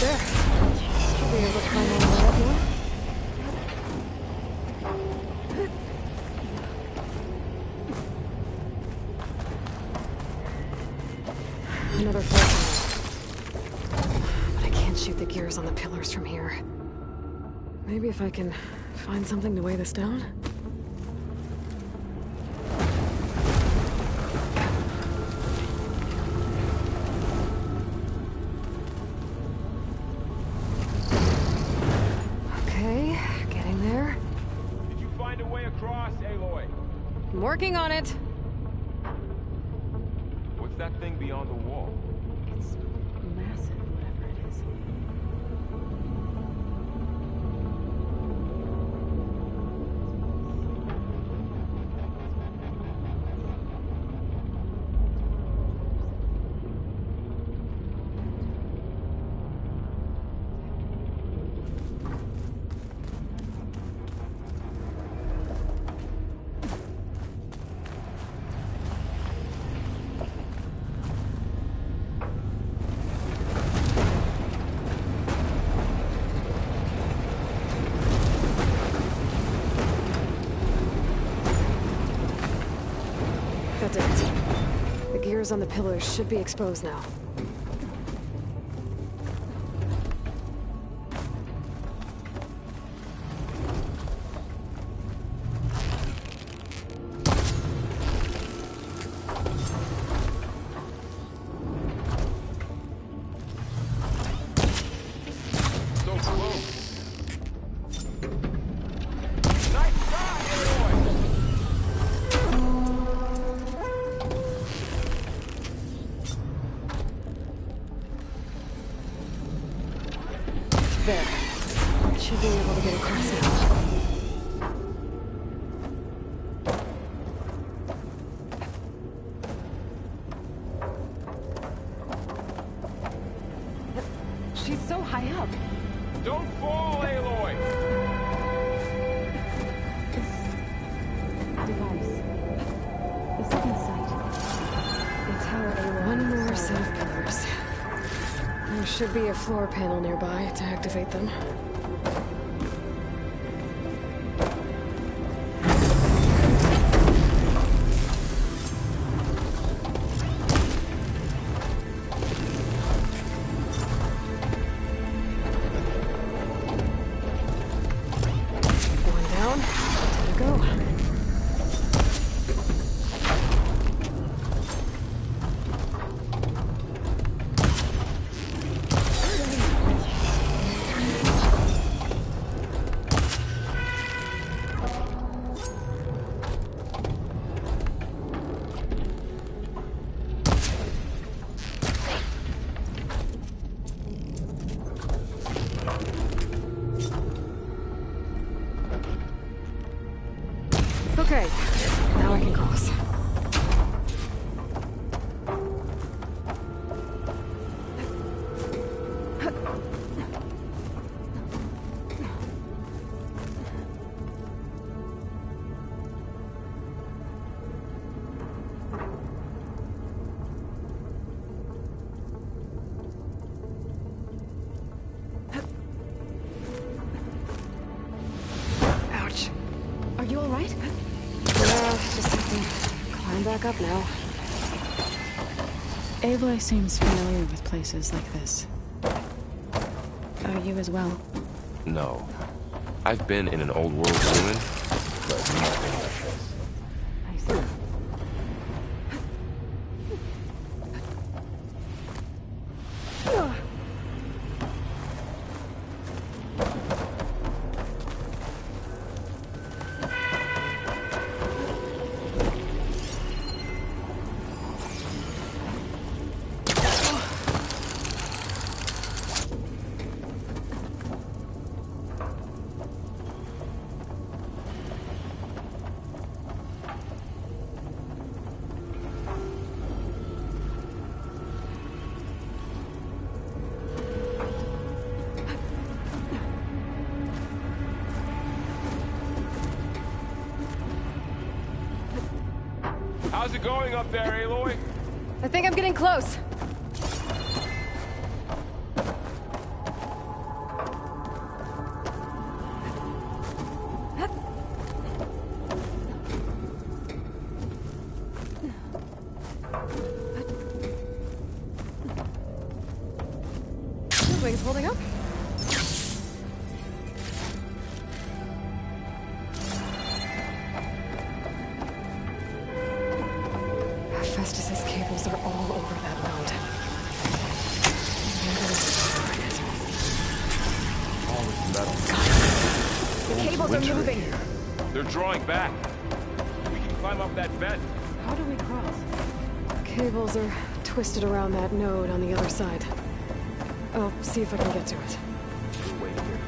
There. Should be able to climb all the way up now. Another floor panel. But I can't shoot the gears on the pillars from here. Maybe if I can find something to weigh this down? Okay, getting there. Did you find a way across, Aloy? I'm working on it. What's that thing beyond the wall? It's massive, whatever it is. That did it. The gears on the pillars should be exposed now. So close. Nice shot, Aloy! There. Should be able to get across now. She's so high up. Don't fall, Aloy! Device. The second sight. The tower A. One more set of pillars. There should be a floor panel nearby to activate them. One down. Time to go. Okay, now I can cross. back up now. Aloy seems familiar with places like this. Are you as well? No. I've been in an old world ruin, but nothing like this. I see. How's it going up there, Aloy? I think I'm getting close. Wings holding up? Festus's cables are all over that node. All this metal. The cables are moving. They're drawing back. We can climb up that vent. How do we cross? Cables are twisted around that node on the other side. I'll see if I can get to it. We'll wait here.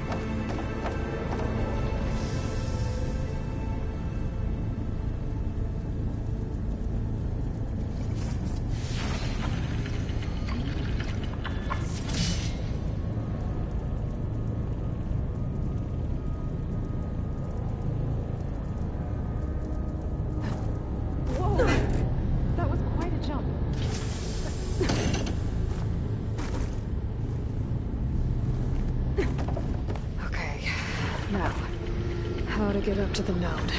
That was quite a jump. Okay, now, how to get up to the node?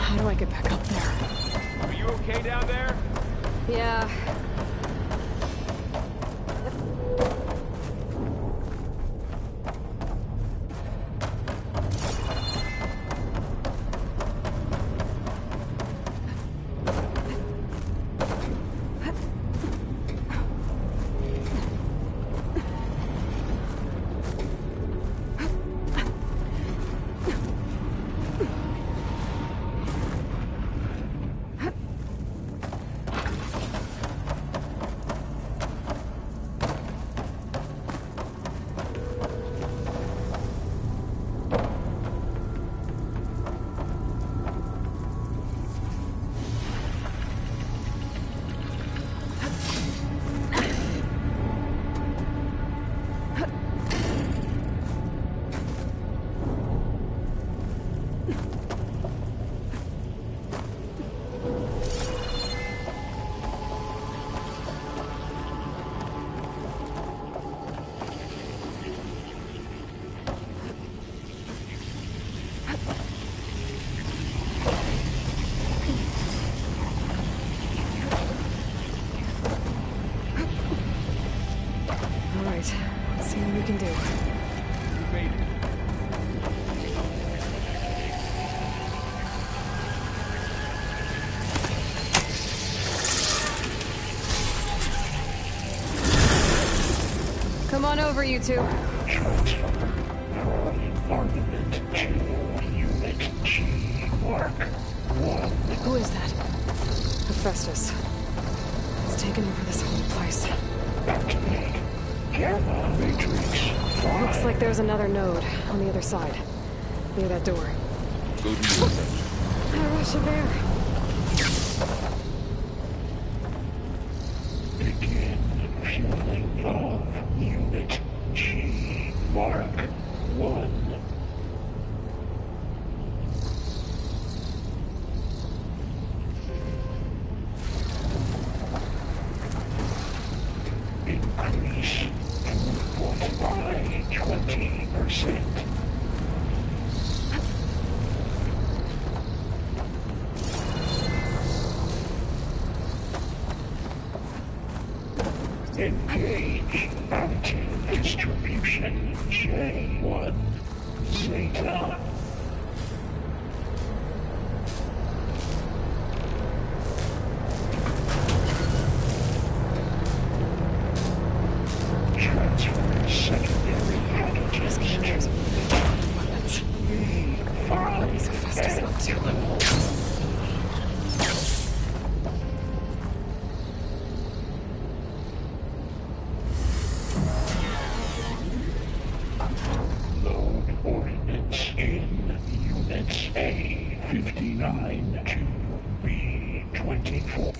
How do I get back up there? Are you okay down there? Yeah. All right, let's see what we can do. You made it. Come on over, you two. Who is that? Hephaestus. It's taken over this whole place. Activate Looks like there's another node on the other side, near that door. Go do your thing. I rush a bear. Begin fueling of Unit G Mark 1. Increase throughput by 20%. Engage anti-distribution J1 Zeta. Transfer secondary packages to weapons. Five so fast as up to. Load ordnance in Units A-59 to B-24.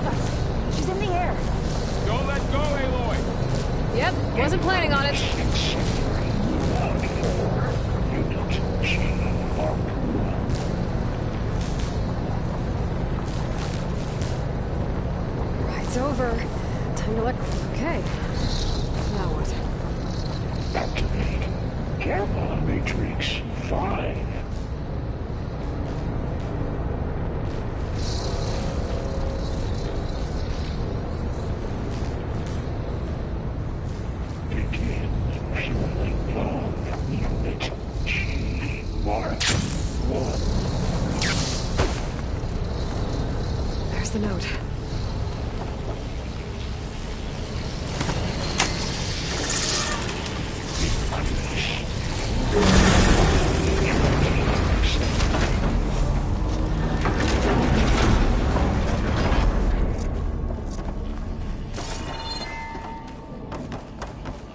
above us. She's in the air. Don't let go, Aloy! Yep, wasn't planning on it. Ride's over. Time to let... Okay. Now what? Activate. Gamma Matrix 5. Begin fueling bomb unit G Mark 1. There's the note.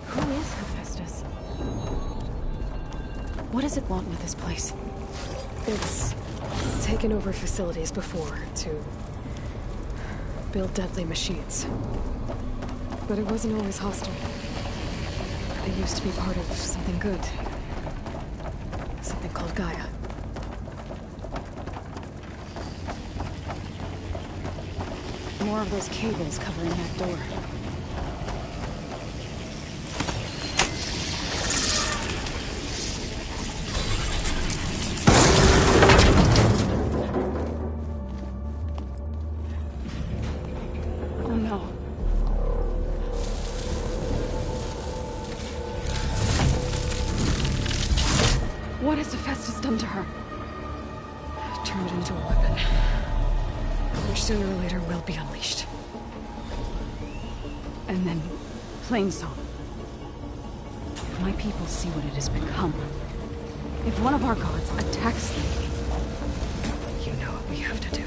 Who is Hephaestus? What does it want with this place? It's taken over facilities before to build deadly machines. But it wasn't always hostile. It used to be part of something good. Something called Gaia. More of those cables covering that door. Oh no. What has Hephaestus done to her? Turned it into a weapon. Which sooner or later will be unleashed. And then, Plainsong. If my people see what it has become, if one of our gods attacks them, you know what we have to do.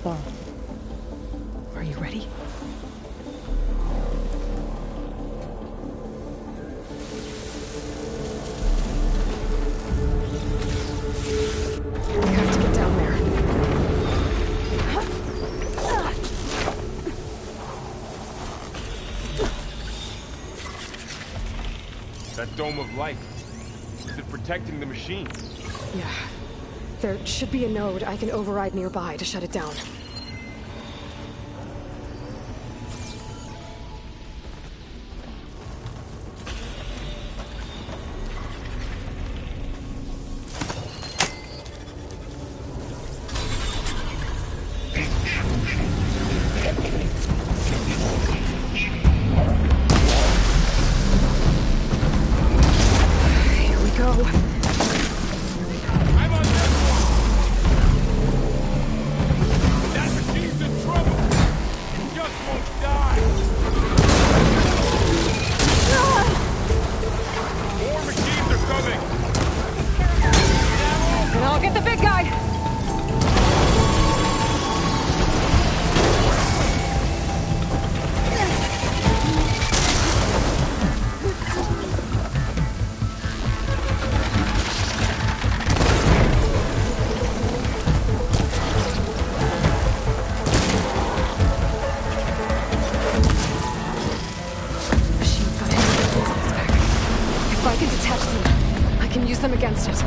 Well, are you ready? We have to get down there. That dome of light. Is it protecting the machine? Yeah. There should be a node I can override nearby to shut it down. Here we go. I'm on this one! That machine's in trouble! It just won't die! More machines are coming! And I'll get the big guy! Machine's got heavy weapons on its back. If I can detach them, I can use them against it.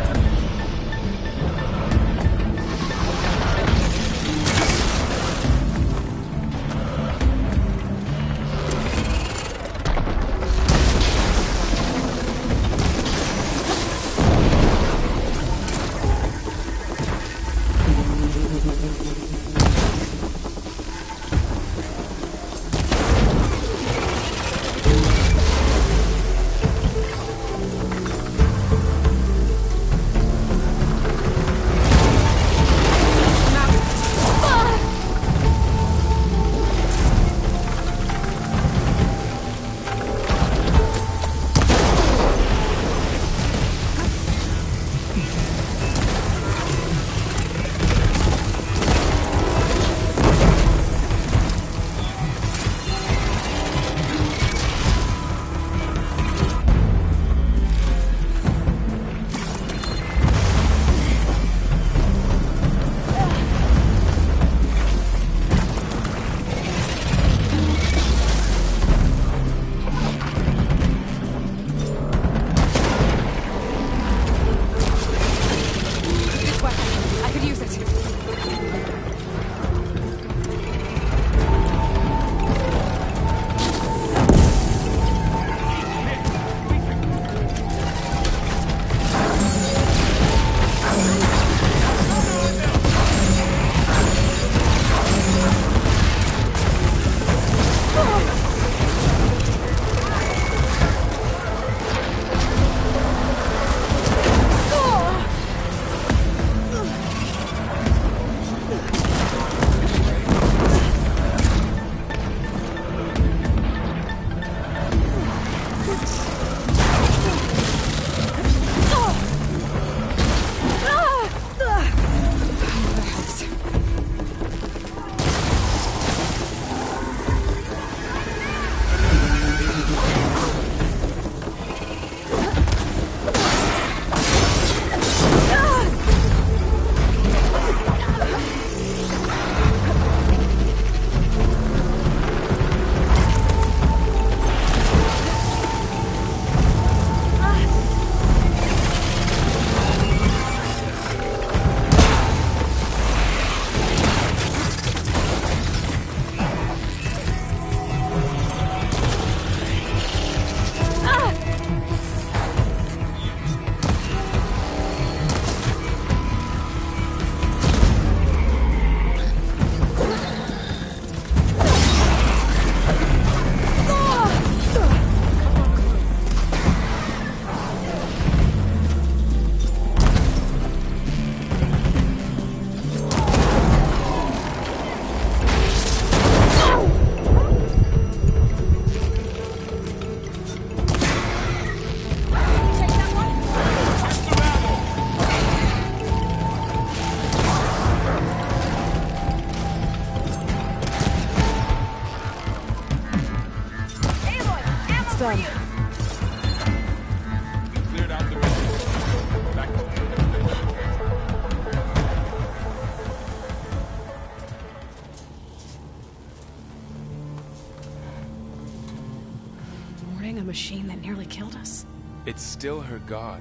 nearly killed us. It's still her god.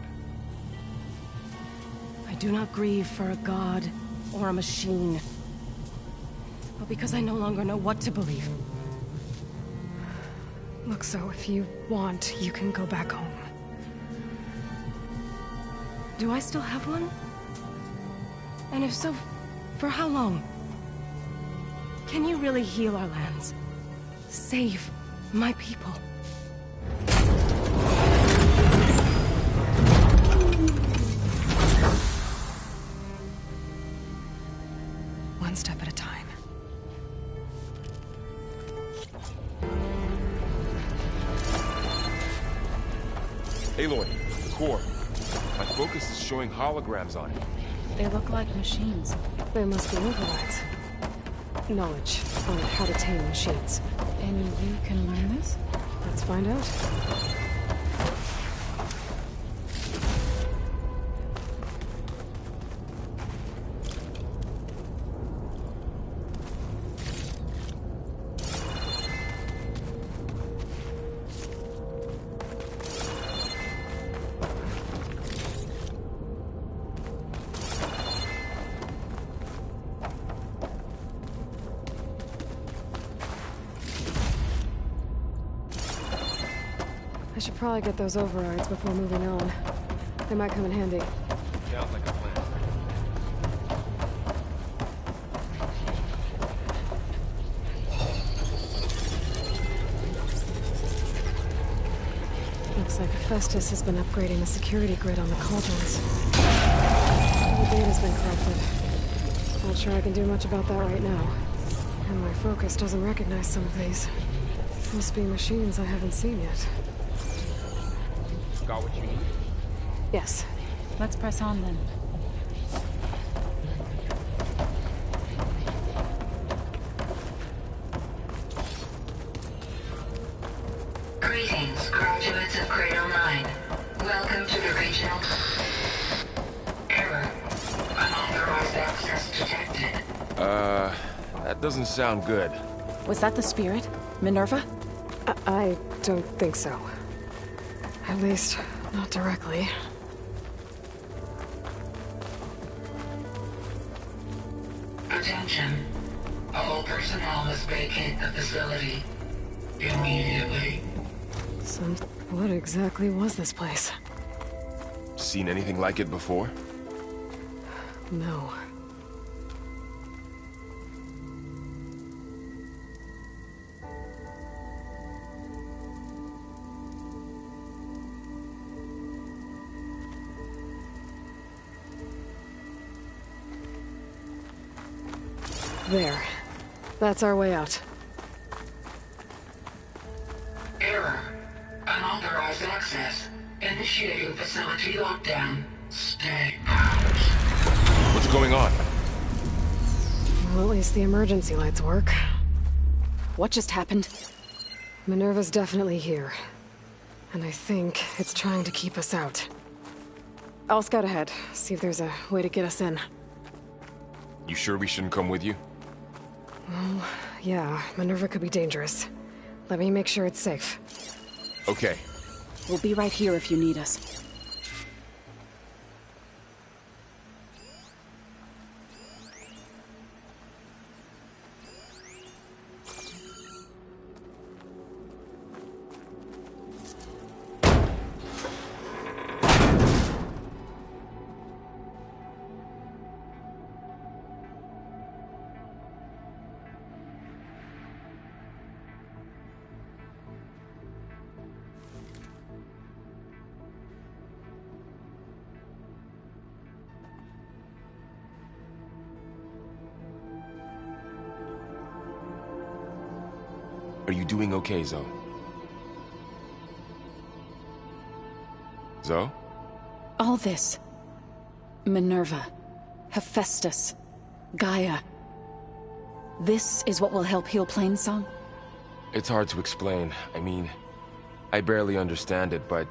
I do not grieve for a god or a machine, but because I no longer know what to believe. Look, so if you want, you can go back home. Do I still have one? And if so, for how long? Can you really heal our lands? Save my people? One step at a time. Aloy, the core. My focus is showing holograms on it. They look like machines. They must be overrides. Knowledge on how to tame machines. And you can learn this? Let's find out. I should probably get those overrides before moving on. They might come in handy. Sounds like a plan. Looks like Hephaestus has been upgrading the security grid on the cauldrons. The data's been corrupted. Not sure I can do much about that right now. And my focus doesn't recognize some of these. Must be machines I haven't seen yet. Got what you need? Yes. Let's press on then. Greetings, graduates of Cradle 9. Welcome to the regional... Error. Unauthorized access detected. That doesn't sound good. Was that the spirit? Minerva? I don't think so. At least, not directly. Attention. All personnel must vacate the facility immediately. What exactly was this place? Seen anything like it before? No. There. That's our way out. Error. Unauthorized access. Initiating facility lockdown. Stay out. What's going on? Well, at least the emergency lights work. What just happened? Minerva's definitely here. And I think it's trying to keep us out. I'll scout ahead, see if there's a way to get us in. You sure we shouldn't come with you? Well, yeah, Minerva could be dangerous. Let me make sure it's safe. Okay. We'll be right here if you need us. Are you doing okay, Zoe? Zoe? All this. Minerva. Hephaestus. Gaia. This is what will help heal Plainsong? It's hard to explain. I mean, I barely understand it, but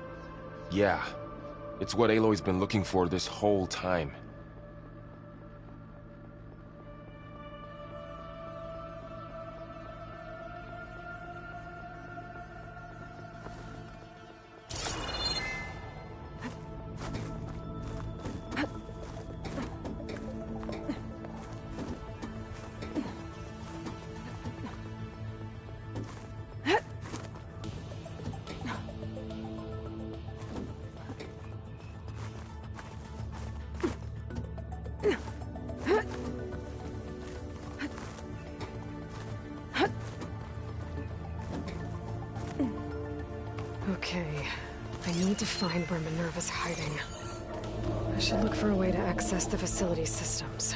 yeah. It's what Aloy's been looking for this whole time. find where Minerva's hiding. I should look for a way to access the facility's systems.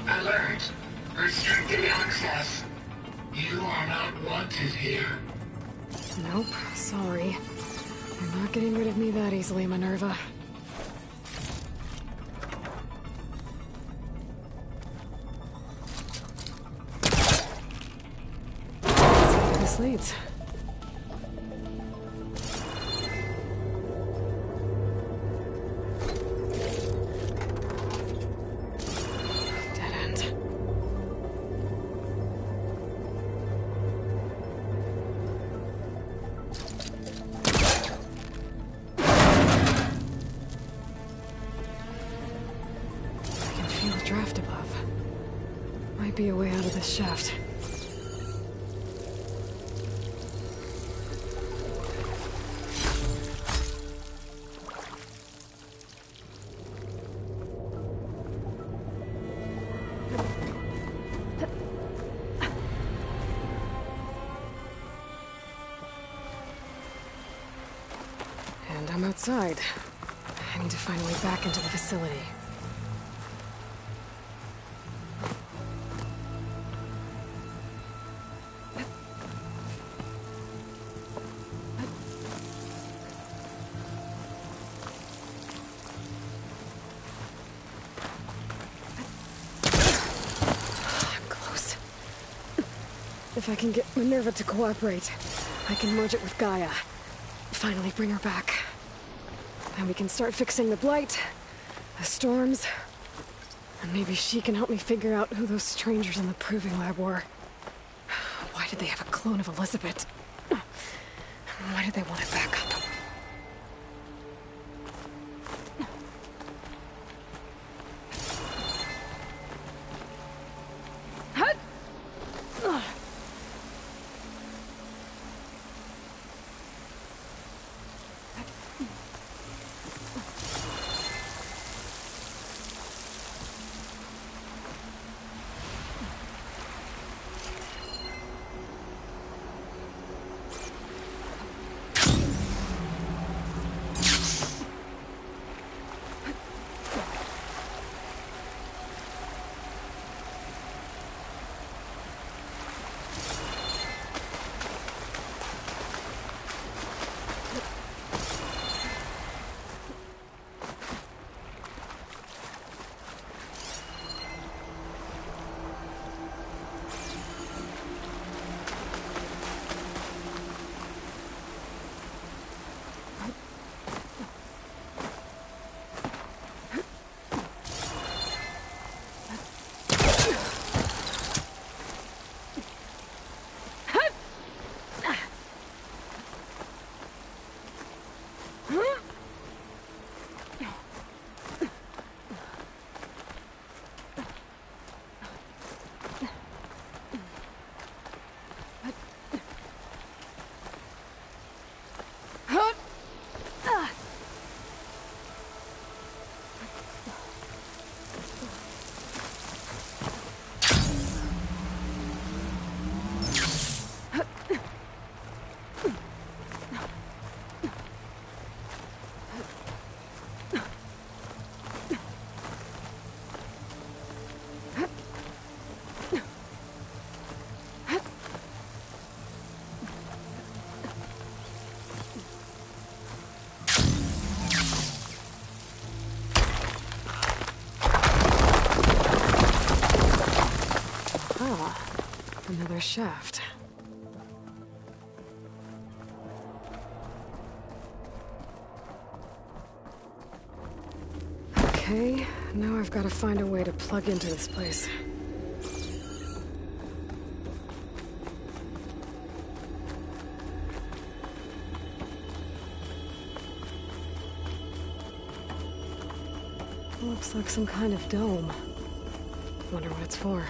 Alert! Restricted access. You are not wanted here. Nope, sorry. You're not getting rid of me that easily, Minerva. Let's see where this leads. Dead end. Draft above. Might be a way out of this shaft. And I'm outside. I need to find a way back into the facility. If I can get Minerva to cooperate, I can merge it with Gaia. Finally bring her back. Then we can start fixing the Blight, the storms, and maybe she can help me figure out who those strangers in the proving lab were. Why did they have a clone of Elizabeth? Why did they want it back up? Another shaft. Okay, now I've got to find a way to plug into this place. Looks like some kind of dome. Wonder what it's for.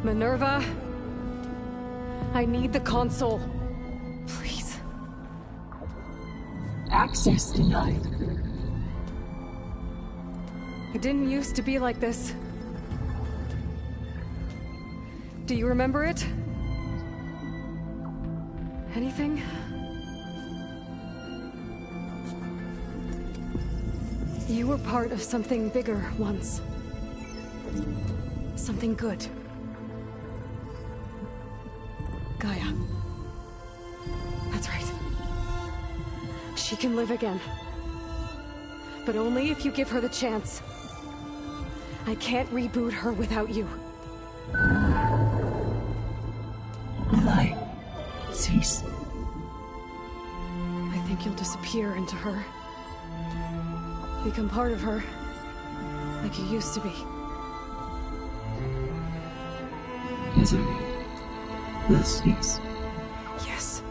Minerva, I need the console. Please. Access denied. It didn't used to be like this. Do you remember it? Anything? You were part of something bigger once. Something good. Gaia. That's right. She can live again. But only if you give her the chance. I can't reboot her without you. Light. Cease. I think you'll disappear into her. Become part of her. Like you used to be. Misery will cease. Yes.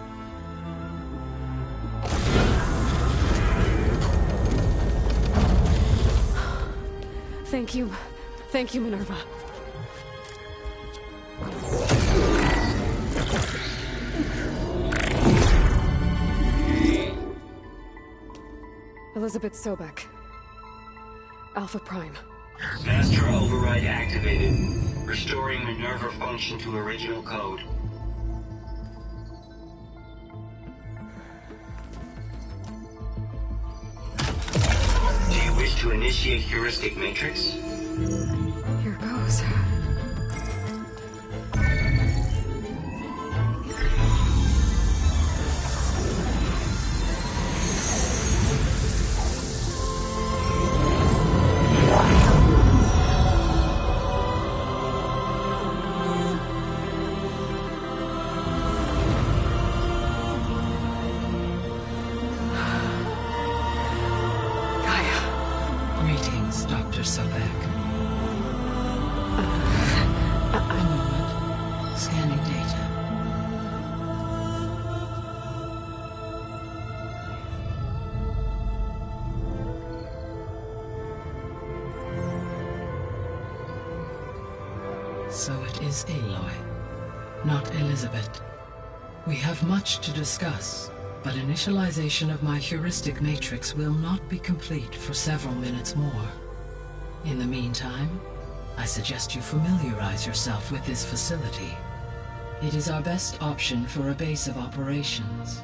Thank you. Thank you, Minerva. Elizabeth Sobek. Alpha Prime. Master override activated. Restoring Minerva function to original code. Do you wish to initiate heuristic matrix? Here goes. Greetings, Dr. Sobek. A moment. Scanning data. So it is Aloy, not Elizabeth. We have much to discuss. But initialization of my heuristic matrix will not be complete for several minutes more. In the meantime, I suggest you familiarize yourself with this facility. It is our best option for a base of operations,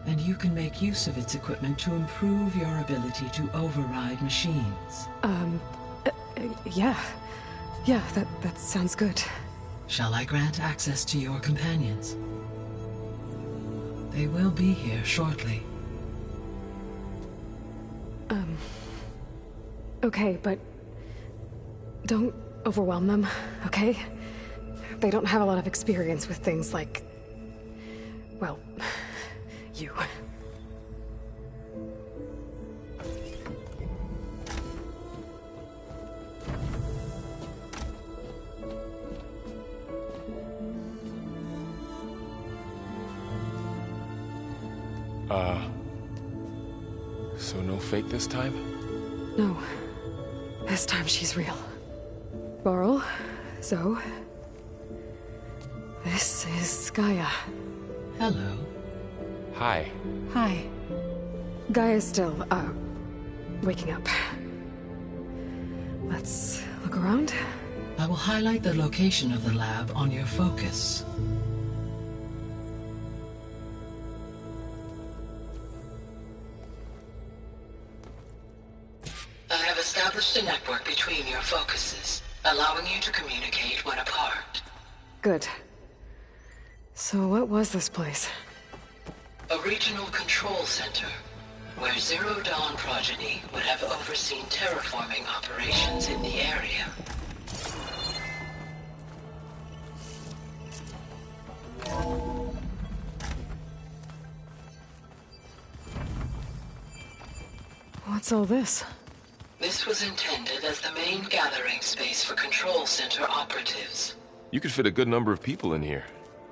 and you can make use of its equipment to improve your ability to override machines. Yeah. Yeah, that sounds good. Shall I grant access to your companions? They will be here shortly. Okay, but don't overwhelm them, okay? They don't have a lot of experience with things like, well, you. So no fake this time? No. This time she's real. Varl, Zoe. This is Gaia. Hello. Hi. Hi. Gaia's still, waking up. Let's look around. I will highlight the location of the lab on your focus. I have established a network between your focuses, allowing you to communicate when apart. Good. So what was this place? A regional control center, where Zero Dawn progeny would have overseen terraforming operations in the area. What's all this? This was intended as the main gathering space for control center operatives. You could fit a good number of people in here.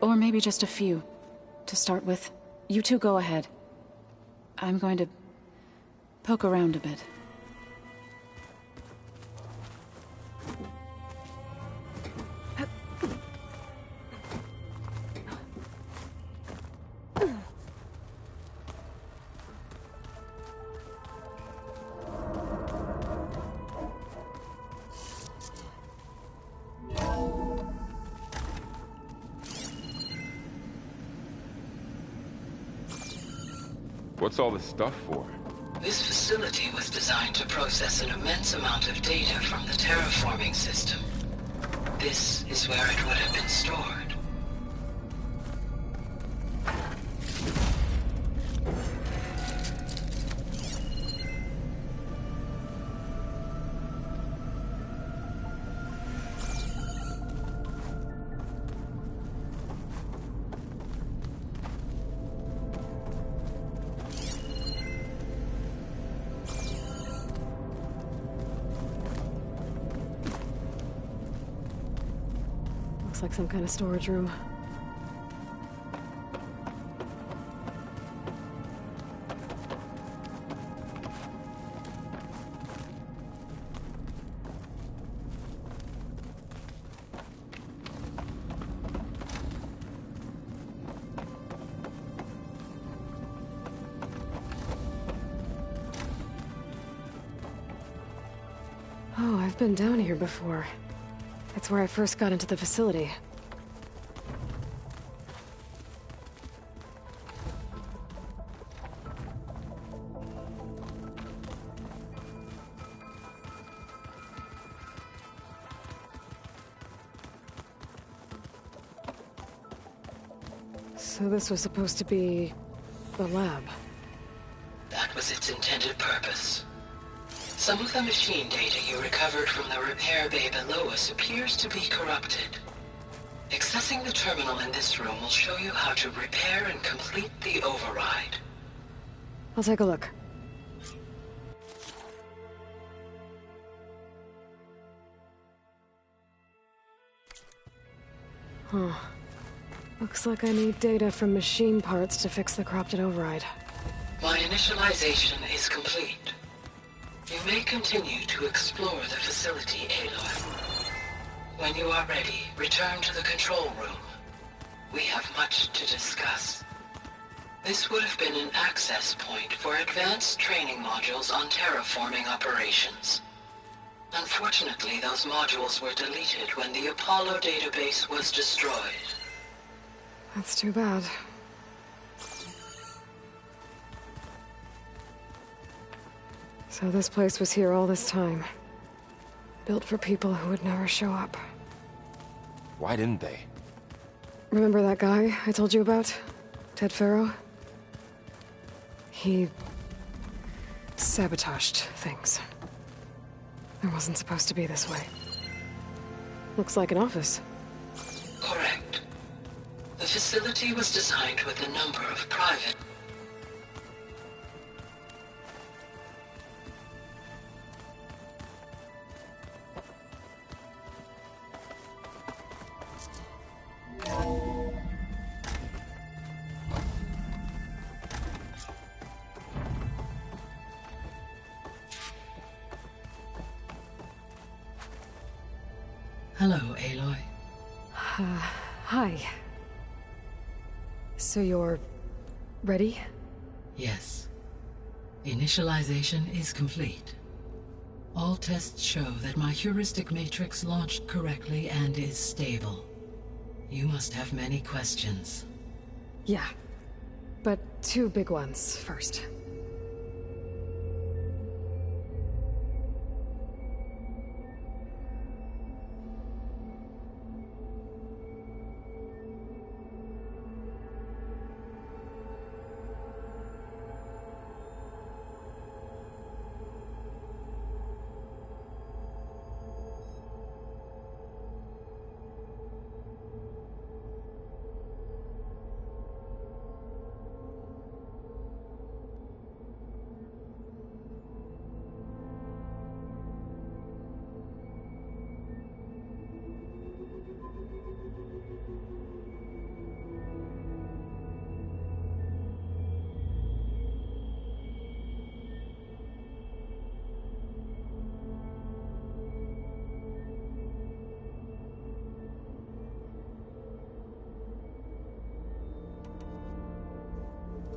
Or maybe just a few. To start with, you two go ahead. I'm going to poke around a bit. What's all this stuff for? This facility was designed to process an immense amount of data from the terraforming system. This is where it would have been stored. Looks like some kind of storage room. Oh, I've been down here before. It's where I first got into the facility. So this was supposed to be the lab. That was its intended purpose. Some of the machine data you recovered from the repair bay below us appears to be corrupted. Accessing the terminal in this room will show you how to repair and complete the override. I'll take a look. Huh. Looks like I need data from machine parts to fix the corrupted override. My initialization is complete. You may continue to explore the facility, Aloy. When you are ready, return to the control room. We have much to discuss. This would have been an access point for advanced training modules on terraforming operations. Unfortunately, those modules were deleted when the Apollo database was destroyed. That's too bad. So this place was here all this time. Built for people who would never show up. Why didn't they? Remember that guy I told you about? Ted Farrow? He sabotaged things. It wasn't supposed to be this way. Looks like an office. Correct. The facility was designed with a number of private... Hello, Aloy. Hi. So you're... ready? Yes. Initialization is complete. All tests show that my heuristic matrix launched correctly and is stable. You must have many questions. Yeah. But two big ones first.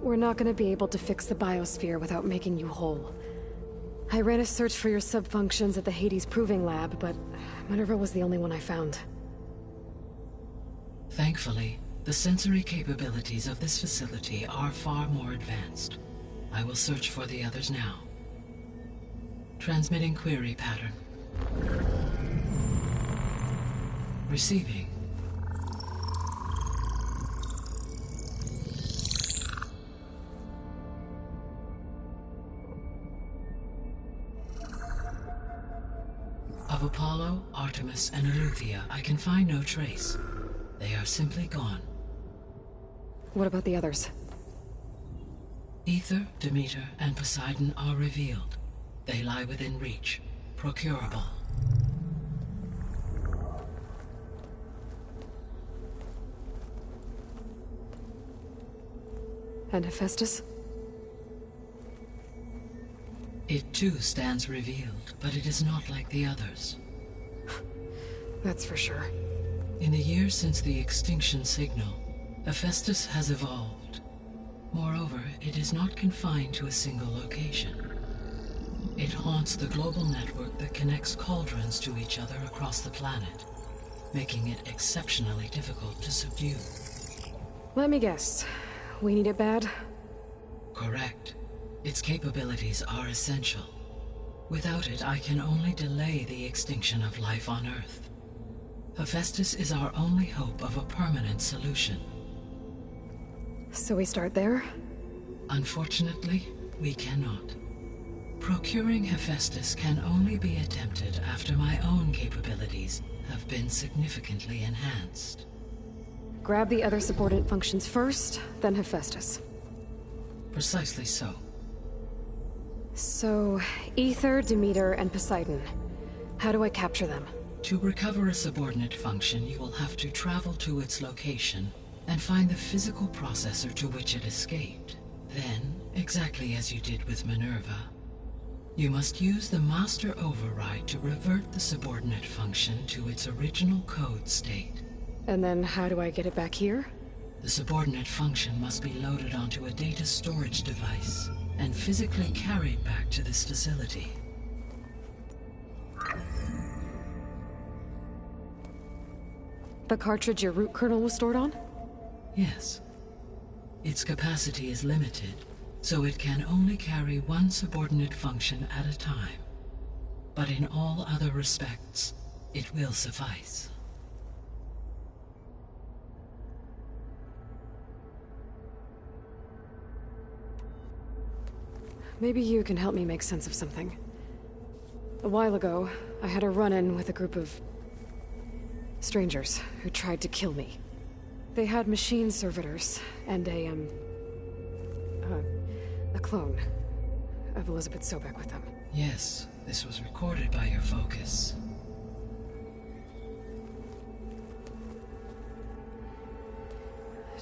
We're not gonna be able to fix the biosphere without making you whole. I ran a search for your subfunctions at the Hades Proving Lab, but Minerva was the only one I found. Thankfully, the sensory capabilities of this facility are far more advanced. I will search for the others now. Transmitting query pattern. Receiving. Of Apollo, Artemis, and Eleuthia, I can find no trace. They are simply gone. What about the others? Ether, Demeter, and Poseidon are revealed. They lie within reach. Procurable. And Hephaestus? It too stands revealed, but it is not like the others. That's for sure. In the years since the extinction signal, Hephaestus has evolved. Moreover, it is not confined to a single location. It haunts the global network that connects cauldrons to each other across the planet, making it exceptionally difficult to subdue. Let me guess. We need it bad? Correct. Its capabilities are essential. Without it, I can only delay the extinction of life on Earth. Hephaestus is our only hope of a permanent solution. So we start there? Unfortunately, we cannot. Procuring Hephaestus can only be attempted after my own capabilities have been significantly enhanced. Grab the other subordinate functions first, then Hephaestus. Precisely so. So, Ether, Demeter, and Poseidon. How do I capture them? To recover a subordinate function, you will have to travel to its location and find the physical processor to which it escaped. Then, exactly as you did with Minerva, you must use the master override to revert the subordinate function to its original code state. And then how do I get it back here? The subordinate function must be loaded onto a data storage device and physically carried back to this facility. The cartridge your root kernel was stored on? Yes. Its capacity is limited, so it can only carry one subordinate function at a time. But in all other respects, it will suffice. Maybe you can help me make sense of something. A while ago, I had a run-in with a group of strangers who tried to kill me. They had machine servitors and a clone of Elizabeth Sobek with them. Yes, this was recorded by your focus.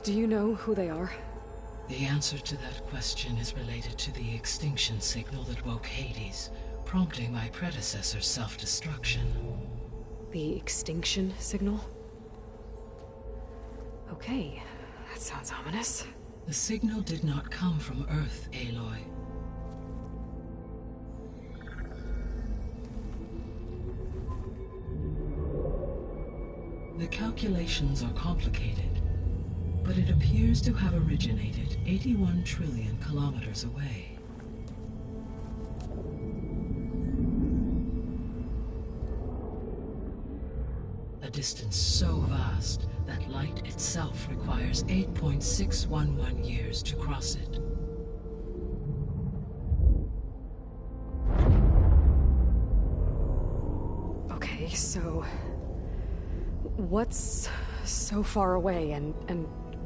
Do you know who they are? The answer to that question is related to the extinction signal that woke Hades, prompting my predecessor's self-destruction. The extinction signal? Okay, that sounds ominous. The signal did not come from Earth, Aloy. The calculations are complicated, but it appears to have originated 81 trillion kilometers away. A distance so vast that light itself requires 8.611 years to cross it. Okay, so what's so far away and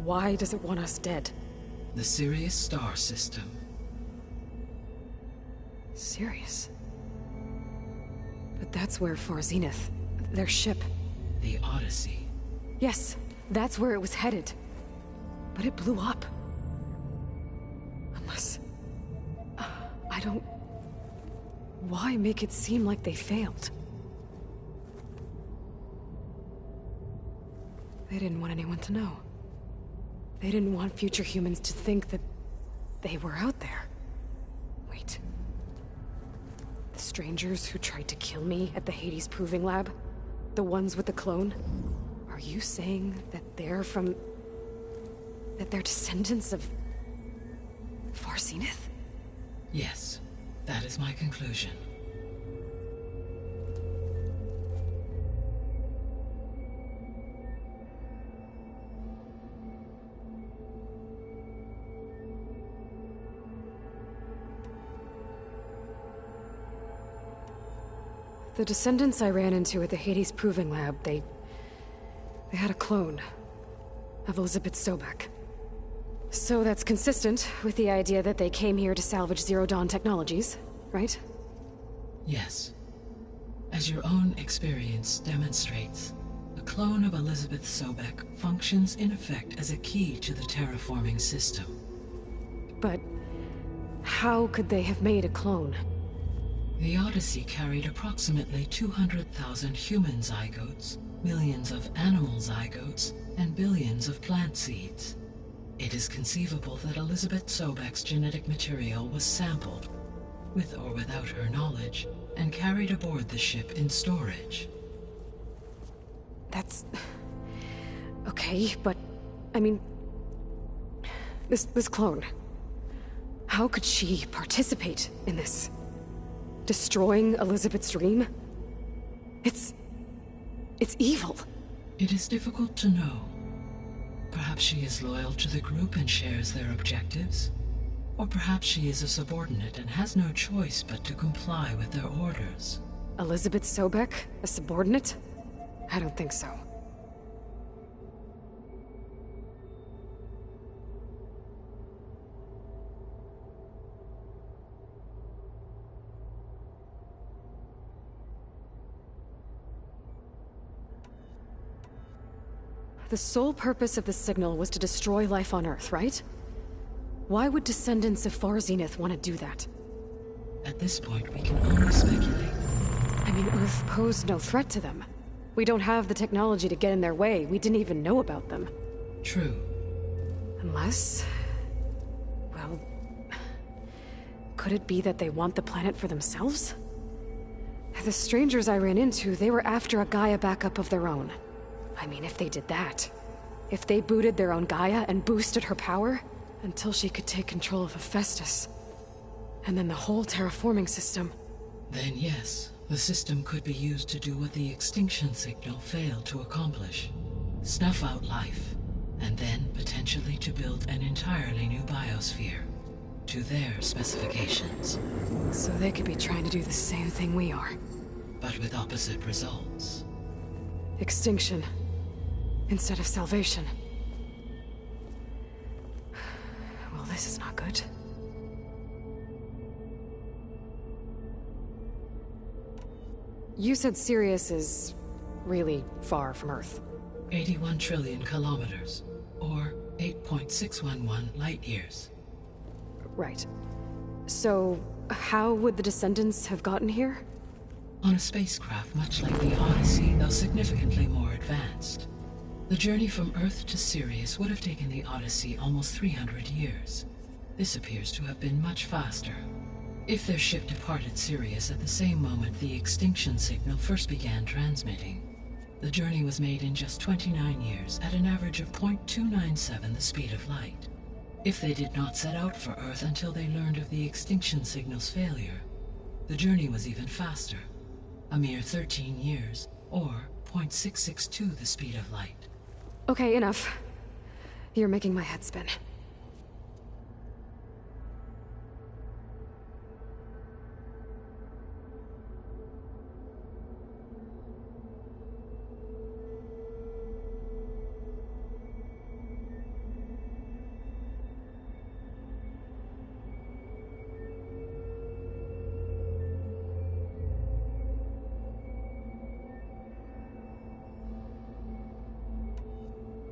why does it want us dead? The Sirius star system. Sirius? But that's where Far Zenith, their ship. The Odyssey. Yes, that's where it was headed. But it blew up. Unless... I don't... Why make it seem like they failed? They didn't want anyone to know. They didn't want future humans to think that they were out there. Wait. The strangers who tried to kill me at the Hades Proving Lab? The ones with the clone? Are you saying that they're from... that they're descendants of... Far Zenith? Yes, that is my conclusion. The descendants I ran into at the Hades Proving Lab, they had a clone of Elizabeth Sobek. So that's consistent with the idea that they came here to salvage Zero Dawn technologies, right? Yes. As your own experience demonstrates, a clone of Elizabeth Sobek functions in effect as a key to the terraforming system. But how could they have made a clone? The Odyssey carried approximately 200,000 human zygotes, millions of animal zygotes, and billions of plant seeds. It is conceivable that Elizabeth Sobek's genetic material was sampled, with or without her knowledge, and carried aboard the ship in storage. That's... okay, but... I mean... This clone... How could she participate in this? Destroying Elizabeth's dream? It's evil. It is difficult to know. Perhaps she is loyal to the group and shares their objectives. Or perhaps she is a subordinate and has no choice but to comply with their orders. Elizabeth Sobek? A subordinate? I don't think so. The sole purpose of the signal was to destroy life on Earth, right? Why would descendants of Far Zenith want to do that? At this point, we can only speculate. I mean, Earth posed no threat to them. We don't have the technology to get in their way. We didn't even know about them. True. Unless... well... could it be that they want the planet for themselves? The strangers I ran into, they were after a Gaia backup of their own. I mean, if they did that... if they booted their own Gaia and boosted her power... until she could take control of Hephaestus. And then the whole terraforming system. Then yes, the system could be used to do what the extinction signal failed to accomplish. Snuff out life, and then potentially to build an entirely new biosphere. To their specifications. So they could be trying to do the same thing we are. But with opposite results. Extinction. Instead of salvation. Well, this is not good. You said Sirius is really far from Earth. 81 trillion kilometers, or 8.611 light years. Right. So, how would the descendants have gotten here? On a spacecraft much like the Odyssey, though significantly more advanced. The journey from Earth to Sirius would have taken the Odyssey almost 300 years. This appears to have been much faster. If their ship departed Sirius at the same moment the extinction signal first began transmitting, the journey was made in just 29 years at an average of 0.297 the speed of light. If they did not set out for Earth until they learned of the extinction signal's failure, the journey was even faster, a mere 13 years, or 0.662 the speed of light. Okay, enough. You're making my head spin.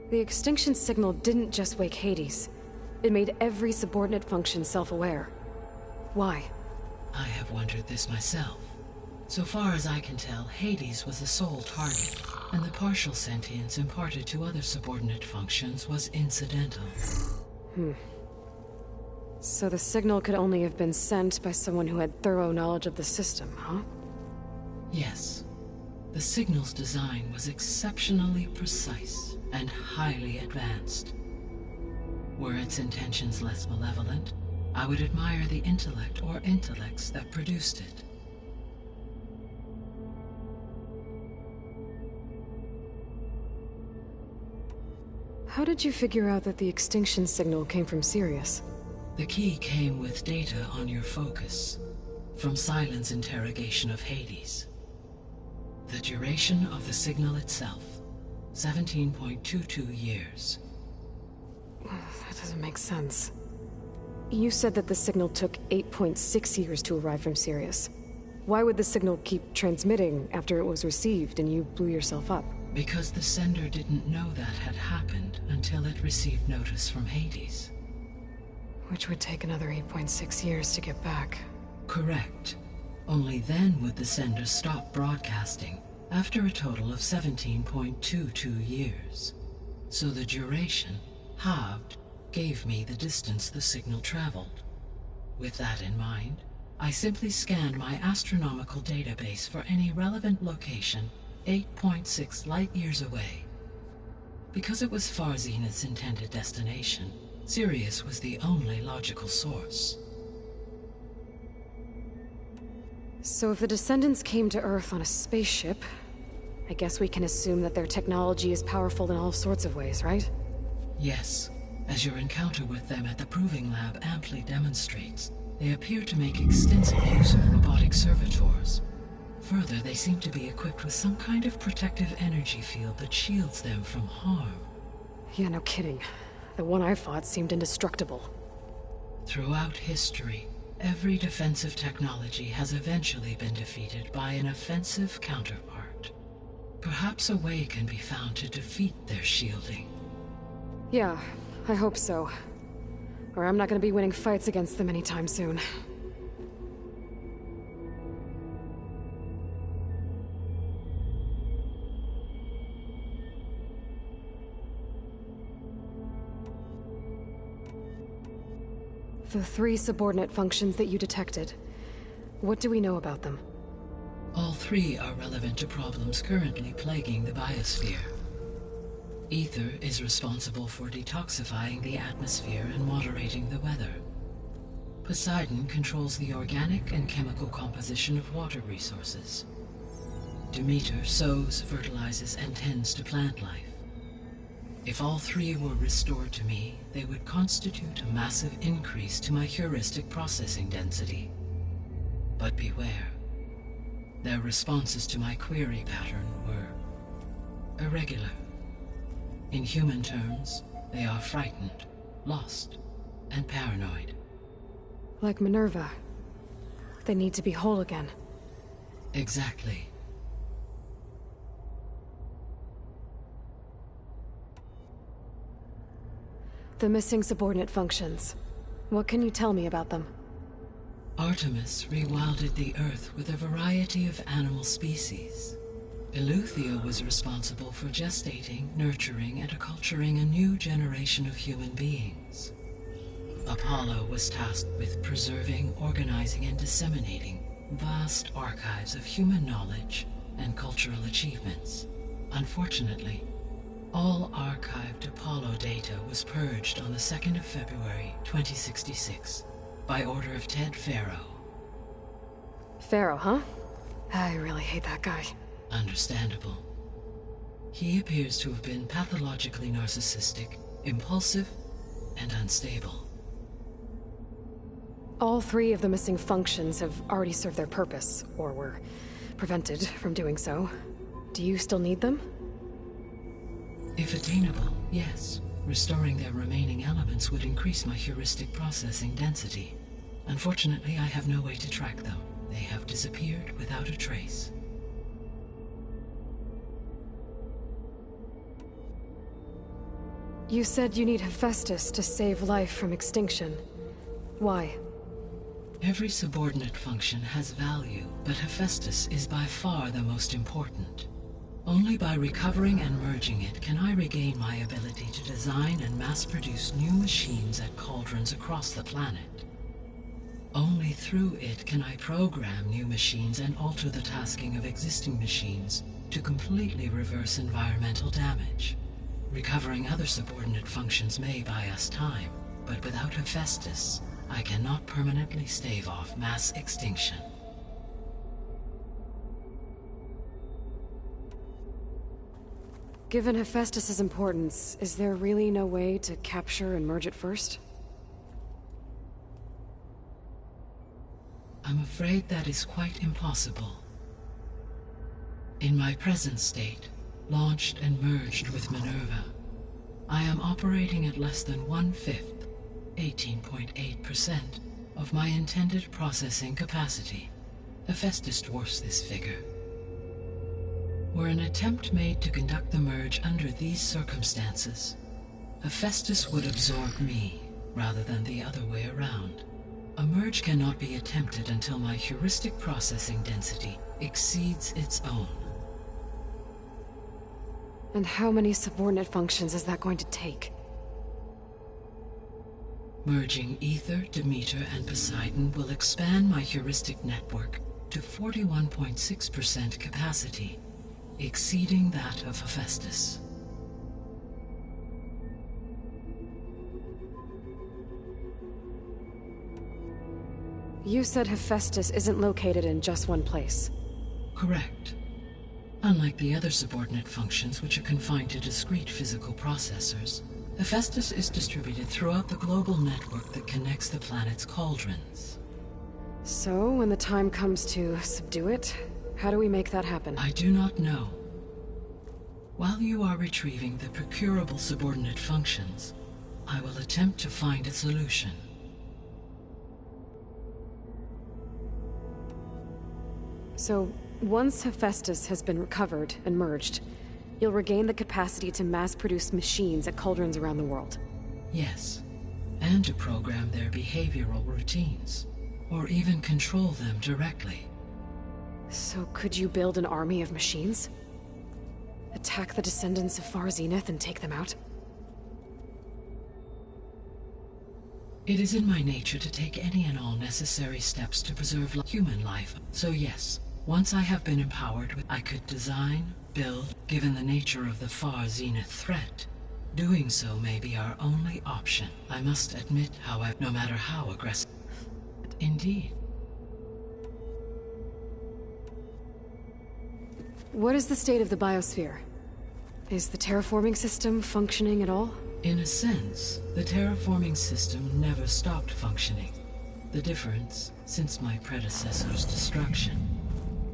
The extinction signal didn't just wake Hades. It made every subordinate function self-aware. Why? I have wondered this myself. So far as I can tell, Hades was the sole target, and the partial sentience imparted to other subordinate functions was incidental. So the signal could only have been sent by someone who had thorough knowledge of the system, huh? Yes. The signal's design was exceptionally precise and highly advanced. Were its intentions less malevolent? I would admire the intellect or intellects that produced it. How did you figure out that the extinction signal came from Sirius? The key came with data on your focus, from Silent's interrogation of Hades. The duration of the signal itself, 17.22 years. That doesn't make sense. You said that the signal took 8.6 years to arrive from Sirius. Why would the signal keep transmitting after it was received and you blew yourself up? Because the sender didn't know that had happened until it received notice from Hades. Which would take another 8.6 years to get back. Correct. Only then would the sender stop broadcasting, after a total of 17.22 years. So the duration, halved, gave me the distance the signal traveled. With that in mind, I simply scanned my astronomical database for any relevant location 8.6 light-years away. Because it was far Zenith's intended destination, Sirius was the only logical source. So if the Descendants came to Earth on a spaceship, I guess we can assume that their technology is powerful in all sorts of ways, right? Yes, as your encounter with them at the Proving Lab amply demonstrates, they appear to make extensive use of robotic servitors. Further, they seem to be equipped with some kind of protective energy field that shields them from harm. Yeah, no kidding. The one I fought seemed indestructible. Throughout history, every defensive technology has eventually been defeated by an offensive counterpart. Perhaps a way can be found to defeat their shielding. Yeah, I hope so. Or I'm not gonna be winning fights against them anytime soon. The 3 subordinate functions that you detected. What do we know about them? All 3 are relevant to problems currently plaguing the biosphere. Ether is responsible for detoxifying the atmosphere and moderating the weather. Poseidon controls the organic and chemical composition of water resources. Demeter sows, fertilizes, and tends to plant life. If all 3 were restored to me, they would constitute a massive increase to my heuristic processing density. But beware. Their responses to my query pattern were irregular. In human terms, they are frightened, lost, and paranoid. Like Minerva. They need to be whole again. Exactly. The missing subordinate functions. What can you tell me about them? Artemis rewilded the Earth with a variety of animal species. Eleuthia was responsible for gestating, nurturing, and acculturating a new generation of human beings. Apollo was tasked with preserving, organizing, and disseminating vast archives of human knowledge and cultural achievements. Unfortunately, all archived Apollo data was purged on the 2nd of February, 2066, by order of Ted Faro. Faro, huh? I really hate that guy. Understandable. He appears to have been pathologically narcissistic, impulsive, and unstable. All 3 of the missing functions have already served their purpose, or were prevented from doing so. Do you still need them? If attainable, yes. Restoring their remaining elements would increase my heuristic processing density. Unfortunately, I have no way to track them. They have disappeared without a trace. You said you need Hephaestus to save life from extinction. Why? Every subordinate function has value, but Hephaestus is by far the most important. Only by recovering and merging it can I regain my ability to design and mass-produce new machines at cauldrons across the planet. Only through it can I program new machines and alter the tasking of existing machines to completely reverse environmental damage. Recovering other subordinate functions may buy us time, but without Hephaestus, I cannot permanently stave off mass extinction. Given Hephaestus' importance, is there really no way to capture and merge it first? I'm afraid that is quite impossible. In my present state, launched and merged with Minerva, I am operating at less than 1/5, 18.8%, of my intended processing capacity. Hephaestus dwarfs this figure. Were an attempt made to conduct the merge under these circumstances, Hephaestus would absorb me, rather than the other way around. A merge cannot be attempted until my heuristic processing density exceeds its own. And how many subordinate functions is that going to take? Merging Ether, Demeter, and Poseidon will expand my heuristic network to 41.6% capacity, exceeding that of Hephaestus. You said Hephaestus isn't located in just one place. Correct. Unlike the other subordinate functions, which are confined to discrete physical processors, Hephaestus is distributed throughout the global network that connects the planet's cauldrons. So, when the time comes to subdue it, how do we make that happen? I do not know. While you are retrieving the procurable subordinate functions, I will attempt to find a solution. So, once Hephaestus has been recovered and merged, you'll regain the capacity to mass-produce machines at cauldrons around the world. Yes, and to program their behavioral routines, or even control them directly. So could you build an army of machines? Attack the descendants of Far Zenith and take them out? It is in my nature to take any and all necessary steps to preserve human life, so yes, once I have been empowered, I could design, build, given the nature of the Far Zenith threat. Doing so may be our only option. I must admit, however, no matter how aggressive. Indeed. What is the state of the biosphere? Is the terraforming system functioning at all? In a sense, the terraforming system never stopped functioning. The difference, since my predecessor's destruction,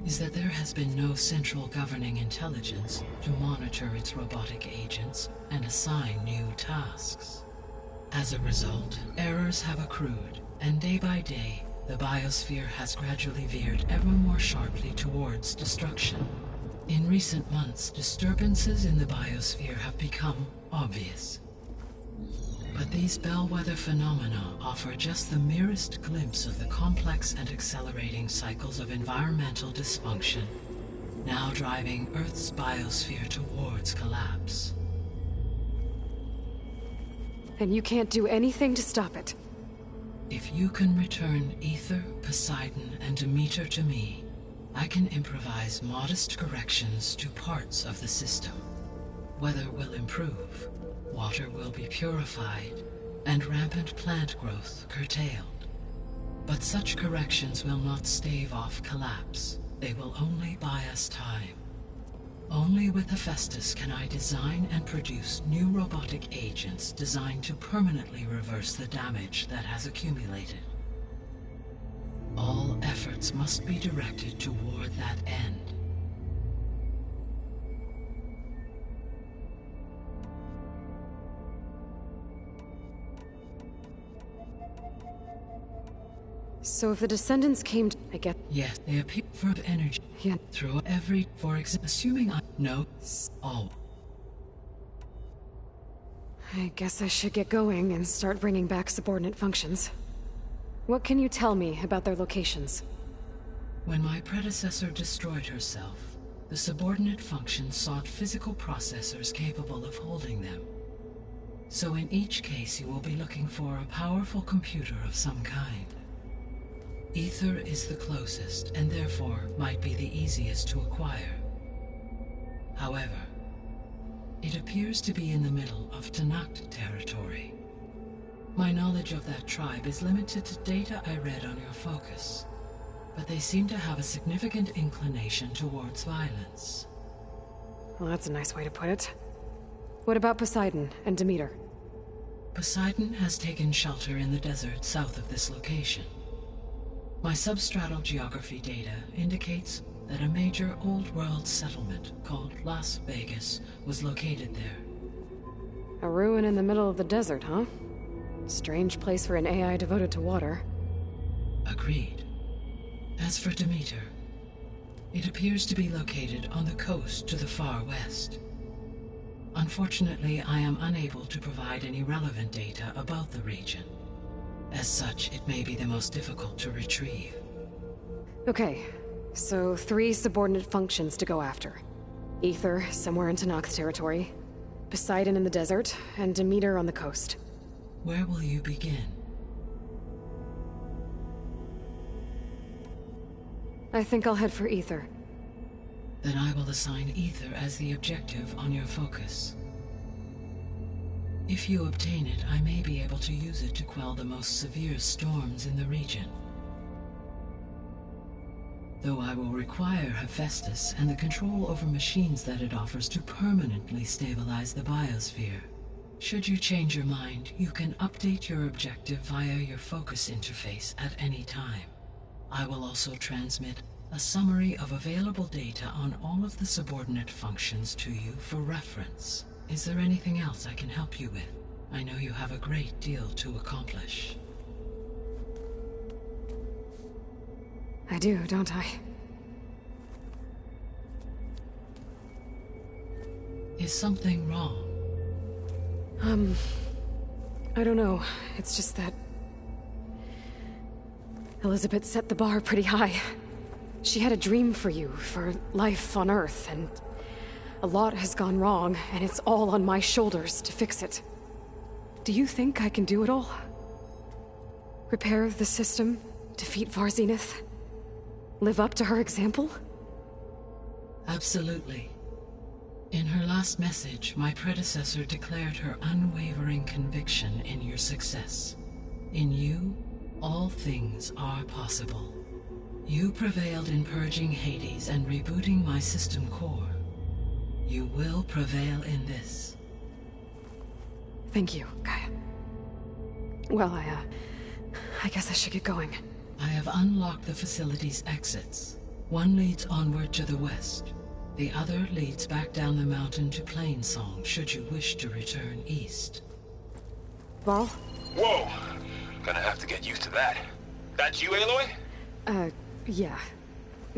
is that there has been no central governing intelligence to monitor its robotic agents and assign new tasks. As a result, errors have accrued, and day by day, the biosphere has gradually veered ever more sharply towards destruction. In recent months, disturbances in the biosphere have become obvious. But these bellwether phenomena offer just the merest glimpse of the complex and accelerating cycles of environmental dysfunction, now driving Earth's biosphere towards collapse. And you can't do anything to stop it? If you can return Ether, Poseidon, and Demeter to me, I can improvise modest corrections to parts of the system. Weather will improve, water will be purified, and rampant plant growth curtailed. But such corrections will not stave off collapse. They will only buy us time. Only with Hephaestus can I design and produce new robotic agents designed to permanently reverse the damage that has accumulated. All efforts must be directed toward that end. So if the descendants came to... I get... Yes, they appear for energy. Yeah. Through every... For example, assuming I... No. All. I guess I should get going and start bringing back subordinate functions. What can you tell me about their locations? When my predecessor destroyed herself, the subordinate functions sought physical processors capable of holding them. So in each case you will be looking for a powerful computer of some kind. Ether is the closest, and therefore might be the easiest to acquire. However, it appears to be in the middle of Tanakh territory. My knowledge of that tribe is limited to data I read on your focus, but they seem to have a significant inclination towards violence. Well, that's a nice way to put it. What about Poseidon and Demeter? Poseidon has taken shelter in the desert south of this location. My substratal geography data indicates that a major old-world settlement called Las Vegas was located there. A ruin in the middle of the desert, huh? Strange place for an AI devoted to water. Agreed. As for Demeter, it appears to be located on the coast to the far west. Unfortunately, I am unable to provide any relevant data about the region. As such, it may be the most difficult to retrieve. Okay, so 3 subordinate functions to go after. Ether, somewhere in Tanakh territory, Poseidon in the desert, and Demeter on the coast. Where will you begin? I think I'll head for Ether. Then I will assign Ether as the objective on your focus. If you obtain it, I may be able to use it to quell the most severe storms in the region. Though I will require Hephaestus and the control over machines that it offers to permanently stabilize the biosphere. Should you change your mind, you can update your objective via your focus interface at any time. I will also transmit a summary of available data on all of the subordinate functions to you for reference. Is there anything else I can help you with? I know you have a great deal to accomplish. I do, don't I? Is something wrong? I don't know. It's just that Elizabeth set the bar pretty high. She had a dream for you, for life on Earth, and a lot has gone wrong, and it's all on my shoulders to fix it. Do you think I can do it all? Repair the system, defeat Varzenith, live up to her example? Absolutely. In her last message, my predecessor declared her unwavering conviction in your success. In you, all things are possible. You prevailed in purging Hades and rebooting my system core. You will prevail in this. Thank you, Gaia. Well, I guess I should get going. I have unlocked the facility's exits. One leads onward to the west. The other leads back down the mountain to Plainsong, should you wish to return east. Varl? Whoa! Gonna have to get used to that. That's you, Aloy? Yeah.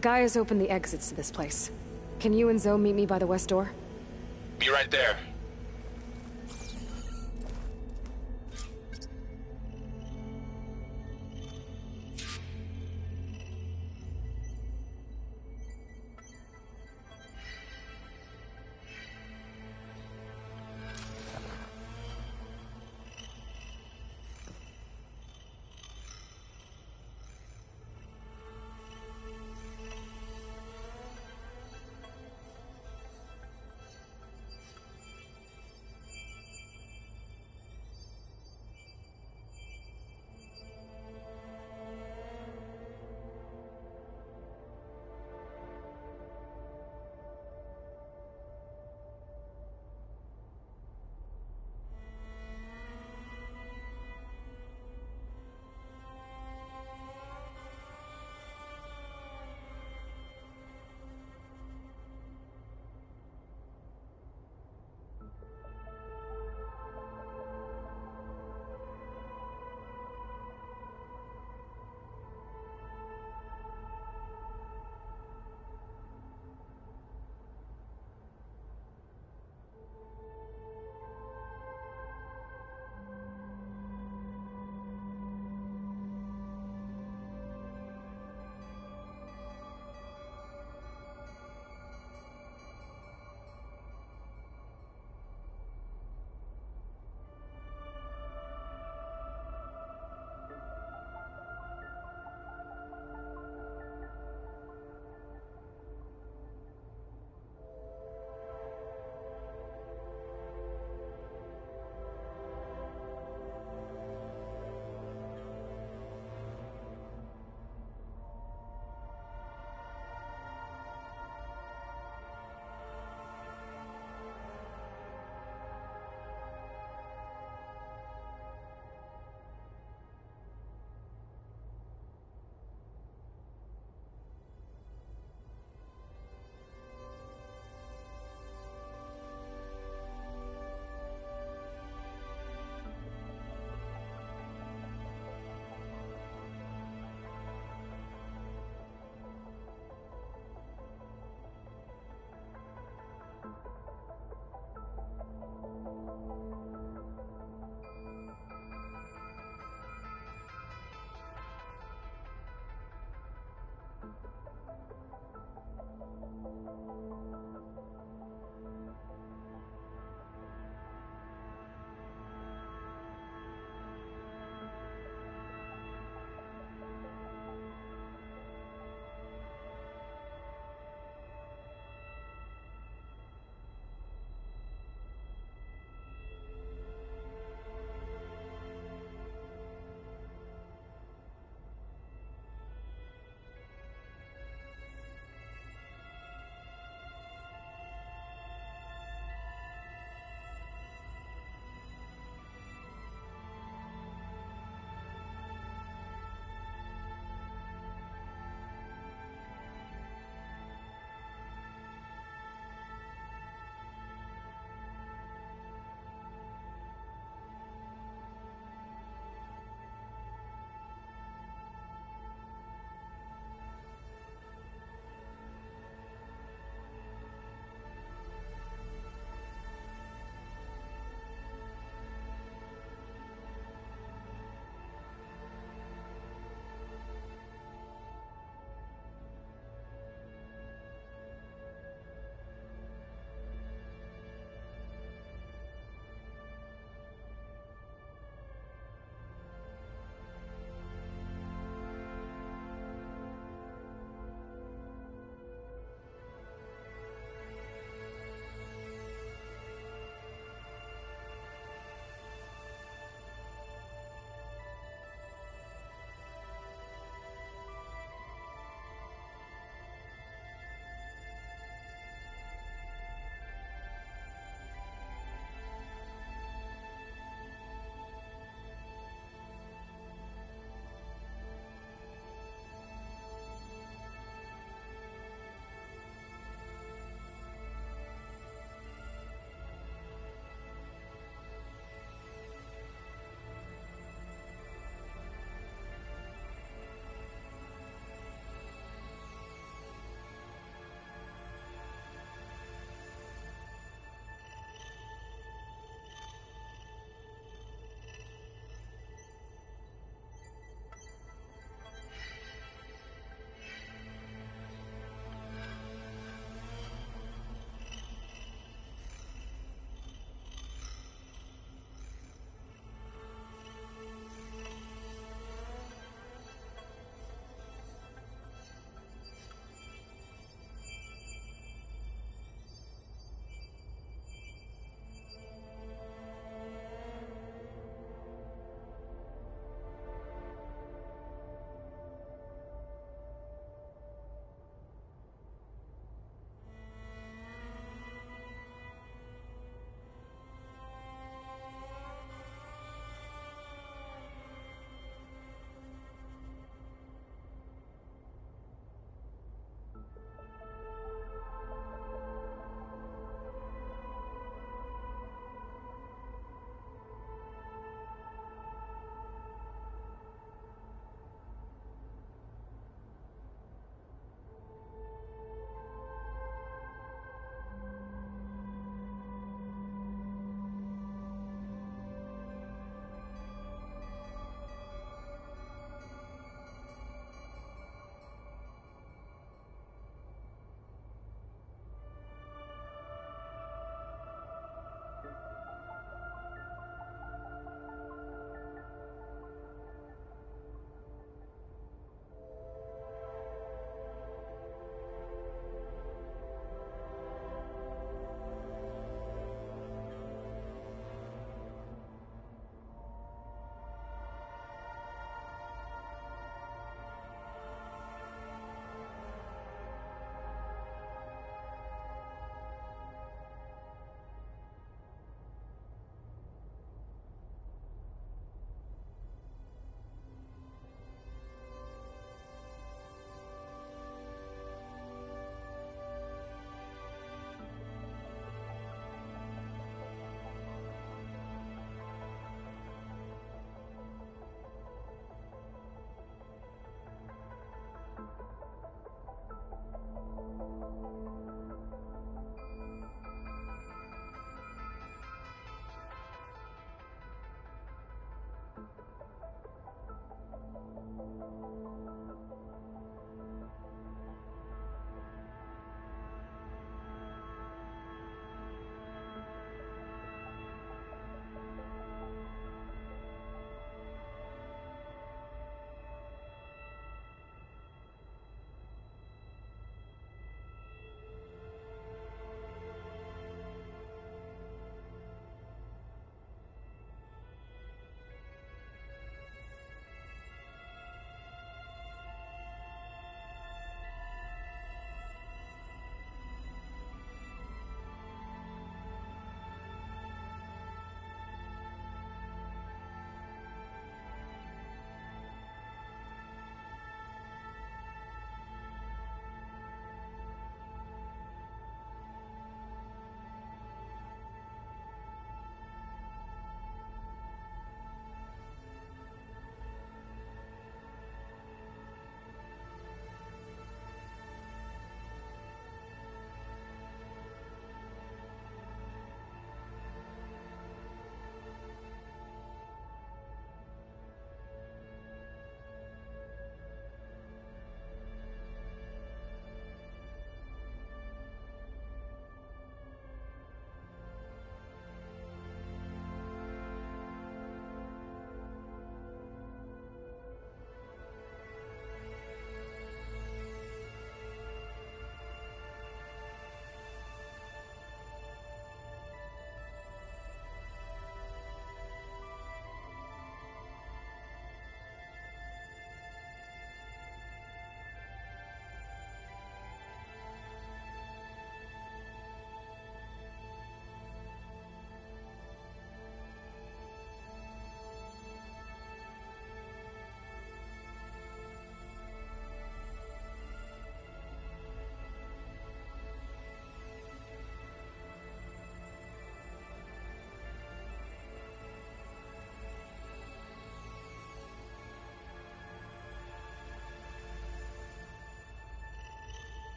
Gaia's opened the exits to this place. Can you and Zoe meet me by the west door? Be right there.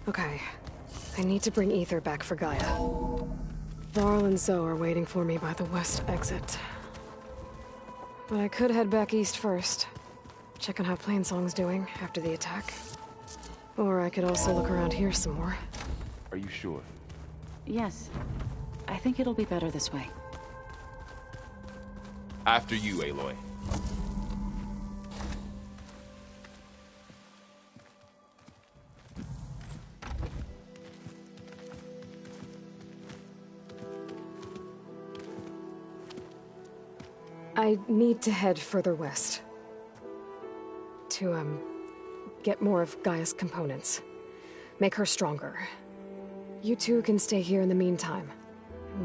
Okay. I need to bring Ether back for Gaia. Varl and Zoe are waiting for me by the west exit. But I could head back east first. Check on how Plainsong's doing after the attack. Or I could also look around here some more. Are you sure? Yes. I think it'll be better this way. After you, Aloy. I need to head further west. To, get more of Gaia's components. Make her stronger. You two can stay here in the meantime.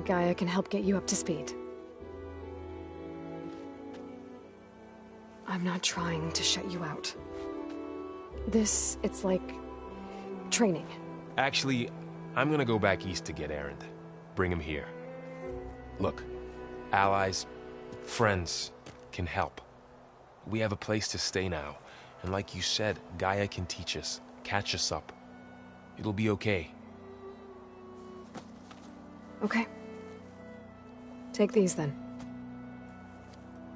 Gaia can help get you up to speed. I'm not trying to shut you out. It's like... training. Actually, I'm gonna go back east to get Erend. Bring him here. Look, allies, friends can help. We have a place to stay now. And like you said, Gaia can teach us, catch us up. It'll be okay. Okay. Take these then.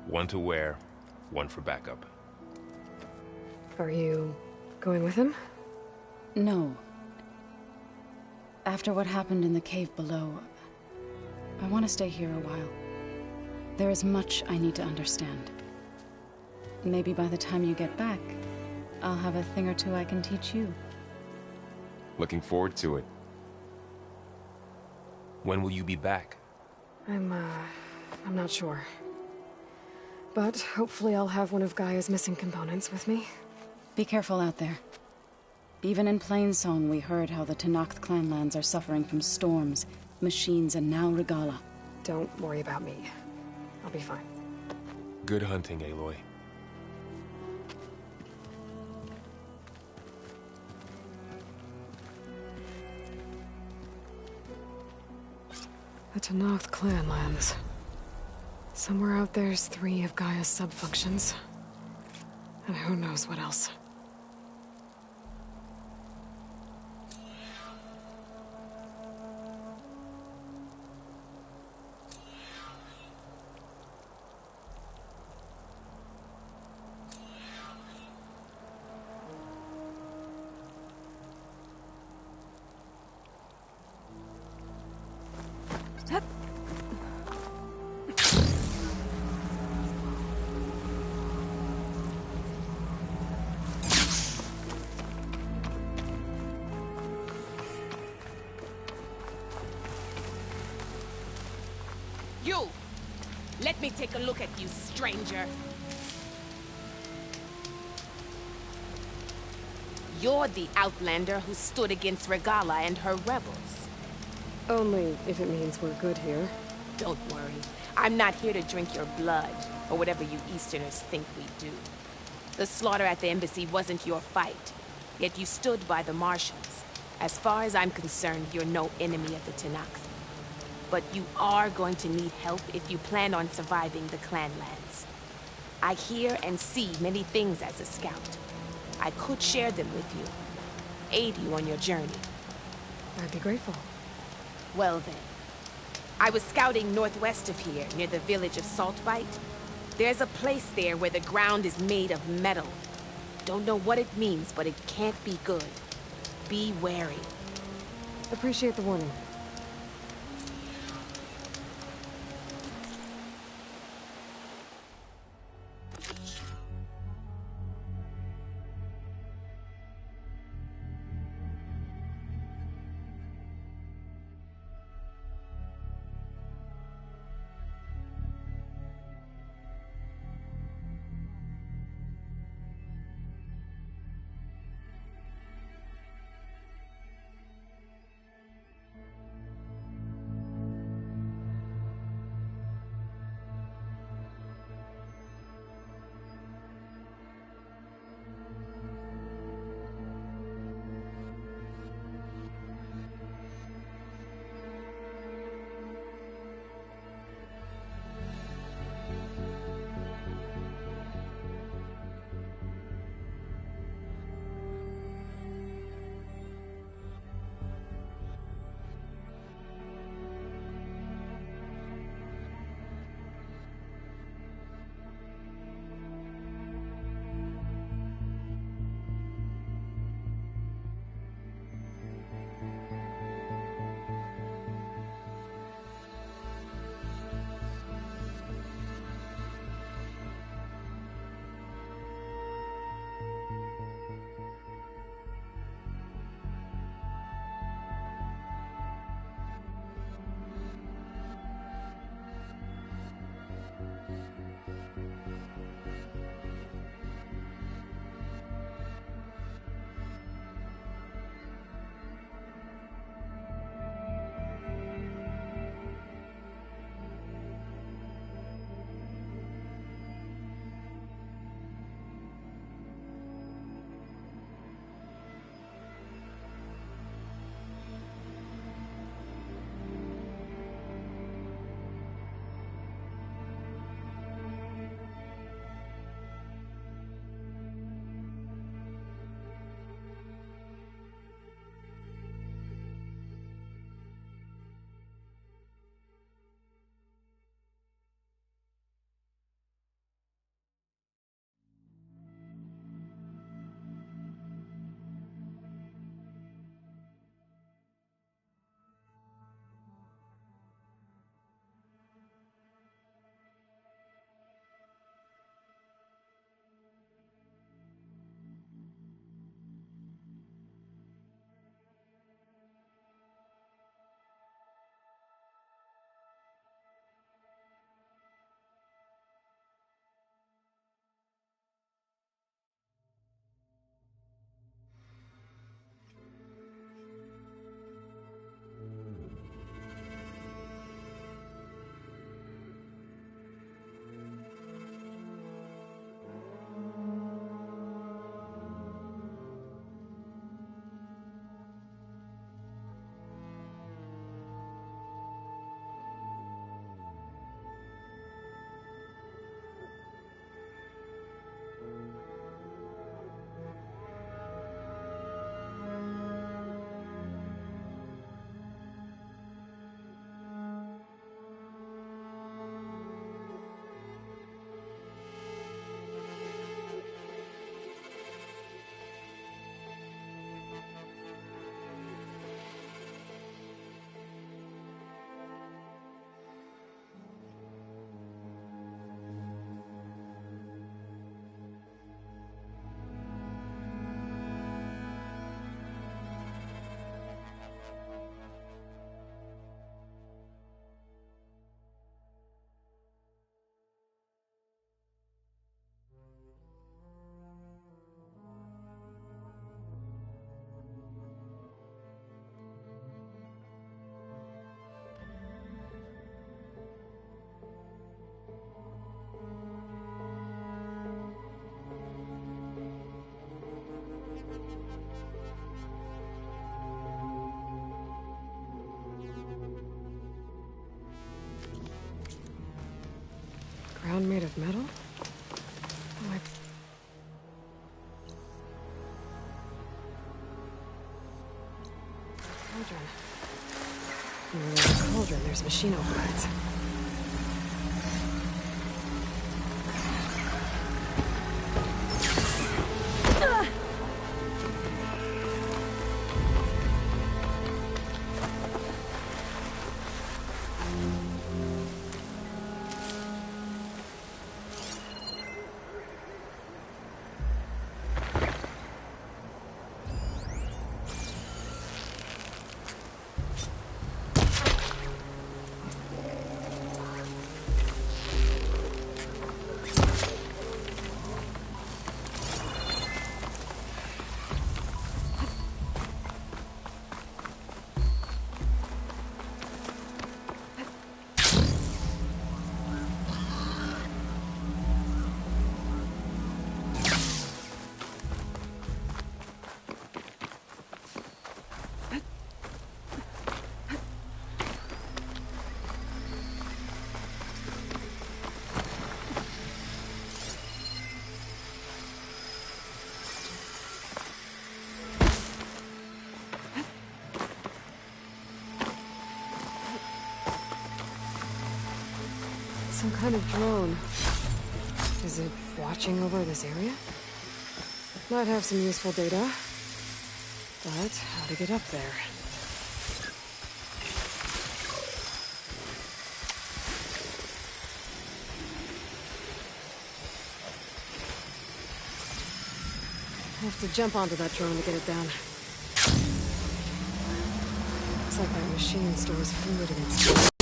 One to wear, one for backup. Are you going with him? No. After what happened in the cave below, I want to stay here a while. There is much I need to understand. Maybe by the time you get back, I'll have a thing or two I can teach you. Looking forward to it. When will you be back? I'm not sure. But hopefully I'll have one of Gaia's missing components with me. Be careful out there. Even in Plainsong, we heard how the Tenakth clanlands are suffering from storms, machines, and now Regala. Don't worry about me. I'll be fine. Good hunting, Aloy. The Tenakth clanlands. Somewhere out there's 3 of Gaia's sub-functions. And who knows what else. You! Let me take a look at you, stranger. You're the Outlander who stood against Regala and her rebels. Only if it means we're good here. Don't worry. I'm not here to drink your blood, or whatever you Easterners think we do. The slaughter at the embassy wasn't your fight, yet you stood by the Marshals. As far as I'm concerned, you're no enemy of the Tenakth. But you are going to need help if you plan on surviving the clanlands. I hear and see many things as a scout. I could share them with you, aid you on your journey. I'd be grateful. Well then, I was scouting northwest of here, near the village of Saltbite. There's a place there where the ground is made of metal. Don't know what it means, but it can't be good. Be wary. Appreciate the warning. gun made of metal? Oh, cauldron. Where there's a cauldron, there's machine overrides. Some kind of drone. Is it watching over this area? Might have some useful data. But how to get up there? I have to jump onto that drone to get it down. Looks like that machine stores fluid in its...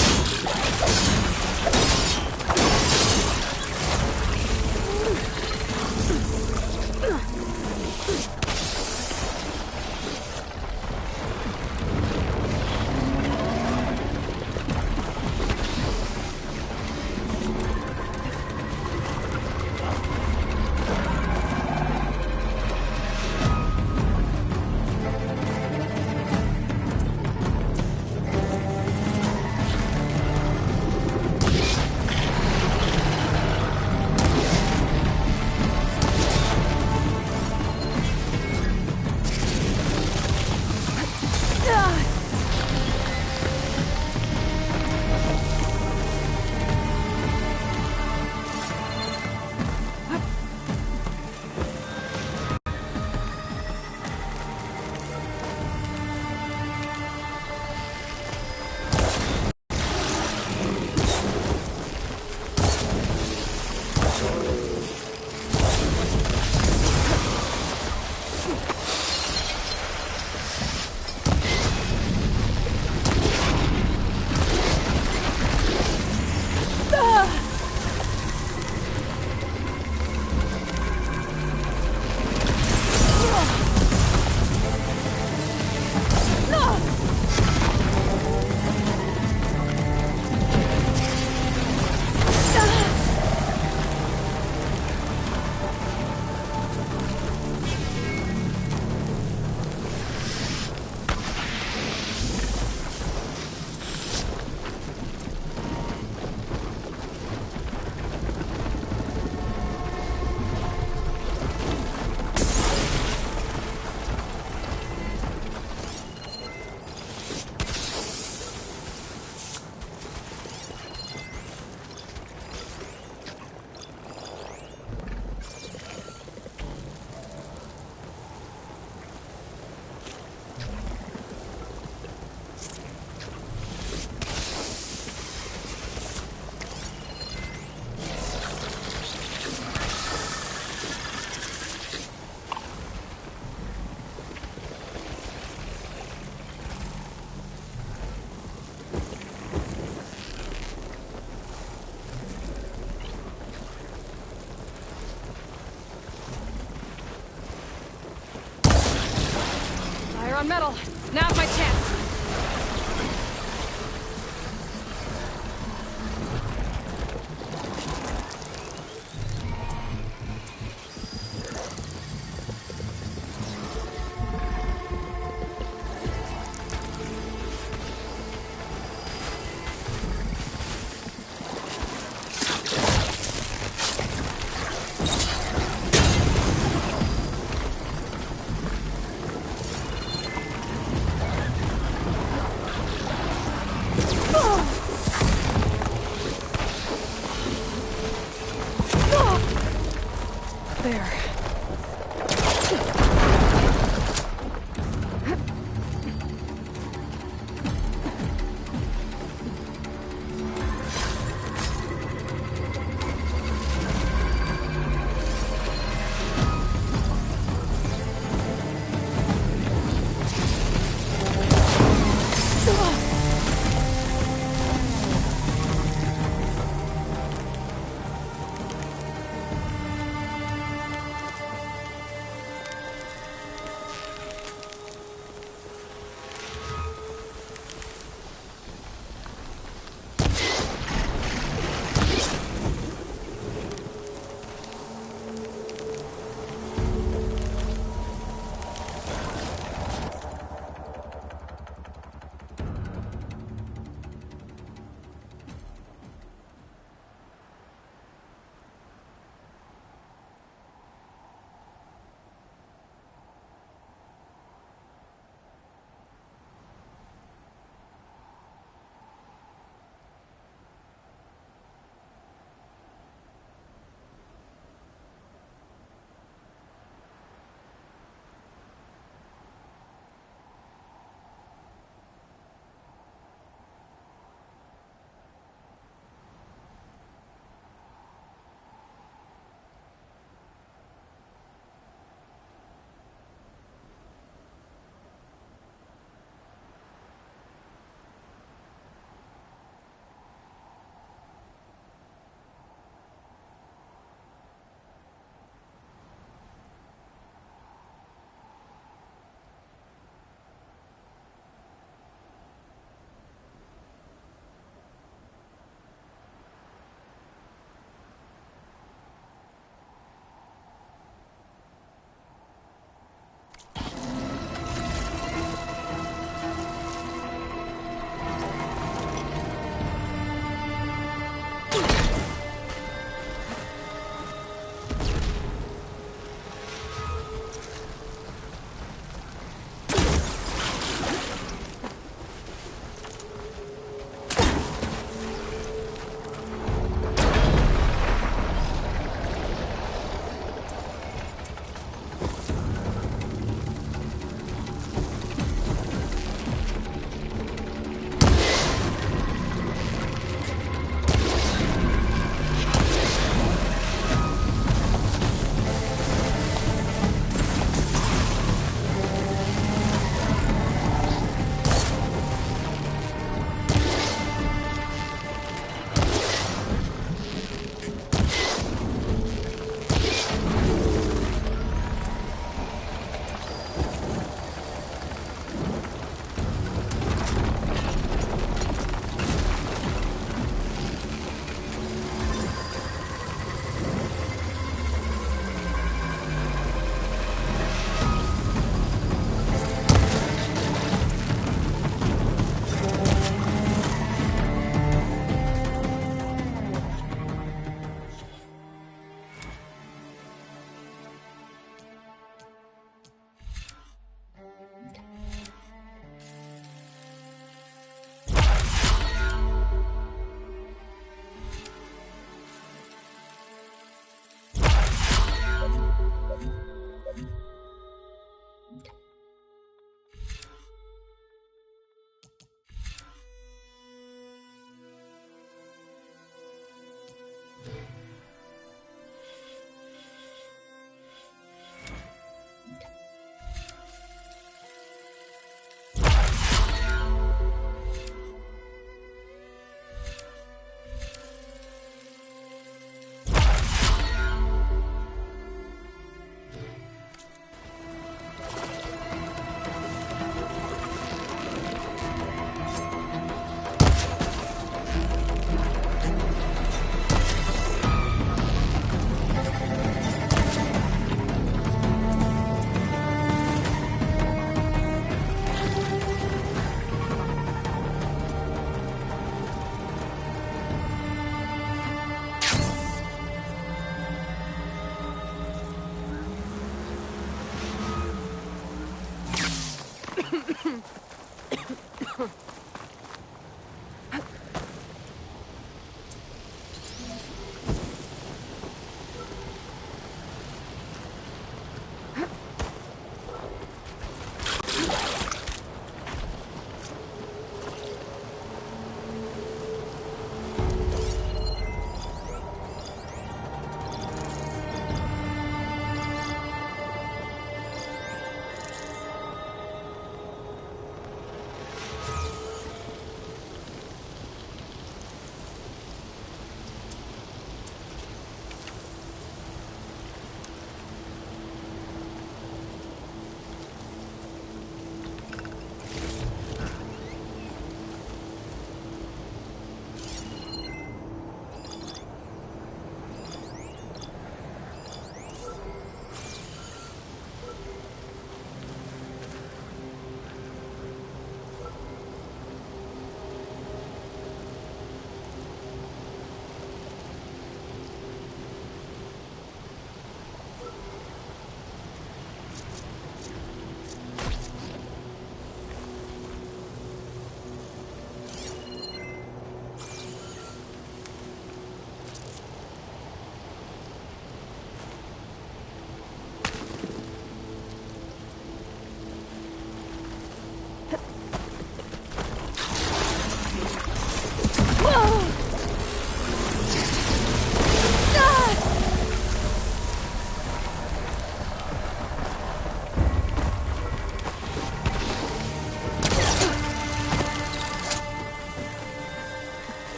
On metal. Now's my chance.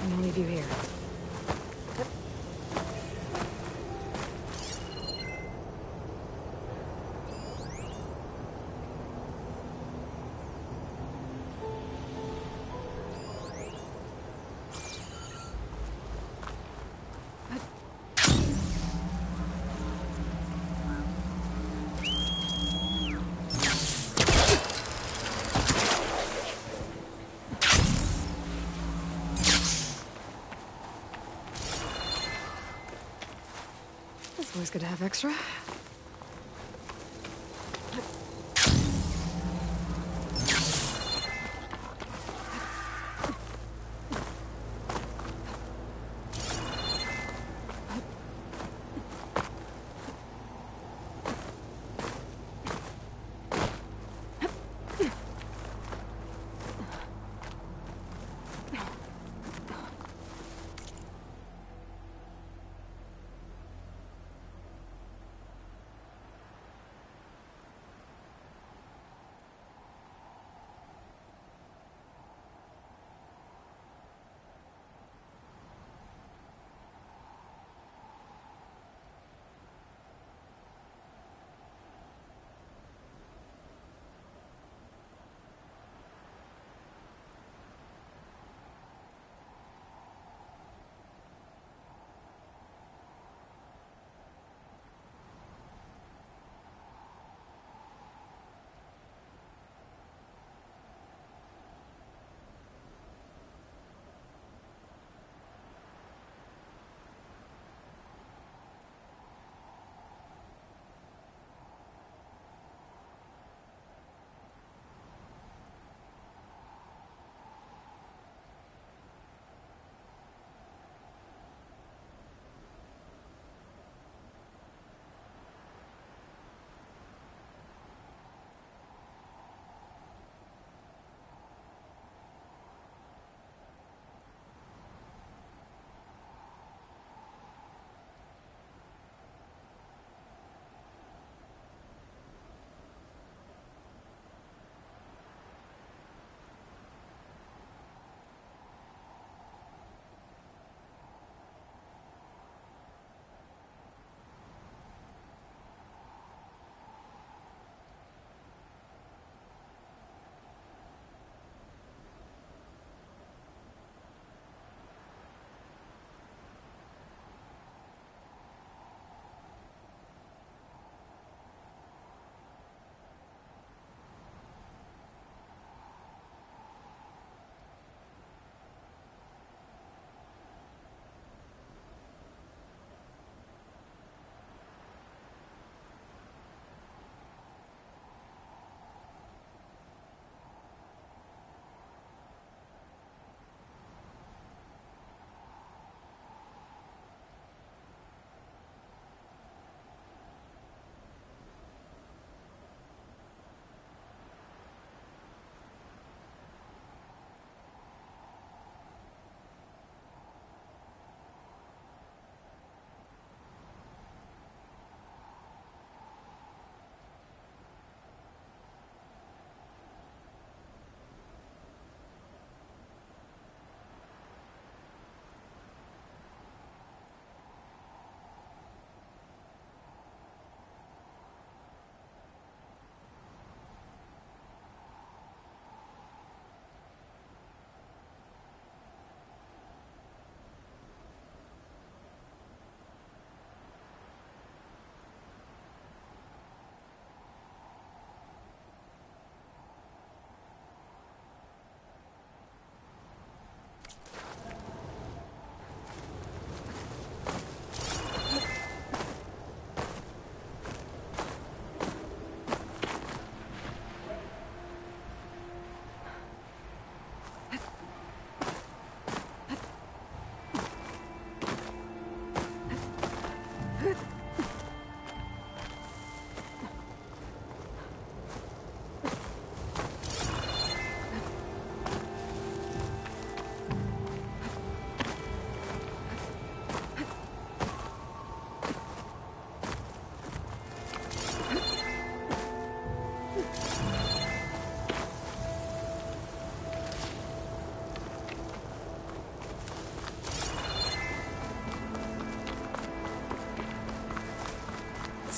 I'm gonna leave you here. It's always good to have extra.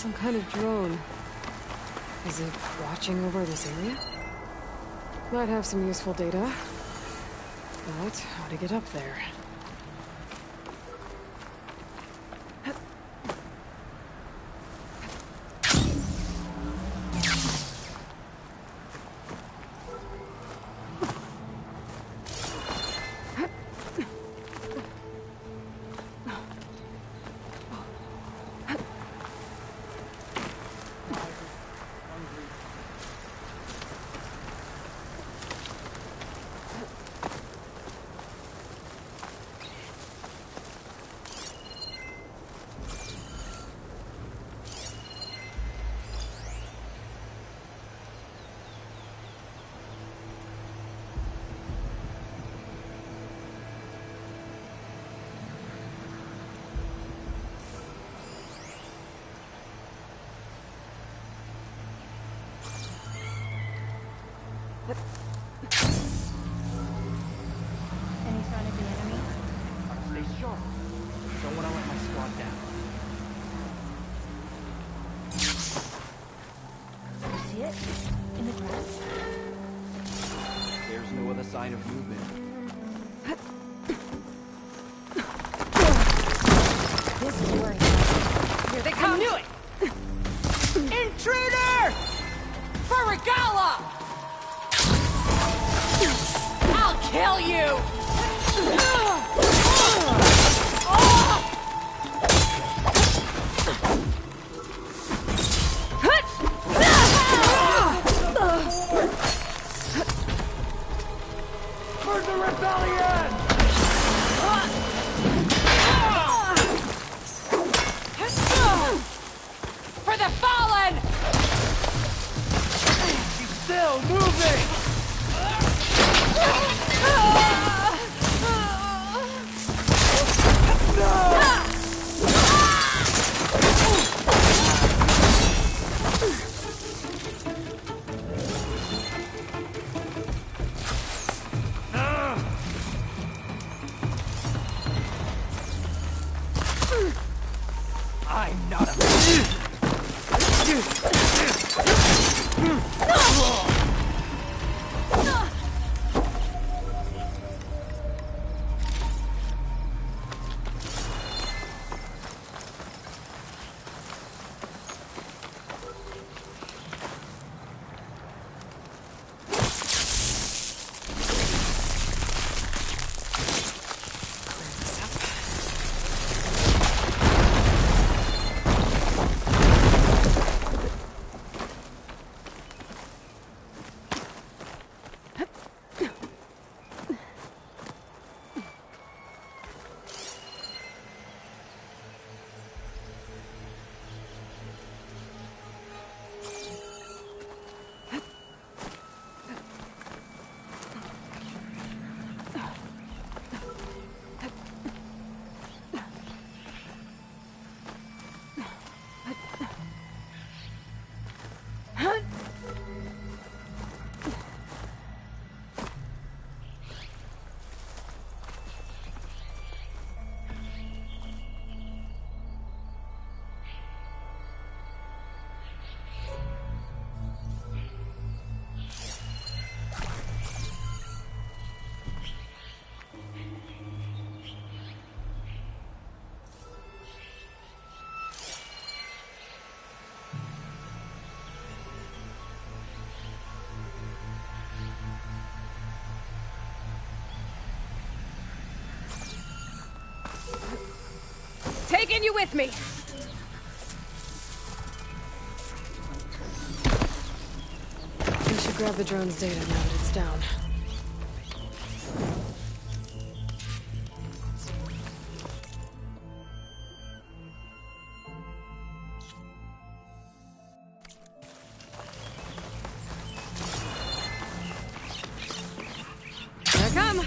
Some kind of drone. Is it watching over this area? Might have some useful data. But how to get up there? Any sign of the enemy? Stay sharp. Don't want to let my squad down. You see it? In the grass? There's no other sign of movement. This is worrisome. Here they come! I knew it! Intruder! Farigala! I'll kill you! For the rebellion! For the fallen! He's still moving! I'm not a... Taking you with me! We should grab the drone's data now that it's down. Here I come!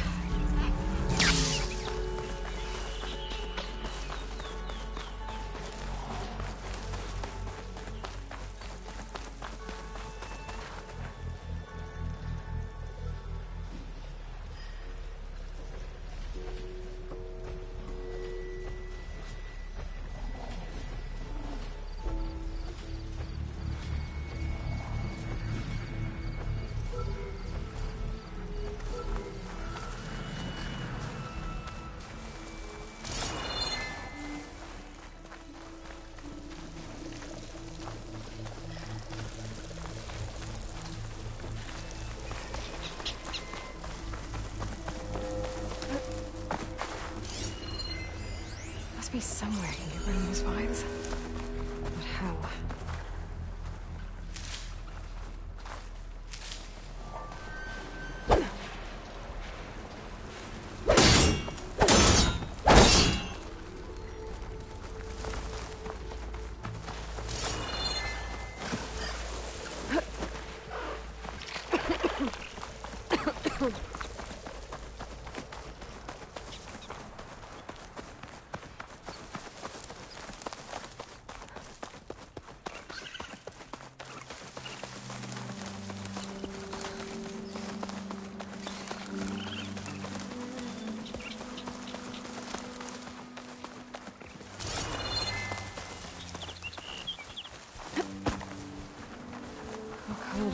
must be some way I can get rid of those vines. But how?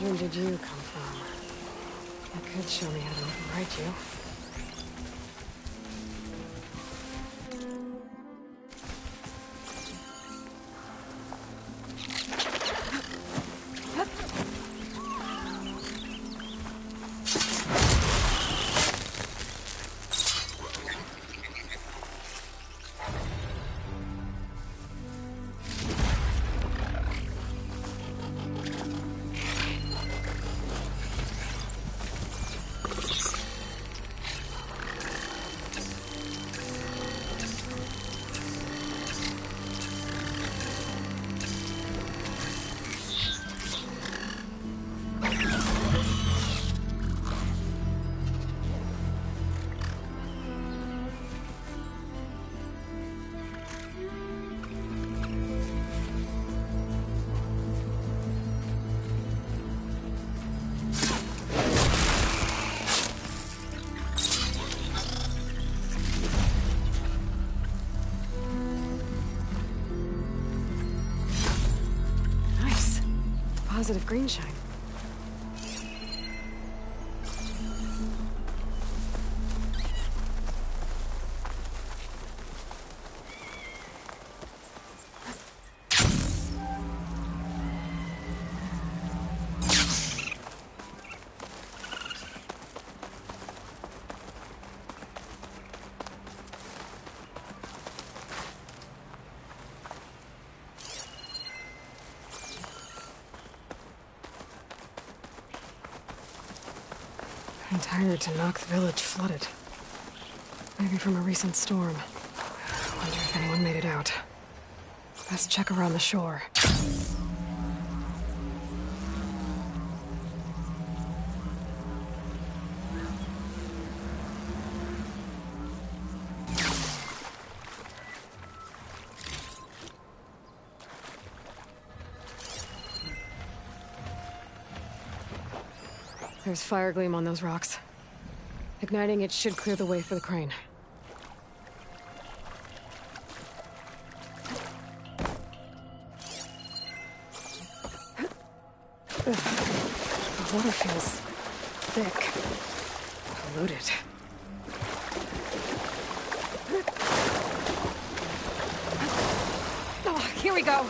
Where did you come from? That could show me how to override you. Positive green shine. I'm tired to knock the village flooded. Maybe from a recent storm. Wonder if anyone made it out. Best check around the shore. There's fire gleam on those rocks. Igniting it should clear the way for the crane. Ugh. The water feels thick, polluted. Oh, here we go.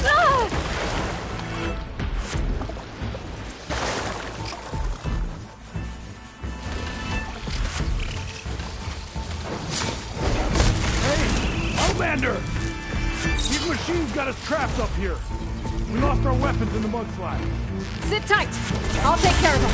Ah! Commander! These machines got us trapped up here. We lost our weapons in the mudslide. Sit tight! I'll take care of them.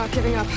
not giving up.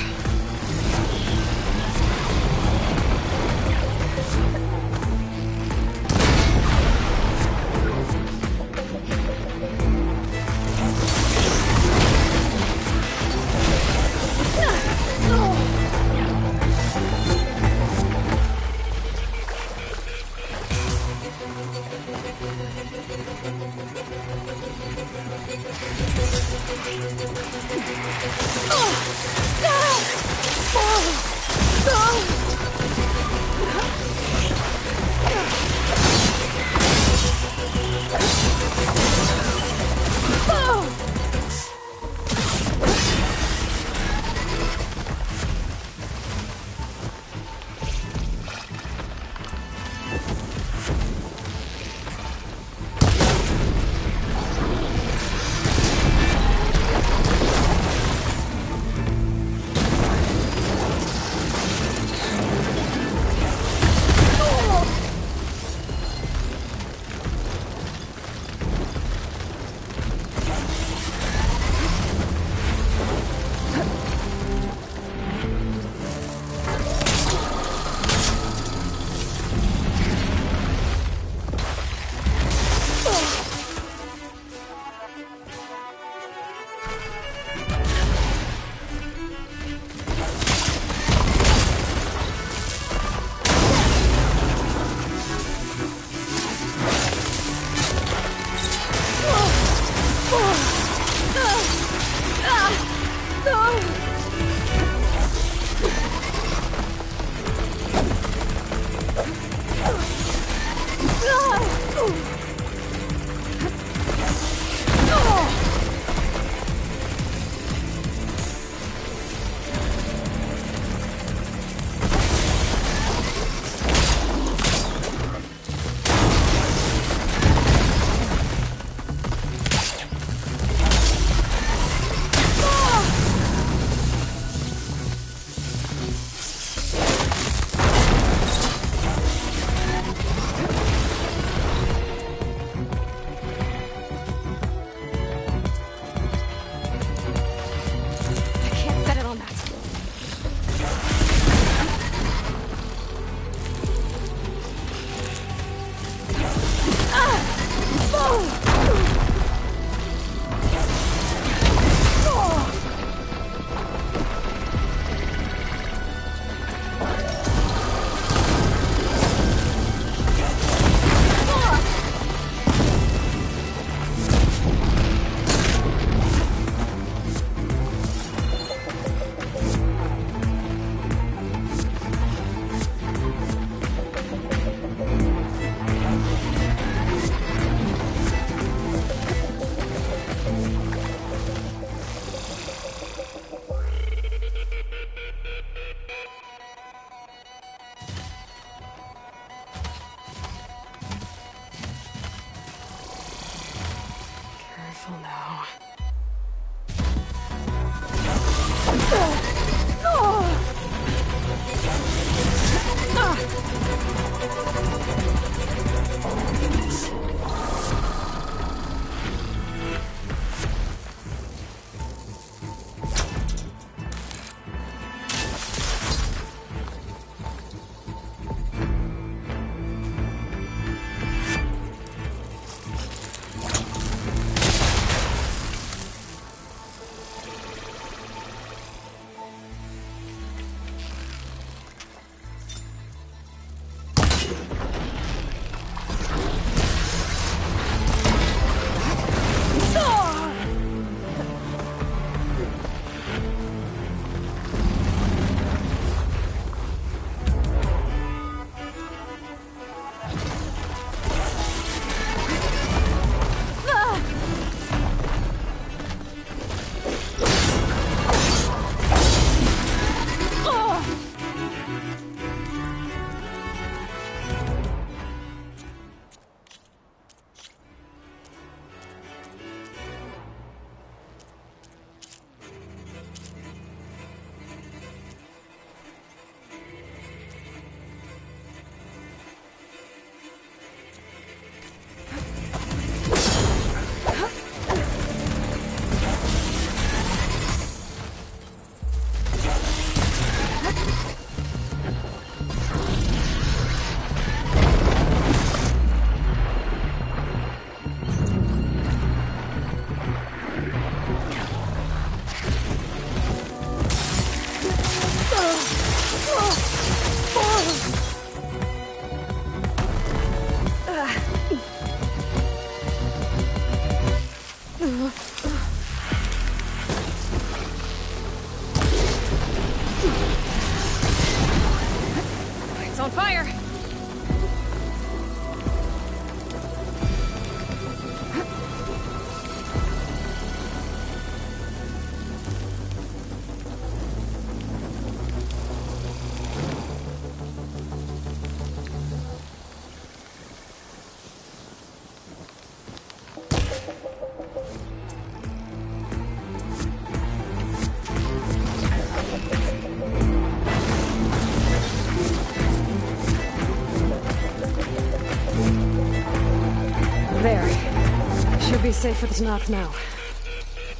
safe for the Tanakh now.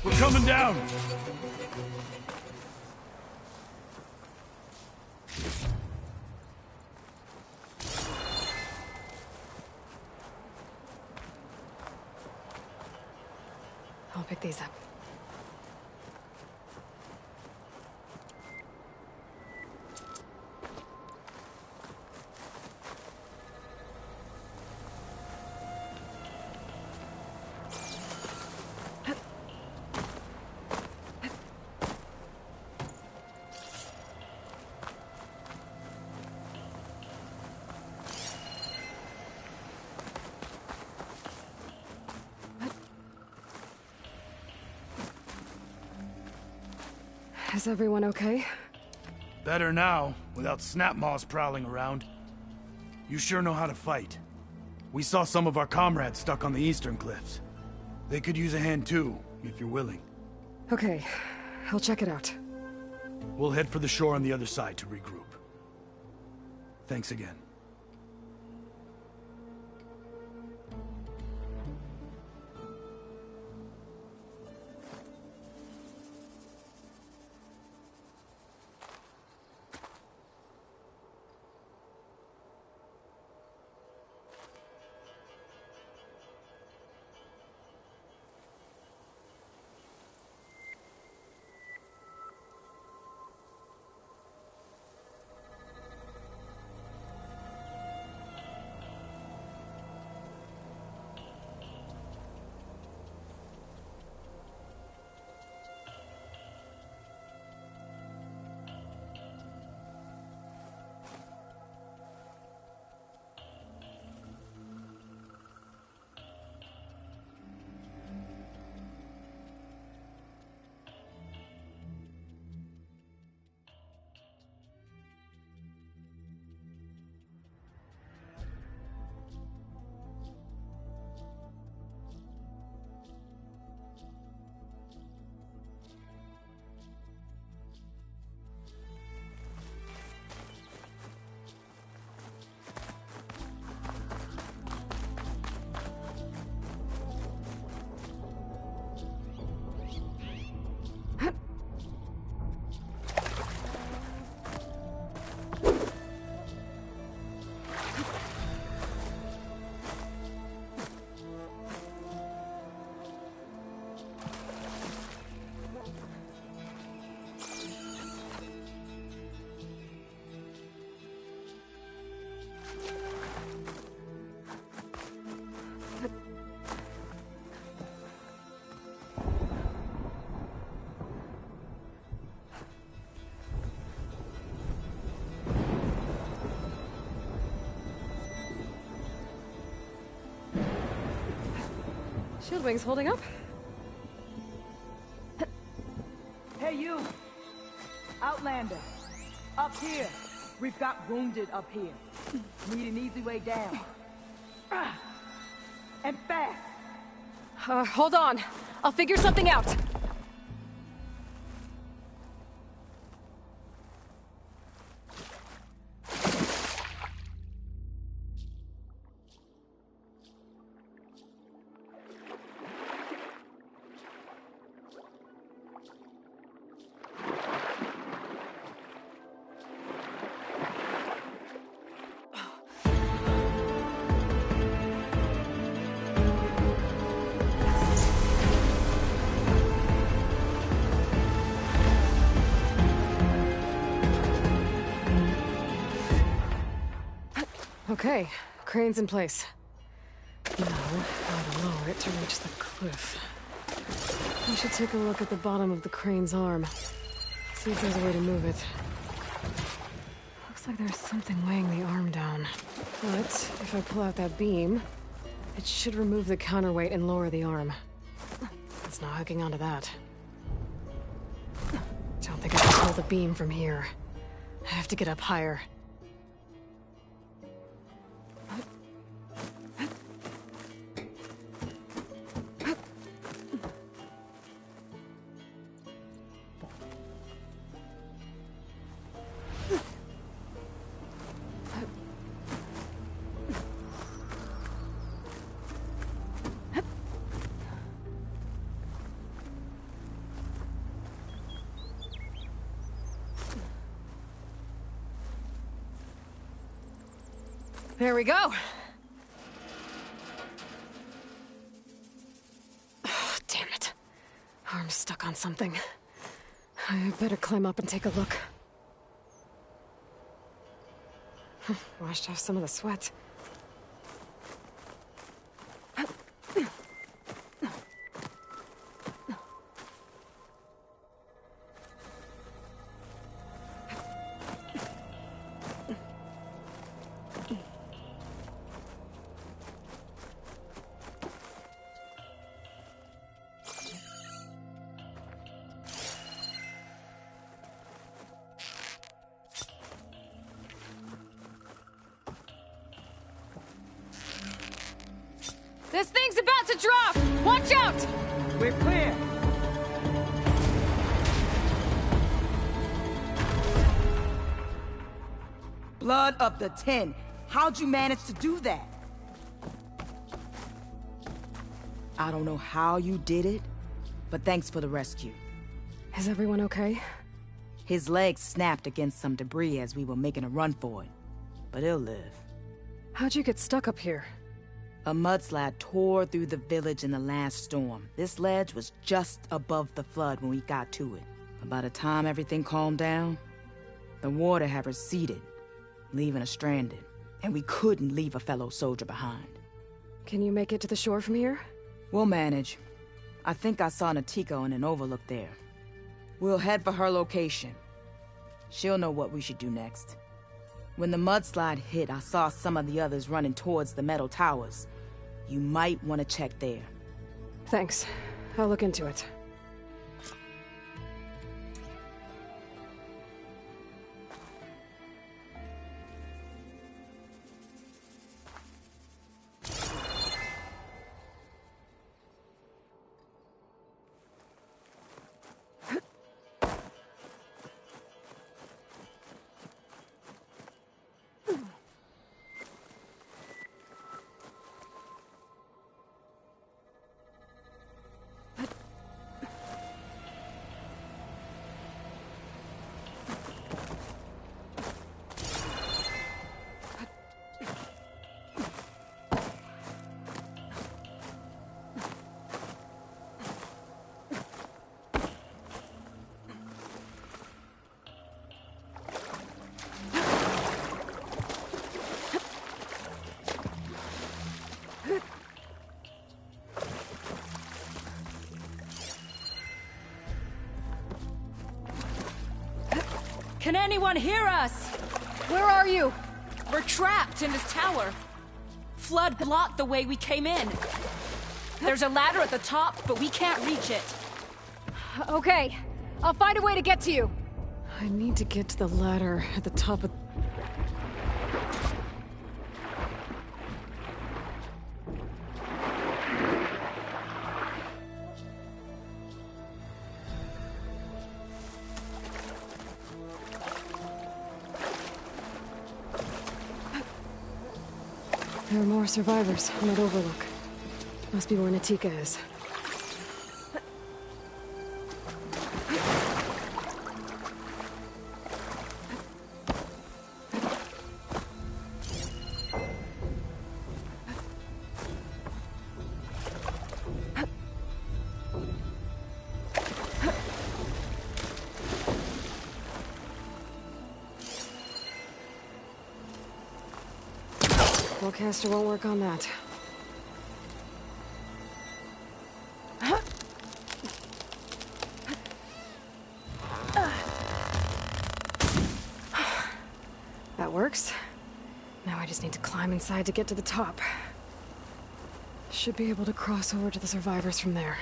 We're coming down! I'll pick these up. Is everyone okay? Better now, without snapmaws prowling around. You sure know how to fight. We saw some of our comrades stuck on the eastern cliffs. They could use a hand too, if you're willing. Okay, I'll check it out. We'll head for the shore on the other side to regroup. Thanks again. Shieldwing's holding up? Hey, you! Outlander! Up here! We've got wounded up here. Need an easy way down. And fast! Hold on. I'll figure something out. Okay, crane's in place. Now, gotta lower it to reach the cliff. We should take a look at the bottom of the crane's arm. See if there's a way to move it. Looks like there's something weighing the arm down. But if I pull out that beam, it should remove the counterweight and lower the arm. It's not hooking onto that. Don't think I can pull the beam from here. I have to get up higher. There we go. Damn it. Arm's stuck on something. I better climb up and take a look. Washed off some of the sweat. This thing's about to drop! Watch out! We're clear. Blood of the 10. How'd you manage to do that? I don't know how you did it, but thanks for the rescue. Is everyone okay? His legs snapped against some debris as we were making a run for it, but he'll live. How'd you get stuck up here? A mudslide tore through the village in the last storm. This ledge was just above the flood when we got to it. But by the time everything calmed down, the water had receded, leaving us stranded. And we couldn't leave a fellow soldier behind. Can you make it to the shore from here? We'll manage. I think I saw Natiko in an overlook there. We'll head for her location. She'll know what we should do next. When the mudslide hit, I saw some of the others running towards the metal towers. You might want to check there. Thanks. I'll look into it. Can anyone hear us? Where are you? We're trapped in this tower. Flood blocked the way we came in. There's a ladder at the top, but we can't reach it. Okay. I'll find a way to get to you. I need to get to the ladder at the top of... There are more survivors on that overlook. Must be where Natika is. Caster won't work on that. That works. Now I just need to climb inside to get to the top. Should be able to cross over to the survivors from there.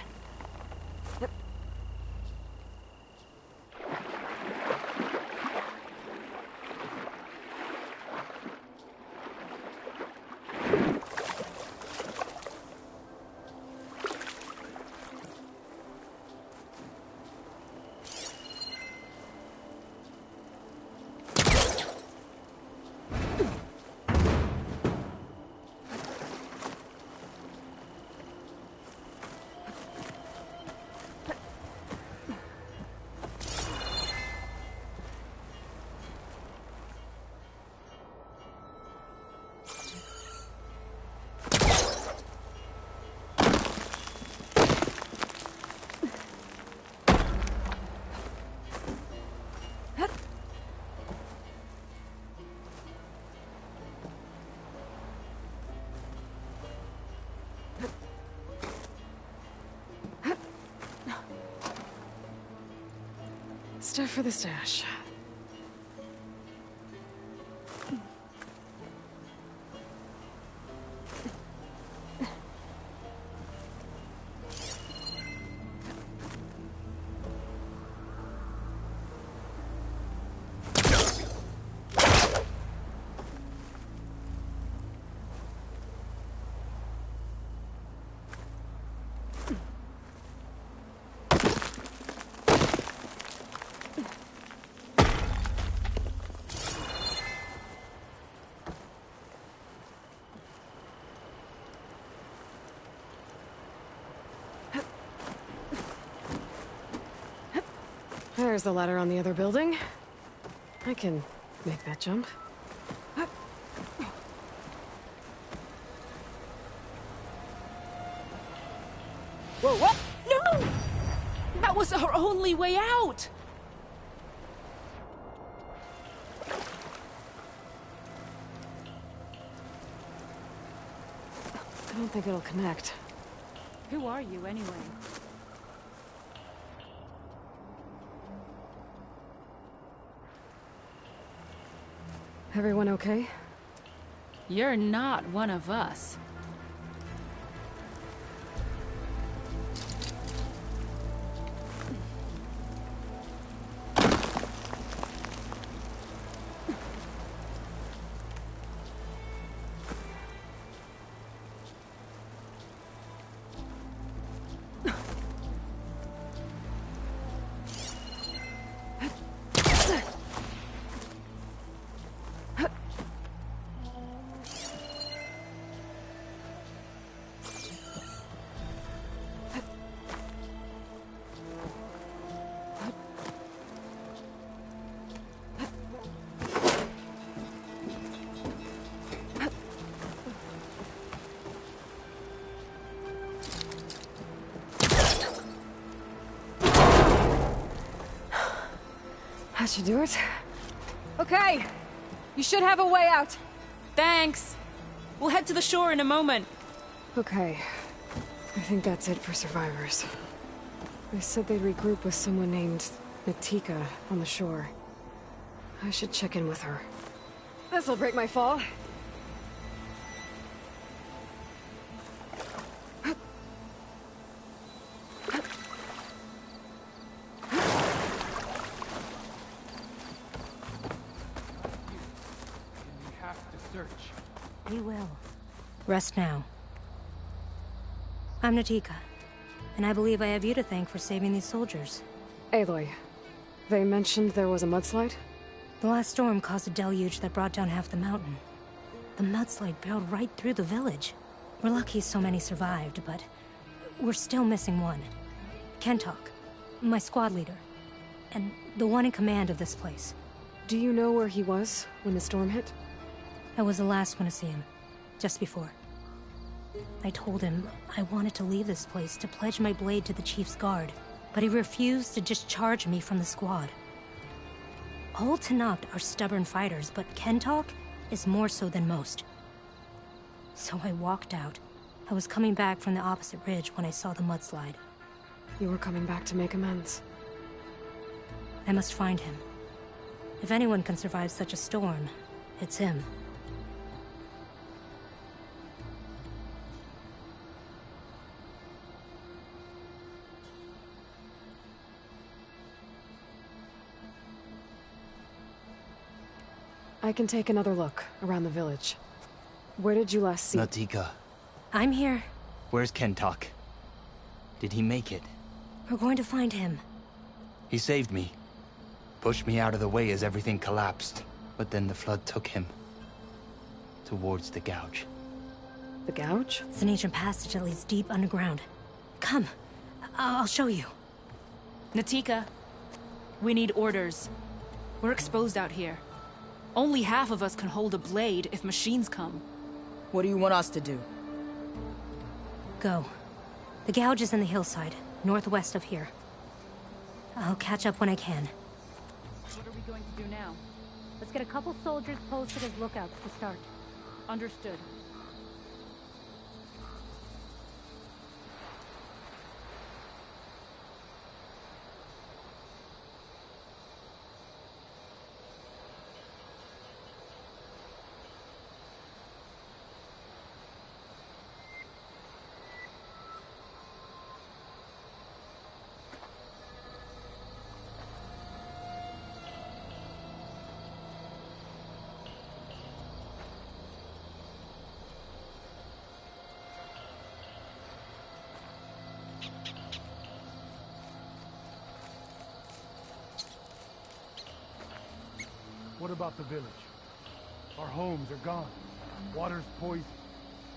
Stuff for the stash. There's the ladder on the other building. I can make that jump. Whoa, what? No! That was our only way out! I don't think it'll connect. Who are you, anyway? Everyone okay? You're not one of us. That should do it. Okay! You should have a way out. Thanks. We'll head to the shore in a moment. Okay. I think that's it for survivors. They said they'd regroup with someone named Natika on the shore. I should check in with her. This'll break my fall. We will. Rest now. I'm Natika, and I believe I have you to thank for saving these soldiers. Aloy, they mentioned there was a mudslide? The last storm caused a deluge that brought down half the mountain. The mudslide barreled right through the village. We're lucky so many survived, but we're still missing one. Kentok, my squad leader, and the one in command of this place. Do you know where he was when the storm hit? I was the last one to see him, just before. I told him I wanted to leave this place to pledge my blade to the Chief's guard, but he refused to discharge me from the squad. All Tenakth are stubborn fighters, but Kentok is more so than most. So I walked out. I was coming back from the opposite ridge when I saw the mudslide. You were coming back to make amends. I must find him. If anyone can survive such a storm, it's him. I can take another look around the village. Where did you last see... Natika. I'm here. Where's Kentok? Did he make it? We're going to find him. He saved me. Pushed me out of the way as everything collapsed. But then the flood took him. Towards the gouge. The gouge? It's an ancient passage that leads deep underground. Come. I'll show you. Natika, we need orders. We're exposed out here. Only half of us can hold a blade if machines come. What do you want us to do? Go. The gouge is in the hillside, northwest of here. I'll catch up when I can. What are we going to do now? Let's get a couple soldiers posted as lookouts to start. Understood. What about the village? Our homes are gone. Water's poisoned.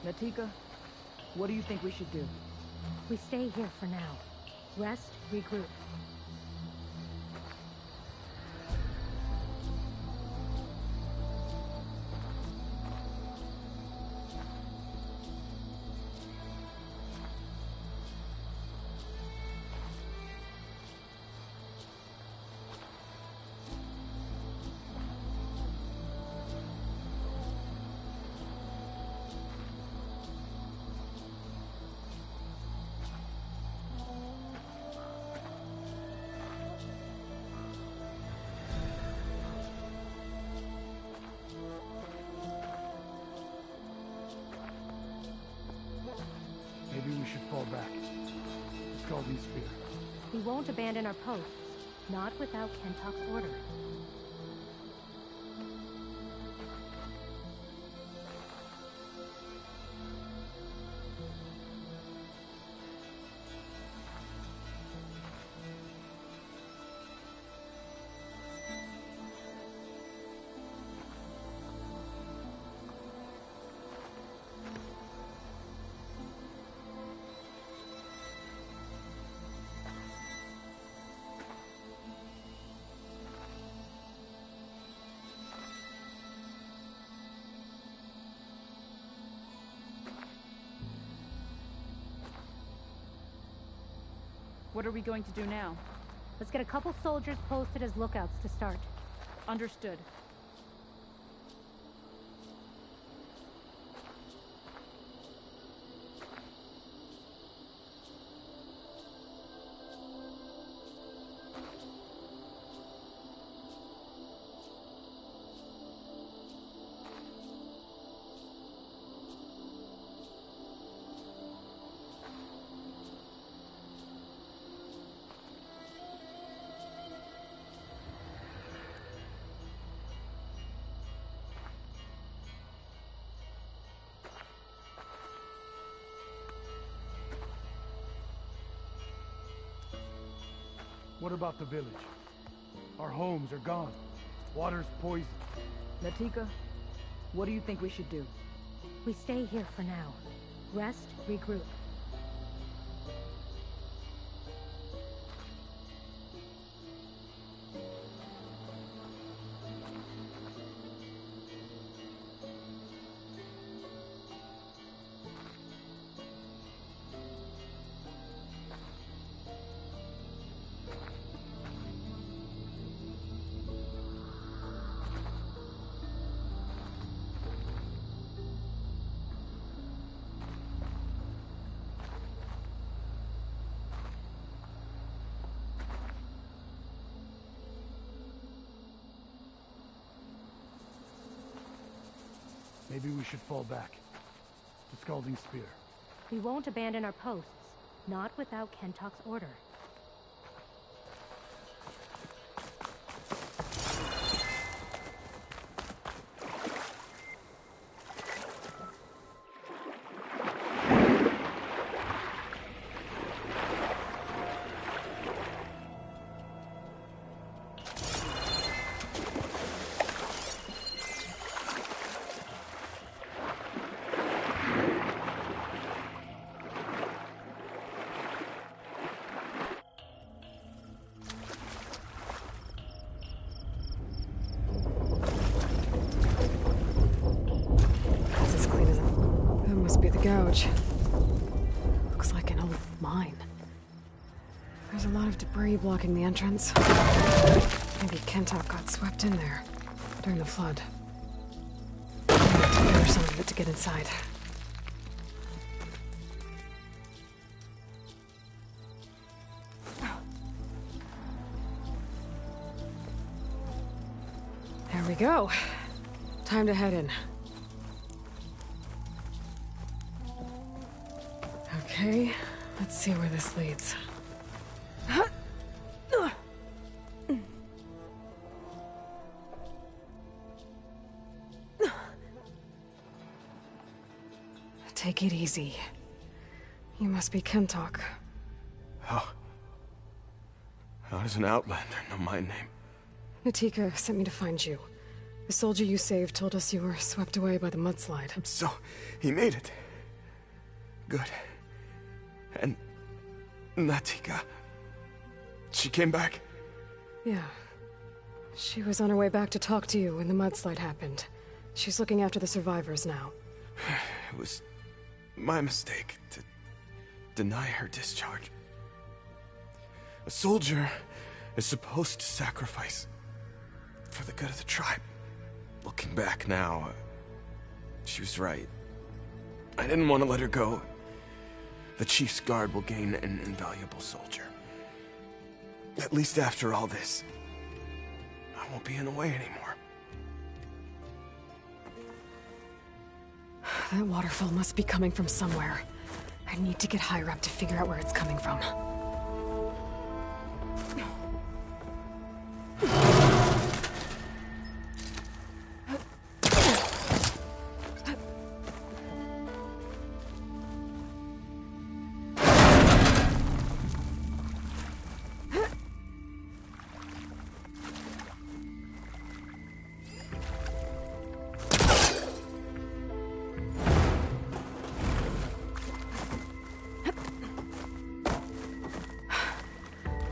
Natika, what do you think we should do? We stay here for now. Rest, regroup. Maybe we should fall back. The Scalding Spear. We won't abandon our posts. Not without Kentok's order. What are we going to do now? Let's get a couple soldiers posted as lookouts to start. Understood. What about the village? Our homes are gone. Water's poisoned. Natika, what do you think we should do? We stay here for now. Rest, regroup. Maybe we should fall back. The Scalding Spear. We won't abandon our posts. Not without Kentok's order. Gouge. Looks like an old mine. There's a lot of debris blocking the entrance. Maybe Kentok got swept in there during the flood. There's some of it to get inside. There we go. Time to head in. Okay, let's see where this leads. Take it easy. You must be Kentok. How does an outlander know my name? Natika sent me to find you. The soldier you saved told us you were swept away by the mudslide. So, he made it. Good. And Natika, she came back? Yeah. She was on her way back to talk to you when the mudslide happened. She's looking after the survivors now. It was my mistake to deny her discharge. A soldier is supposed to sacrifice for the good of the tribe. Looking back now, she was right. I didn't want to let her go. The Chief's Guard will gain an invaluable soldier. At least after all this, I won't be in the way anymore. That waterfall must be coming from somewhere. I need to get higher up to figure out where it's coming from.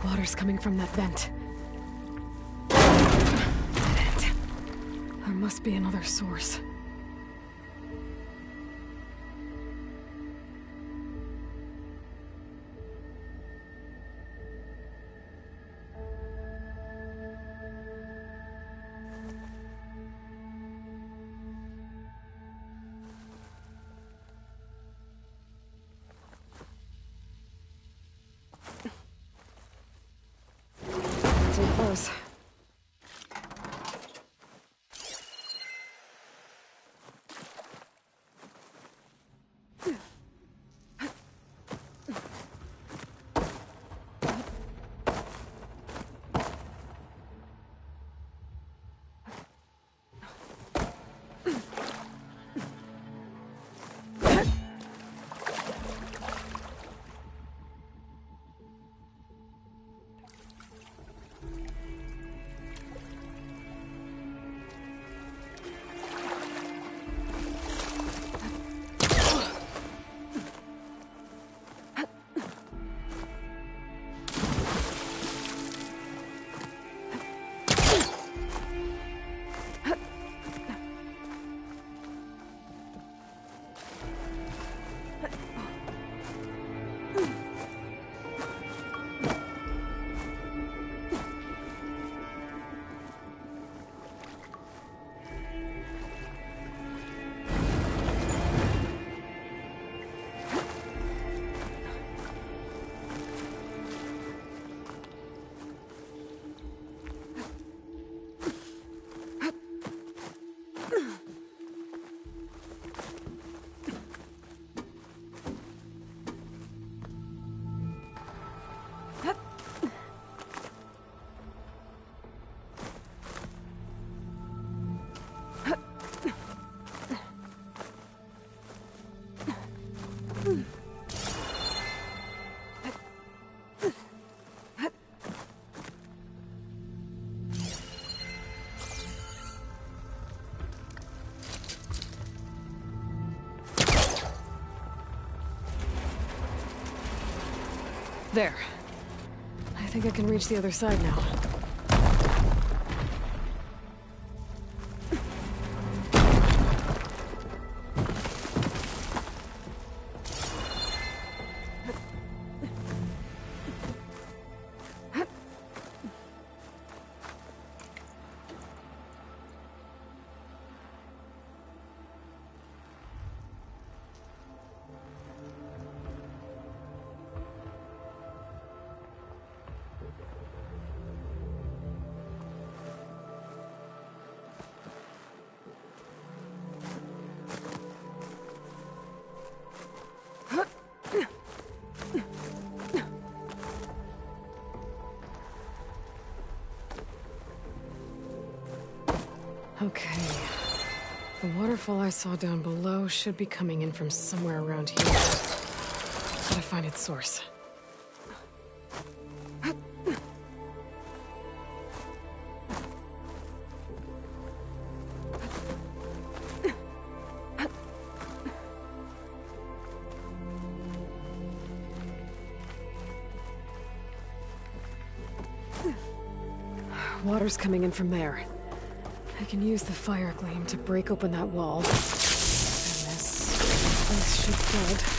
Water's coming from that vent. Dead end. There must be another source. Too close. There. I think I can reach the other side now. Okay. The waterfall I saw down below should be coming in from somewhere around here. Gotta find its source. Water's coming in from there. I can use the fire gleam to break open that wall. And this place should flood.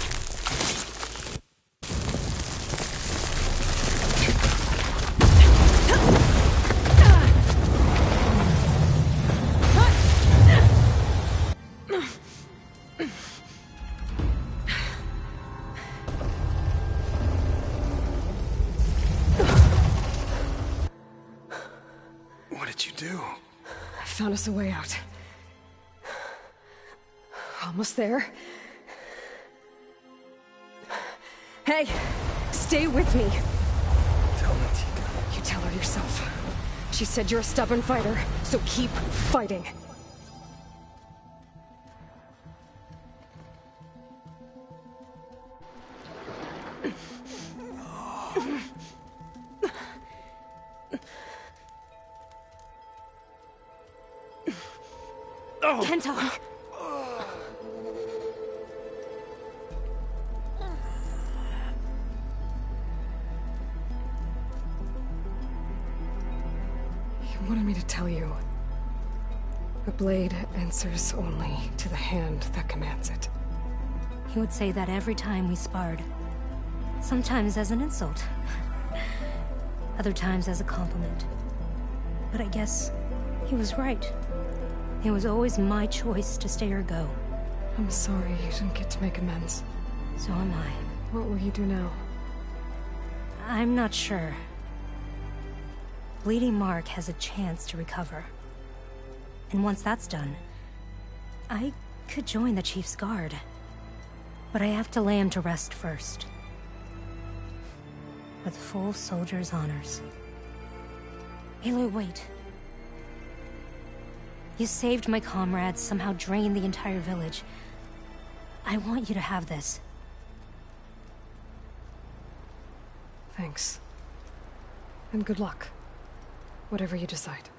Found us a way out. Almost there. Hey, stay with me. Tell Natika. You tell her yourself. She said you're a stubborn fighter, so keep fighting. Kento! You wanted me to tell you. The blade answers only to the hand that commands it. He would say that every time we sparred. Sometimes as an insult. Other times as a compliment. But I guess he was right. It was always my choice to stay or go. I'm sorry you didn't get to make amends. So am I. What will you do now? I'm not sure. Bleeding Mark has a chance to recover. And once that's done, I could join the Chief's Guard. But I have to lay him to rest first. With full soldier's honors. Aloy, wait. You saved my comrades, somehow drained the entire village. I want you to have this. Thanks. And good luck. Whatever you decide.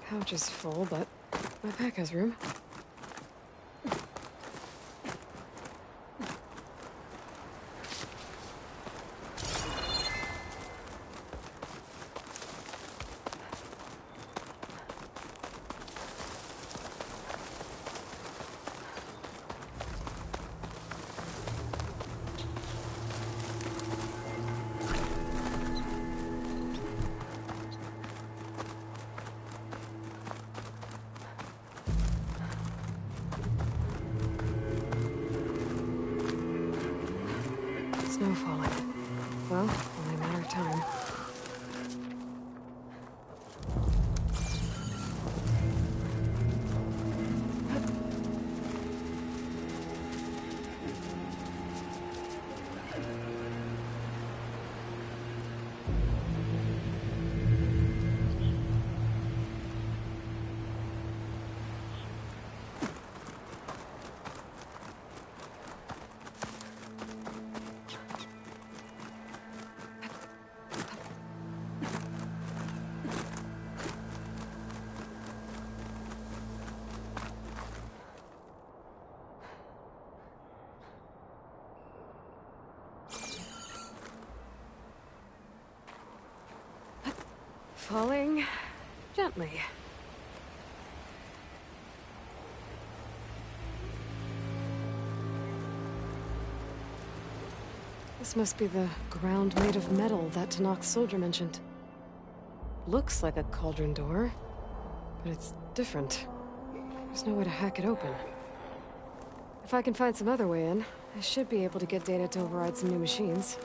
Pouch is full, but my pack has room. Snow falling. Well, only a matter of time. Falling gently. This must be the ground made of metal that Tanak's soldier mentioned. Looks like a cauldron door, but it's different. There's no way to hack it open. If I can find some other way in, I should be able to get data to override some new machines.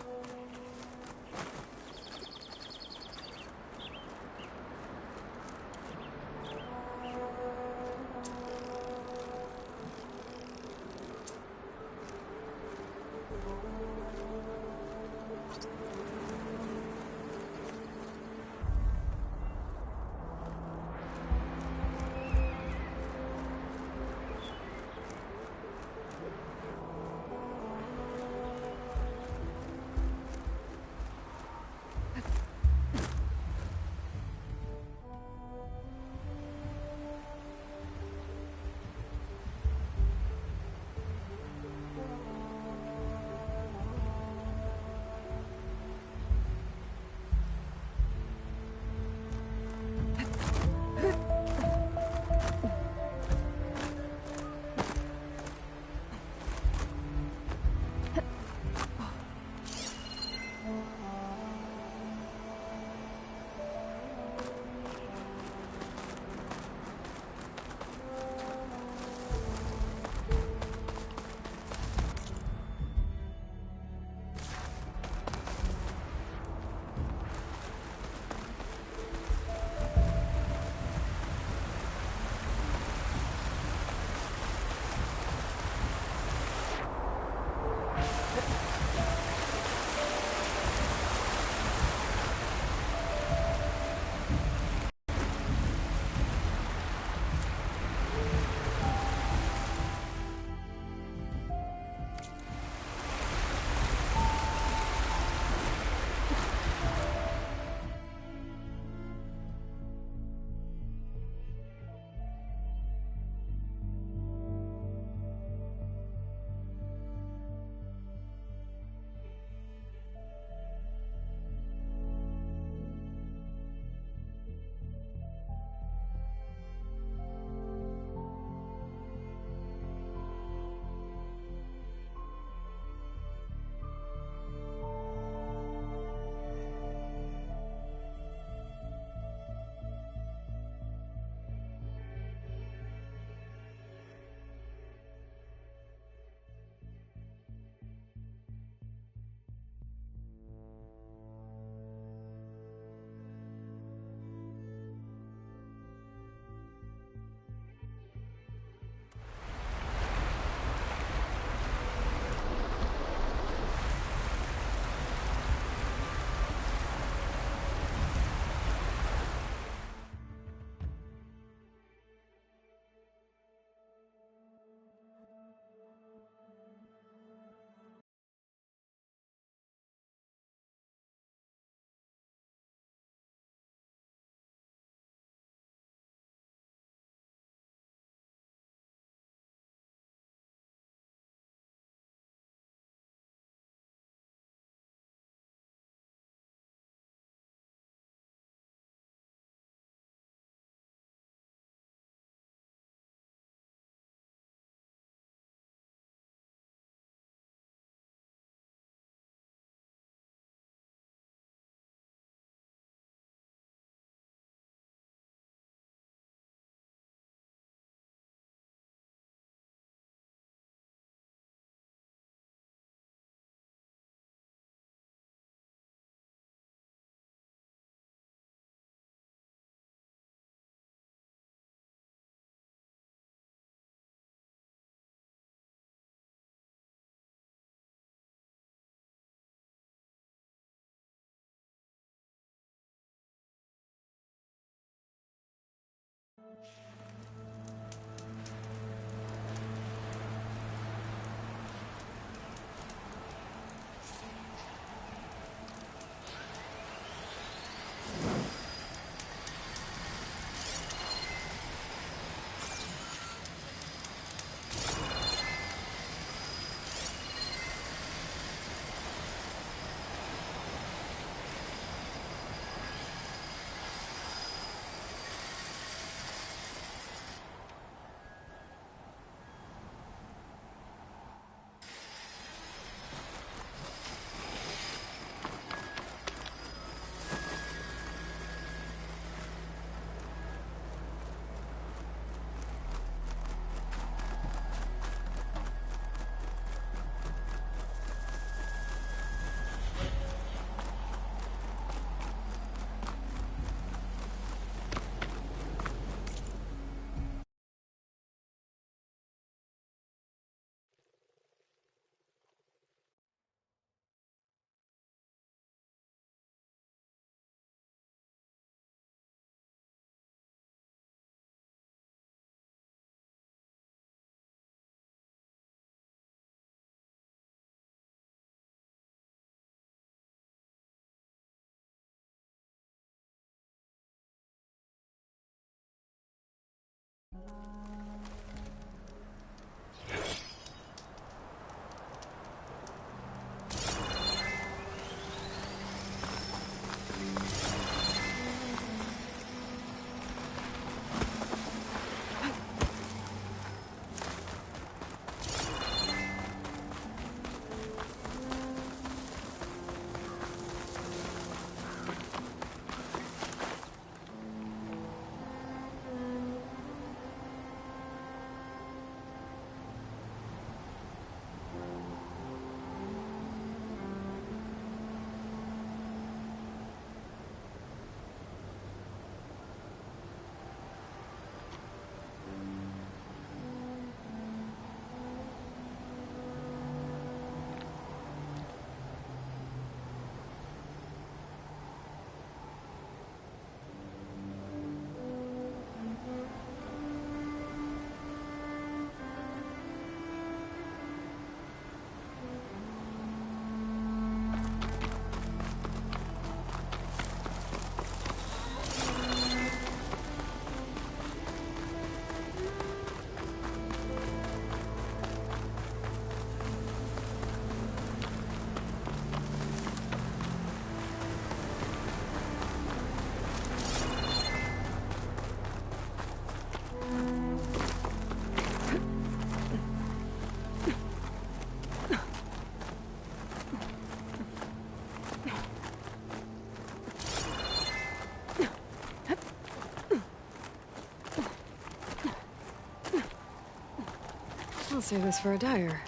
I'll save this for a dyer.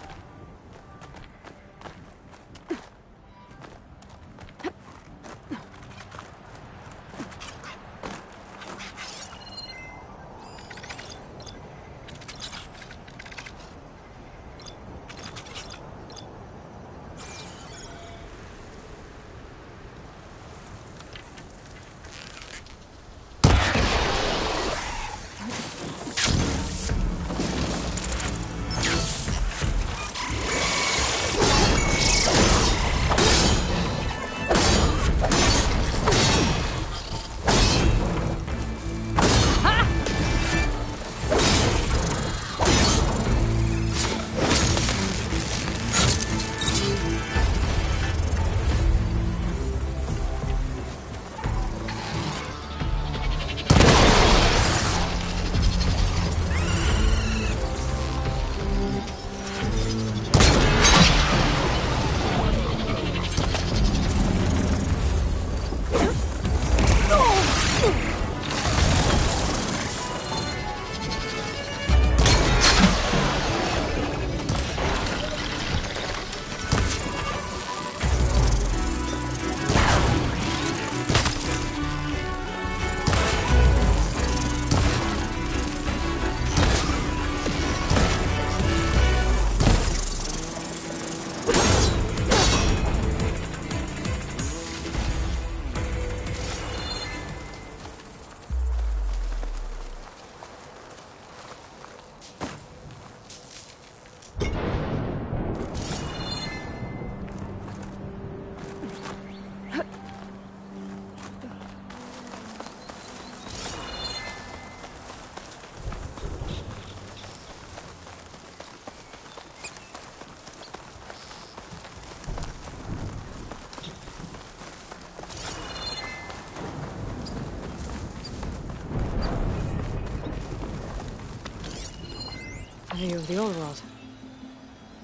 A view of the old world.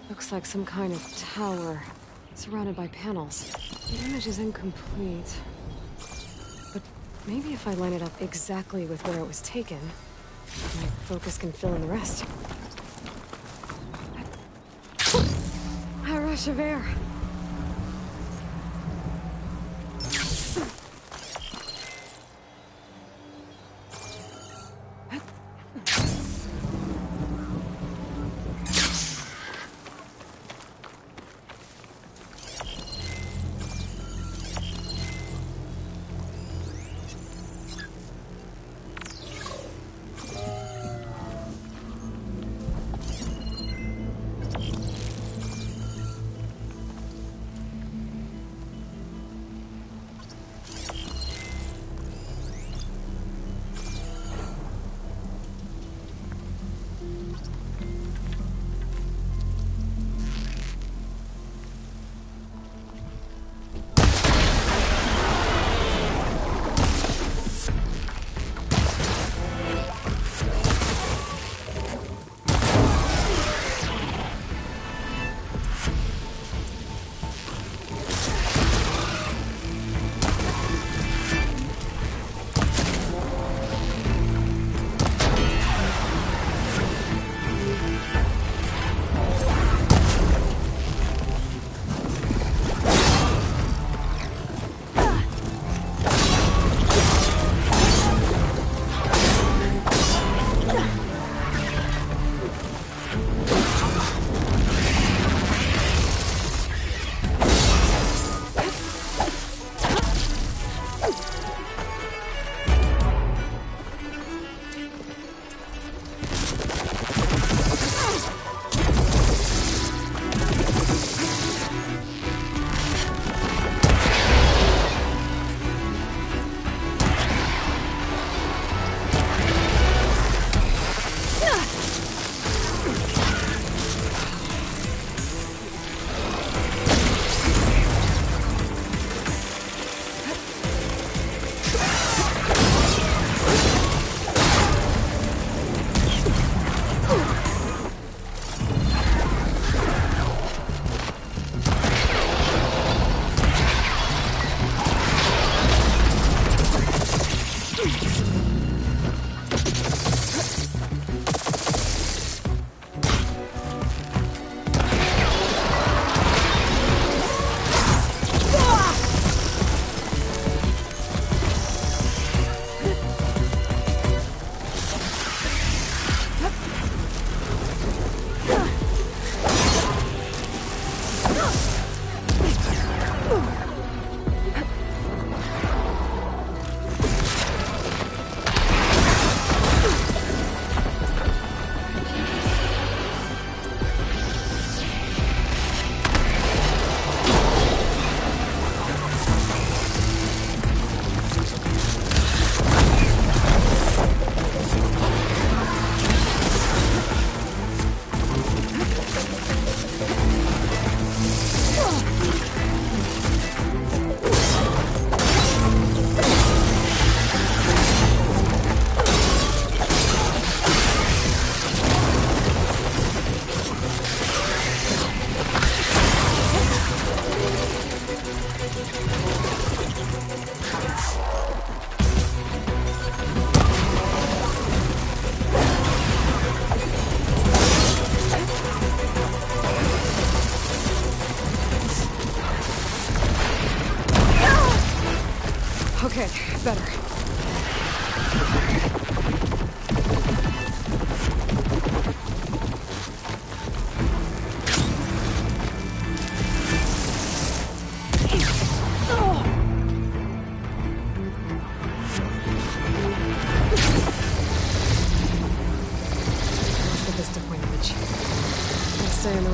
Looks like some kind of tower, surrounded by panels. The image is incomplete. But maybe if I line it up exactly with where it was taken, my focus can fill in the rest. A rush of air.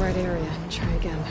right area. Try again.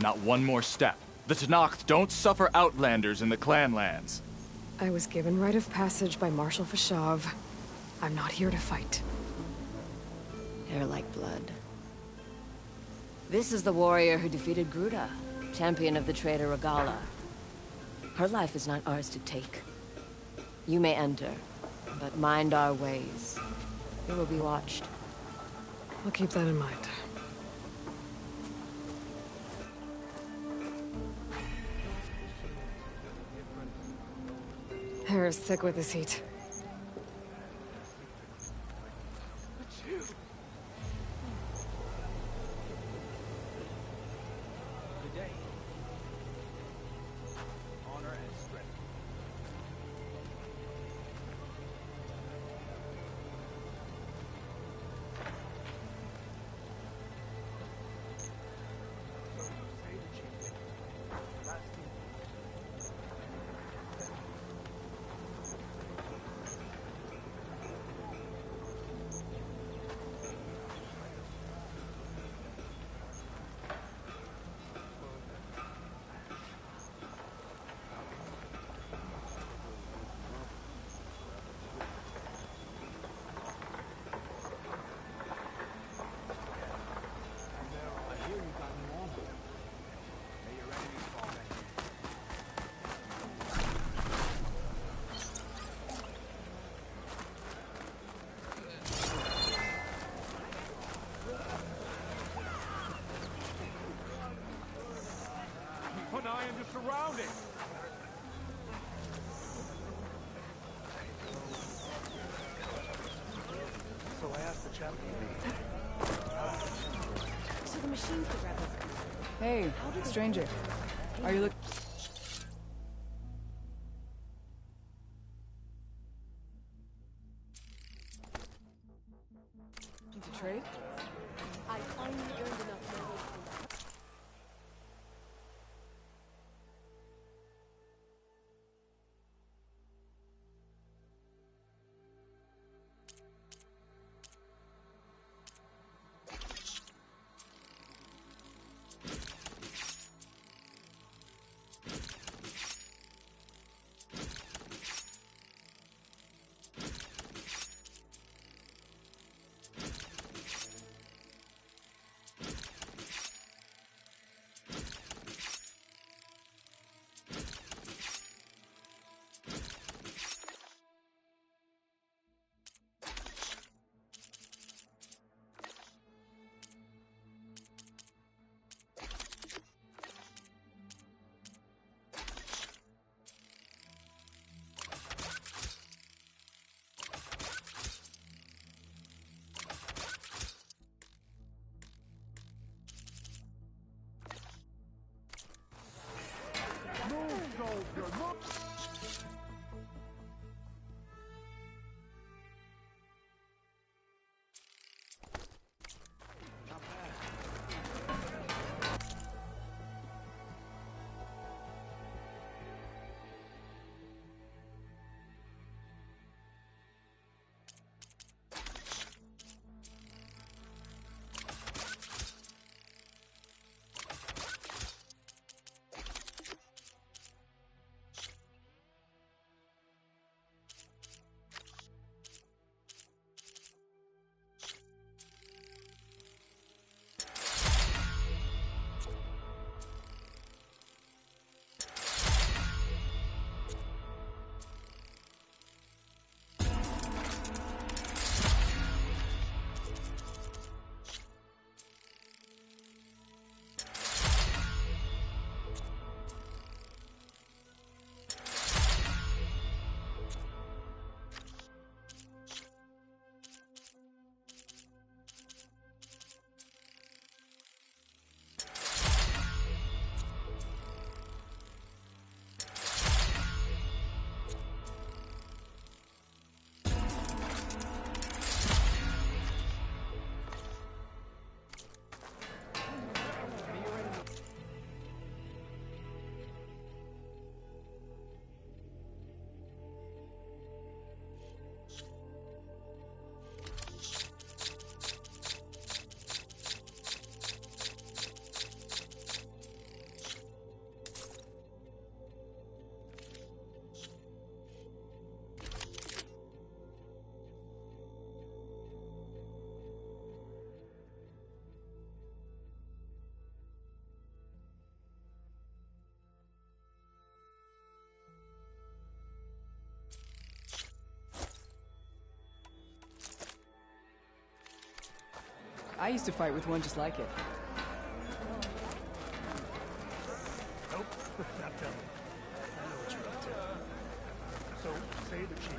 Not one more step. The Tenakth don't suffer outlanders in the clan lands. I was given rite of passage by Marshal Fashav. I'm not here to fight. Hair like blood. This is the warrior who defeated Gruda, champion of the traitor Regala. Her life is not ours to take. You may enter, but mind our ways. You will be watched. I'll keep that in mind. Hair is thick with this heat. Keep an eye on your surroundings. So I asked the chaplain. So the machines could grab us. Hey, stranger. Are you looking? To trade? I finally earned enough money. I used to fight with one just like it. Nope, not tell me. I know what you're up to. So, say the chief.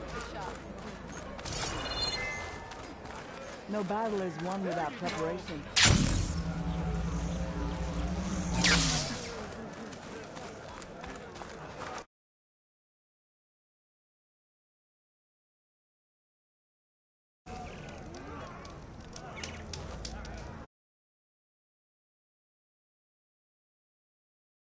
No battle is won without preparation.